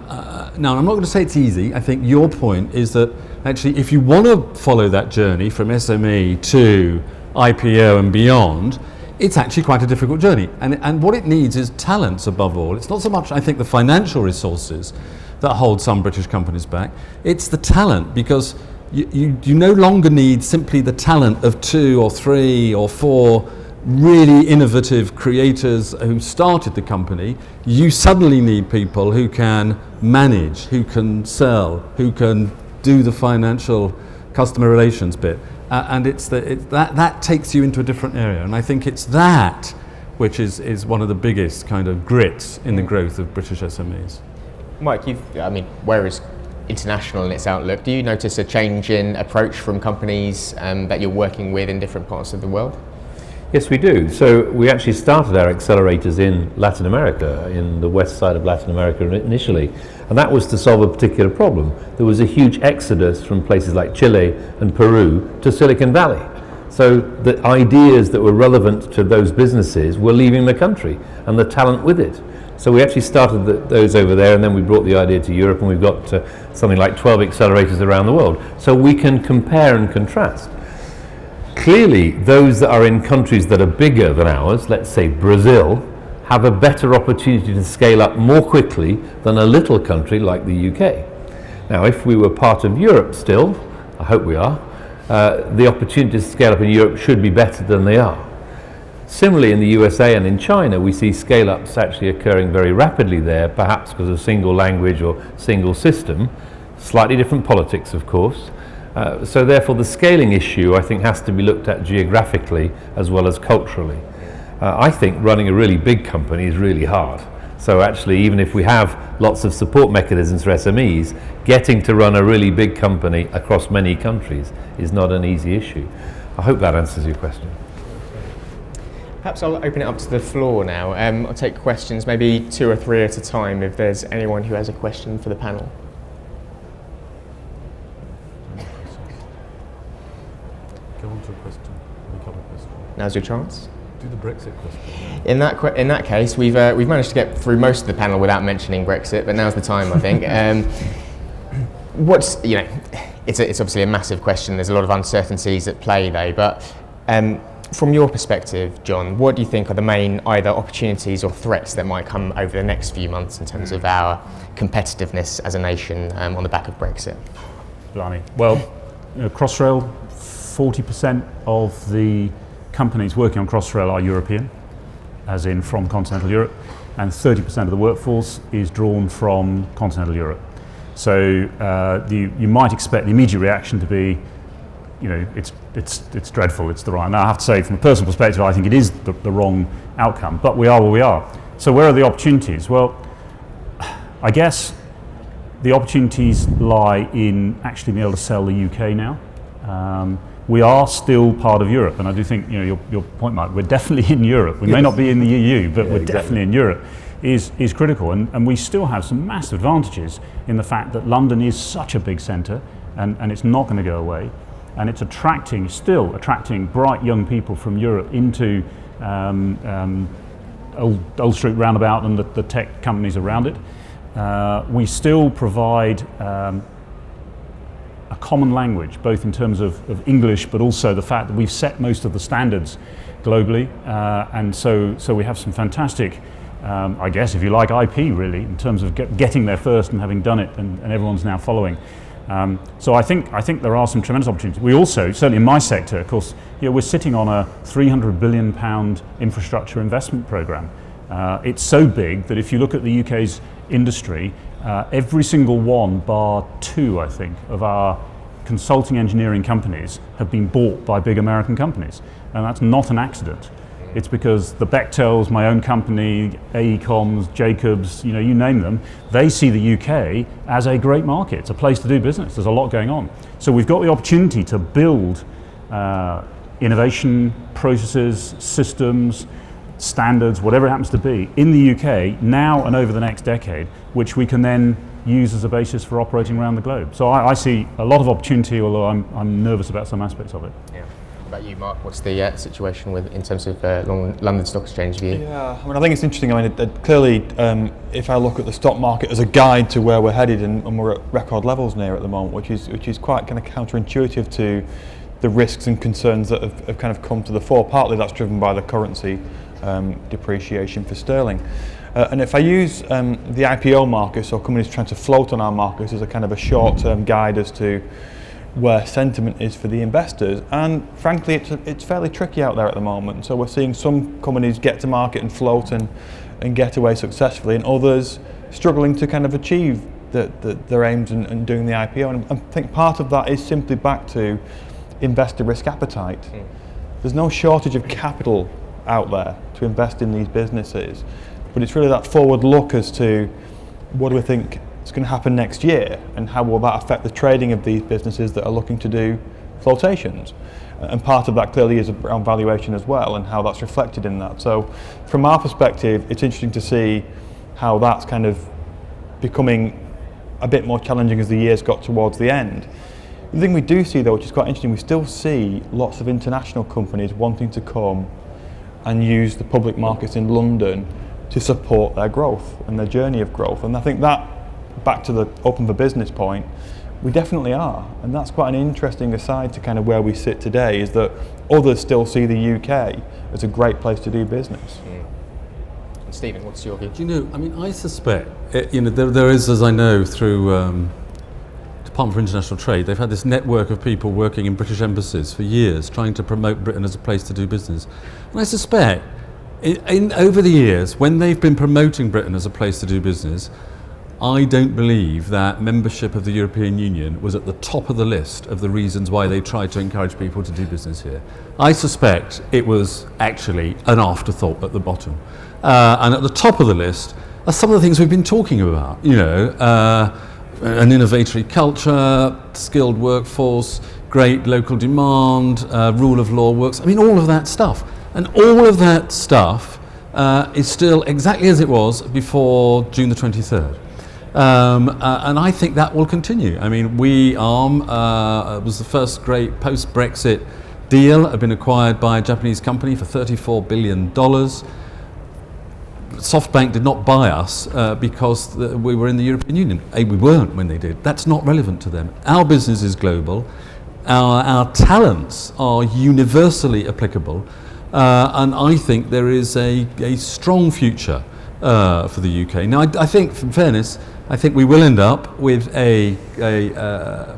I'm not going to say it's easy. I think your point is that actually if you want to follow that journey from SME to IPO and beyond, it's actually quite a difficult journey. And what it needs is talents above all. It's not so much, I think, the financial resources that hold some British companies back. It's the talent, because you no longer need simply the talent of 2 or 3 or 4 really innovative creators who started the company. You suddenly need people who can manage, who can sell, who can do the financial customer relations bit. And that takes you into a different area. And I think it's that which is one of the biggest kind of grits in the growth of British SMEs. Mike, whereas international in its outlook, do you notice a change in approach from companies that you're working with in different parts of the world? Yes, we do. So we actually started our accelerators in Latin America, in the west side of Latin America initially, and that was to solve a particular problem. There was a huge exodus from places like Chile and Peru to Silicon Valley. So the ideas that were relevant to those businesses were leaving the country, and the talent with it. So we actually started those over there, and then we brought the idea to Europe, and we've got something like 12 accelerators around the world. So we can compare and contrast. Clearly, those that are in countries that are bigger than ours, let's say Brazil, have a better opportunity to scale up more quickly than a little country like the UK. Now, if we were part of Europe still, I hope we are, the opportunity to scale up in Europe should be better than they are. Similarly, in the USA and in China, we see scale-ups actually occurring very rapidly there, perhaps because of single language or single system, slightly different politics, of course. So therefore, the scaling issue, I think, has to be looked at geographically as well as culturally. I think running a really big company is really hard. So actually, even if we have lots of support mechanisms for SMEs, getting to run a really big company across many countries is not an easy issue. I hope that answers your question. Perhaps I'll open it up to the floor now. I'll take questions, maybe 2 or 3 at a time, if there's anyone who has a question for the panel. Go on to a question. A couple of questions. Now's your chance. Do the Brexit question. In that case, we've managed to get through most of the panel without mentioning Brexit, but now's the time, I think. It's obviously a massive question. There's a lot of uncertainties at play, though. But from your perspective, John, what do you think are the main either opportunities or threats that might come over the next few months in terms of our competitiveness as a nation on the back of Brexit? Blimey. Well, Crossrail, 40% of the companies working on Crossrail are European, as in from continental Europe, and 30% of the workforce is drawn from continental Europe. So you might expect the immediate reaction to be, it's dreadful, it's the right. Now I have to say, from a personal perspective, I think it is the wrong outcome, but we are where we are. So where are the opportunities? Well, I guess the opportunities lie in actually being able to sell the UK now. We are still part of Europe, and I do think your point, Mike, we're definitely in Europe. We may not be in the EU, but we're definitely in Europe, is critical. And we still have some massive advantages in the fact that London is such a big centre, and it's not going to go away. And it's still attracting bright young people from Europe into Old Street Roundabout and the tech companies around it. We still provide a common language, both in terms of English, but also the fact that we've set most of the standards globally, and so we have some fantastic, I guess, if you like, IP really, in terms of getting there first and having done it, and everyone's now following. So I think there are some tremendous opportunities. We also, certainly in my sector, of course, we're sitting on a £300 billion infrastructure investment programme. It's so big that if you look at the UK's industry, every single one, bar 2, I think, of our consulting engineering companies have been bought by big American companies. And that's not an accident. It's because the Bechtels, my own company, AECOMs, Jacobs, you name them, they see the UK as a great market. It's a place to do business. There's a lot going on. So we've got the opportunity to build innovation processes, systems, standards, whatever it happens to be, in the UK now and over the next decade, which we can then use as a basis for operating around the globe. So I see a lot of opportunity, although I'm nervous about some aspects of it. Yeah. What about you, Mark? What's the situation in terms of London Stock Exchange view? Yeah, I think it's interesting. Clearly, if I look at the stock market as a guide to where we're headed, and we're at record levels near at the moment, which is quite kind of counterintuitive to the risks and concerns that have kind of come to the fore. Partly that's driven by the currency depreciation for sterling. And if I use the IPO market, so companies trying to float on our markets, as a kind of a short-term guide as to where sentiment is for the investors, and frankly it's fairly tricky out there at the moment. So we're seeing some companies get to market and float and get away successfully, and others struggling to kind of achieve their aims and doing the IPO. And I think part of that is simply back to investor risk appetite. There's no shortage of capital out there to invest in these businesses, but it's really that forward look as to what do we think is going to happen next year, and how will that affect the trading of these businesses that are looking to do flotations. And part of that clearly is around valuation as well, and how that's reflected in that. So from our perspective, it's interesting to see how that's kind of becoming a bit more challenging as the years got towards the end. The thing we do see though, which is quite interesting, we still see lots of international companies wanting to come and use the public markets in London to support their growth and their journey of growth. And I think that, back to the open for business point, we definitely are. And that's quite an interesting aside to kind of where we sit today, is that others still see the UK as a great place to do business. And Stephen, what's your view? Do you know, I suspect, there is, as I know, through Department for International Trade, they've had this network of people working in British embassies for years, trying to promote Britain as a place to do business. And I suspect, over the years, when they've been promoting Britain as a place to do business, I don't believe that membership of the European Union was at the top of the list of the reasons why they tried to encourage people to do business here. I suspect it was actually an afterthought at the bottom. And at the top of the list are some of the things we've been talking about, an innovatory culture, skilled workforce, great local demand, rule of law works. All of that stuff. And all of that stuff is still exactly as it was before June the 23rd. And I think that will continue. I mean, ARM was the first great post-Brexit deal, had been acquired by a Japanese company for $34 billion. SoftBank did not buy us because we were in the European Union. We weren't when they did. That's not relevant to them. Our business is global. Our talents are universally applicable. And I think there is a strong future for the UK. Now, I think, in fairness, I think we will end up with a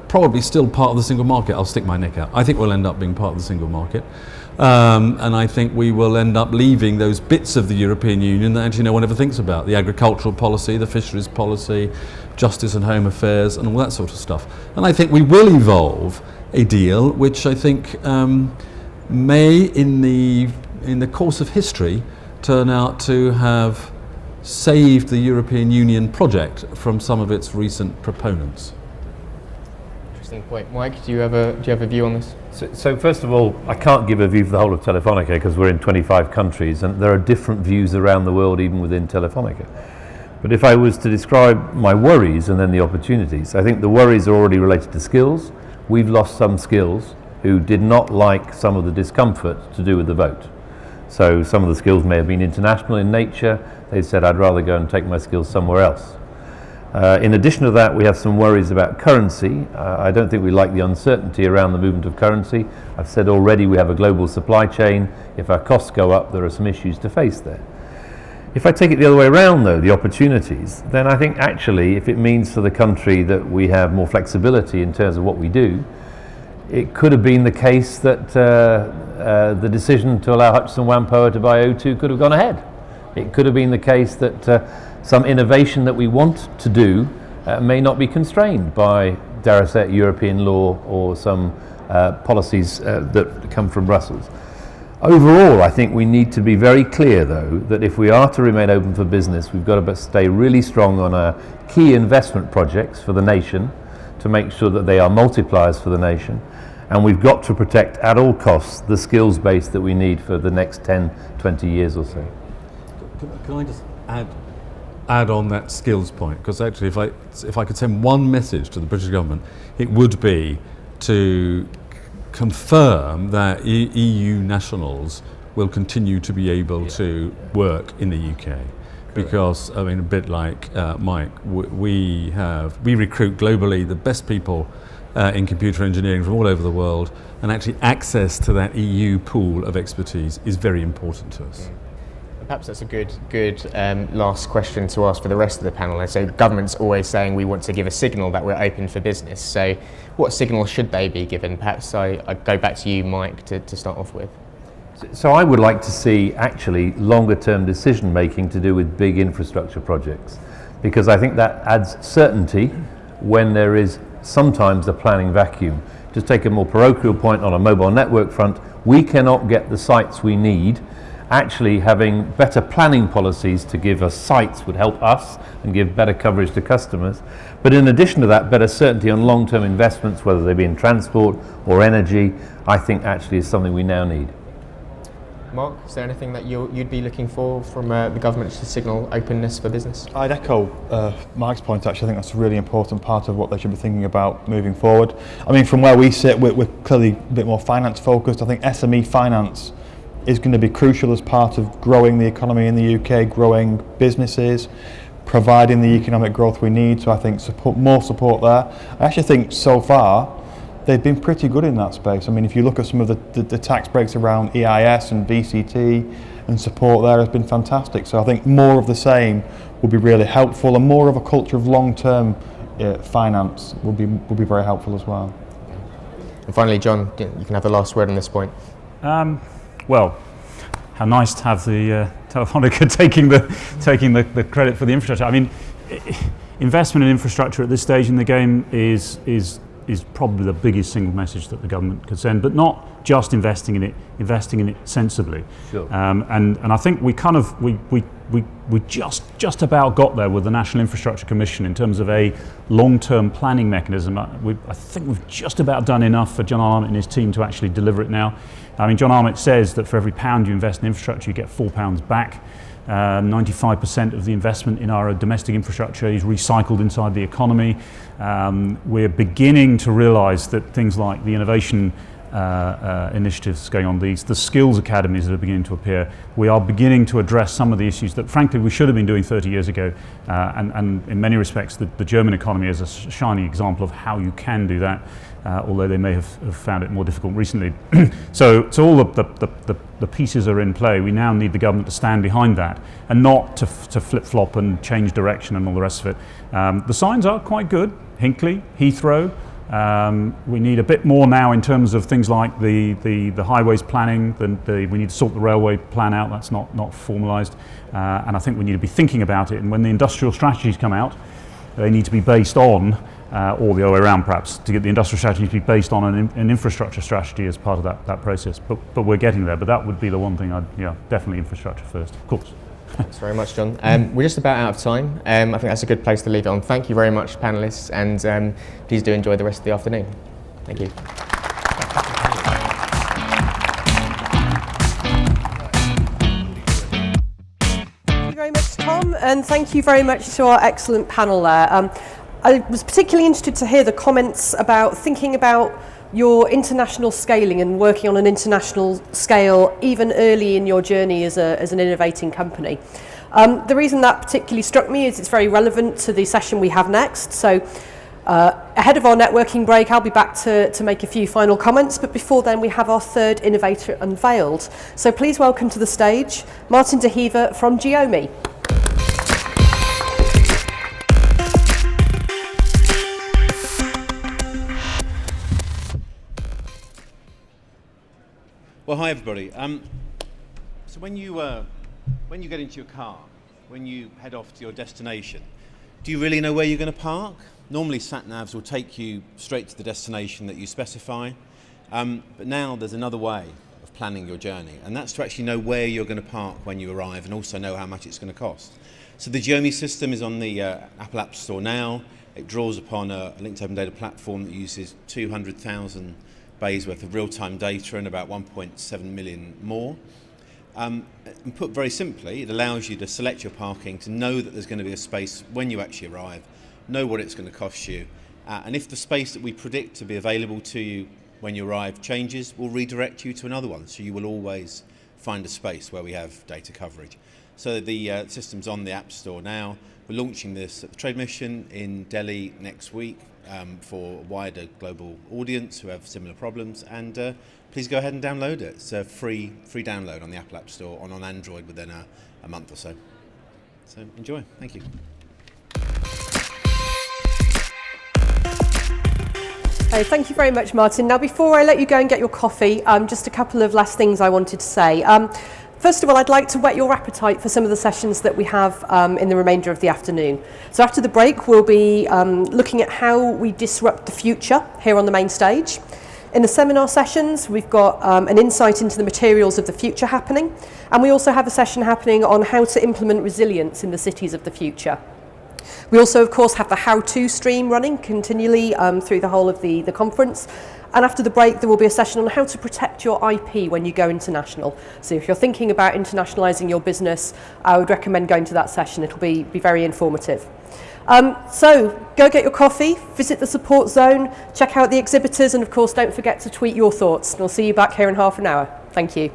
probably still part of the single market. I'll stick my neck out. I think we'll end up being part of the single market. And I think we will end up leaving those bits of the European Union that actually no one ever thinks about. The agricultural policy, the fisheries policy, justice and home affairs, and all that sort of stuff. And I think we will evolve a deal which I think may, in the course of history, turn out to have saved the European Union project from some of its recent proponents. Interesting point. Mike, do you have a view on this? So first of all, I can't give a view for the whole of Telefonica because we're in 25 countries and there are different views around the world even within Telefonica. But if I was to describe my worries and then the opportunities, I think the worries are already related to skills. We've lost some skills who did not like some of the discomfort to do with the vote. So some of the skills may have been international in nature. They said, I'd rather go and take my skills somewhere else. In addition to that, we have some worries about currency. I don't think we like the uncertainty around the movement of currency. I've said already we have a global supply chain. If our costs go up, there are some issues to face there. If I take it the other way around, though, the opportunities, then I think actually if it means for the country that we have more flexibility in terms of what we do, it could have been the case that the decision to allow Hutchison Whampoa to buy O2 could have gone ahead. It could have been the case that some innovation that we want to do may not be constrained by, dare I say, European law or some policies that come from Brussels. Overall, I think we need to be very clear, though, that if we are to remain open for business, we've got to stay really strong on our key investment projects for the nation to make sure that they are multipliers for the nation. And we've got to protect at all costs the skills base that we need for the next 10, 20 years or so. Can I just add on that skills point? Because actually, if I could send one message to the British government, it would be to confirm that EU nationals will continue to be able to work in the UK. Because, I mean, a bit like Mike, we recruit globally the best people in computer engineering from all over the world, and actually access to that EU pool of expertise is very important to us. Perhaps that's a good last question to ask for the rest of the panel. And so government's always saying we want to give a signal that we're open for business. So what signal should they be given? Perhaps I go back to you, Mike, to start off with. So I would like to see actually longer term decision making to do with big infrastructure projects, because I think that adds certainty when there is sometimes a planning vacuum. Just take a more parochial point on a mobile network front, we cannot get the sites we need. Actually having better planning policies to give us sites would help us and give better coverage to customers. But in addition to that, better certainty on long-term investments, whether they be in transport or energy, I think actually is something we now need. Mark, is there anything that you'd be looking for from the government to signal openness for business? I'd echo Mike's point, actually. I think that's a really important part of what they should be thinking about moving forward. I mean, from where we sit, we're clearly a bit more finance focused. I think SME finance is going to be crucial as part of growing the economy in the UK, growing businesses, providing the economic growth we need. So I think more support there. I actually think so far they've been pretty good in that space. I mean, if you look at some of the tax breaks around EIS and VCT and support there has been fantastic. So I think more of the same will be really helpful, and more of a culture of long-term finance will be very helpful as well. And finally, John, you can have the last word on this point. Well, how nice to have the Telefonica taking the credit for the infrastructure. I mean, investment in infrastructure at this stage in the game is is probably the biggest single message that the government could send, but not just investing in it sensibly. Sure. And I think we just about got there with the National Infrastructure Commission in terms of a long-term planning mechanism. I think we've just about done enough for John Armitt and his team to actually deliver it now. I mean, John Armitt says that for every £1 you invest in infrastructure, you get £4 back. 95% of the investment in our domestic infrastructure is recycled inside the economy. We're beginning to realise that things like the innovation initiatives going on, the skills academies that are beginning to appear, we are beginning to address some of the issues that frankly we should have been doing 30 years ago, and in many respects the German economy is a shining example of how you can do that, although they may have found it more difficult recently. So all the pieces are in play. We now need the government to stand behind that and not to flip-flop and change direction and all the rest of it. The signs are quite good. Hinckley, Heathrow. We need a bit more now in terms of things like the highways planning. We need to sort the railway plan out. That's not formalised, and I think we need to be thinking about it. And when the industrial strategies come out, they need to be based on, or the other way around perhaps, to get the industrial strategy to be based on an infrastructure strategy as part of that process. But we're getting there. But that would be the one thing definitely infrastructure first, of course. Thanks very much, John. We're just about out of time. I think that's a good place to leave it on. Thank you very much, panellists, and please do enjoy the rest of the afternoon. Thank you. Thank you very much, Tom, and thank you very much to our excellent panel there. I was particularly interested to hear the comments about thinking about your international scaling and working on an international scale even early in your journey as an innovating company. The reason that particularly struck me is it's very relevant to the session we have next. So ahead of our networking break, I'll be back to make a few final comments, but before then we have our third Innovator Unveiled. So please welcome to the stage Martin de Hever from Geomi. Well, hi everybody. So when you get into your car, when you head off to your destination, do you really know where you're going to park? Normally sat-navs will take you straight to the destination that you specify, but now there's another way of planning your journey, and that's to actually know where you're going to park when you arrive and also know how much it's going to cost. So the Geomi system is on the Apple App Store now. It draws upon a linked open data platform that uses 200,000 bays worth of real-time data and about 1.7 million more. And put very simply, it allows you to select your parking, to know that there's going to be a space when you actually arrive, know what it's going to cost you, and if the space that we predict to be available to you when you arrive changes, we'll redirect you to another one, so you will always find a space where we have data coverage. So the system's on the App Store now. We're launching this at the Trade Mission in Delhi next week, for a wider global audience who have similar problems, and please go ahead and download it. It's a free download on the Apple App Store and on Android within a month or so. So enjoy. Thank you. Hey, thank you very much, Martin. Now, before I let you go and get your coffee, just a couple of last things I wanted to say. First of all, I'd like to whet your appetite for some of the sessions that we have in the remainder of the afternoon. So after the break, we'll be looking at how we disrupt the future here on the main stage. In the seminar sessions, we've got an insight into the materials of the future happening, and we also have a session happening on how to implement resilience in the cities of the future. We also, of course, have the how-to stream running continually through the whole of the conference. And after the break, there will be a session on how to protect your IP when you go international. So if you're thinking about internationalising your business, I would recommend going to that session. It'll be very informative. So go get your coffee, visit the support zone, check out the exhibitors, and of course, don't forget to tweet your thoughts. And I'll see you back here in half an hour. Thank you.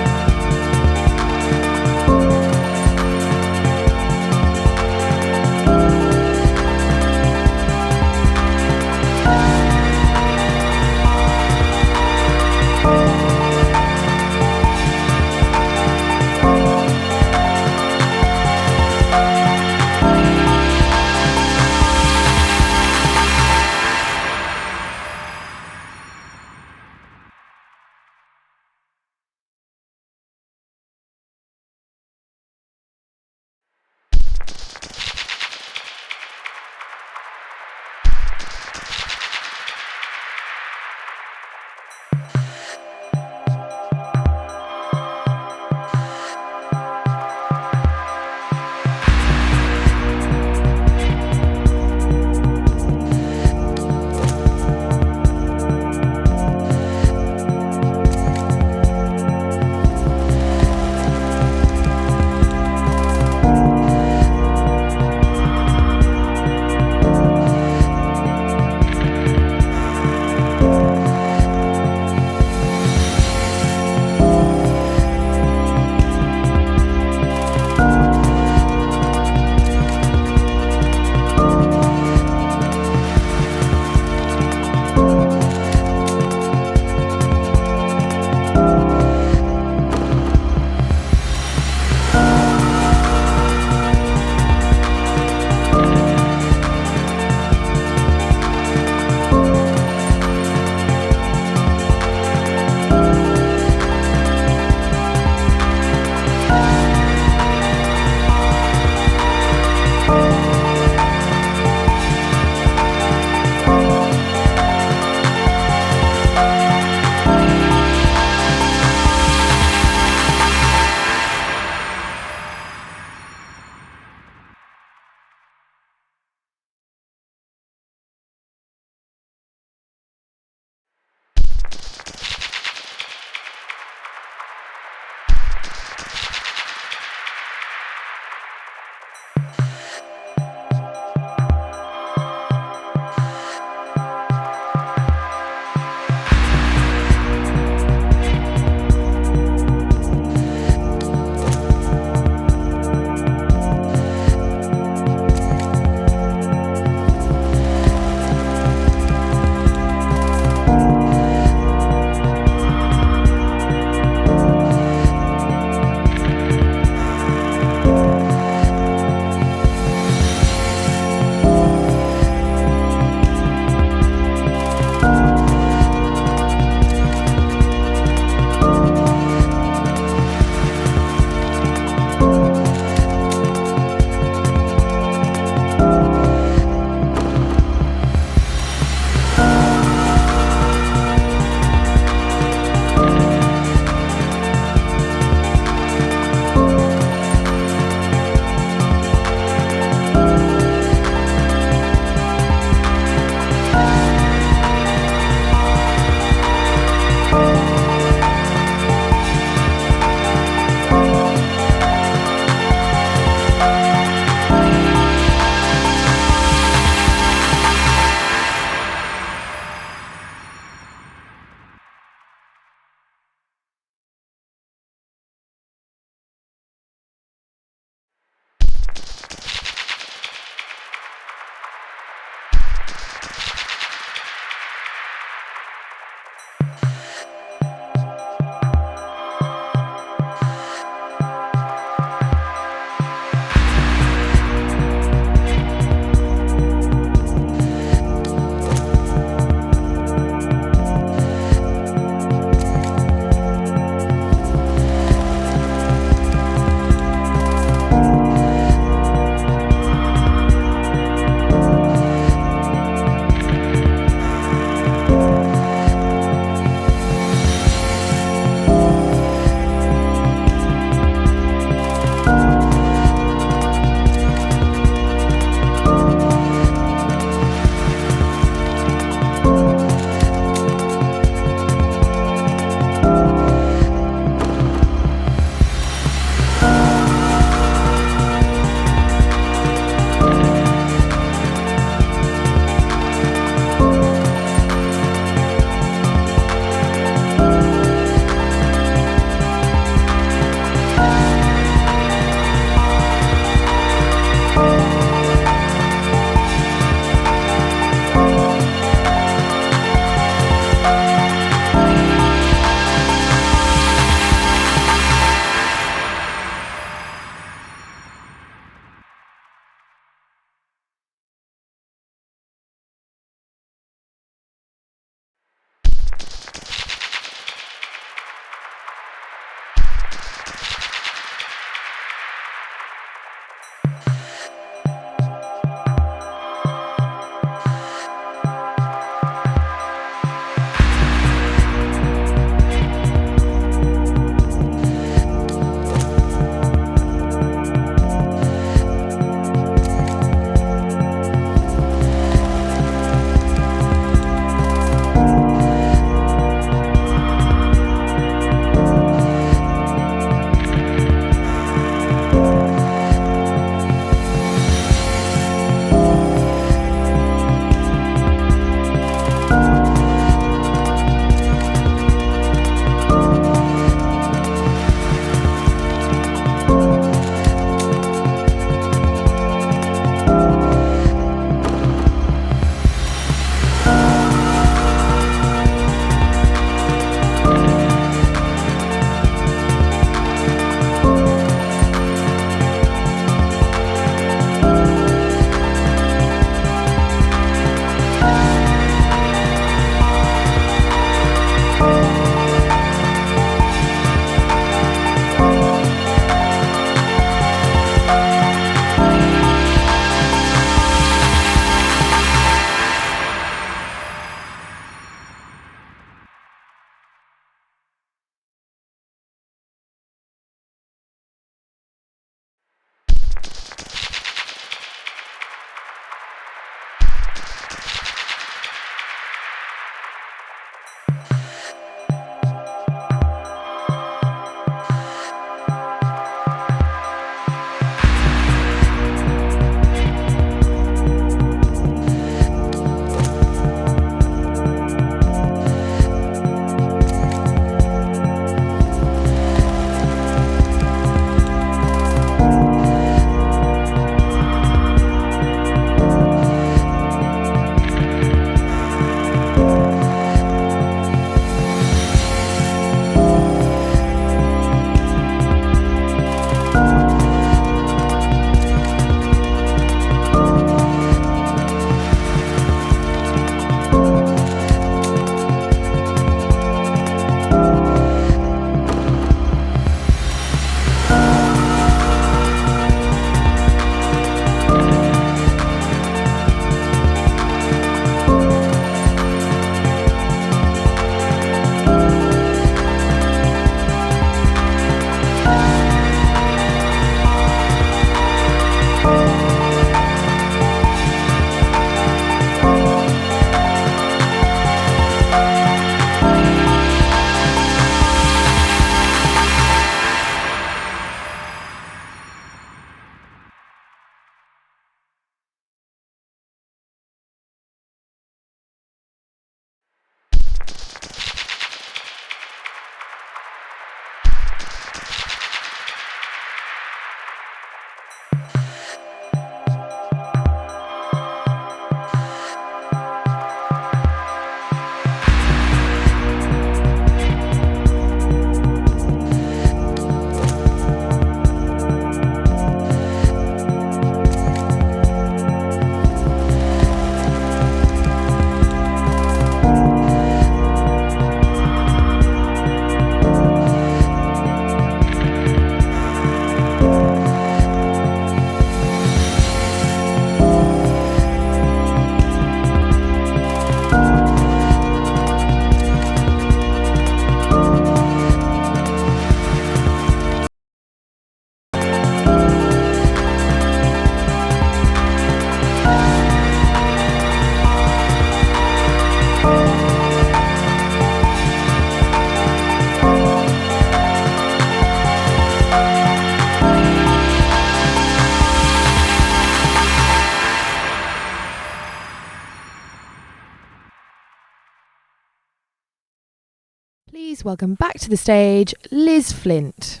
Please welcome back to the stage, Liz Flint.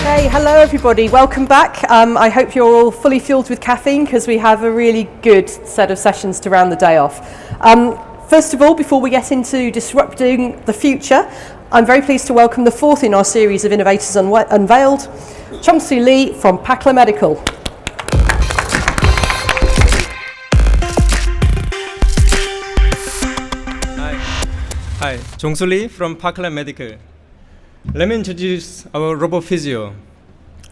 Hey, hello everybody, welcome back. I hope you're all fully fueled with caffeine because we have a really good set of sessions to round the day off. First of all, before we get into disrupting the future, I'm very pleased to welcome the fourth in our series of Innovators Unveiled, Chung-Soo Lee from Pakla Medical. Hi, Chung-Soo Lee from Pakla Medical. Let me introduce our RoboPhysio.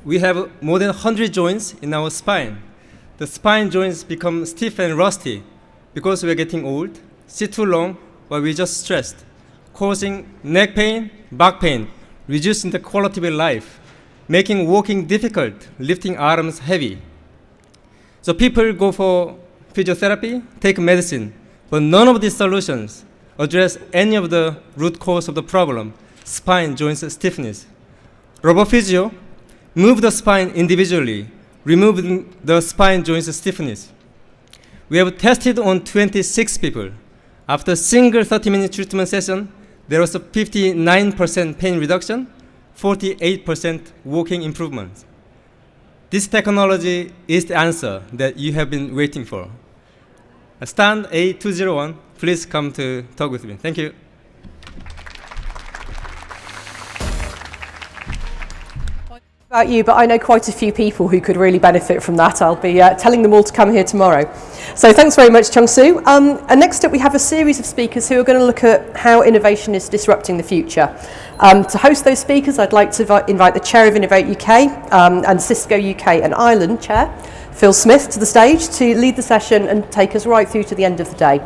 We have more than 100 joints in our spine. The spine joints become stiff and rusty because we are getting old, sit too long, or we're just stressed, causing neck pain, back pain, reducing the quality of life, making walking difficult, lifting arms heavy. So people go for physiotherapy, take medicine, but none of these solutions address any of the root cause of the problem, spine joint stiffness. RoboPhysio move the spine individually, removing the spine joint stiffness. We have tested on 26 people. After a single 30-minute treatment session, there was a 59% pain reduction, 48% walking improvement. This technology is the answer that you have been waiting for. Stand A201, please come to talk with me. Thank you. About you, but I know quite a few people who could really benefit from that. I'll be telling them all to come here tomorrow. So thanks very much, Chung-Soo. And next up we have a series of speakers who are going to look at how innovation is disrupting the future. To host those speakers, I'd like to invite the Chair of Innovate UK and Cisco UK and Ireland Chair, Phil Smith, to the stage to lead the session and take us right through to the end of the day.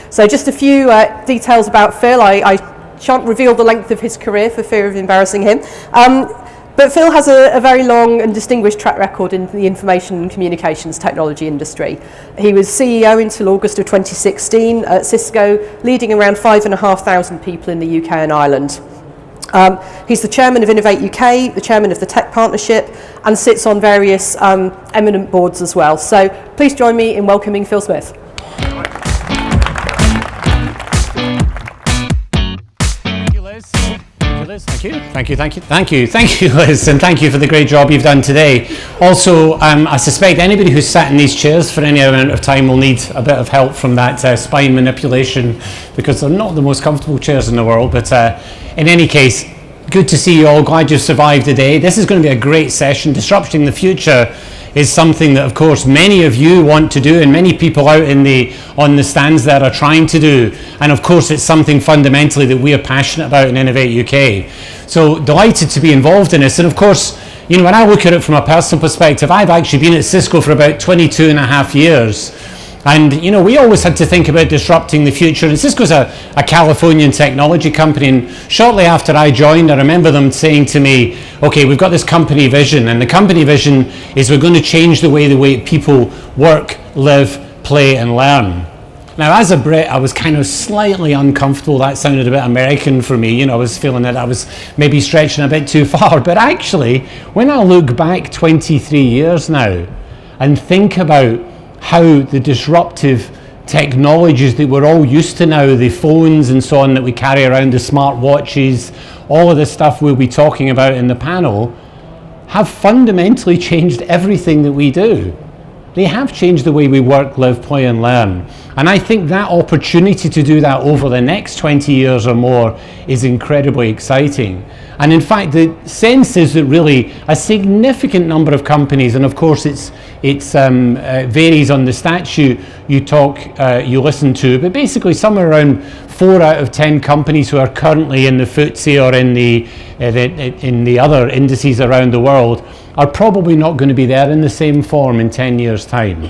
So just a few details about Phil. I shan't reveal the length of his career for fear of embarrassing him. But Phil has a very long and distinguished track record in the information and communications technology industry. He was CEO until August of 2016 at Cisco, leading around 5,500 people in the UK and Ireland. He's the chairman of Innovate UK, the chairman of the Tech Partnership, and sits on various eminent boards as well. So please join me in welcoming Phil Smith. Thank you, Liz, and thank you for the great job you've done today. Also, I suspect anybody who's sat in these chairs for any amount of time will need a bit of help from that spine manipulation, because they're not the most comfortable chairs in the world, but in any case, good to see you all. Glad you've survived the day. This is going to be a great session. Disrupting the future is something that, of course, many of you want to do, and many people out on the stands there are trying to do. And of course, it's something fundamentally that we are passionate about in Innovate UK. So delighted to be involved in this. And of course, you know, when I look at it from a personal perspective, I've actually been at Cisco for about 22 and a half years. And, you know, we always had to think about disrupting the future. And Cisco's a Californian technology company. And shortly after I joined, I remember them saying to me, okay, we've got this company vision. And the company vision is we're going to change the way people work, live, play, and learn. Now, as a Brit, I was kind of slightly uncomfortable. That sounded a bit American for me. You know, I was feeling that I was maybe stretching a bit too far. But actually, when I look back 23 years now and think about how the disruptive technologies that we're all used to now, the phones and so on that we carry around, the smart watches, all of the stuff we'll be talking about in the panel, have fundamentally changed everything that we do. They have changed the way we work, live, play and learn. And I think that opportunity to do that over the next 20 years or more is incredibly exciting. And in fact, the sense is that really a significant number of companies, and of course it varies on the stats you listen to, but basically somewhere around 4 out of 10 companies who are currently in the FTSE or in the other indices around the world are probably not going to be there in the same form in 10 years' time.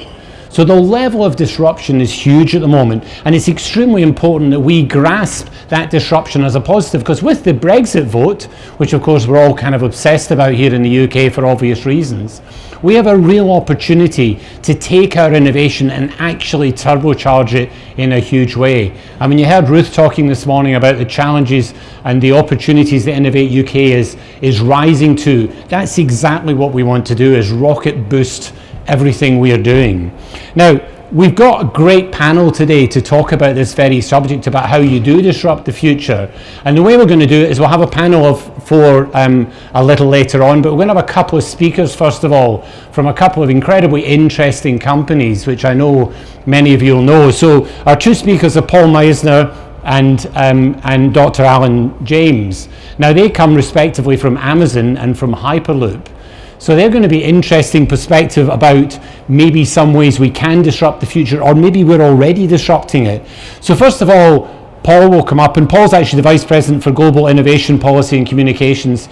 So the level of disruption is huge at the moment, and it's extremely important that we grasp that disruption as a positive, because with the Brexit vote, which of course we're all kind of obsessed about here in the UK for obvious reasons, we have a real opportunity to take our innovation and actually turbocharge it in a huge way. I mean, you heard Ruth talking this morning about the challenges and the opportunities that Innovate UK is rising to. That's exactly what we want to do, is rocket boost everything we are doing. Now, we've got a great panel today to talk about this very subject, about how you do disrupt the future. And the way we're going to do it is we'll have a panel of 4 a little later on, but we're going to have a couple of speakers, first of all, from a couple of incredibly interesting companies, which I know many of you will know. So our 2 speakers are Paul Meisner and Dr. Alan James. Now, they come respectively from Amazon and from Hyperloop. So they're going to be interesting perspective about maybe some ways we can disrupt the future, or maybe we're already disrupting it. So first of all, Paul will come up, and Paul's actually the Vice President for Global Innovation Policy and Communications.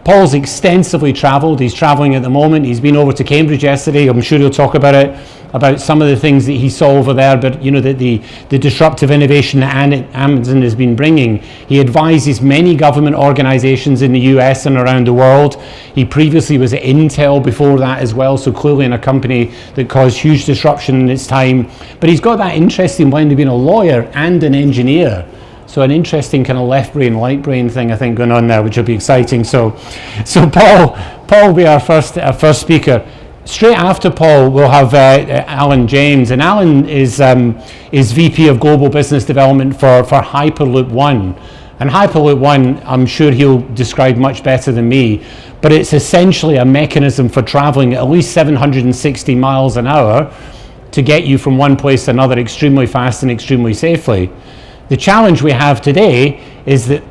Paul's extensively travelled. He's travelling at the moment. He's been over to Cambridge yesterday. I'm sure he'll talk about it, about some of the things that he saw over there, but you know, the disruptive innovation that Amazon has been bringing. He advises many government organizations in the US and around the world. He previously was at Intel before that as well, so clearly in a company that caused huge disruption in its time. But he's got that interesting blend of being a lawyer and an engineer. So an interesting kind of left brain, light brain thing, I think, going on there, which will be exciting. So Paul will be our first speaker. Straight after Paul, we'll have Alan James, and Alan is VP of Global Business Development for Hyperloop One. And Hyperloop One, I'm sure he'll describe much better than me, but it's essentially a mechanism for traveling at least 760 miles an hour to get you from one place to another extremely fast and extremely safely. The challenge we have today is that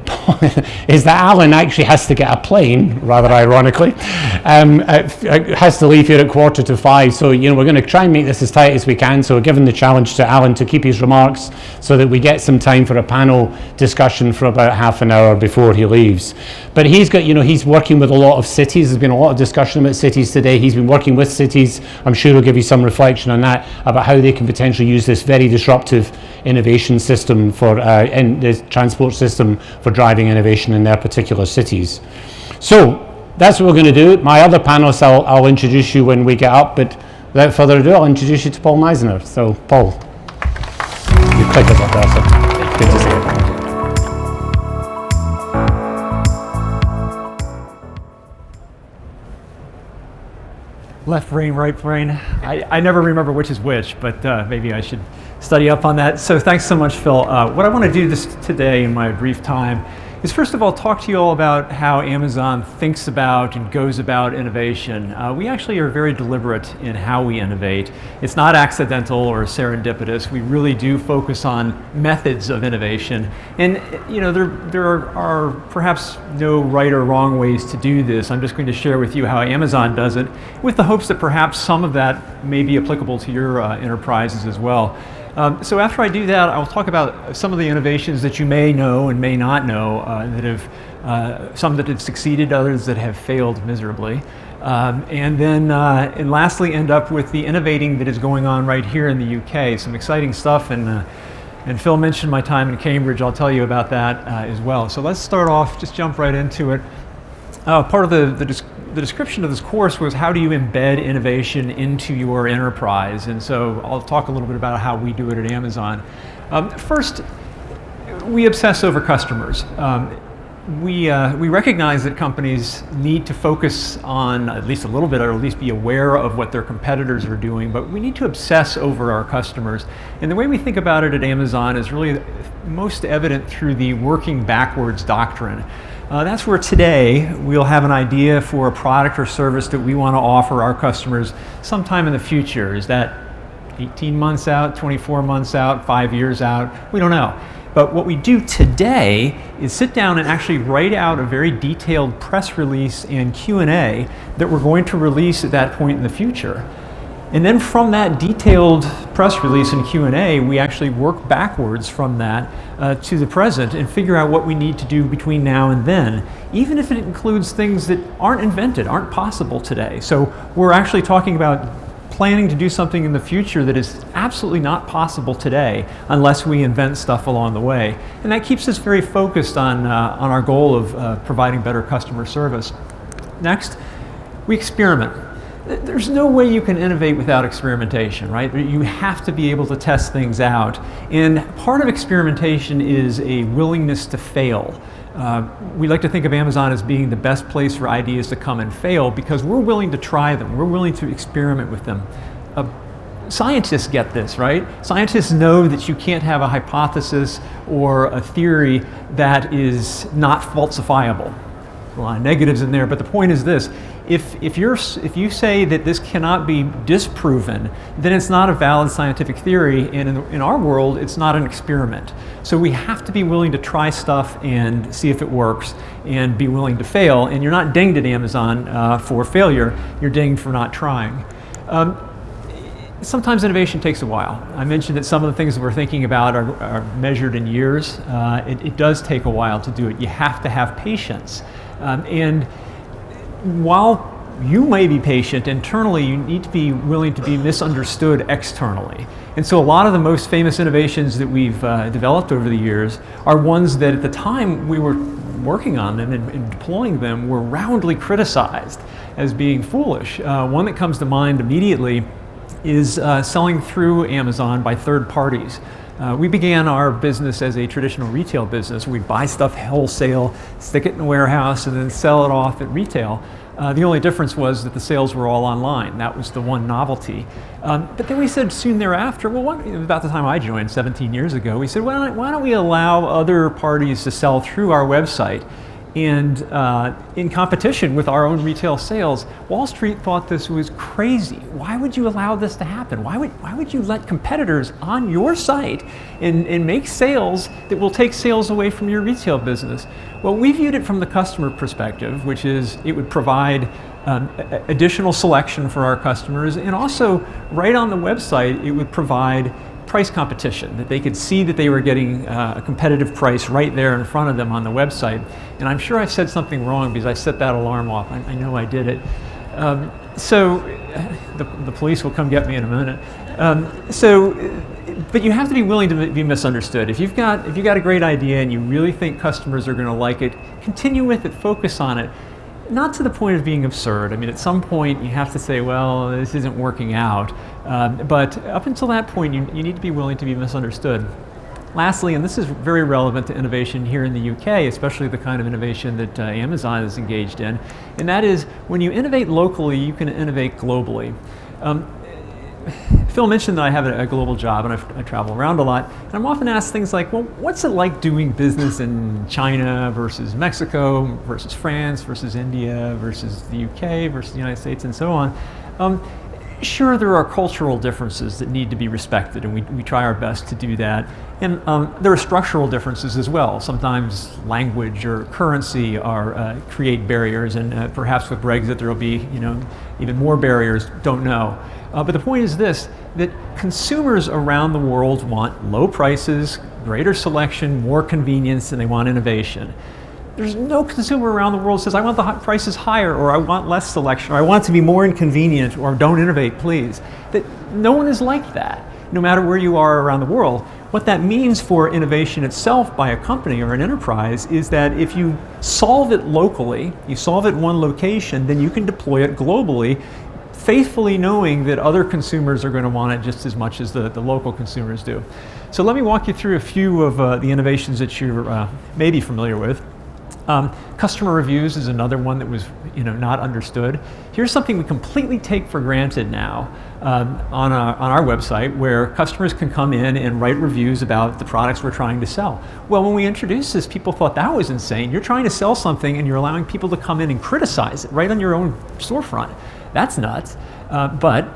Alan actually has to get a plane, rather ironically, has to leave here at 4:45. So we're going to try and make this as tight as we can. So we're giving the challenge to Alan to keep his remarks so that we get some time for a panel discussion for about half an hour before he leaves. But he's got, he's working with a lot of cities. There's been a lot of discussion about cities today. He's been working with cities. I'm sure he'll give you some reflection on that, about how they can potentially use this very disruptive innovation system in the transport system for driving innovation in their particular cities. So that's what we're going to do. My other panelists I'll introduce you when we get up, but without further ado, I'll introduce you to Paul Meisner. So Paul, you click it up there, so good to see you. Left brain, right brain. I never remember which is which, but maybe I should study up on that. So thanks so much, Phil. What I want to do today in my brief time is first of all talk to you all about how Amazon thinks about and goes about innovation. We actually are very deliberate in how we innovate. It's not accidental or serendipitous. We really do focus on methods of innovation. And there are perhaps no right or wrong ways to do this. I'm just going to share with you how Amazon does it, with the hopes that perhaps some of that may be applicable to your enterprises as well. So after I do that, I'll talk about some of the innovations that you may know and may not know, some that have succeeded, others that have failed miserably. And lastly end up with the innovating that is going on right here in the UK. Some exciting stuff, and Phil mentioned my time in Cambridge. I'll tell you about that as well. So let's start off, just jump right into it. Part of the description of this course was how do you embed innovation into your enterprise, and so I'll talk a little bit about how we do it at Amazon. First, we obsess over customers. We recognize that companies need to focus on at least a little bit, or at least be aware of what their competitors are doing, but we need to obsess over our customers. And the way we think about it at Amazon is really most evident through the working backwards doctrine. That's where today we'll have an idea for a product or service that we want to offer our customers sometime in the future. Is that 18 months out, 24 months out, 5 years out? We don't know. But what we do today is sit down and actually write out a very detailed press release and Q&A that we're going to release at that point in the future. And then from that detailed press release and Q&A, we actually work backwards from that to the present and figure out what we need to do between now and then, even if it includes things that aren't invented, aren't possible today. So we're actually talking about planning to do something in the future that is absolutely not possible today unless we invent stuff along the way. And that keeps us very focused on our goal of providing better customer service. Next, we experiment. There's no way you can innovate without experimentation, right? You have to be able to test things out. And part of experimentation is a willingness to fail. We like to think of Amazon as being the best place for ideas to come and fail because we're willing to try them. We're willing to experiment with them. scientists get this, right? Scientists know that you can't have a hypothesis or a theory that is not falsifiable. A lot of negatives in there, but the point is this: if you say that this cannot be disproven, then it's not a valid scientific theory, and in our world, it's not an experiment. So we have to be willing to try stuff and see if it works, and be willing to fail. And you're not dinged at Amazon for failure; you're dinged for not trying. Sometimes innovation takes a while. I mentioned that some of the things that we're thinking about are measured in years. It does take a while to do it. You have to have patience. And while you may be patient internally, you need to be willing to be misunderstood externally. And so a lot of the most famous innovations that we've developed over the years are ones that at the time we were working on them and deploying them were roundly criticized as being foolish. One that comes to mind immediately is selling through Amazon by third parties. We began our business as a traditional retail business. We'd buy stuff wholesale, stick it in a warehouse, and then sell it off at retail. The only difference was that the sales were all online. That was the one novelty. But then we said soon thereafter, well, about the time I joined 17 years ago, we said, why don't we allow other parties to sell through our website? And in competition with our own retail sales, Wall Street thought this was crazy. Why would you allow this to happen? Why would you let competitors on your site and make sales that will take sales away from your retail business? Well, we viewed it from the customer perspective, which is it would provide additional selection for our customers, and also right on the website it would provide price competition, that they could see that they were getting a competitive price right there in front of them on the website. And I'm sure I said something wrong because I set that alarm off. I know I did it. So the police will come get me in a minute. But you have to be willing to be misunderstood. If you've got a great idea and you really think customers are going to like it, continue with it, focus on it. Not to the point of being absurd. I mean, at some point you have to say, well, this isn't working out. But up until that point, you need to be willing to be misunderstood. Lastly, and this is very relevant to innovation here in the UK, especially the kind of innovation that Amazon is engaged in, and that is when you innovate locally, you can innovate globally. Phil mentioned that I have a global job and I travel around a lot, and I'm often asked things like, well, what's it like doing business in China versus Mexico versus France versus India versus the UK versus the United States and so on. Sure, there are cultural differences that need to be respected, and we try our best to do that. And there are structural differences as well. Sometimes language or currency create barriers, and perhaps with Brexit there will be even more barriers, don't know. But the point is this, that consumers around the world want low prices, greater selection, more convenience, and they want innovation. There's no consumer around the world who says, I want the prices higher, or I want less selection, or I want it to be more inconvenient, or don't innovate, please. That no one is like that, no matter where you are around the world. What that means for innovation itself by a company or an enterprise is that if you solve it locally, you solve it in one location, then you can deploy it globally, faithfully knowing that other consumers are going to want it just as much as the local consumers do. So let me walk you through a few of the innovations that you're maybe familiar with. Customer reviews is another one that was not understood. Here's something we completely take for granted now on our website, where customers can come in and write reviews about the products we're trying to sell. Well, when we introduced this, people thought that was insane. You're trying to sell something and you're allowing people to come in and criticize it right on your own storefront. That's nuts. But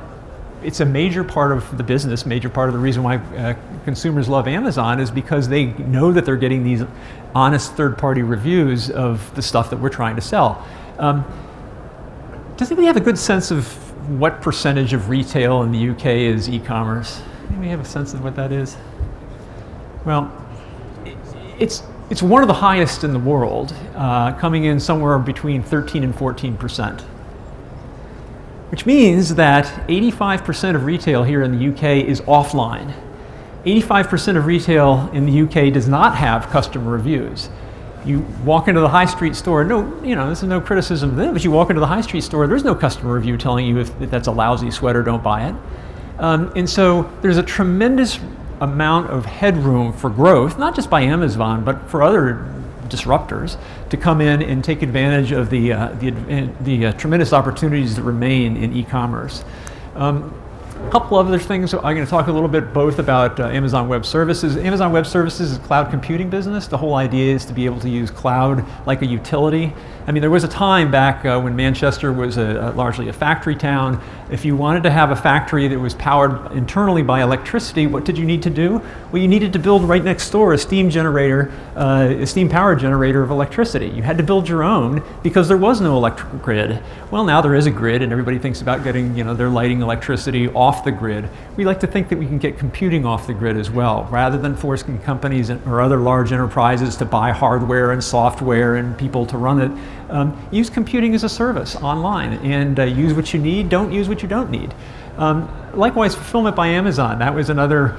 it's a major part of the business, major part of the reason why consumers love Amazon is because they know that they're getting these honest third-party reviews of the stuff that we're trying to sell. Does anybody have a good sense of what percentage of retail in the UK is e-commerce? Anybody have a sense of what that is? Well, it's one of the highest in the world, coming in somewhere between 13 and 14%. Which means that 85% of retail here in the UK is offline. 85% of retail in the UK does not have customer reviews. You walk into the high street store, this is no criticism of them, but you walk into the high street store, there's no customer review telling you if that's a lousy sweater, don't buy it. And so there's a tremendous amount of headroom for growth, not just by Amazon, but for other disruptors to come in and take advantage of the tremendous opportunities that remain in e-commerce. A couple other things. I'm going to talk a little bit both about Amazon Web Services. Amazon Web Services is a cloud computing business. The whole idea is to be able to use cloud like a utility. I mean, there was a time back when Manchester was largely a factory town. If you wanted to have a factory that was powered internally by electricity, what did you need to do? Well, you needed to build right next door a steam generator, a steam powered generator of electricity. You had to build your own because there was no electric grid. Well, now there is a grid, and everybody thinks about getting their lighting electricity off the grid. We like to think that we can get computing off the grid as well, rather than forcing companies or other large enterprises to buy hardware and software and people to run it. Use computing as a service online, and use what you need, don't use what you don't need. Likewise, fulfillment by Amazon. That was another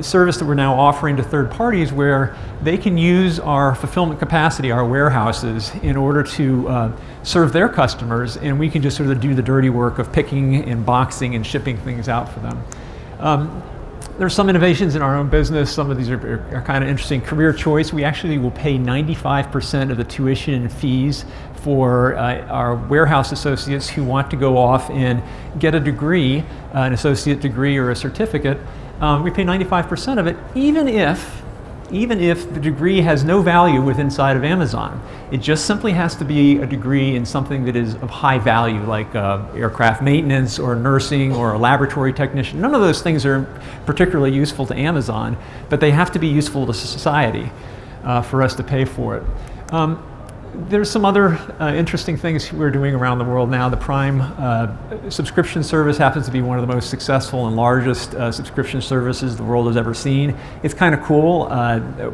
service that we're now offering to third parties where they can use our fulfillment capacity, our warehouses, in order to serve their customers, and we can just sort of do the dirty work of picking and boxing and shipping things out for them. There's some innovations in our own business. Some of these are kind of interesting. Career choice, we actually will pay 95% of the tuition and fees for our warehouse associates who want to go off and get a degree, an associate degree or a certificate. We pay 95% of it, even if the degree has no value inside of Amazon. It just simply has to be a degree in something that is of high value, like aircraft maintenance or nursing or a laboratory technician. None of those things are particularly useful to Amazon, but they have to be useful to society for us to pay for it. There's some other interesting things we're doing around the world now. The Prime subscription service happens to be one of the most successful and largest subscription services the world has ever seen. It's kind of cool.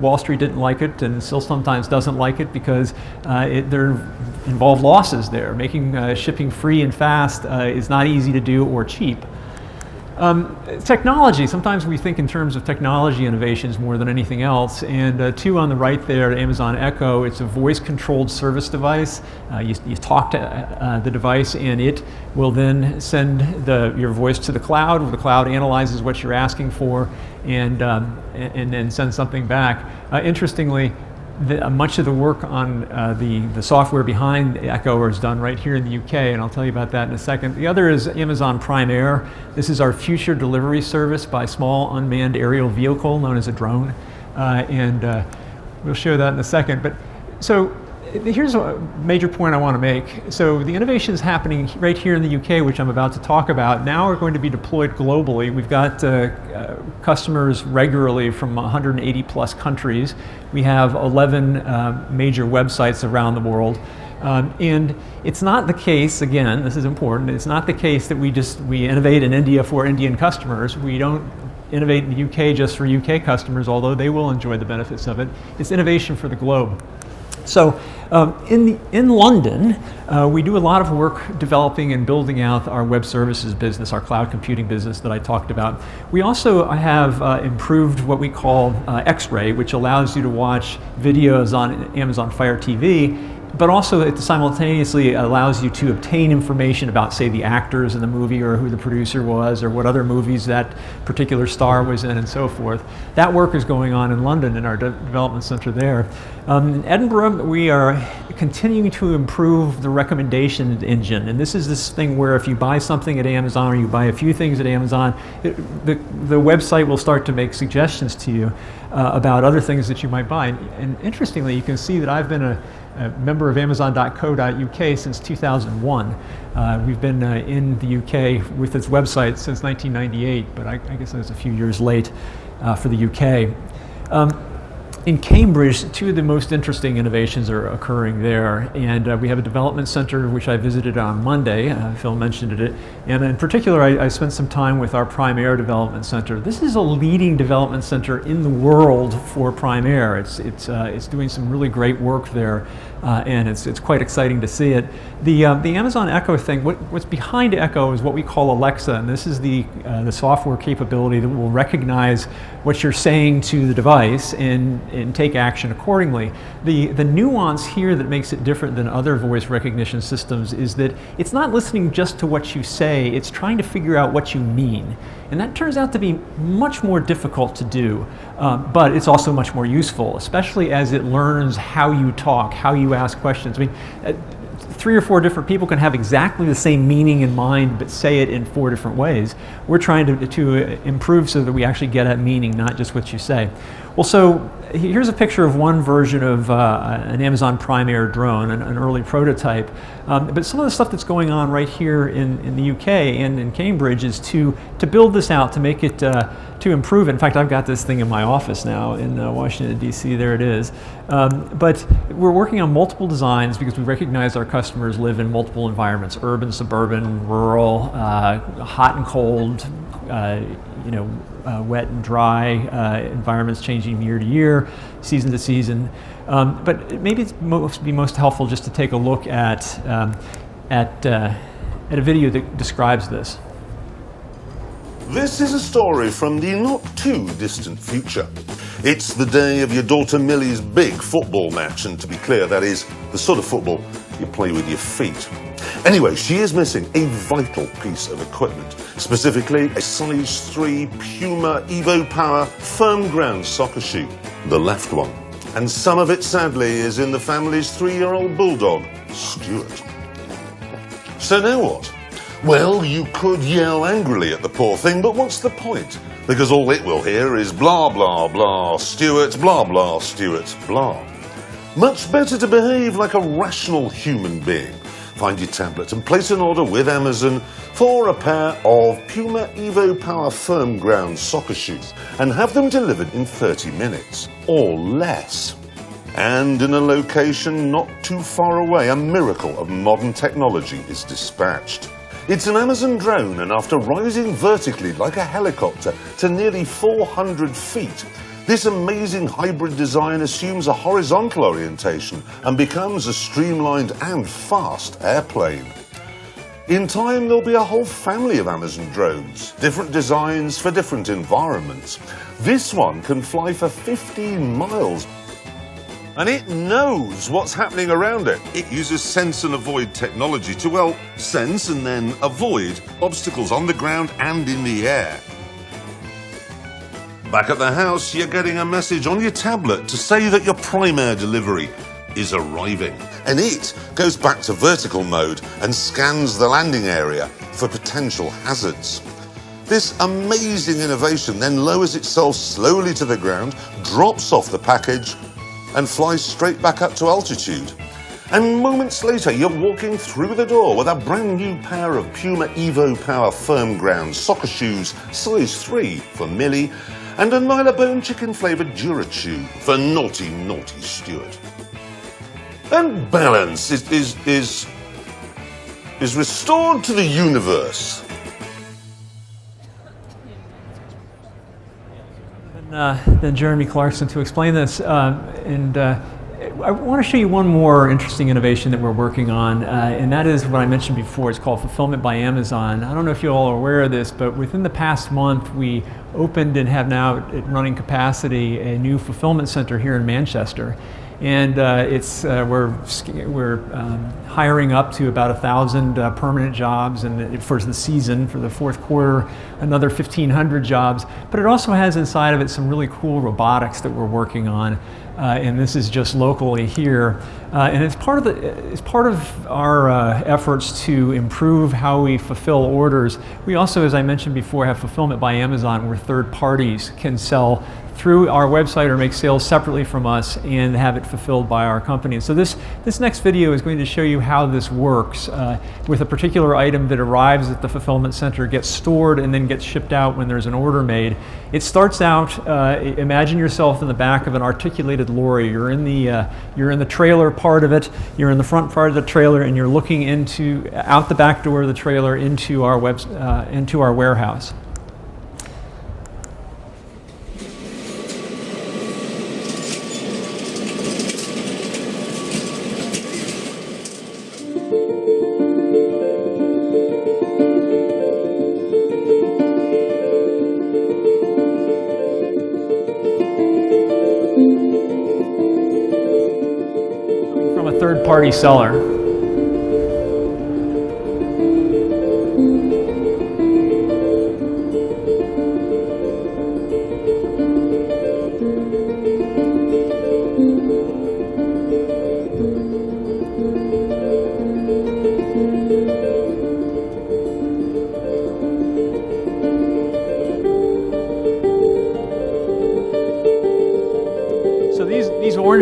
Wall Street didn't like it and still sometimes doesn't like it because there involve losses there. Making shipping free and fast is not easy to do or cheap. Technology, sometimes we think in terms of technology innovations more than anything else, and two on the right there, Amazon Echo, it's a voice-controlled service device. You talk to the device and it will then send your voice to the cloud, where the cloud analyzes what you're asking for and then sends something back. Interestingly, much of the work on the software behind Echo is done right here in the UK, and I'll tell you about that in a second. The other is Amazon Prime Air. This is our future delivery service by small unmanned aerial vehicle known as a drone, and we'll show that in a second. But so here's a major point I want to make. So the innovations happening right here in the UK, which I'm about to talk about, now are going to be deployed globally. We've got customers regularly from 180 plus countries. We have 11 major websites around the world. And it's not the case, again, this is important, it's not the case that we innovate in India for Indian customers. We don't innovate in the UK just for UK customers, although they will enjoy the benefits of it. It's innovation for the globe. So in London, we do a lot of work developing and building out our web services business, our cloud computing business that I talked about. We also have improved what we call X-Ray, which allows you to watch videos on Amazon Fire TV, but also it simultaneously allows you to obtain information about, say, the actors in the movie or who the producer was or what other movies that particular star was in and so forth. That work is going on in London in our development center there. In Edinburgh, we are continuing to improve the recommendation engine, and this is this thing where if you buy something at Amazon or you buy a few things at Amazon, the website will start to make suggestions to you about other things that you might buy. And interestingly, you can see that I've been a member of Amazon.co.uk since 2001. We've been in the UK with its website since 1998, but I guess I was a few years late for the UK. In Cambridge, two of the most interesting innovations are occurring there, and we have a development center which I visited on Monday. Phil mentioned it, and in particular I spent some time with our Prime Air Development Center. This is a leading development center in the world for Prime Air. It's doing some really great work there, and it's quite exciting to see it. The Amazon Echo thing, what's behind Echo is what we call Alexa, and this is the software capability that will recognize what you're saying to the device and take action accordingly. The nuance here that makes it different than other voice recognition systems is that it's not listening just to what you say, it's trying to figure out what you mean. And that turns out to be much more difficult to do, but it's also much more useful, especially as it learns how you talk, how you ask questions. I mean, 3 or 4 different people can have exactly the same meaning in mind but say it in 4 different ways. We're trying to improve so that we actually get at meaning, not just what you say. Well, so here's a picture of one version of an Amazon Prime Air drone, an early prototype. But some of the stuff that's going on right here in the UK and in Cambridge is to build this out, to make it, to improve it. In fact, I've got this thing in my office now in Washington, D.C. There it is. But we're working on multiple designs because we recognize our customers live in multiple environments: urban, suburban, rural, hot and cold, wet and dry, environments changing year to year, season to season. But maybe it's most helpful just to take a look at a video that describes this. This is a story from the not too distant future. It's the day of your daughter Millie's big football match, and to be clear, that is the sort of football you play with your feet. Anyway, she is missing a vital piece of equipment, specifically a size 3 Puma Evo Power firm ground soccer shoe, the left one. And some of it, sadly, is in the family's 3-year-old bulldog, Stuart. So now what? Well, you could yell angrily at the poor thing, but what's the point? Because all it will hear is blah, blah, blah, Stuart, blah, blah, Stuart, blah. Much better to behave like a rational human being. Find your tablet and place an order with Amazon for a pair of Puma Evo Power firm ground soccer shoes and have them delivered in 30 minutes or less. And in a location not too far away, a miracle of modern technology is dispatched. It's an Amazon drone, and after rising vertically like a helicopter to nearly 400 feet, this amazing hybrid design assumes a horizontal orientation and becomes a streamlined and fast airplane. In time, there'll be a whole family of Amazon drones, different designs for different environments. This one can fly for 15 miles. And it knows what's happening around it. It uses sense and avoid technology to, well, sense and then avoid obstacles on the ground and in the air. Back at the house, you're getting a message on your tablet to say that your Prime Air delivery is arriving. And it goes back to vertical mode and scans the landing area for potential hazards. This amazing innovation then lowers itself slowly to the ground, drops off the package, and flies straight back up to altitude. And moments later, you're walking through the door with a brand new pair of Puma Evo Power firm ground soccer shoes, size 3 for Millie, and a Nylabone chicken flavoured Dura Chew for naughty, naughty Stuart. And balance is restored to the universe. Than Jeremy Clarkson to explain this. I want to show you one more interesting innovation that we're working on, and that is what I mentioned before. It's called Fulfillment by Amazon. I don't know if you all are aware of this, but within the past month, we opened and have now at running capacity a new fulfillment center here in Manchester. And we're hiring up to about 1,000 permanent jobs, and for the season, for the fourth quarter, another 1,500 jobs. But it also has inside of it some really cool robotics that we're working on, and this is just locally here. And it's part of our efforts to improve how we fulfill orders. We also, as I mentioned before, have Fulfillment by Amazon, where third parties can sell through our website or make sales separately from us and have it fulfilled by our company. And so this next video is going to show you how this works with a particular item that arrives at the fulfillment center, gets stored, and then gets shipped out when there's an order made. It starts out, imagine yourself in the back of an articulated lorry. You're in the trailer part of it, you're in the front part of the trailer, and you're looking out the back door of the trailer into our warehouse. Third-party seller.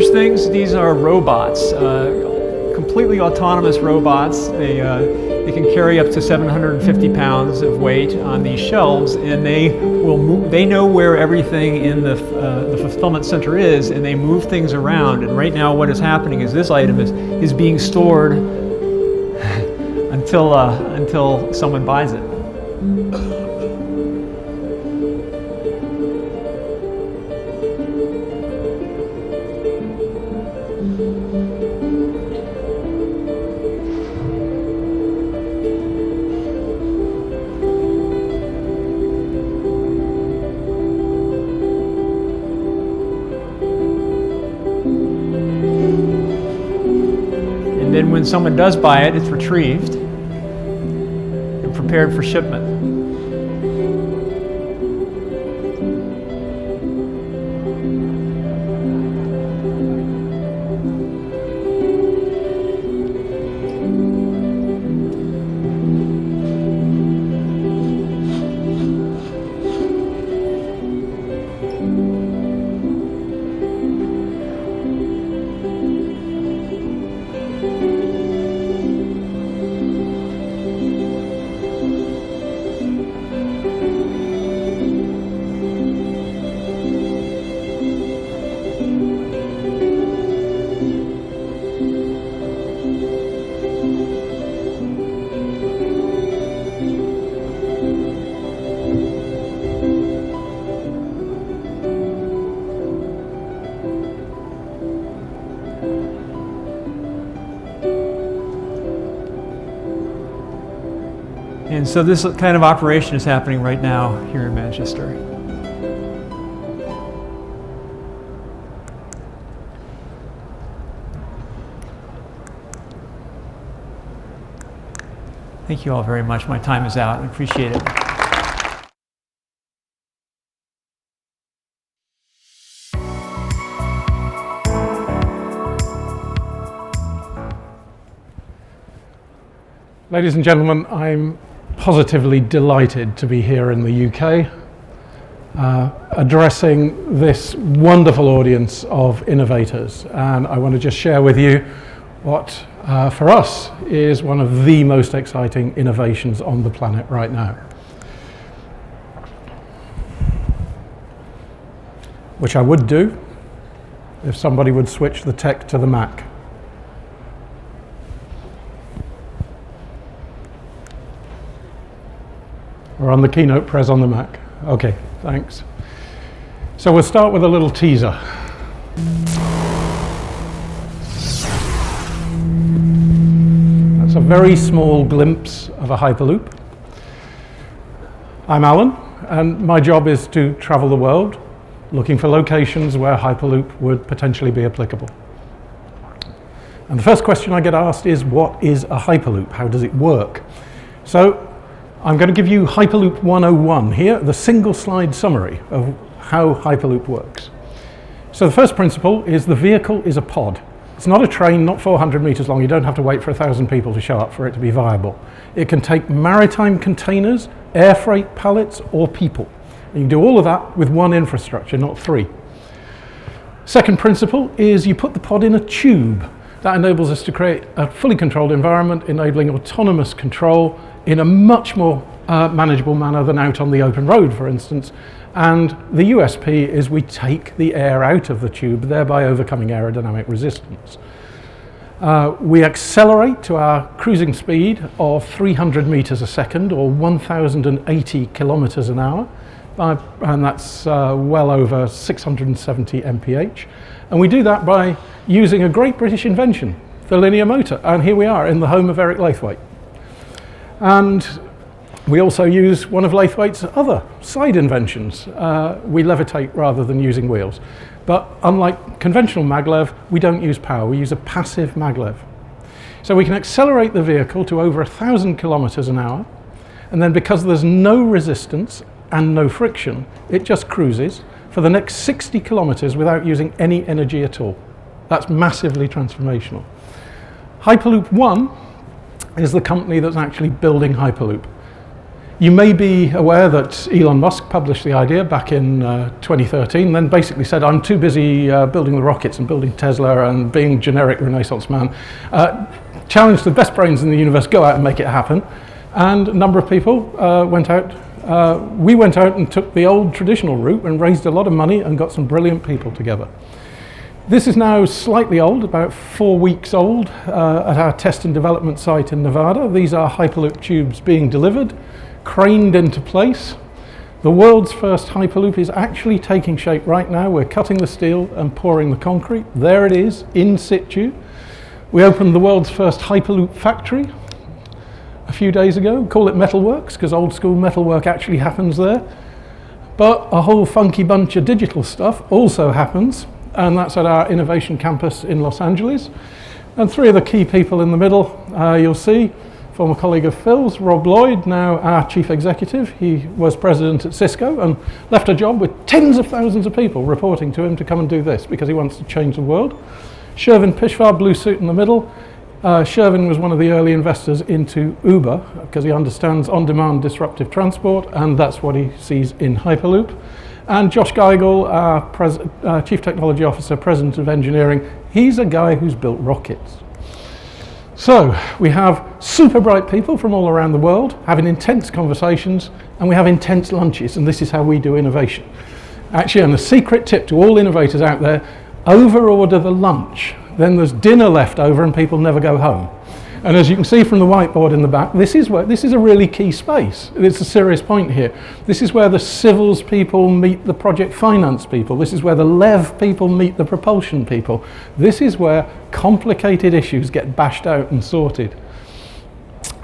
large things, these are robots, completely autonomous robots. They can carry up to 750 pounds of weight on these shelves, and they will move. They know where everything in the fulfillment center is, and they move things around. And right now, what is happening is this item is being stored until someone buys it. And then when someone does buy it, it's retrieved and prepared for shipment. And so this kind of operation is happening right now here in Manchester. Thank you all very much. My time is out. I appreciate it. Ladies and gentlemen, I'm positively delighted to be here in the UK, addressing this wonderful audience of innovators. And I want to just share with you what, for us, is one of the most exciting innovations on the planet right now. Which I would do if somebody would switch the tech to the Mac. Or on the keynote, press on the Mac. Okay, thanks. So we'll start with a little teaser. That's a very small glimpse of a Hyperloop. I'm Alan, and my job is to travel the world, looking for locations where Hyperloop would potentially be applicable. And the first question I get asked is, what is a Hyperloop? How does it work? So I'm going to give you Hyperloop 101 here, the single slide summary of how Hyperloop works. So the first principle is the vehicle is a pod. It's not a train, not 400 meters long. You don't have to wait for 1,000 people to show up for it to be viable. It can take maritime containers, air freight pallets, or people. And you can do all of that with one infrastructure, not three. Second principle is you put the pod in a tube. That enables us to create a fully controlled environment, enabling autonomous control in a much more manageable manner than out on the open road, for instance. And the USP is we take the air out of the tube, thereby overcoming aerodynamic resistance. We accelerate to our cruising speed of 300 meters a second, or 1,080 kilometers an hour, and that's well over 670 mph. And we do that by using a great British invention, the linear motor. And here we are in the home of Eric Laithwaite. And we also use one of Laithwaite's other side inventions. We levitate rather than using wheels. But unlike conventional maglev, we don't use power. We use a passive maglev. So we can accelerate the vehicle to over 1,000 kilometers an hour. And then because there's no resistance and no friction, it just cruises for the next 60 kilometers without using any energy at all. That's massively transformational. Hyperloop One is the company that's actually building Hyperloop. You may be aware that Elon Musk published the idea back in 2013, then basically said, I'm too busy building the rockets and building Tesla and being generic Renaissance man. Challenged the best brains in the universe, go out and make it happen. And a number of people went out. We went out and took the old traditional route and raised a lot of money and got some brilliant people together. This is now slightly old, about 4 weeks old, at our test and development site in Nevada. These are Hyperloop tubes being delivered, craned into place. The world's first Hyperloop is actually taking shape right now. We're cutting the steel and pouring the concrete. There it is, in situ. We opened the world's first Hyperloop factory a few days ago. We call it Metalworks because old school metalwork actually happens there. But a whole funky bunch of digital stuff also happens, and that's at our innovation campus in Los Angeles. And three of the key people in the middle, you'll see, former colleague of Phil's, Rob Lloyd, now our chief executive. He was president at Cisco and left a job with tens of thousands of people reporting to him to come and do this because he wants to change the world. Shervin Pishvar, blue suit in the middle. Shervin was one of the early investors into Uber because he understands on-demand disruptive transport, and that's what he sees in Hyperloop. And Josh Geigel, our Chief Technology Officer, President of Engineering, he's a guy who's built rockets. So we have super bright people from all around the world having intense conversations, and we have intense lunches, and this is how we do innovation. Actually, and the secret tip to all innovators out there, over-order the lunch. Then there's dinner left over and people never go home. And as you can see from the whiteboard in the back, this is a really key space. It's a serious point here. This is where the civils people meet the project finance people. This is where the LEV people meet the propulsion people. This is where complicated issues get bashed out and sorted.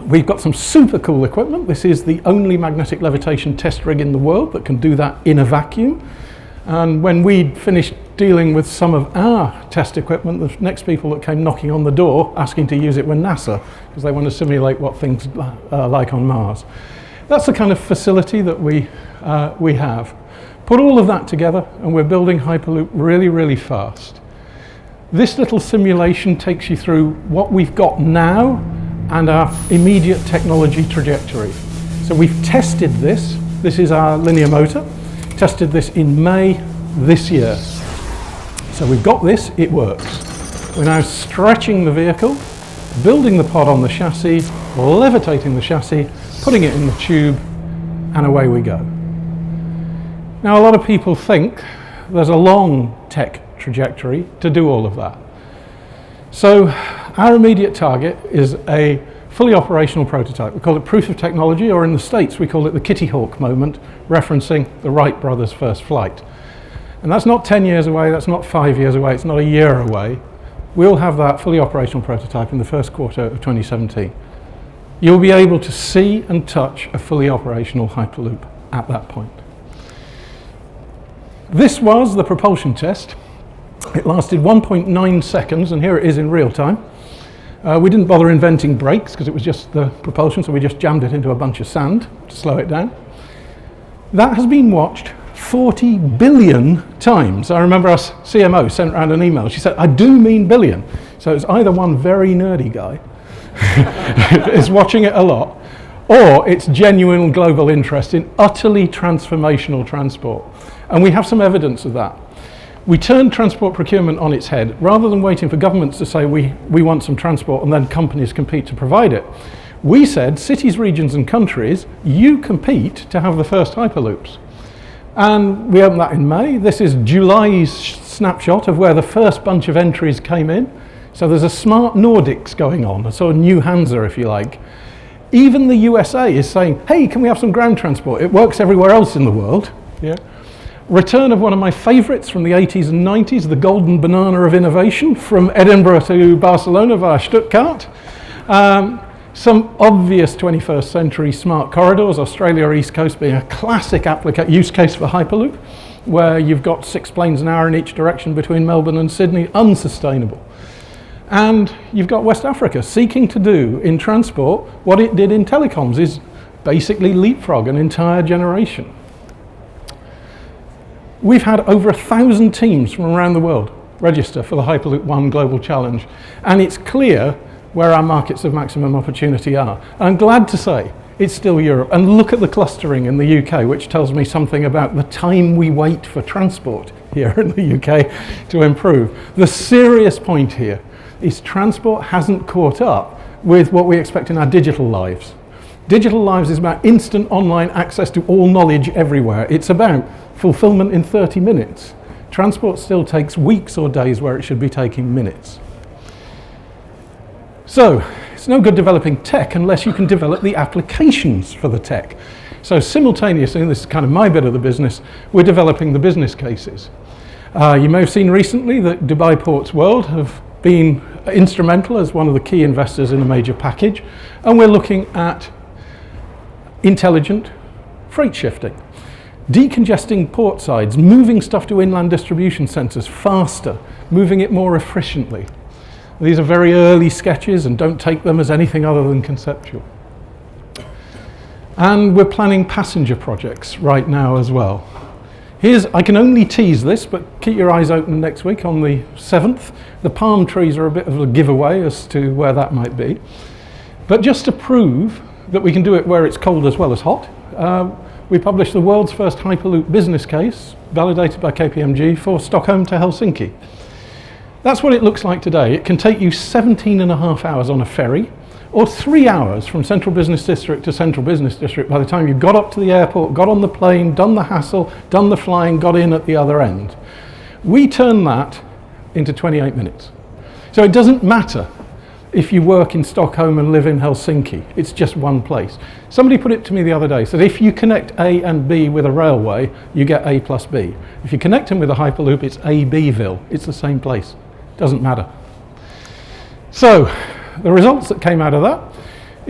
We've got some super cool equipment. This is the only magnetic levitation test rig in the world that can do that in a vacuum. And when we'd finished dealing with some of our test equipment, the next people that came knocking on the door asking to use it were NASA, because they want to simulate what things are like on Mars. That's the kind of facility that we have. Put all of that together and we're building Hyperloop really, really fast. This little simulation takes you through what we've got now and our immediate technology trajectory. So we've tested this. This is our linear motor. Tested this in May this year. So we've got this, it works. We're now stretching the vehicle, building the pod on the chassis, levitating the chassis, putting it in the tube, and away we go. Now a lot of people think there's a long tech trajectory to do all of that. So our immediate target is a fully operational prototype. We call it proof of technology, or in the States we call it the Kitty Hawk moment, referencing the Wright brothers' first flight. And that's not 10 years away, that's not 5 years away, it's not a year away. We'll have that fully operational prototype in the first quarter of 2017. You'll be able to see and touch a fully operational Hyperloop at that point. This was the propulsion test. It lasted 1.9 seconds, and here it is in real time. We didn't bother inventing brakes because it was just the propulsion, so we just jammed it into a bunch of sand to slow it down. That has been watched 40 billion times. I remember our CMO sent around an email. She said, I do mean billion. So it's either one very nerdy guy is watching it a lot, or it's genuine global interest in utterly transformational transport. And we have some evidence of that. We turned transport procurement on its head. Rather than waiting for governments to say we want some transport and then companies compete to provide it, we said cities, regions and countries, you compete to have the first Hyperloops. And we opened that in May. This is July's snapshot of where the first bunch of entries came in. So there's a smart Nordics going on, a sort of new Hansa if you like. Even the USA is saying, hey, can we have some ground transport? It works everywhere else in the world. Yeah. Return of one of my favourites from the 80s and 90s, the golden banana of innovation, from Edinburgh to Barcelona via Stuttgart. Some obvious 21st century smart corridors, Australia East Coast being a classic use case for Hyperloop, where you've got 6 planes an hour in each direction between Melbourne and Sydney, unsustainable. And you've got West Africa seeking to do in transport what it did in telecoms, is basically leapfrog an entire generation. We've had over 1,000 teams from around the world register for the Hyperloop One Global Challenge, and it's clear where our markets of maximum opportunity are. And I'm glad to say it's still Europe. And look at the clustering in the UK, which tells me something about the time we wait for transport here in the UK to improve. The serious point here is transport hasn't caught up with what we expect in our digital lives. Digital lives is about instant online access to all knowledge everywhere. It's about fulfillment in 30 minutes. Transport still takes weeks or days where it should be taking minutes. So it's no good developing tech unless you can develop the applications for the tech. So simultaneously, and this is kind of my bit of the business, we're developing the business cases. You may have seen recently that Dubai Ports World have been instrumental as one of the key investors in a major package, and we're looking at intelligent freight shifting, decongesting port sides, moving stuff to inland distribution centres faster, moving it more efficiently. These are very early sketches and don't take them as anything other than conceptual. And we're planning passenger projects right now as well. I can only tease this, but keep your eyes open next week on the 7th. The palm trees are a bit of a giveaway as to where that might be. But just to prove that we can do it where it's cold as well as hot, we published the world's first Hyperloop business case, validated by KPMG, for Stockholm to Helsinki. That's what it looks like today. It can take you 17.5 hours on a ferry, or 3 hours from Central Business District to Central Business District by the time you got up to the airport, got on the plane, done the hassle, done the flying, got in at the other end. We turn that into 28 minutes. So it doesn't matter if you work in Stockholm and live in Helsinki. It's just one place. Somebody put it to me the other day, said if you connect A and B with a railway, you get A plus B. If you connect them with a Hyperloop, it's A-Bville. It's the same place. Doesn't matter. So the results that came out of that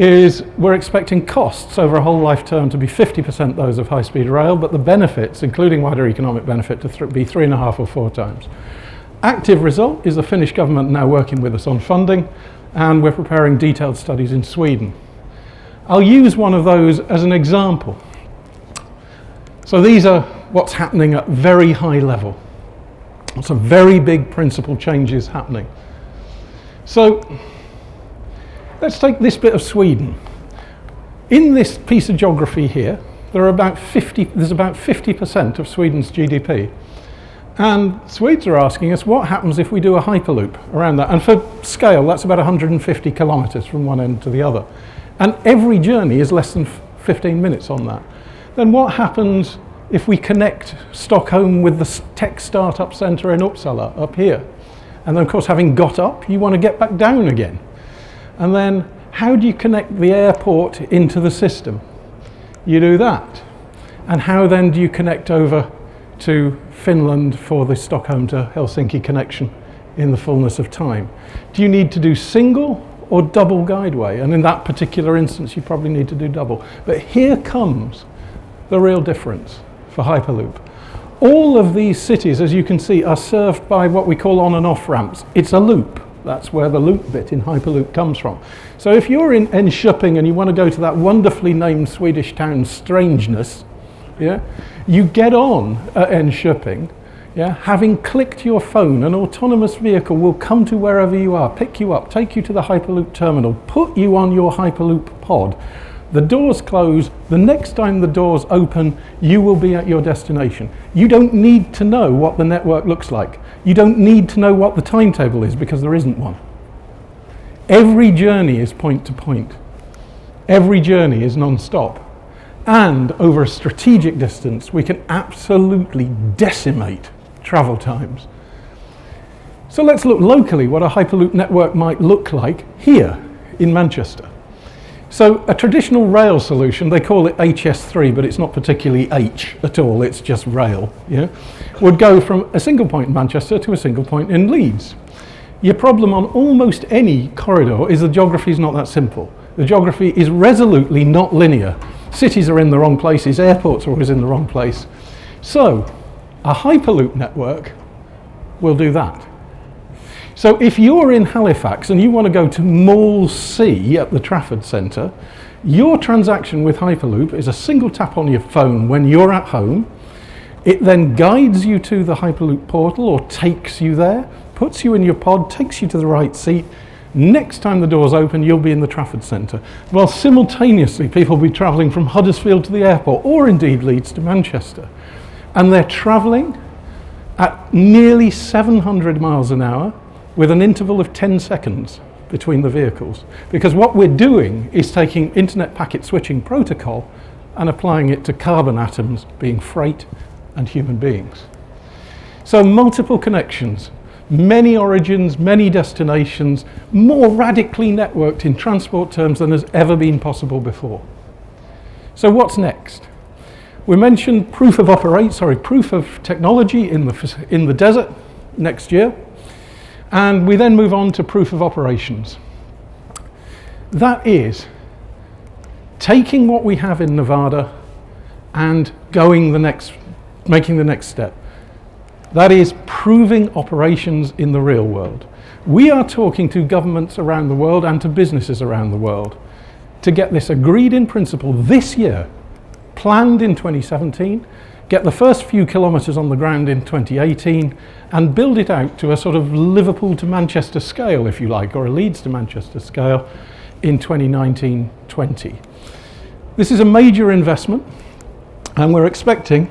is we're expecting costs over a whole life term to be 50% those of high-speed rail, but the benefits, including wider economic benefit, to be 3.5 or 4 times. Active result is the Finnish government now working with us on funding, and we're preparing detailed studies in Sweden. I'll use one of those as an example. So these are what's happening at very high level. Some very big principal changes happening. So let's take this bit of Sweden. In this piece of geography here, there's about 50% of Sweden's GDP. And Swedes are asking us what happens if we do a Hyperloop around that. And for scale, that's about 150 kilometers from one end to the other. And every journey is less than 15 minutes on that. Then what happens if we connect Stockholm with the tech startup centre in Uppsala up here? And then, of course, having got up, you want to get back down again. And then how do you connect the airport into the system? You do that. And how then do you connect over to Finland for the Stockholm to Helsinki connection in the fullness of time? Do you need to do single or double guideway? And in that particular instance, you probably need to do double. But here comes the real difference for Hyperloop. All of these cities, as you can see, are served by what we call on and off ramps. It's a loop. That's where the loop bit in Hyperloop comes from. So if you're in Enköping and you want to go to that wonderfully named Swedish town Strangeness, yeah, you get on at Enköping, yeah, having clicked your phone, an autonomous vehicle will come to wherever you are, pick you up, take you to the Hyperloop terminal, put you on your Hyperloop pod. The doors close. The next time the doors open, you will be at your destination. You don't need to know what the network looks like. You don't need to know what the timetable is because there isn't one. Every journey is point to point. Every journey is non-stop. And over a strategic distance, we can absolutely decimate travel times. So let's look locally what a Hyperloop network might look like here in Manchester. So a traditional rail solution, they call it HS3, but it's not particularly H at all, it's just rail, yeah, would go from a single point in Manchester to a single point in Leeds. Your problem on almost any corridor is the geography is not that simple. The geography is resolutely not linear. Cities are in the wrong places, airports are always in the wrong place. So a Hyperloop network will do that. So if you're in Halifax and you want to go to Mall C at the Trafford Centre, your transaction with Hyperloop is a single tap on your phone when you're at home. It then guides you to the Hyperloop portal or takes you there, puts you in your pod, takes you to the right seat, Next time the doors open, you'll be in the Trafford Centre. Well, simultaneously, people will be travelling from Huddersfield to the airport, or indeed Leeds to Manchester. And they're travelling at nearly 700 miles an hour with an interval of 10 seconds between the vehicles. Because what we're doing is taking internet packet switching protocol and applying it to carbon atoms being freight and human beings. So multiple connections, many origins, many destinations, more radically networked in transport terms than has ever been possible before. So what's next? We mentioned proof of technology in the desert next year, and we then move on to proof of operations. That is taking what we have in Nevada and making the next step. That is proving operations in the real world. We are talking to governments around the world and to businesses around the world to get this agreed in principle this year, planned in 2017, get the first few kilometres on the ground in 2018, and build it out to a sort of Liverpool to Manchester scale, if you like, or a Leeds to Manchester scale in 2019-20. This is a major investment, and we're expecting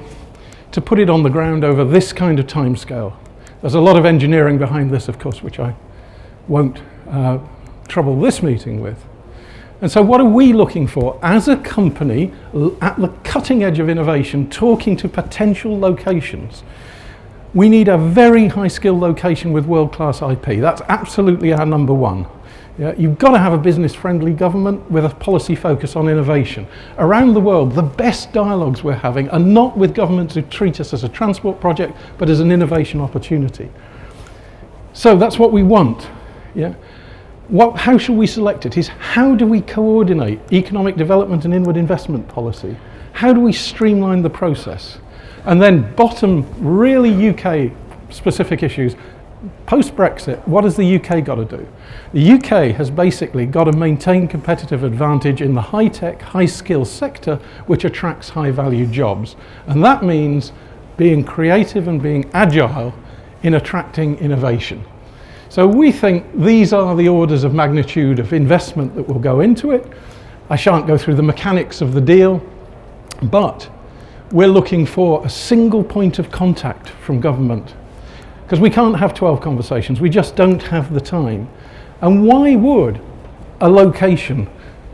to put it on the ground over this kind of time scale. There's a lot of engineering behind this, of course, which I won't trouble this meeting with. And so what are we looking for as a company at the cutting edge of innovation, talking to potential locations? We need a very high skill location with world-class IP. That's absolutely our number one. Yeah, you've got to have a business-friendly government with a policy focus on innovation. Around the world, the best dialogues we're having are not with governments who treat us as a transport project, but as an innovation opportunity. So that's what we want. Yeah? How shall we select it? Is how do we coordinate economic development and inward investment policy? How do we streamline the process? And then bottom, really UK-specific issues. Post-Brexit, what has the UK got to do? The UK has basically got to maintain competitive advantage in the high-tech, high-skill sector, which attracts high-value jobs. And that means being creative and being agile in attracting innovation. So we think these are the orders of magnitude of investment that will go into it. I shan't go through the mechanics of the deal, but we're looking for a single point of contact from government. Because we can't have 12 conversations, we just don't have the time. And why would a location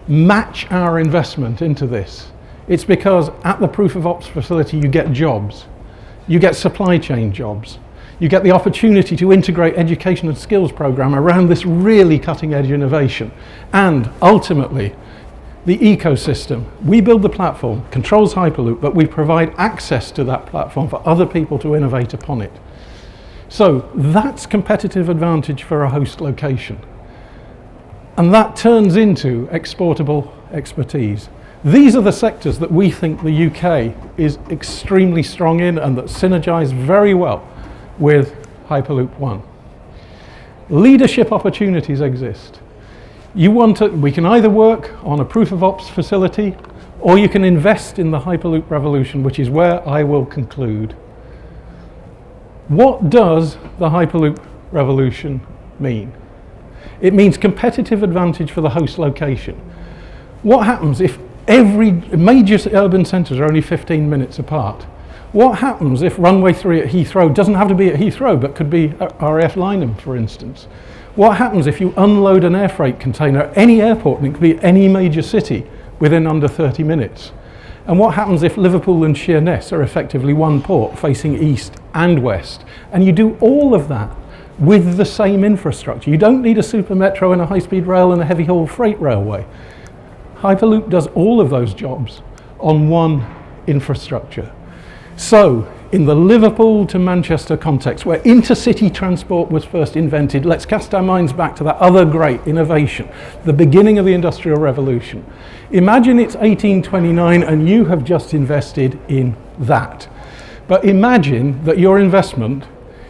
match our investment into this? It's because at the proof of ops facility you get jobs, you get supply chain jobs, you get the opportunity to integrate education and skills program around this really cutting edge innovation. And ultimately, the ecosystem. We build the platform, controls Hyperloop, but we provide access to that platform for other people to innovate upon it. So that's competitive advantage for a host location. And that turns into exportable expertise. These are the sectors that we think the UK is extremely strong in and that synergize very well with Hyperloop One. Leadership opportunities exist. We can either work on a proof of ops facility or you can invest in the Hyperloop revolution, which is where I will conclude. What does the Hyperloop revolution mean? It means competitive advantage for the host location. What happens if every major urban centres are only 15 minutes apart? What happens if runway 3 at Heathrow doesn't have to be at Heathrow, but could be at RAF Lynham, for instance? What happens if you unload an air freight container at any airport and it could be any major city within under 30 minutes? And what happens if Liverpool and Sheerness are effectively one port facing east and west? And you do all of that with the same infrastructure. You don't need a super metro and a high-speed rail and a heavy haul freight railway. Hyperloop does all of those jobs on one infrastructure. So, in the Liverpool to Manchester context, where intercity transport was first invented, let's cast our minds back to that other great innovation, the beginning of the Industrial Revolution. Imagine it's 1829 and you have just invested in that. But imagine that your investment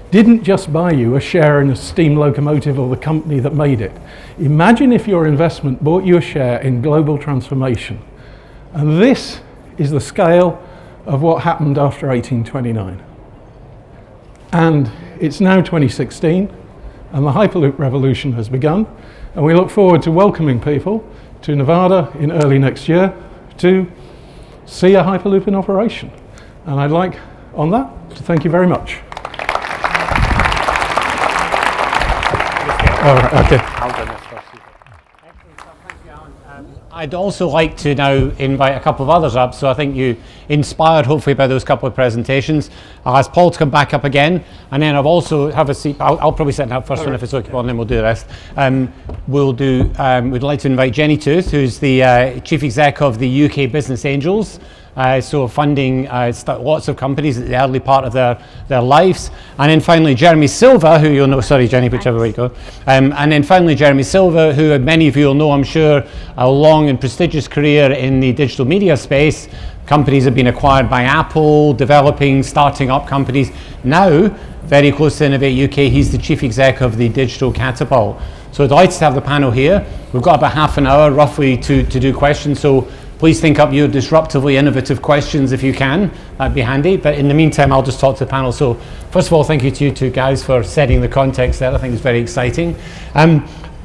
didn't just buy you a share in a steam locomotive or the company that made it. Imagine if your investment bought you a share in global transformation. And this is the scale of what happened after 1829. And it's now 2016. and the Hyperloop revolution has begun, and we look forward to welcoming people to Nevada in early next year to see a Hyperloop in operation. And I'd like, on that, to thank you very much. All right, okay. I'd also like to now invite a couple of others up, so I think you inspired hopefully by those couple of presentations. I'll ask Paul to come back up again, and then I've also have a seat. I'll probably sit up first one if it's okay, and then we'll do the rest. We'd like to invite Jenny Tooth, who's the Chief Exec of the UK Business Angels. So funding lots of companies at the early part of their lives. And then finally Jeremy Silva, who you'll know, sorry Jenny, whichever way you go. And then finally Jeremy Silva, who many of you will know, I'm sure, a long and prestigious career in the digital media space. Companies have been acquired by Apple, developing, starting up companies. Now, very close to Innovate UK, he's the Chief Exec of the Digital Catapult. So I'd like to have the panel here. We've got about half an hour roughly to do questions. So please think up your disruptively innovative questions if you can. That'd be handy. But in the meantime, I'll just talk to the panel. So first of all, thank you to you two guys for setting the context there. I think it's very exciting.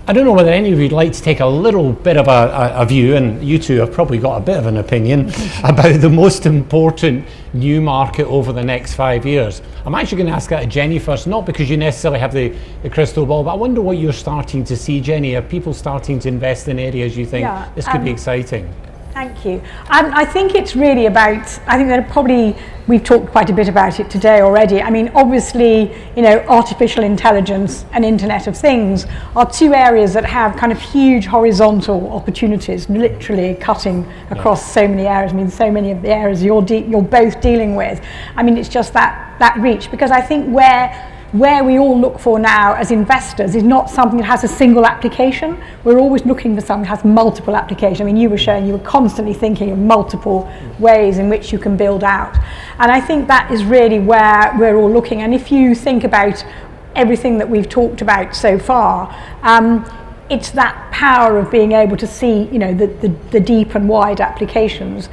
I don't know whether any of you'd like to take a little bit of a view, and you two have probably got a bit of an opinion about the most important new market over the next 5 years. I'm actually going to ask that to Jenny first, not because you necessarily have the crystal ball, but I wonder what you're starting to see, Jenny. Are people starting to invest in areas you think this could be exciting? Thank you. I think it's really about, I think that probably, we've talked quite a bit about it today already. I mean, obviously, you know, artificial intelligence and Internet of Things are two areas that have kind of huge horizontal opportunities, literally cutting across so many areas. I mean, so many of the areas you're both dealing with. I mean, it's just that reach, because I think where we all look for now as investors is not something that has a single application. We're always looking for something that has multiple applications. I mean, you were showing you were constantly thinking of multiple ways in which you can build out. And I think that is really where we're all looking. And if you think about everything that we've talked about so far, it's that power of being able to see, you know, the deep and wide applications.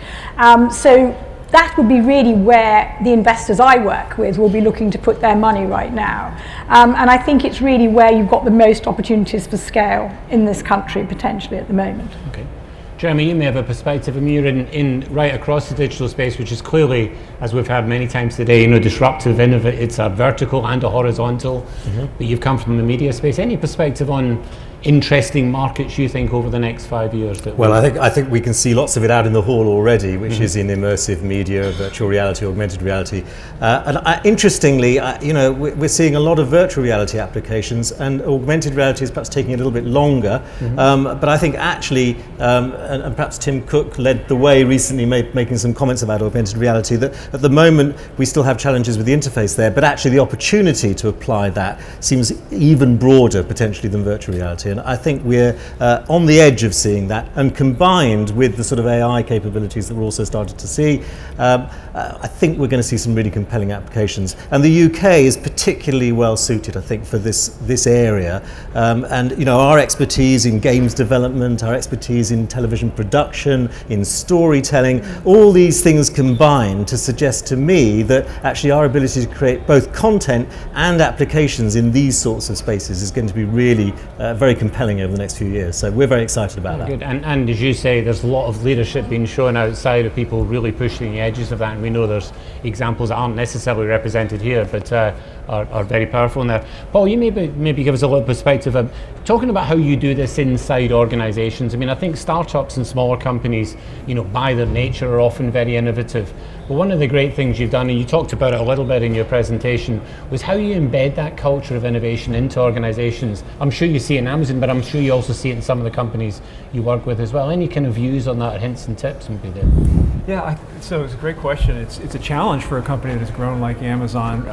So that would be really where the investors I work with will be looking to put their money right now. And I think it's really where you've got the most opportunities for scale in this country potentially at the moment. Okay. Jeremy, you may have a perspective. I mean, you're in right across the digital space, which is clearly, as we've had many times today, you know, disruptive, innovative. It's a vertical and a horizontal, but you've come from the media space. Any perspective on interesting markets you think over the next 5 years? Well, I think we can see lots of it out in the hall already, which is in immersive media, virtual reality, augmented reality. Interestingly, you know, we're seeing a lot of virtual reality applications, and augmented reality is perhaps taking a little bit longer. But I think actually, and perhaps Tim Cook led the way recently, making some comments about augmented reality, that at the moment we still have challenges with the interface there, but actually the opportunity to apply that seems even broader potentially than virtual reality. And I think we're on the edge of seeing that, and combined with the sort of AI capabilities that we're also starting to see, I think we're going to see some really compelling applications. And the UK is particularly well suited, I think, for this area. And you know, our expertise in games development, our expertise in television production, in storytelling, all these things combine to suggest to me that actually our ability to create both content and applications in these sorts of spaces is going to be really very compelling over the next few years. So we're very excited about that. Good. And as you say, there's a lot of leadership being shown outside of people really pushing the edges of that. And we know there's examples that aren't necessarily represented here, but are very powerful in there. Paul, you maybe give us a little perspective of talking about how you do this inside organizations. I mean, I think startups and smaller companies, you know, by their nature are often very innovative. But one of the great things you've done, and you talked about it a little bit in your presentation, was how you embed that culture of innovation into organizations. I'm sure you see it in Amazon, but I'm sure you also see it in some of the companies you work with as well. Any kind of views on that, or hints and tips would be there? Yeah, so it's a great question. It's a challenge for a company that has grown like Amazon.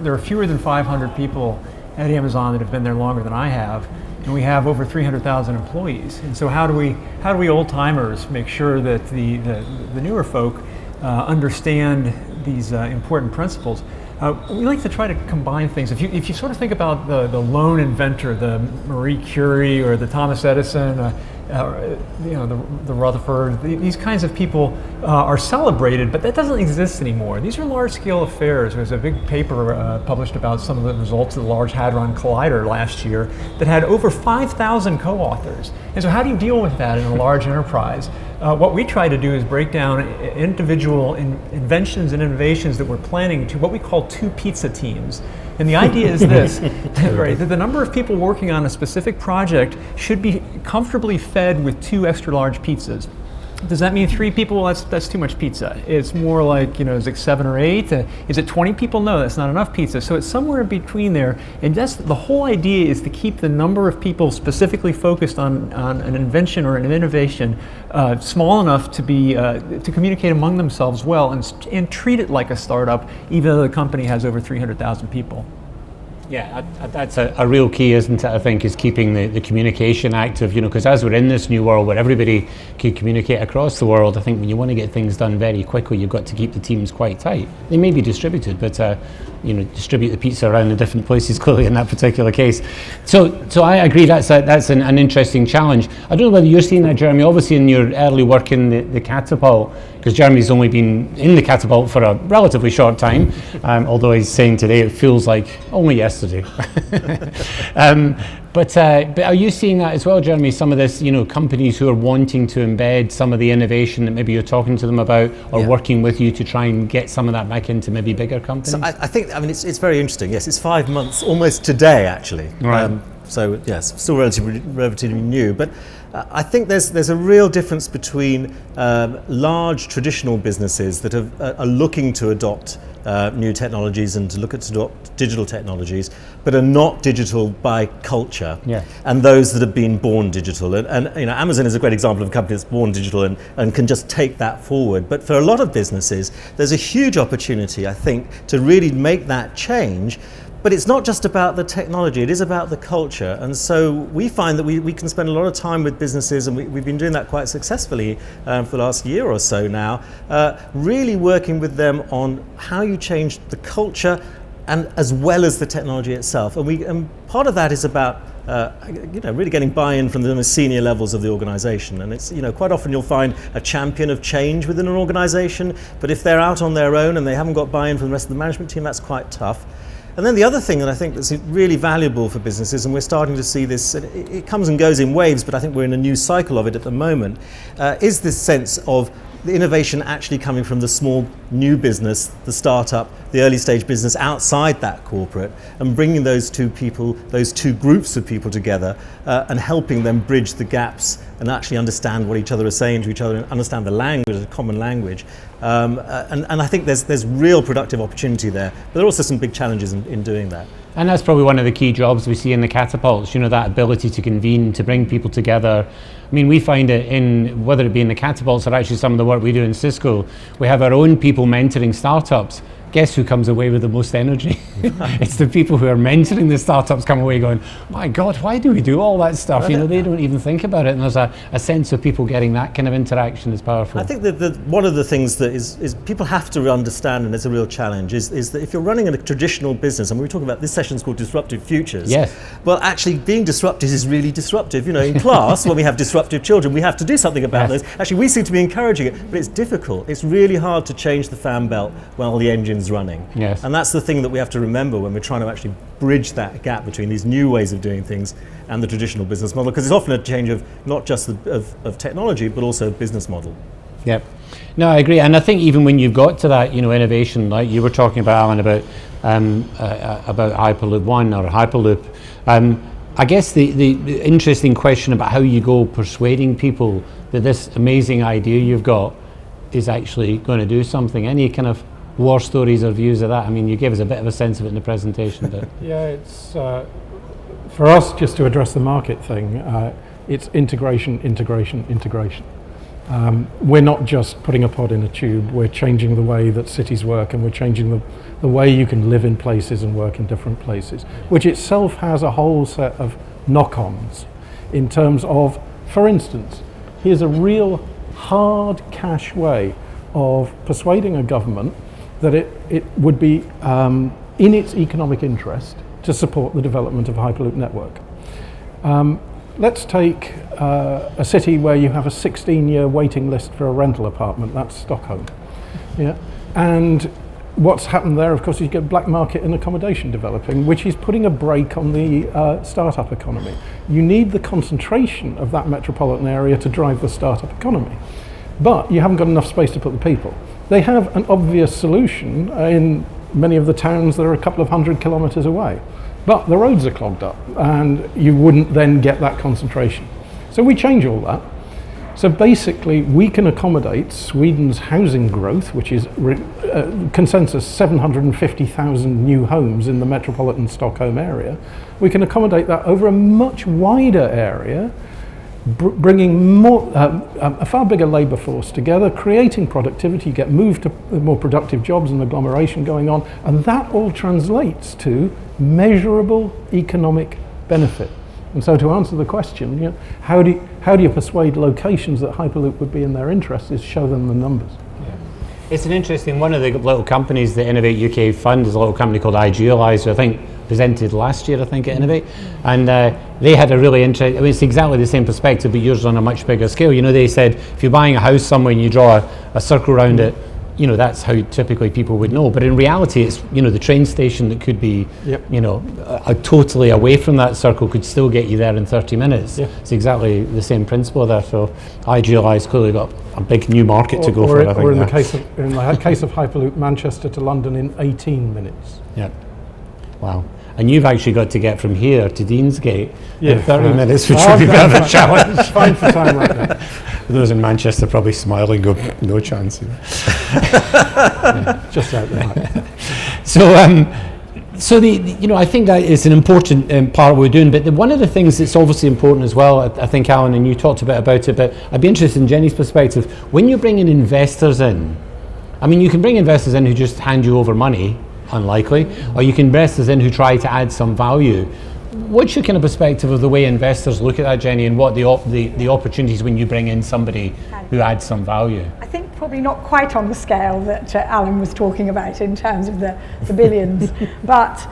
There are fewer than 500 people at Amazon that have been there longer than I have, and we have over 300,000 employees. And so how do we old timers make sure that the newer folk understand these important principles? We like to try to combine things. If you sort of think about the lone inventor, the Marie Curie or the Thomas Edison, the Rutherford, these kinds of people are celebrated, but that doesn't exist anymore. These are large-scale affairs. There's a big paper published about some of the results of the Large Hadron Collider last year that had over 5,000 co-authors. And so how do you deal with that in a large enterprise? What we try to do is break down individual inventions and innovations that we're planning to what we call 2 pizza teams. And the idea is this, right, that the number of people working on a specific project should be comfortably fed with 2 extra large pizzas. Does that mean 3 people? Well, that's too much pizza. It's more like, is it 7 or 8? Is it 20 people? No, that's not enough pizza. So it's somewhere in between there. And that's the whole idea, is to keep the number of people specifically focused on an invention or an innovation small enough to be to communicate among themselves well and treat it like a startup, even though the company has over 300,000 people. Yeah, that's a real key, isn't it? I think, is keeping the communication active, because as we're in this new world where everybody can communicate across the world, I think when you want to get things done very quickly, you've got to keep the teams quite tight. They may be distributed, but distribute the pizza around the different places, clearly in that particular case. So I agree, that's an interesting challenge. I don't know whether you're seeing that, Jeremy, obviously in your early work in the Catapult, because Jeremy's only been in the Catapult for a relatively short time, although he's saying today it feels like only yesterday. But are you seeing that as well, Jeremy? Some of this, companies who are wanting to embed some of the innovation that maybe you're talking to them about, or working with you to try and get some of that back into maybe bigger companies? So I think, it's very interesting. Yes, it's 5 months, almost today actually. Right. So yes, still relatively new, but I think there's a real difference between large traditional businesses that are looking to adopt new technologies and to look at digital technologies, but are not digital by culture, and those that have been born digital. And Amazon is a great example of a company that's born digital and can just take that forward. But for a lot of businesses, there's a huge opportunity, I think, to really make that change. But it's not just about the technology, it is about the culture. And so we find that we can spend a lot of time with businesses, and we've been doing that quite successfully for the last year or so now, really working with them on how you change the culture and as well as the technology itself. And part of that is about really getting buy-in from the senior levels of the organization. And it's, quite often you'll find a champion of change within an organization, but if they're out on their own and they haven't got buy-in from the rest of the management team, that's quite tough. And then the other thing that I think that's really valuable for businesses, and we're starting to see this, it comes and goes in waves, but I think we're in a new cycle of it at the moment, is this sense of the innovation actually coming from the small new business, the startup, the early stage business outside that corporate, and bringing those 2 groups of people together and helping them bridge the gaps and actually understand what each other are saying to each other and understand the language, the common language. And I think there's real productive opportunity there, but there are also some big challenges in doing that. And that's probably one of the key jobs we see in the Catapults, that ability to convene, to bring people together. I mean, we find it in, whether it be in the Catapults or actually some of the work we do in Cisco, we have our own people mentoring startups. Guess who comes away with the most energy? It's the people who are mentoring the startups come away going, my God, why do we do all that stuff? They don't even think about it. And there's a sense of people getting that kind of interaction is powerful. I think that one of the things that is people have to understand, and it's a real challenge, is that if you're running a traditional business, and we were talking about, this session's called Disruptive Futures. Yes. Well, actually being disruptive is really disruptive. In class, when we have disruptive children, we have to do something about those. Actually, we seem to be encouraging it, but it's difficult. It's really hard to change the fan belt while the engine's running. Yes. And that's the thing that we have to remember when we're trying to actually bridge that gap between these new ways of doing things and the traditional business model, because it's often a change of not just of technology, but also business model. Yep. No, I agree. And I think even when you've got to that, innovation, like you were talking about, Alan, about Hyperloop One or Hyperloop, I guess the interesting question about how you go persuading people that this amazing idea you've got is actually going to do something. Any kind of war stories or views of that? I mean, you gave us a bit of a sense of it in the presentation. But yeah, it's for us, just to address the market thing, it's integration. We're not just putting a pod in a tube, we're changing the way that cities work, and we're changing the way you can live in places and work in different places, which itself has a whole set of knock-ons in terms of, for instance, here's a real hard cash way of persuading a government that it would be in its economic interest to support the development of a Hyperloop network. let's take a city where you have a 16-year waiting list for a rental apartment. That's Stockholm. Yeah, and what's happened there, of course, is you get black market in accommodation developing, which is putting a brake on the startup economy. You need the concentration of that metropolitan area to drive the startup economy, but you haven't got enough space to put the people. They have an obvious solution in many of the towns that are a couple of 100 kilometres away, but the roads are clogged up, and you wouldn't then get that concentration. So we change all that. So basically, we can accommodate Sweden's housing growth, which is consensus 750,000 new homes in the metropolitan Stockholm area. We can accommodate that over a much wider area, bringing more, a far bigger labour force together, creating productivity. You get moved to more productive jobs and agglomeration going on, and that all translates to measurable economic benefit. And so to answer the question, you know, how do you persuade locations that Hyperloop would be in their interest, is show them the numbers. Yeah. It's an interesting, one of the little companies that Innovate UK fund is a little company called iGeolize, who I think presented last year, I think, at Innovate. And they had a really interesting, I mean, it's exactly the same perspective, but yours on a much bigger scale. You know, they said, if you're buying a house somewhere and you draw a circle around it, you know, that's how typically people would know. But in reality, it's, you know, the train station that could be, you know, totally away from that circle could still get you there in 30 minutes. Yeah. It's exactly the same principle there. So iGeolize clearly got a big new market to go for, I think. Or in the case of Hyperloop, Manchester to London in 18 minutes. Yeah. Wow. And you've actually got to get from here to Deansgate in 30 minutes, which would be a bit of a challenge. Fine for time right now. Those in Manchester probably smiling, go, no chance. Just out there. So you know, I think that is an important part of what we're doing. But one of the things that's obviously important as well, I think, Alan, and you talked a bit about it, but I'd be interested in Jenny's perspective. When you're bringing investors in, I mean, you can bring investors in who just hand you over money, unlikely, or you can investors in who try to add some value. What's your kind of perspective of the way investors look at that, Jenny, and what the opportunities when you bring in somebody who adds some value? I think probably not quite on the scale that Alan was talking about in terms of the billions, but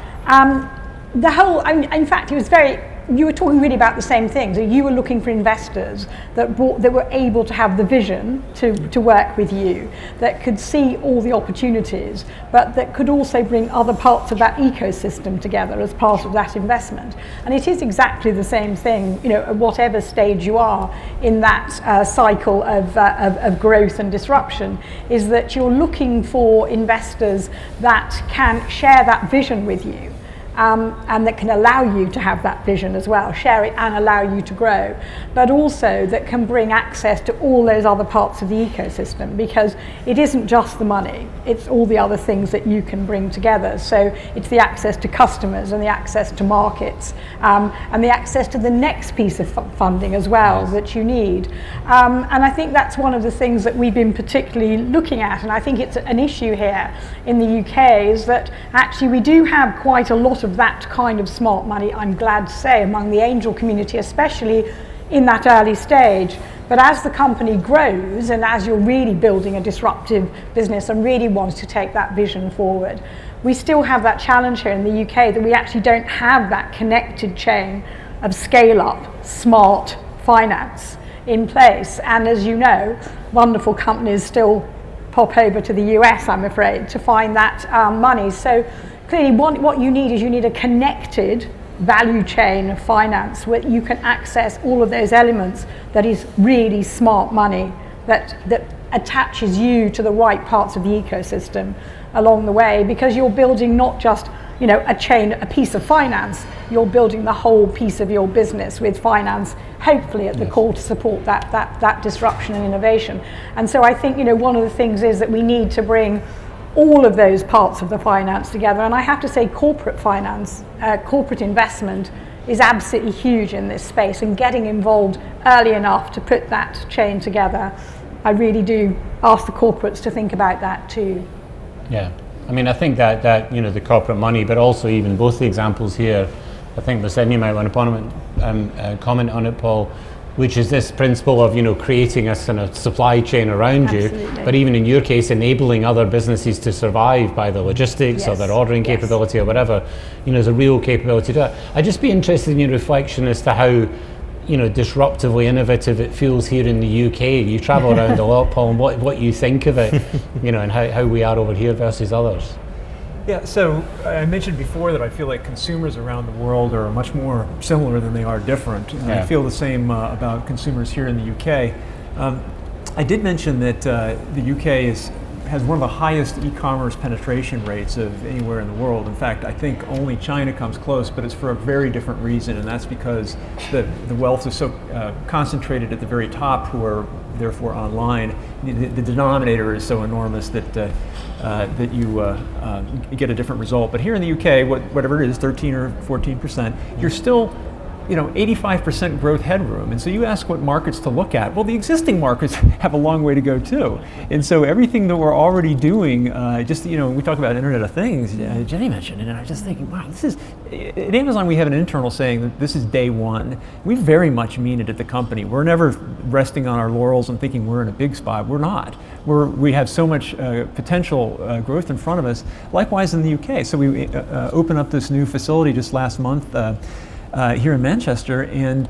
the whole, I mean, in fact, it was very, you were talking really about the same thing. So you were looking for investors that were able to have the vision to work with you, that could see all the opportunities, but that could also bring other parts of that ecosystem together as part of that investment. And it is exactly the same thing, you know, at whatever stage you are in that cycle of growth and disruption, is that you're looking for investors that can share that vision with you. And that can allow you to have that vision as well, share it and allow you to grow, but also that can bring access to all those other parts of the ecosystem, because it isn't just the money, it's all the other things that you can bring together. So it's the access to customers and the access to markets and the access to the next piece of funding as well that you need. And I think that's one of the things that we've been particularly looking at, and I think it's an issue here in the UK, is that actually we do have quite a lot of that kind of smart money, I'm glad to say, among the angel community, especially in that early stage. But as the company grows and as you're really building a disruptive business and really want to take that vision forward, we still have that challenge here in the UK that we actually don't have that connected chain of scale-up, smart finance in place. And as you know, wonderful companies still pop over to the US, I'm afraid, to find that money. So clearly, what you need is you need a connected value chain of finance where you can access all of those elements that is really smart money that attaches you to the right parts of the ecosystem along the way, because you're building not just, you know, a piece of finance, you're building the whole piece of your business with finance hopefully at the core to support that disruption and innovation. And so I think, you know, one of the things is that we need to bring all of those parts of the finance together. And I have to say corporate finance, corporate investment is absolutely huge in this space, and getting involved early enough to put that chain together. I really do ask the corporates to think about that too. Yeah, I mean, I think that you know, the corporate money, but also even both the examples here, I think Lucinda might want to comment on it, Paul, which is this principle of, you know, creating a sort of supply chain around you, but even in your case, enabling other businesses to survive by the logistics or their ordering capability or whatever, you know, there's a real capability to it. I'd just be interested in your reflection as to how, disruptively innovative it feels here in the UK. You travel around a lot, Paul, and what you think of it, and how we are over here versus others. Yeah, so I mentioned before that I feel like consumers around the world are much more similar than they are different. And I feel the same about consumers here in the UK. I did mention that the UK has one of the highest e-commerce penetration rates of anywhere in the world. In fact, I think only China comes close, but it's for a very different reason, and that's because the wealth is so concentrated at the very top, who are therefore online. The denominator is so enormous that you get a different result. But here in the UK, whatever it is, 13 or 14%, you're still 85% growth headroom. And so you ask what markets to look at. Well, the existing markets have a long way to go too. And so everything that we're already doing, we talk about Internet of Things, Jenny mentioned, and I was just thinking, wow, at Amazon we have an internal saying that this is day one. We very much mean it at the company. We're never resting on our laurels and thinking we're in a big spot. We're not. We have so much potential growth in front of us. Likewise in the UK. So we opened up this new facility just last month here in Manchester, and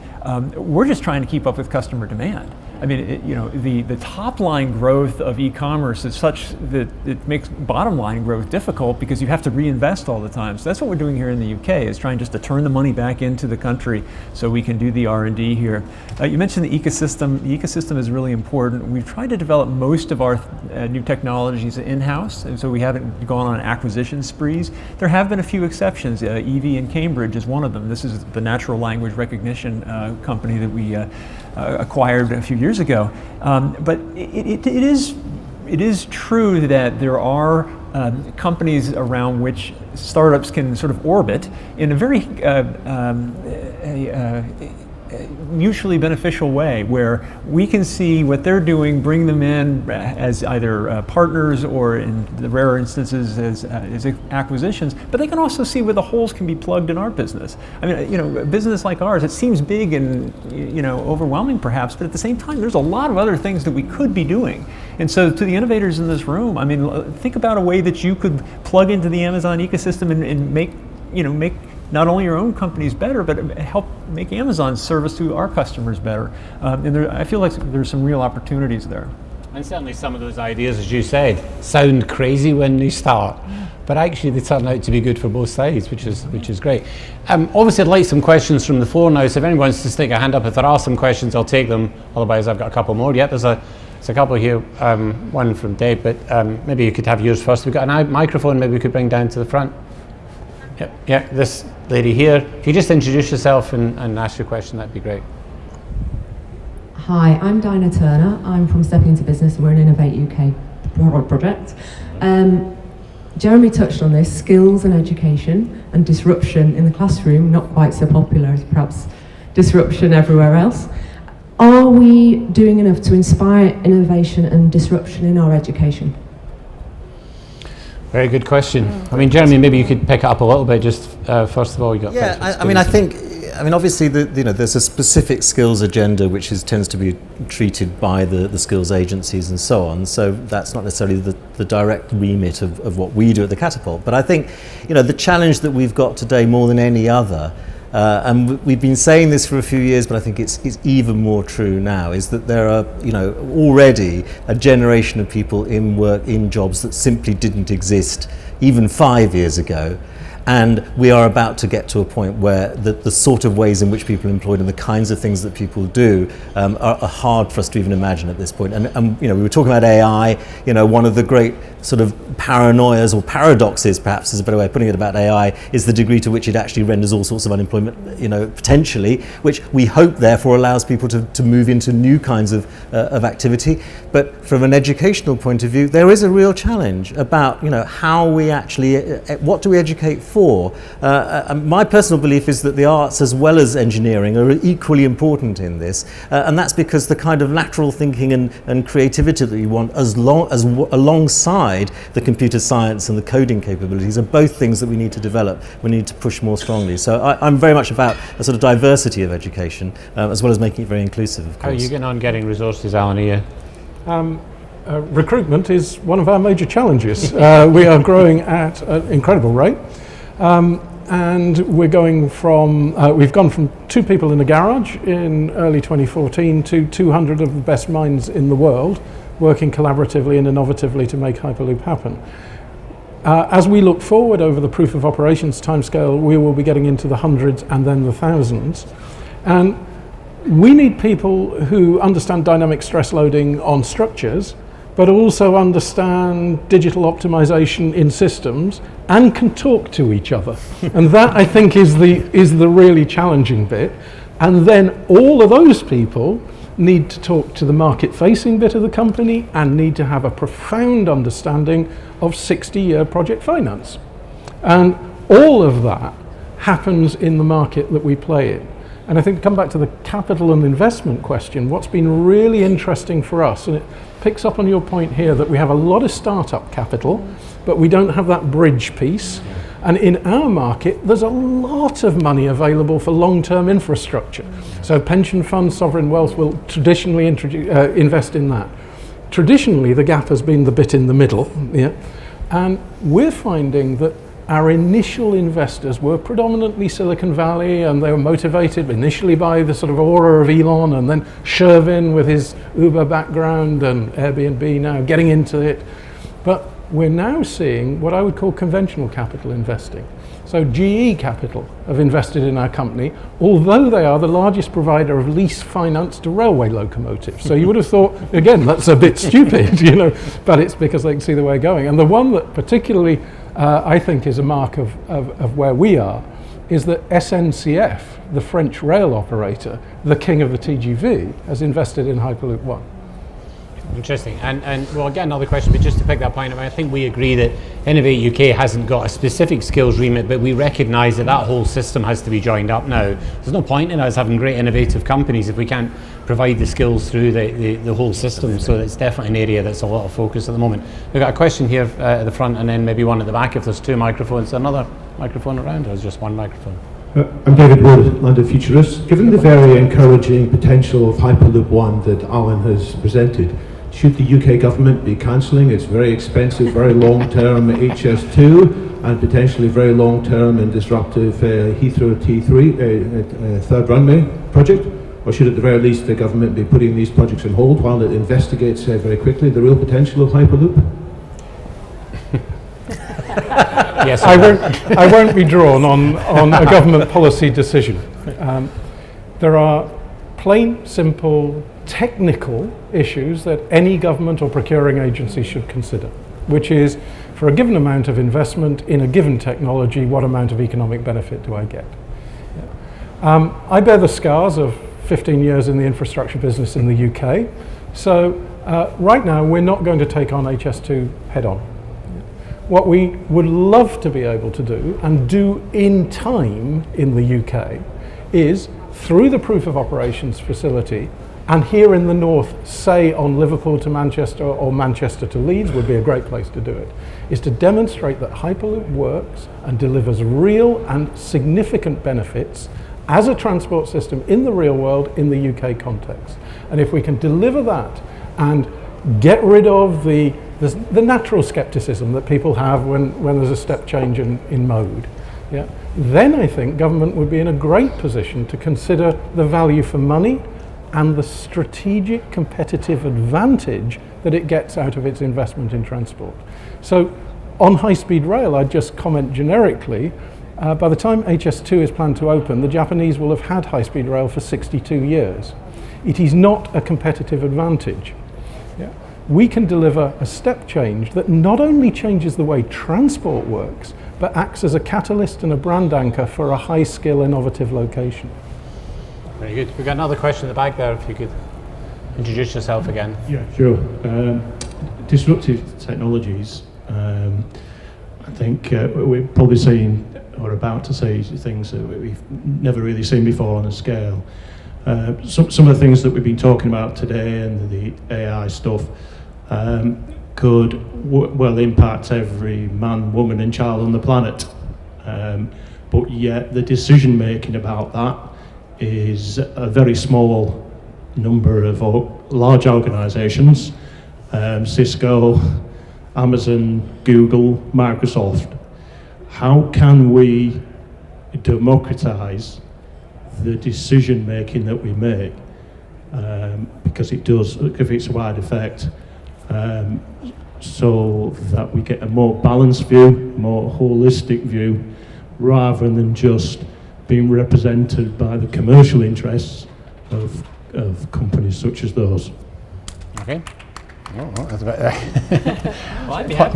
we're just trying to keep up with customer demand. I mean, the top line growth of e-commerce is such that it makes bottom line growth difficult because you have to reinvest all the time. So that's what we're doing here in the UK, is trying just to turn the money back into the country so we can do the R&D here. You mentioned the ecosystem. The ecosystem is really important. We've tried to develop most of our new technologies in-house, and so we haven't gone on acquisition sprees. There have been a few exceptions. EV in Cambridge is one of them. This is the natural language recognition company that we acquired a few years ago. But it is true that there are companies around which startups can sort of orbit in a very mutually beneficial way, where we can see what they're doing, bring them in as either partners or, in the rarer instances, as acquisitions, but they can also see where the holes can be plugged in our business. I mean, a business like ours, it seems big and overwhelming perhaps, but at the same time there's a lot of other things that we could be doing. And so to the innovators in this room, I mean, think about a way that you could plug into the Amazon ecosystem and make not only your own companies better, but help make Amazon's service to our customers better. I feel like there's some real opportunities there. And certainly some of those ideas, as you said, sound crazy when they start, but actually they turn out to be good for both sides, which is great. Obviously I'd like some questions from the floor now, so if anyone wants to stick a hand up, if there are some questions, I'll take them. Otherwise I've got a couple more. Yeah, there's a couple here, one from Dave, but maybe you could have yours first. We've got a microphone maybe we could bring down to the front. Yeah, this lady here. If you just introduce yourself and ask your question, that'd be great. Hi, I'm Dinah Turner. I'm from Stepping Into Business. We're an Innovate UK project. Jeremy touched on this, skills and education and disruption in the classroom, not quite so popular as perhaps disruption everywhere else. Are we doing enough to inspire innovation and disruption in our education? Very good question. I mean, Jeremy, maybe you could pick it up a little bit. Just first of all, you got. Yeah, I mean, obviously, there's a specific skills agenda which tends to be treated by the skills agencies and so on. So that's not necessarily the direct remit of what we do at the Catapult. But I think, the challenge that we've got today more than any other. And we've been saying this for a few years, but I think it's even more true now, is that there are, already a generation of people in work, in jobs that simply didn't exist even 5 years ago. And we are about to get to a point where the sort of ways in which people are employed and the kinds of things that people do are hard for us to even imagine at this point. And we were talking about AI. One of the great sort of paranoias or paradoxes, perhaps is a better way of putting it, about AI is the degree to which it actually renders all sorts of unemployment, potentially, which we hope therefore allows people to move into new kinds of activity. But from an educational point of view, there is a real challenge about how we actually, what do we educate for? My personal belief is that the arts as well as engineering are equally important in this, and that's because the kind of lateral thinking and creativity that you want alongside the computer science and the coding capabilities are both things that we need to develop, we need to push more strongly. So I'm very much about a sort of diversity of education, as well as making it very inclusive, of course. How are you getting on getting resources, Alan, here? Recruitment is one of our major challenges. We are growing at an incredible rate. And we've gone from 2 people in a garage in early 2014 to 200 of the best minds in the world working collaboratively and innovatively to make Hyperloop happen. As we look forward over the proof of operations timescale, we will be getting into the hundreds and then the thousands. And we need people who understand dynamic stress loading on structures, but also understand digital optimization in systems and can talk to each other. And that, I think, is the really challenging bit. And then all of those people need to talk to the market-facing bit of the company and need to have a profound understanding of 60-year project finance. And all of that happens in the market that we play in. And I think to come back to the capital and investment question, what's been really interesting for us, and it picks up on your point here that we have a lot of startup capital, but we don't have that bridge piece. And in our market, there's a lot of money available for long-term infrastructure. So pension funds, sovereign wealth will traditionally invest in that. Traditionally, the gap has been the bit in the middle, yeah? And we're finding that our initial investors were predominantly Silicon Valley, and they were motivated initially by the sort of aura of Elon, and then Shervin with his Uber background and Airbnb now getting into it. But we're now seeing what I would call conventional capital investing. So GE Capital have invested in our company, although they are the largest provider of lease finance to railway locomotives. So you would have thought, again, that's a bit stupid, you know, but it's because they can see the way going. And the one that particularly I think is a mark of where we are is that SNCF, the French rail operator, the king of the TGV, has invested in Hyperloop One. Interesting. And well, again, another question, but just to pick that point up, I think we agree that Innovate UK hasn't got a specific skills remit, but we recognise that that whole system has to be joined up now. There's no point in us having great innovative companies if we can't provide the skills through the whole system. So it's definitely an area that's a lot of focus at the moment. We've got a question here at the front and then maybe one at the back if there's 2 microphones. Another microphone around, or is just 1 microphone? I'm David Wood, London Futurist. Given the very encouraging potential of Hyperloop One that Alan has presented, should the UK government be cancelling its very expensive, very long-term HS2 and potentially very long-term and disruptive Heathrow T3 third runway project? Or should at the very least the government be putting these projects on hold while it investigates very quickly the real potential of Hyperloop? Yes, I won't be drawn on a government policy decision. There are plain, simple, technical issues that any government or procuring agency should consider, which is, for a given amount of investment in a given technology, what amount of economic benefit do I get? I bear the scars of 15 years in the infrastructure business in the UK, so right now we're not going to take on HS2 head on. What we would love to be able to do, and do in time in the UK, is through the proof of operations facility, and here in the north, say on Liverpool to Manchester or Manchester to Leeds would be a great place to do it, is to demonstrate that Hyperloop works and delivers real and significant benefits as a transport system in the real world in the UK context. And if we can deliver that and get rid of the natural skepticism that people have when there's a step change in mode, yeah, then I think government would be in a great position to consider the value for money and the strategic competitive advantage that it gets out of its investment in transport. So on high-speed rail, I'd just comment generically, by the time HS2 is planned to open, the Japanese will have had high-speed rail for 62 years. It is not a competitive advantage. Yeah. We can deliver a step change that not only changes the way transport works, but acts as a catalyst and a brand anchor for a high-skill, innovative location. Very good. We've got another question at the back there, if you could introduce yourself again. Yeah, sure. Disruptive technologies, I think we're probably seeing, or about to see, things that we've never really seen before on a scale. Some of the things that we've been talking about today and the AI stuff could well impact every man, woman and child on the planet. But yet the decision making about that is a very small number of large organizations, Cisco, Amazon, Google, Microsoft. How can we democratise the decision making that we make, because it does give its wide effect, so that we get a more balanced view, more holistic view, rather than just being represented by the commercial interests of companies such as those. Okay. That's about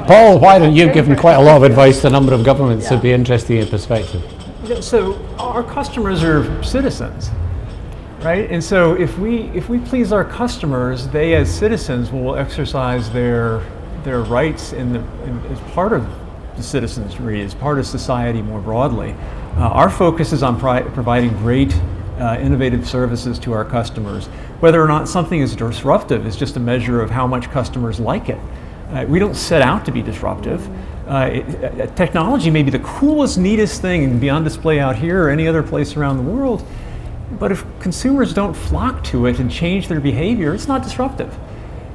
Paul, why don't you give them quite a lot of advice to a number of governments? It'd be interesting in perspective. So our customers are citizens, right? And so if we please our customers, they as citizens will exercise their rights as part of the citizenry, as part of society more broadly. Our focus is on providing great innovative services to our customers. Whether or not something is disruptive is just a measure of how much customers like it. We don't set out to be disruptive. Technology may be the coolest, neatest thing and be on display out here or any other place around the world, but if consumers don't flock to it and change their behavior, it's not disruptive.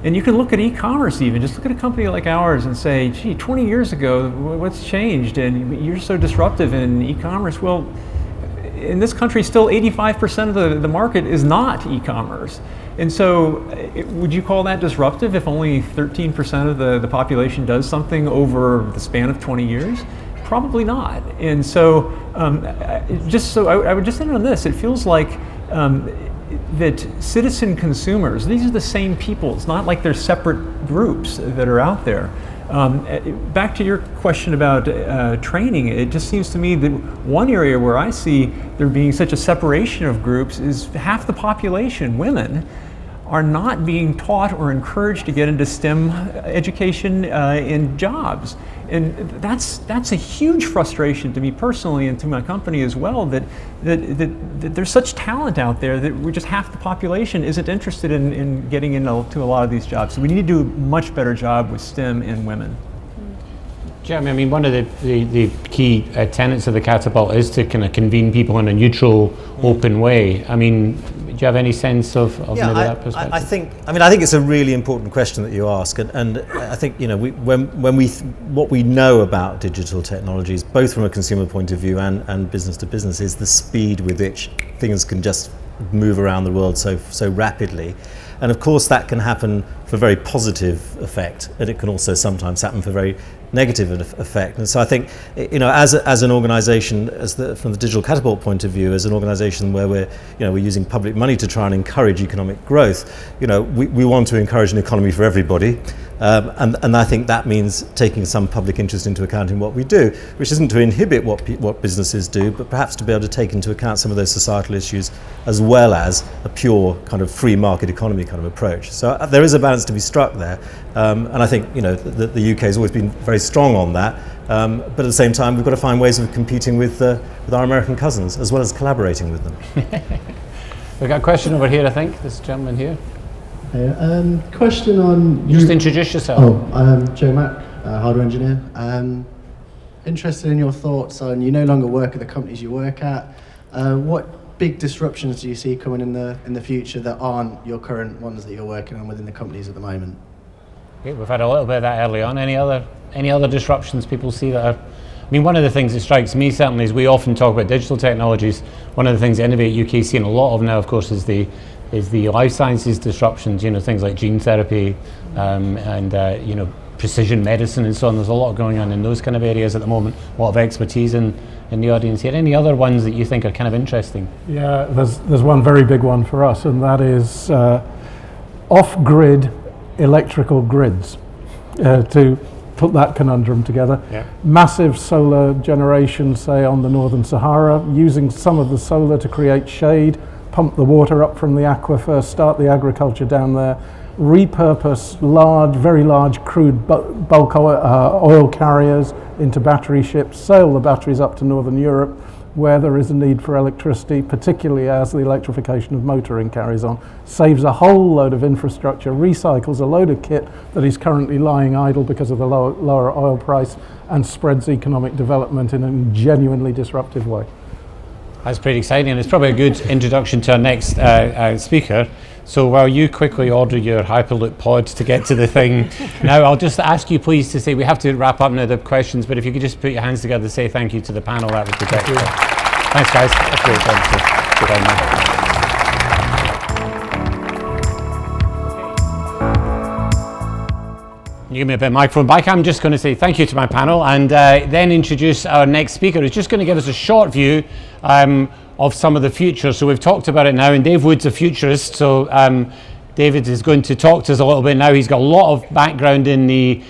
And you can look at e-commerce even, just look at a company like ours and say, gee, 20 years ago, what's changed? And you're so disruptive in e-commerce. Well, in this country, still 85% of the market is not e-commerce. And so would you call that disruptive if only 13% of the population does something over the span of 20 years? Probably not. And so I would just end on this. It feels like that citizen consumers, these are the same people. It's not like they're separate groups that are out there. Back to your question about training, it just seems to me that one area where I see there being such a separation of groups is half the population, women, are not being taught or encouraged to get into STEM education in jobs. And that's a huge frustration to me personally and to my company as well, that there's such talent out there that we're just half the population isn't interested in getting into a lot of these jobs. So we need to do a much better job with STEM and women. Jeremy, I mean, one of the key tenets of the Catapult is to kind of convene people in a neutral, open way. I mean, do you have any sense of maybe that perspective? I think it's a really important question that you ask, and I think what we know about digital technologies, both from a consumer point of view and business to business, is the speed with which things can just move around the world so rapidly. And of course that can happen for very positive effect, and it can also sometimes happen for very negative effect. And so I think, as an organisation, from the Digital Catapult point of view, as an organisation where we're using public money to try and encourage economic growth, we want to encourage an economy for everybody, and I think that means taking some public interest into account in what we do, which isn't to inhibit what businesses do, but perhaps to be able to take into account some of those societal issues as well as a pure kind of free market economy kind of approach. So there is a balance to be struck there, and I think the UK has always been very strong on that, but at the same time we've got to find ways of competing with our American cousins as well as collaborating with them. We've got a question over here, I think, this gentleman here. Question on... Just introduce yourself. I'm Joe Mack, hardware engineer. Interested in your thoughts on, you no longer work at the companies you work at. What big disruptions do you see coming in the future that aren't your current ones that you're working on within the companies at the moment? Okay, we've had a little bit of that early on. Any other disruptions people see that are... I mean, one of the things that strikes me certainly is we often talk about digital technologies. One of the things Innovate UK is seeing a lot of now, of course, is the life sciences disruptions, things like gene therapy and precision medicine and so on. There's a lot going on in those kind of areas at the moment, a lot of expertise in the audience here. Any other ones that you think are kind of interesting? Yeah, there's one very big one for us, and that is off-grid electrical grids. To put that conundrum together. Yeah. Massive solar generation, say on the Northern Sahara, using some of the solar to create shade, pump the water up from the aquifer, start the agriculture down there, repurpose very large crude bulk oil carriers into battery ships, sail the batteries up to Northern Europe, where there is a need for electricity, particularly as the electrification of motoring carries on, saves a whole load of infrastructure, recycles a load of kit that is currently lying idle because of the lower oil price, and spreads economic development in a genuinely disruptive way. That's pretty exciting, and it's probably a good introduction to our next speaker. So while you quickly order your Hyperloop pod to get to the thing, now I'll just ask you please to say, we have to wrap up now the questions, but if you could just put your hands together to say thank you to the panel, that would be great. Thanks, guys. That's great. Thanks. Good on you. You give me a bit of microphone back. I'm just going to say thank you to my panel and then introduce our next speaker, who's just going to give us a short view of some of the future. So we've talked about it now, and Dave Wood's a futurist. So David is going to talk to us a little bit now. He's got a lot of background in the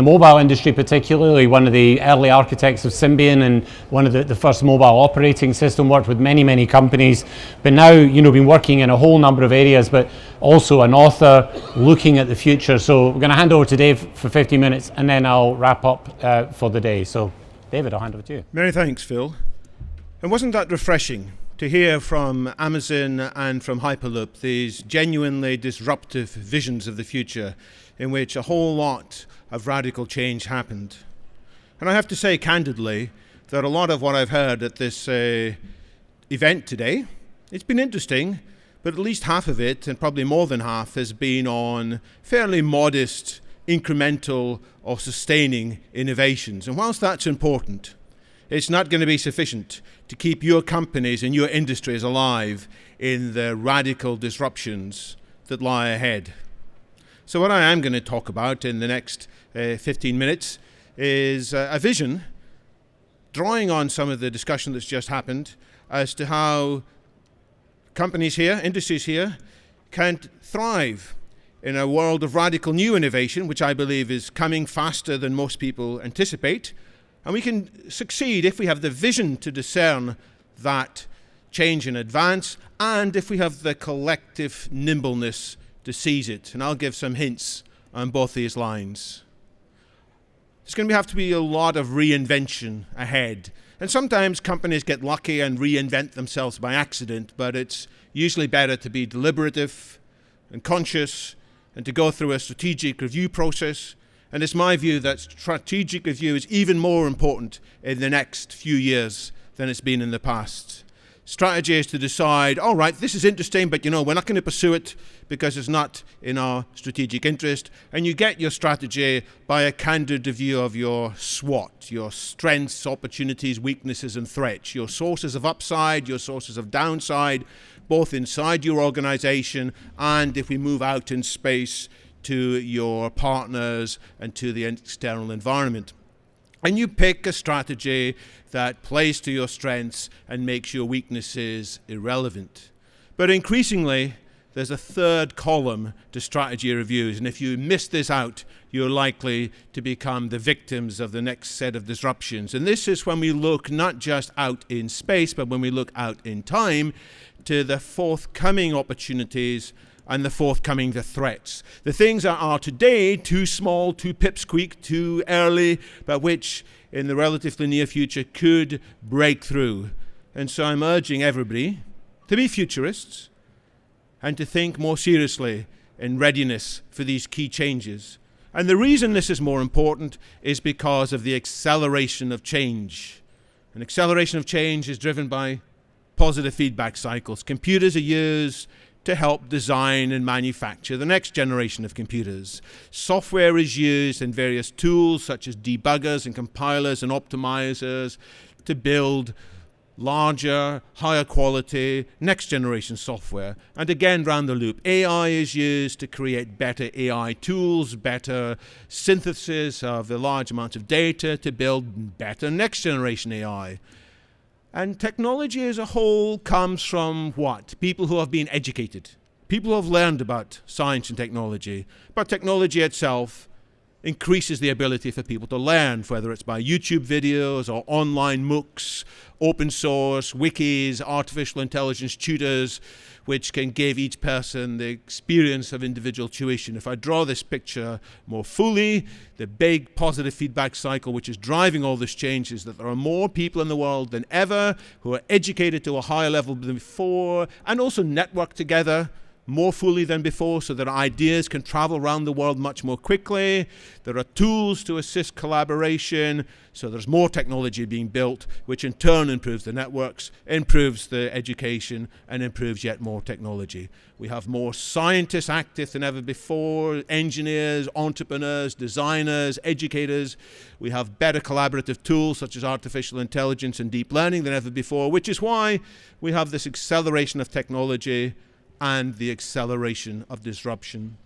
mobile industry, particularly one of the early architects of Symbian and one of the first mobile operating system, worked with many companies, but now, been working in a whole number of areas, but also an author looking at the future. So we're going to hand over to Dave for 50 minutes and then I'll wrap up for the day. So David, I'll hand over to you. Many thanks, Phil. And wasn't that refreshing to hear from Amazon and from Hyperloop these genuinely disruptive visions of the future in which a whole lot of radical change happened. And I have to say candidly that a lot of what I've heard at this event today, it's been interesting, but at least half of it, and probably more than half, has been on fairly modest, incremental or sustaining innovations. And whilst that's important, it's not going to be sufficient to keep your companies and your industries alive in the radical disruptions that lie ahead. So what I am going to talk about in the next 15 minutes is a vision, drawing on some of the discussion that's just happened, as to how companies here, industries here, can thrive in a world of radical new innovation, which I believe is coming faster than most people anticipate. And we can succeed if we have the vision to discern that change in advance, and if we have the collective nimbleness to seize it. And I'll give some hints on both these lines. There's going to have to be a lot of reinvention ahead. And sometimes companies get lucky and reinvent themselves by accident, but it's usually better to be deliberative and conscious and to go through a strategic review process. And it's my view that strategic review is even more important in the next few years than it's been in the past. Strategy is to decide, all right, this is interesting, but we're not going to pursue it because it's not in our strategic interest. And you get your strategy by a candid review of your SWOT, your strengths, opportunities, weaknesses, and threats, your sources of upside, your sources of downside, both inside your organization and if we move out in space to your partners and to the external environment. And you pick a strategy that plays to your strengths and makes your weaknesses irrelevant. But increasingly, there's a third column to strategy reviews. And if you miss this out, you're likely to become the victims of the next set of disruptions. And this is when we look not just out in space, but when we look out in time to the forthcoming opportunities and the forthcoming threats. The things that are today too small, too pipsqueak, too early, but which in the relatively near future could break through. And so I'm urging everybody to be futurists and to think more seriously in readiness for these key changes. And the reason this is more important is because of the acceleration of change. An acceleration of change is driven by positive feedback cycles. Computers are used to help design and manufacture the next generation of computers. Software is used in various tools such as debuggers and compilers and optimizers to build larger, higher quality, next generation software. And again, round the loop, AI is used to create better AI tools, better synthesis of a large amount of data to build better next generation AI. And technology as a whole comes from what? People who have been educated. People who have learned about science and technology. But technology itself increases the ability for people to learn, whether it's by YouTube videos or online MOOCs, open source, wikis, artificial intelligence tutors, which can give each person the experience of individual tuition. If I draw this picture more fully, the big positive feedback cycle which is driving all this change is that there are more people in the world than ever who are educated to a higher level than before and also networked together more fully than before so that ideas can travel around the world much more quickly. There are tools to assist collaboration, so there's more technology being built, which in turn improves the networks, improves the education, and improves yet more technology. We have more scientists active than ever before, engineers, entrepreneurs, designers, educators. We have better collaborative tools such as artificial intelligence and deep learning than ever before, which is why we have this acceleration of technology and the acceleration of disruption,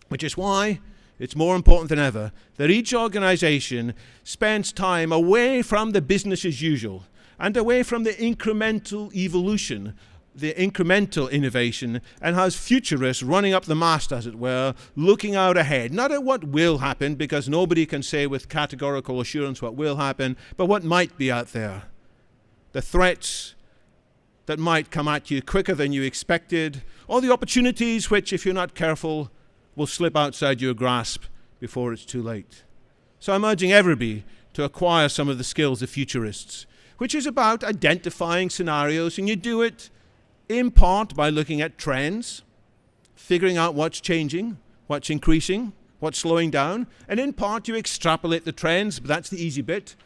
which is why it's more important than ever that each organization spends time away from the business as usual and away from the incremental evolution, the incremental innovation, and has futurists running up the mast, as it were, looking out ahead, not at what will happen, because nobody can say with categorical assurance what will happen, but what might be out there. The threats that might come at you quicker than you expected, or the opportunities which, if you're not careful, will slip outside your grasp before it's too late. So I'm urging everybody to acquire some of the skills of futurists, which is about identifying scenarios, and you do it in part by looking at trends, figuring out what's changing, what's increasing, what's slowing down, and in part you extrapolate the trends, but that's the easy bit.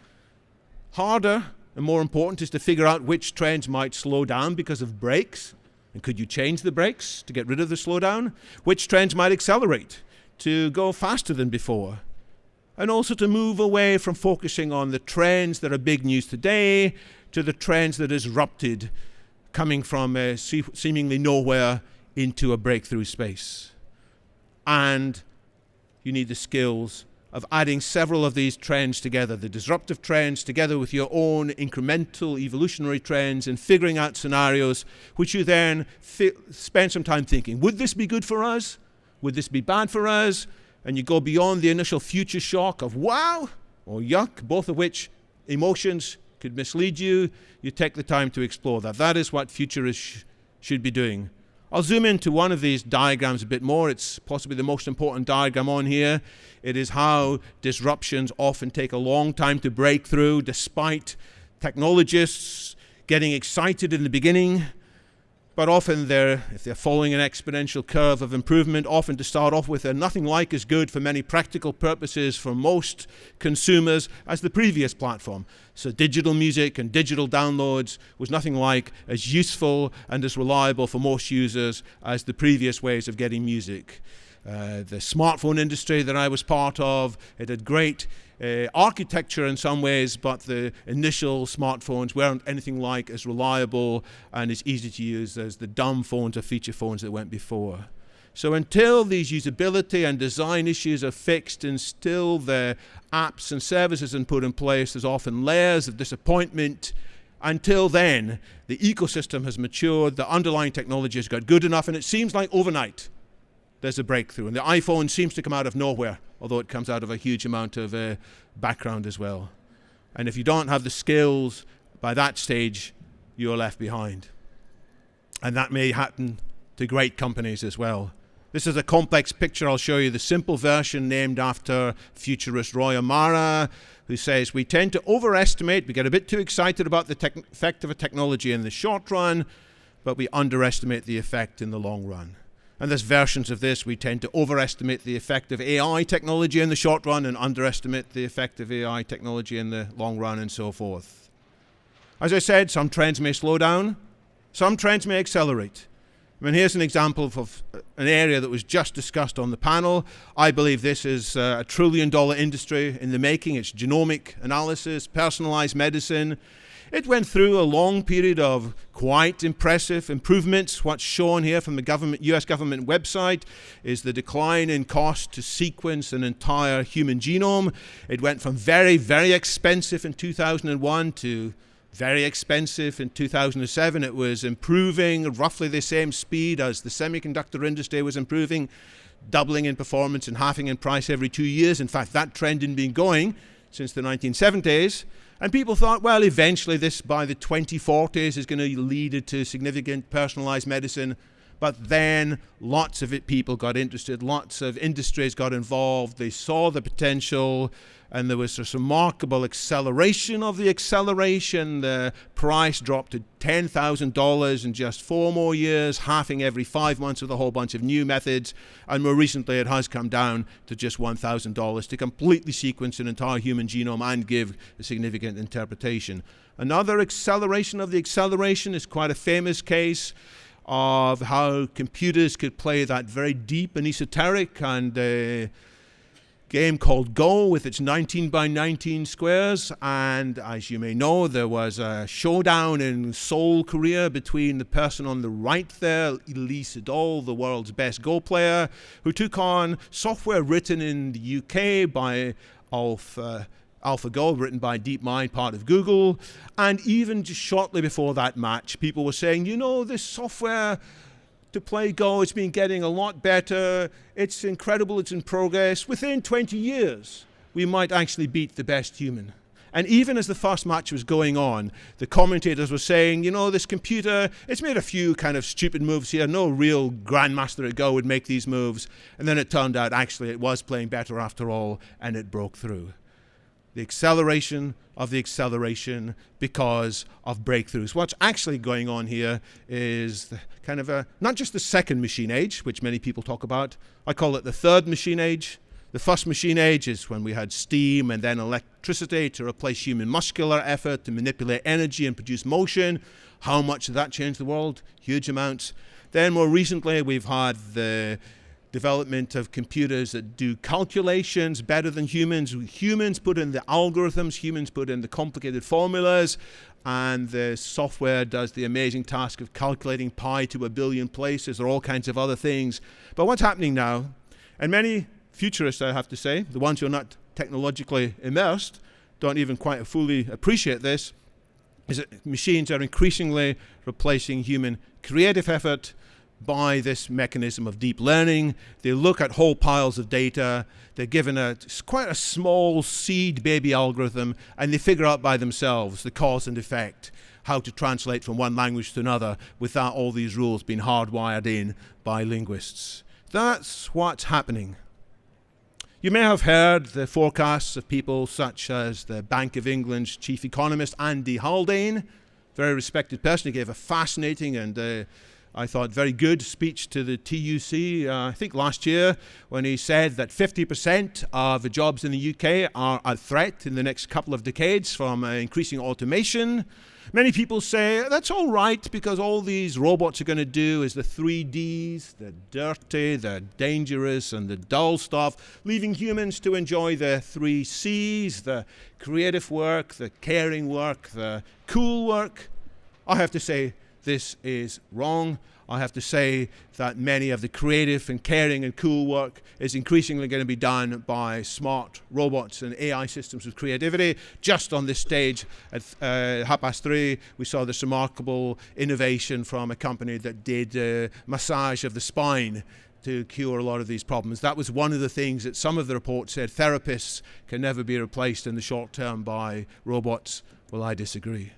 Harder and more important is to figure out which trends might slow down because of brakes, and could you change the brakes to get rid of the slowdown? Which trends might accelerate to go faster than before? And also to move away from focusing on the trends that are big news today to the trends that are disrupted, coming from seemingly nowhere into a breakthrough space. And you need the skills of adding several of these trends together, the disruptive trends together with your own incremental evolutionary trends, and figuring out scenarios which you then spend some time thinking, would this be good for us? Would this be bad for us? And you go beyond the initial future shock of wow or yuck, both of which emotions could mislead you. You take the time to explore that. That is what futurists should be doing. I'll zoom into one of these diagrams a bit more. It's possibly the most important diagram on here. It is how disruptions often take a long time to break through, despite technologists getting excited in the beginning. But often if they're following an exponential curve of improvement, often to start off with, they're nothing like as good for many practical purposes for most consumers as the previous platform. So digital music and digital downloads was nothing like as useful and as reliable for most users as the previous ways of getting music. The smartphone industry that I was part of, it had great architecture in some ways, but the initial smartphones weren't anything like as reliable and as easy to use as the dumb phones or feature phones that went before. So until these usability and design issues are fixed and still the apps and services are put in place, there's often layers of disappointment. Until then, the ecosystem has matured, the underlying technology has got good enough, and it seems like overnight there's a breakthrough. And the iPhone seems to come out of nowhere, although it comes out of a huge amount of background as well. And if you don't have the skills by that stage, you're left behind. And that may happen to great companies as well. This is a complex picture. I'll show you the simple version named after futurist Roy Amara, who says, we tend to overestimate, we get a bit too excited about the effect of a technology in the short run, but we underestimate the effect in the long run. And there's versions of this. We tend to overestimate the effect of AI technology in the short run and underestimate the effect of AI technology in the long run, and so forth. As I said, some trends may slow down, some trends may accelerate. I mean, here's an example of an area that was just discussed on the panel. I believe this is a $1 trillion industry in the making. It's genomic analysis, personalized medicine. It went through a long period of quite impressive improvements. What's shown here from the US government website is the decline in cost to sequence an entire human genome. It went from very, very expensive in 2001 to very expensive in 2007. It was improving roughly the same speed as the semiconductor industry was improving, doubling in performance and halving in price every 2 years. In fact, that trend had been going since the 1970s. And people thought, well, eventually this, by the 2040s, is going to lead to significant personalized medicine. But then lots of people got interested, lots of industries got involved, they saw the potential, and there was this remarkable acceleration of the acceleration. The price dropped to $10,000 in just 4 more years, halving every 5 months with a whole bunch of new methods. And more recently, it has come down to just $1,000 to completely sequence an entire human genome and give a significant interpretation. Another acceleration of the acceleration is quite a famous case of how computers could play that very deep and esoteric and game called Go with its 19 by 19 squares. And as you may know, there was a showdown in Seoul, Korea between the person on the right there, Lee Sedol, the world's best Go player, who took on software written in the UK by AlphaGo, written by DeepMind, part of Google. And even just shortly before that match, people were saying, you know, this software to play Go, it's been getting a lot better, it's incredible, it's in progress. Within 20 years, we might actually beat the best human. And even as the first match was going on, the commentators were saying, you know, this computer, it's made a few kind of stupid moves here, no real grandmaster at Go would make these moves. And then it turned out actually it was playing better after all, and it broke through. The acceleration of the acceleration because of breakthroughs. What's actually going on here is kind of not just the second machine age, which many people talk about. I call it the third machine age. The first machine age is when we had steam and then electricity to replace human muscular effort to manipulate energy and produce motion. How much did that change the world? Huge amounts. Then more recently, we've had the development of computers that do calculations better than humans. Humans put in the algorithms, humans put in the complicated formulas, and the software does the amazing task of calculating pi to 1 billion places or all kinds of other things. But what's happening now, and many futurists, I have to say, the ones who are not technologically immersed, don't even quite fully appreciate this, is that machines are increasingly replacing human creative effort by this mechanism of deep learning. They look at whole piles of data, they're given quite a small seed baby algorithm, and they figure out by themselves the cause and effect, how to translate from one language to another without all these rules being hardwired in by linguists. That's what's happening. You may have heard the forecasts of people such as the Bank of England's chief economist, Andy Haldane, very respected person. He gave a fascinating and I thought very good speech to the TUC, I think last year, when he said that 50% of the jobs in the UK are a threat in the next couple of decades from increasing automation. Many people say that's all right because all these robots are going to do is the 3Ds, the dirty, the dangerous, and the dull stuff, leaving humans to enjoy the 3Cs, the creative work, the caring work, the cool work. I have to say, this is wrong. I have to say that many of the creative and caring and cool work is increasingly going to be done by smart robots and AI systems with creativity. Just on this stage at 3:30, we saw this remarkable innovation from a company that did massage of the spine to cure a lot of these problems. That was one of the things that some of the reports said therapists can never be replaced in the short term by robots. Well, I disagree.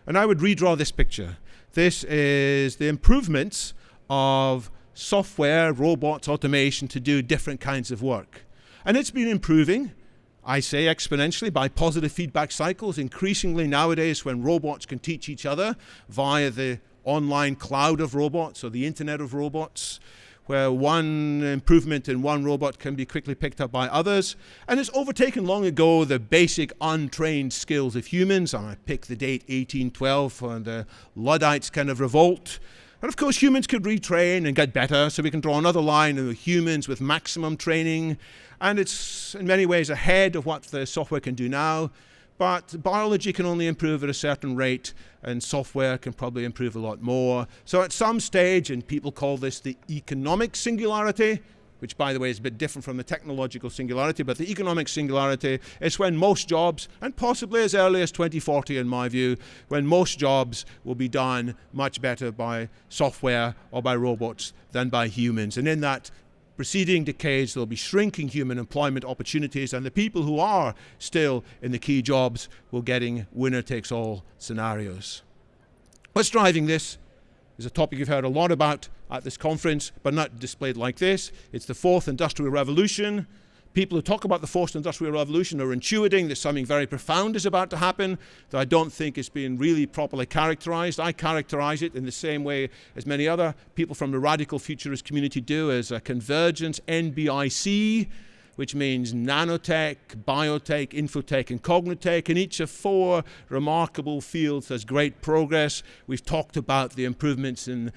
And I would redraw this picture. This is the improvements of software, robots, automation to do different kinds of work. And it's been improving, I say exponentially, by positive feedback cycles. Increasingly nowadays, when robots can teach each other via the online cloud of robots or the internet of robots, where one improvement in one robot can be quickly picked up by others. And it's overtaken long ago the basic untrained skills of humans. And I pick the date 1812 for the Luddites kind of revolt. And of course, humans could retrain and get better, so we can draw another line of humans with maximum training. And it's in many ways ahead of what the software can do now. But biology can only improve at a certain rate, and software can probably improve a lot more. So at some stage, and people call this the economic singularity, which by the way is a bit different from the technological singularity, but the economic singularity is when most jobs, and possibly as early as 2040 in my view, when most jobs will be done much better by software or by robots than by humans. And in that preceding decades, there'll be shrinking human employment opportunities, and the people who are still in the key jobs will getting winner-takes-all scenarios. What's driving this is a topic you've heard a lot about at this conference, but not displayed like this. It's the fourth industrial revolution. People who talk about the fourth industrial revolution are intuiting that something very profound is about to happen that I don't think is being really properly characterized. I characterize it in the same way as many other people from the radical futurist community do, as a convergence, NBIC, which means nanotech, biotech, infotech, and cognitech. In each of four remarkable fields, there's great progress. We've talked about the improvements in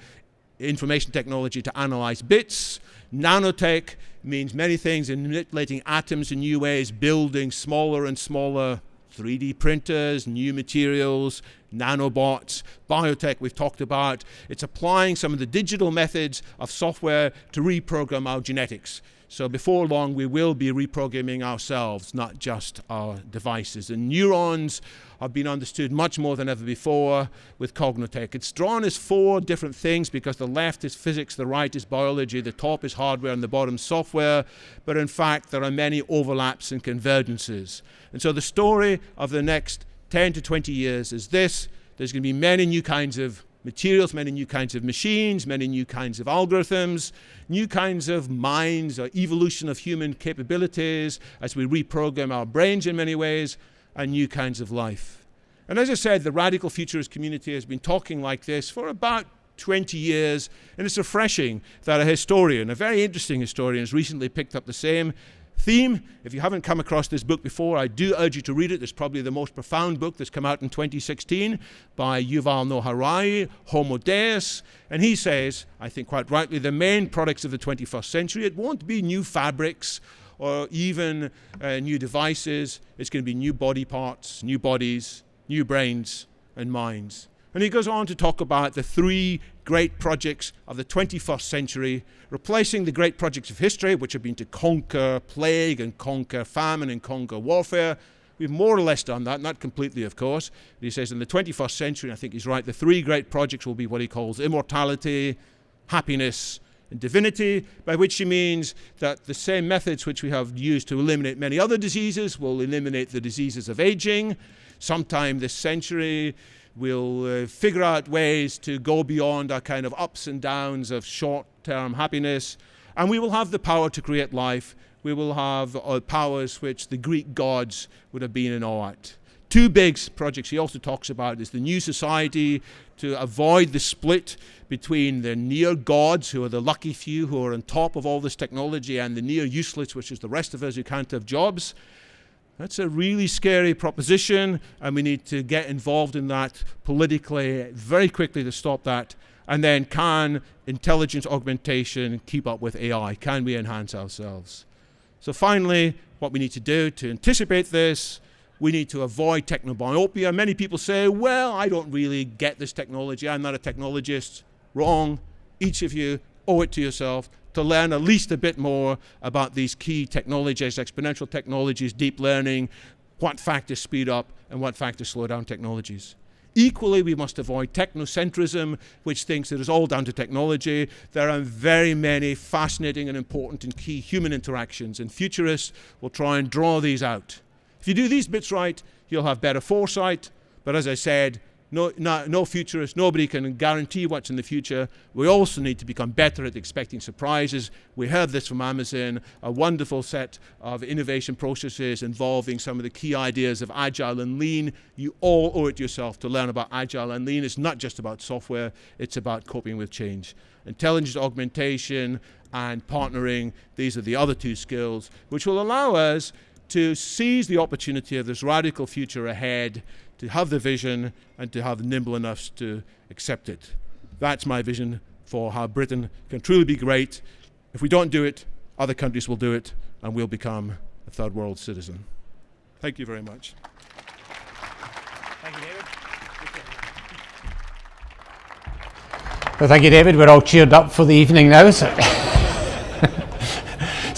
information technology to analyze bits. Nanotech means many things in manipulating atoms in new ways, building smaller and smaller 3D printers, new materials, nanobots. Biotech, we've talked about. It's applying some of the digital methods of software to reprogram our genetics. So before long, we will be reprogramming ourselves, not just our devices. And neurons have been understood much more than ever before with cognitech. It's drawn as four different things because the left is physics, the right is biology, the top is hardware, and the bottom software. But in fact, there are many overlaps and convergences. And so the story of the next 10 to 20 years is this. There's going to be many new kinds of materials, many new kinds of machines, many new kinds of algorithms, new kinds of minds, or evolution of human capabilities as we reprogram our brains in many ways, and new kinds of life. And as I said, the radical futurist community has been talking like this for about 20 years, and it's refreshing that a historian, a very interesting historian, has recently picked up the same theme. If you haven't come across this book before, I do urge you to read it. It's probably the most profound book that's come out in 2016 by Yuval Noah Harari, Homo Deus. And he says, I think quite rightly, the main products of the 21st century, it won't be new fabrics or even new devices. It's going to be new body parts, new bodies, new brains and minds. And he goes on to talk about the three great projects of the 21st century, replacing the great projects of history, which have been to conquer plague and conquer famine and conquer warfare. We've more or less done that, not completely, of course. But he says in the 21st century, I think he's right, the three great projects will be what he calls immortality, happiness, and divinity, by which he means that the same methods which we have used to eliminate many other diseases will eliminate the diseases of aging. Sometime this century, we'll figure out ways to go beyond our kind of ups and downs of short-term happiness, and we will have the power to create life. We will have powers which the Greek gods would have been in awe at. Two big projects he also talks about is the new society to avoid the split between the near gods, who are the lucky few who are on top of all this technology, and the near useless, which is the rest of us who can't have jobs. That's a really scary proposition, and we need to get involved in that politically very quickly to stop that. And then, can intelligence augmentation keep up with AI? Can we enhance ourselves? So finally, what we need to do to anticipate this, we need to avoid technomyopia. Many people say, well, I don't really get this technology. I'm not a technologist. Wrong. Each of you owe it to yourself to learn at least a bit more about these key technologies, exponential technologies, deep learning, what factors speed up and what factors slow down technologies. Equally, we must avoid technocentrism, which thinks it is all down to technology. There are very many fascinating and important and key human interactions, and futurists will try and draw these out. If you do these bits right, you'll have better foresight, but as I said, no futurist, nobody can guarantee what's in the future. We also need to become better at expecting surprises. We heard this from Amazon, a wonderful set of innovation processes involving some of the key ideas of agile and lean. You all owe it to yourself to learn about agile and lean. It's not just about software, it's about coping with change. Intelligence augmentation and partnering, these are the other two skills, which will allow us to seize the opportunity of this radical future ahead, to have the vision and to have nimble enough to accept it. That's my vision for how Britain can truly be great. If we don't do it, other countries will do it, and we'll become a third world citizen. Thank you very much. Thank you, David. Well, thank you, David. We're all cheered up for the evening now.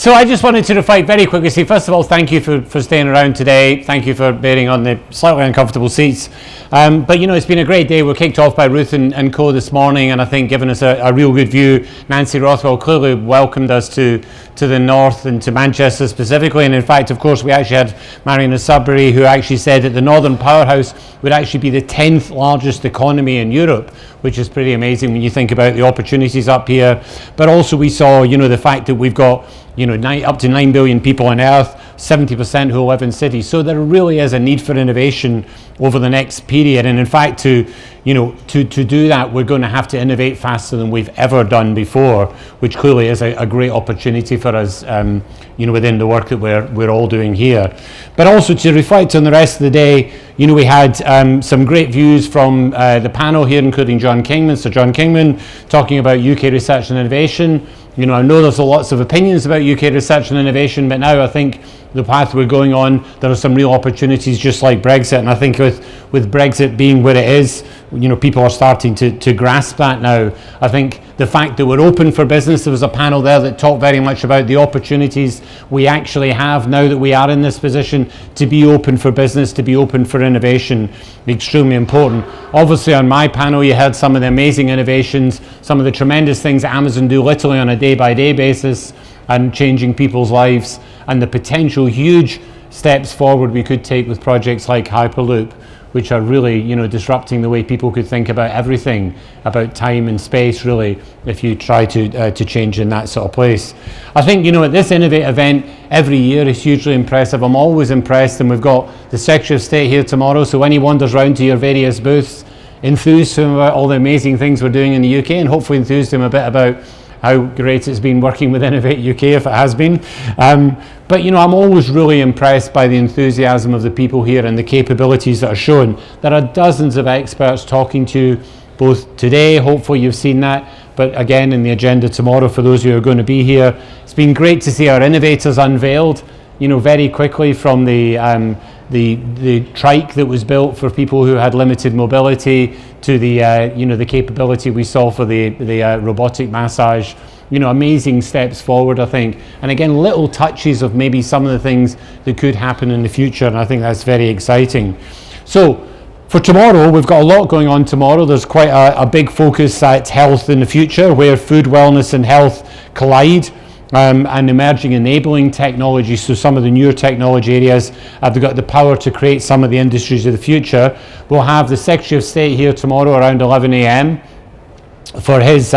So I just wanted to reflect very quickly. See, first of all, thank you for staying around today. Thank you for bearing on the slightly uncomfortable seats. But you know, it's been a great day. We're kicked off by Ruth and Co this morning, and I think given us a real good view. Nancy Rothwell clearly welcomed us to the north and to Manchester specifically. And in fact, of course, we actually had Marion Sudbury, who actually said that the Northern Powerhouse would actually be the 10th largest economy in Europe, which is pretty amazing when you think about the opportunities up here. But also we saw, you know, the fact that we've got, you know, up to 9 billion people on Earth, 70% who live in cities. So there really is a need for innovation over the next period. And in fact, to do that, we're going to have to innovate faster than we've ever done before, which clearly is a great opportunity for us, you know, within the work that we're all doing here. But also to reflect on the rest of the day, you know, we had some great views from the panel here, including John Kingman. So John Kingman talking about UK research and innovation. You know, I know there's lots of opinions about UK research and innovation, but now I think the path we're going on, there are some real opportunities, just like Brexit. And I think with Brexit being where it is, you know, people are starting to grasp that now. I think the fact that we're open for business, there was a panel there that talked very much about the opportunities we actually have now that we are in this position to be open for business, to be open for innovation, extremely important. Obviously on my panel you had some of the amazing innovations, some of the tremendous things that Amazon do literally on a day-by-day basis and changing people's lives, and the potential huge steps forward we could take with projects like Hyperloop, which are really, you know, disrupting the way people could think about everything, about time and space, really, if you try to change in that sort of place. I think, you know, at this Innovate event, every year is hugely impressive. I'm always impressed, and we've got the Secretary of State here tomorrow, so when he wanders around to your various booths, enthuse him about all the amazing things we're doing in the UK, and hopefully enthuse him a bit about how great it's been working with Innovate UK, if it has been. But you know, I'm always really impressed by the enthusiasm of the people here and the capabilities that are shown. There are dozens of experts talking to you both today, hopefully you've seen that, but again in the agenda tomorrow for those who are going to be here. It's been great to see our Innovators unveiled, you know, very quickly, from the trike that was built for people who had limited mobility to the you know, the capability we saw for the robotic massage. You know, amazing steps forward, I think, and again little touches of maybe some of the things that could happen in the future, and I think that's very exciting. So for tomorrow, we've got a lot going on tomorrow. There's quite a big focus at health in the future, where food, wellness and health collide. And emerging enabling technology, so some of the newer technology areas have got the power to create some of the industries of the future. We'll have the Secretary of State here tomorrow around 11 a.m. for his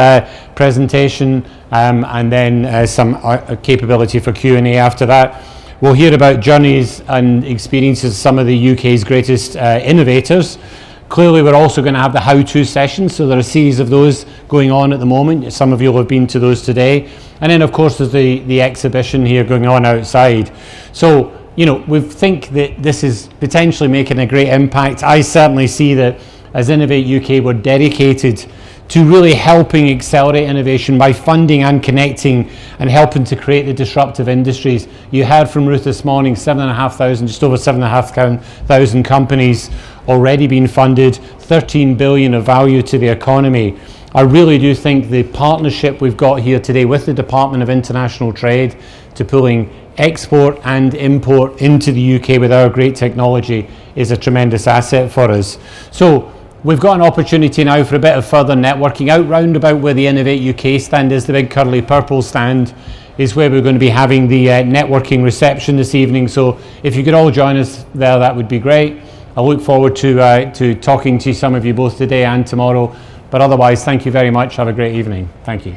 presentation, and then some capability for Q&A after that. We'll hear about journeys and experiences of some of the UK's greatest innovators. Clearly, we're also going to have the how-to sessions, so there are a series of those going on at the moment. Some of you will have been to those today. And then, of course, there's the exhibition here going on outside. So, you know, we think that this is potentially making a great impact. I certainly see that as Innovate UK, we're dedicated to really helping accelerate innovation by funding and connecting and helping to create the disruptive industries. You heard from Ruth this morning, 7,500, just over 7,500 companies already been funded, 13 billion of value to the economy. I really do think the partnership we've got here today with the Department of International Trade to pulling export and import into the UK with our great technology is a tremendous asset for us. So we've got an opportunity now for a bit of further networking. Out round about where the Innovate UK stand is, the big curly purple stand, is where we're going to be having the networking reception this evening. So if you could all join us there, that would be great. I look forward to talking to some of you both today and tomorrow. But otherwise, thank you very much. Have a great evening. Thank you.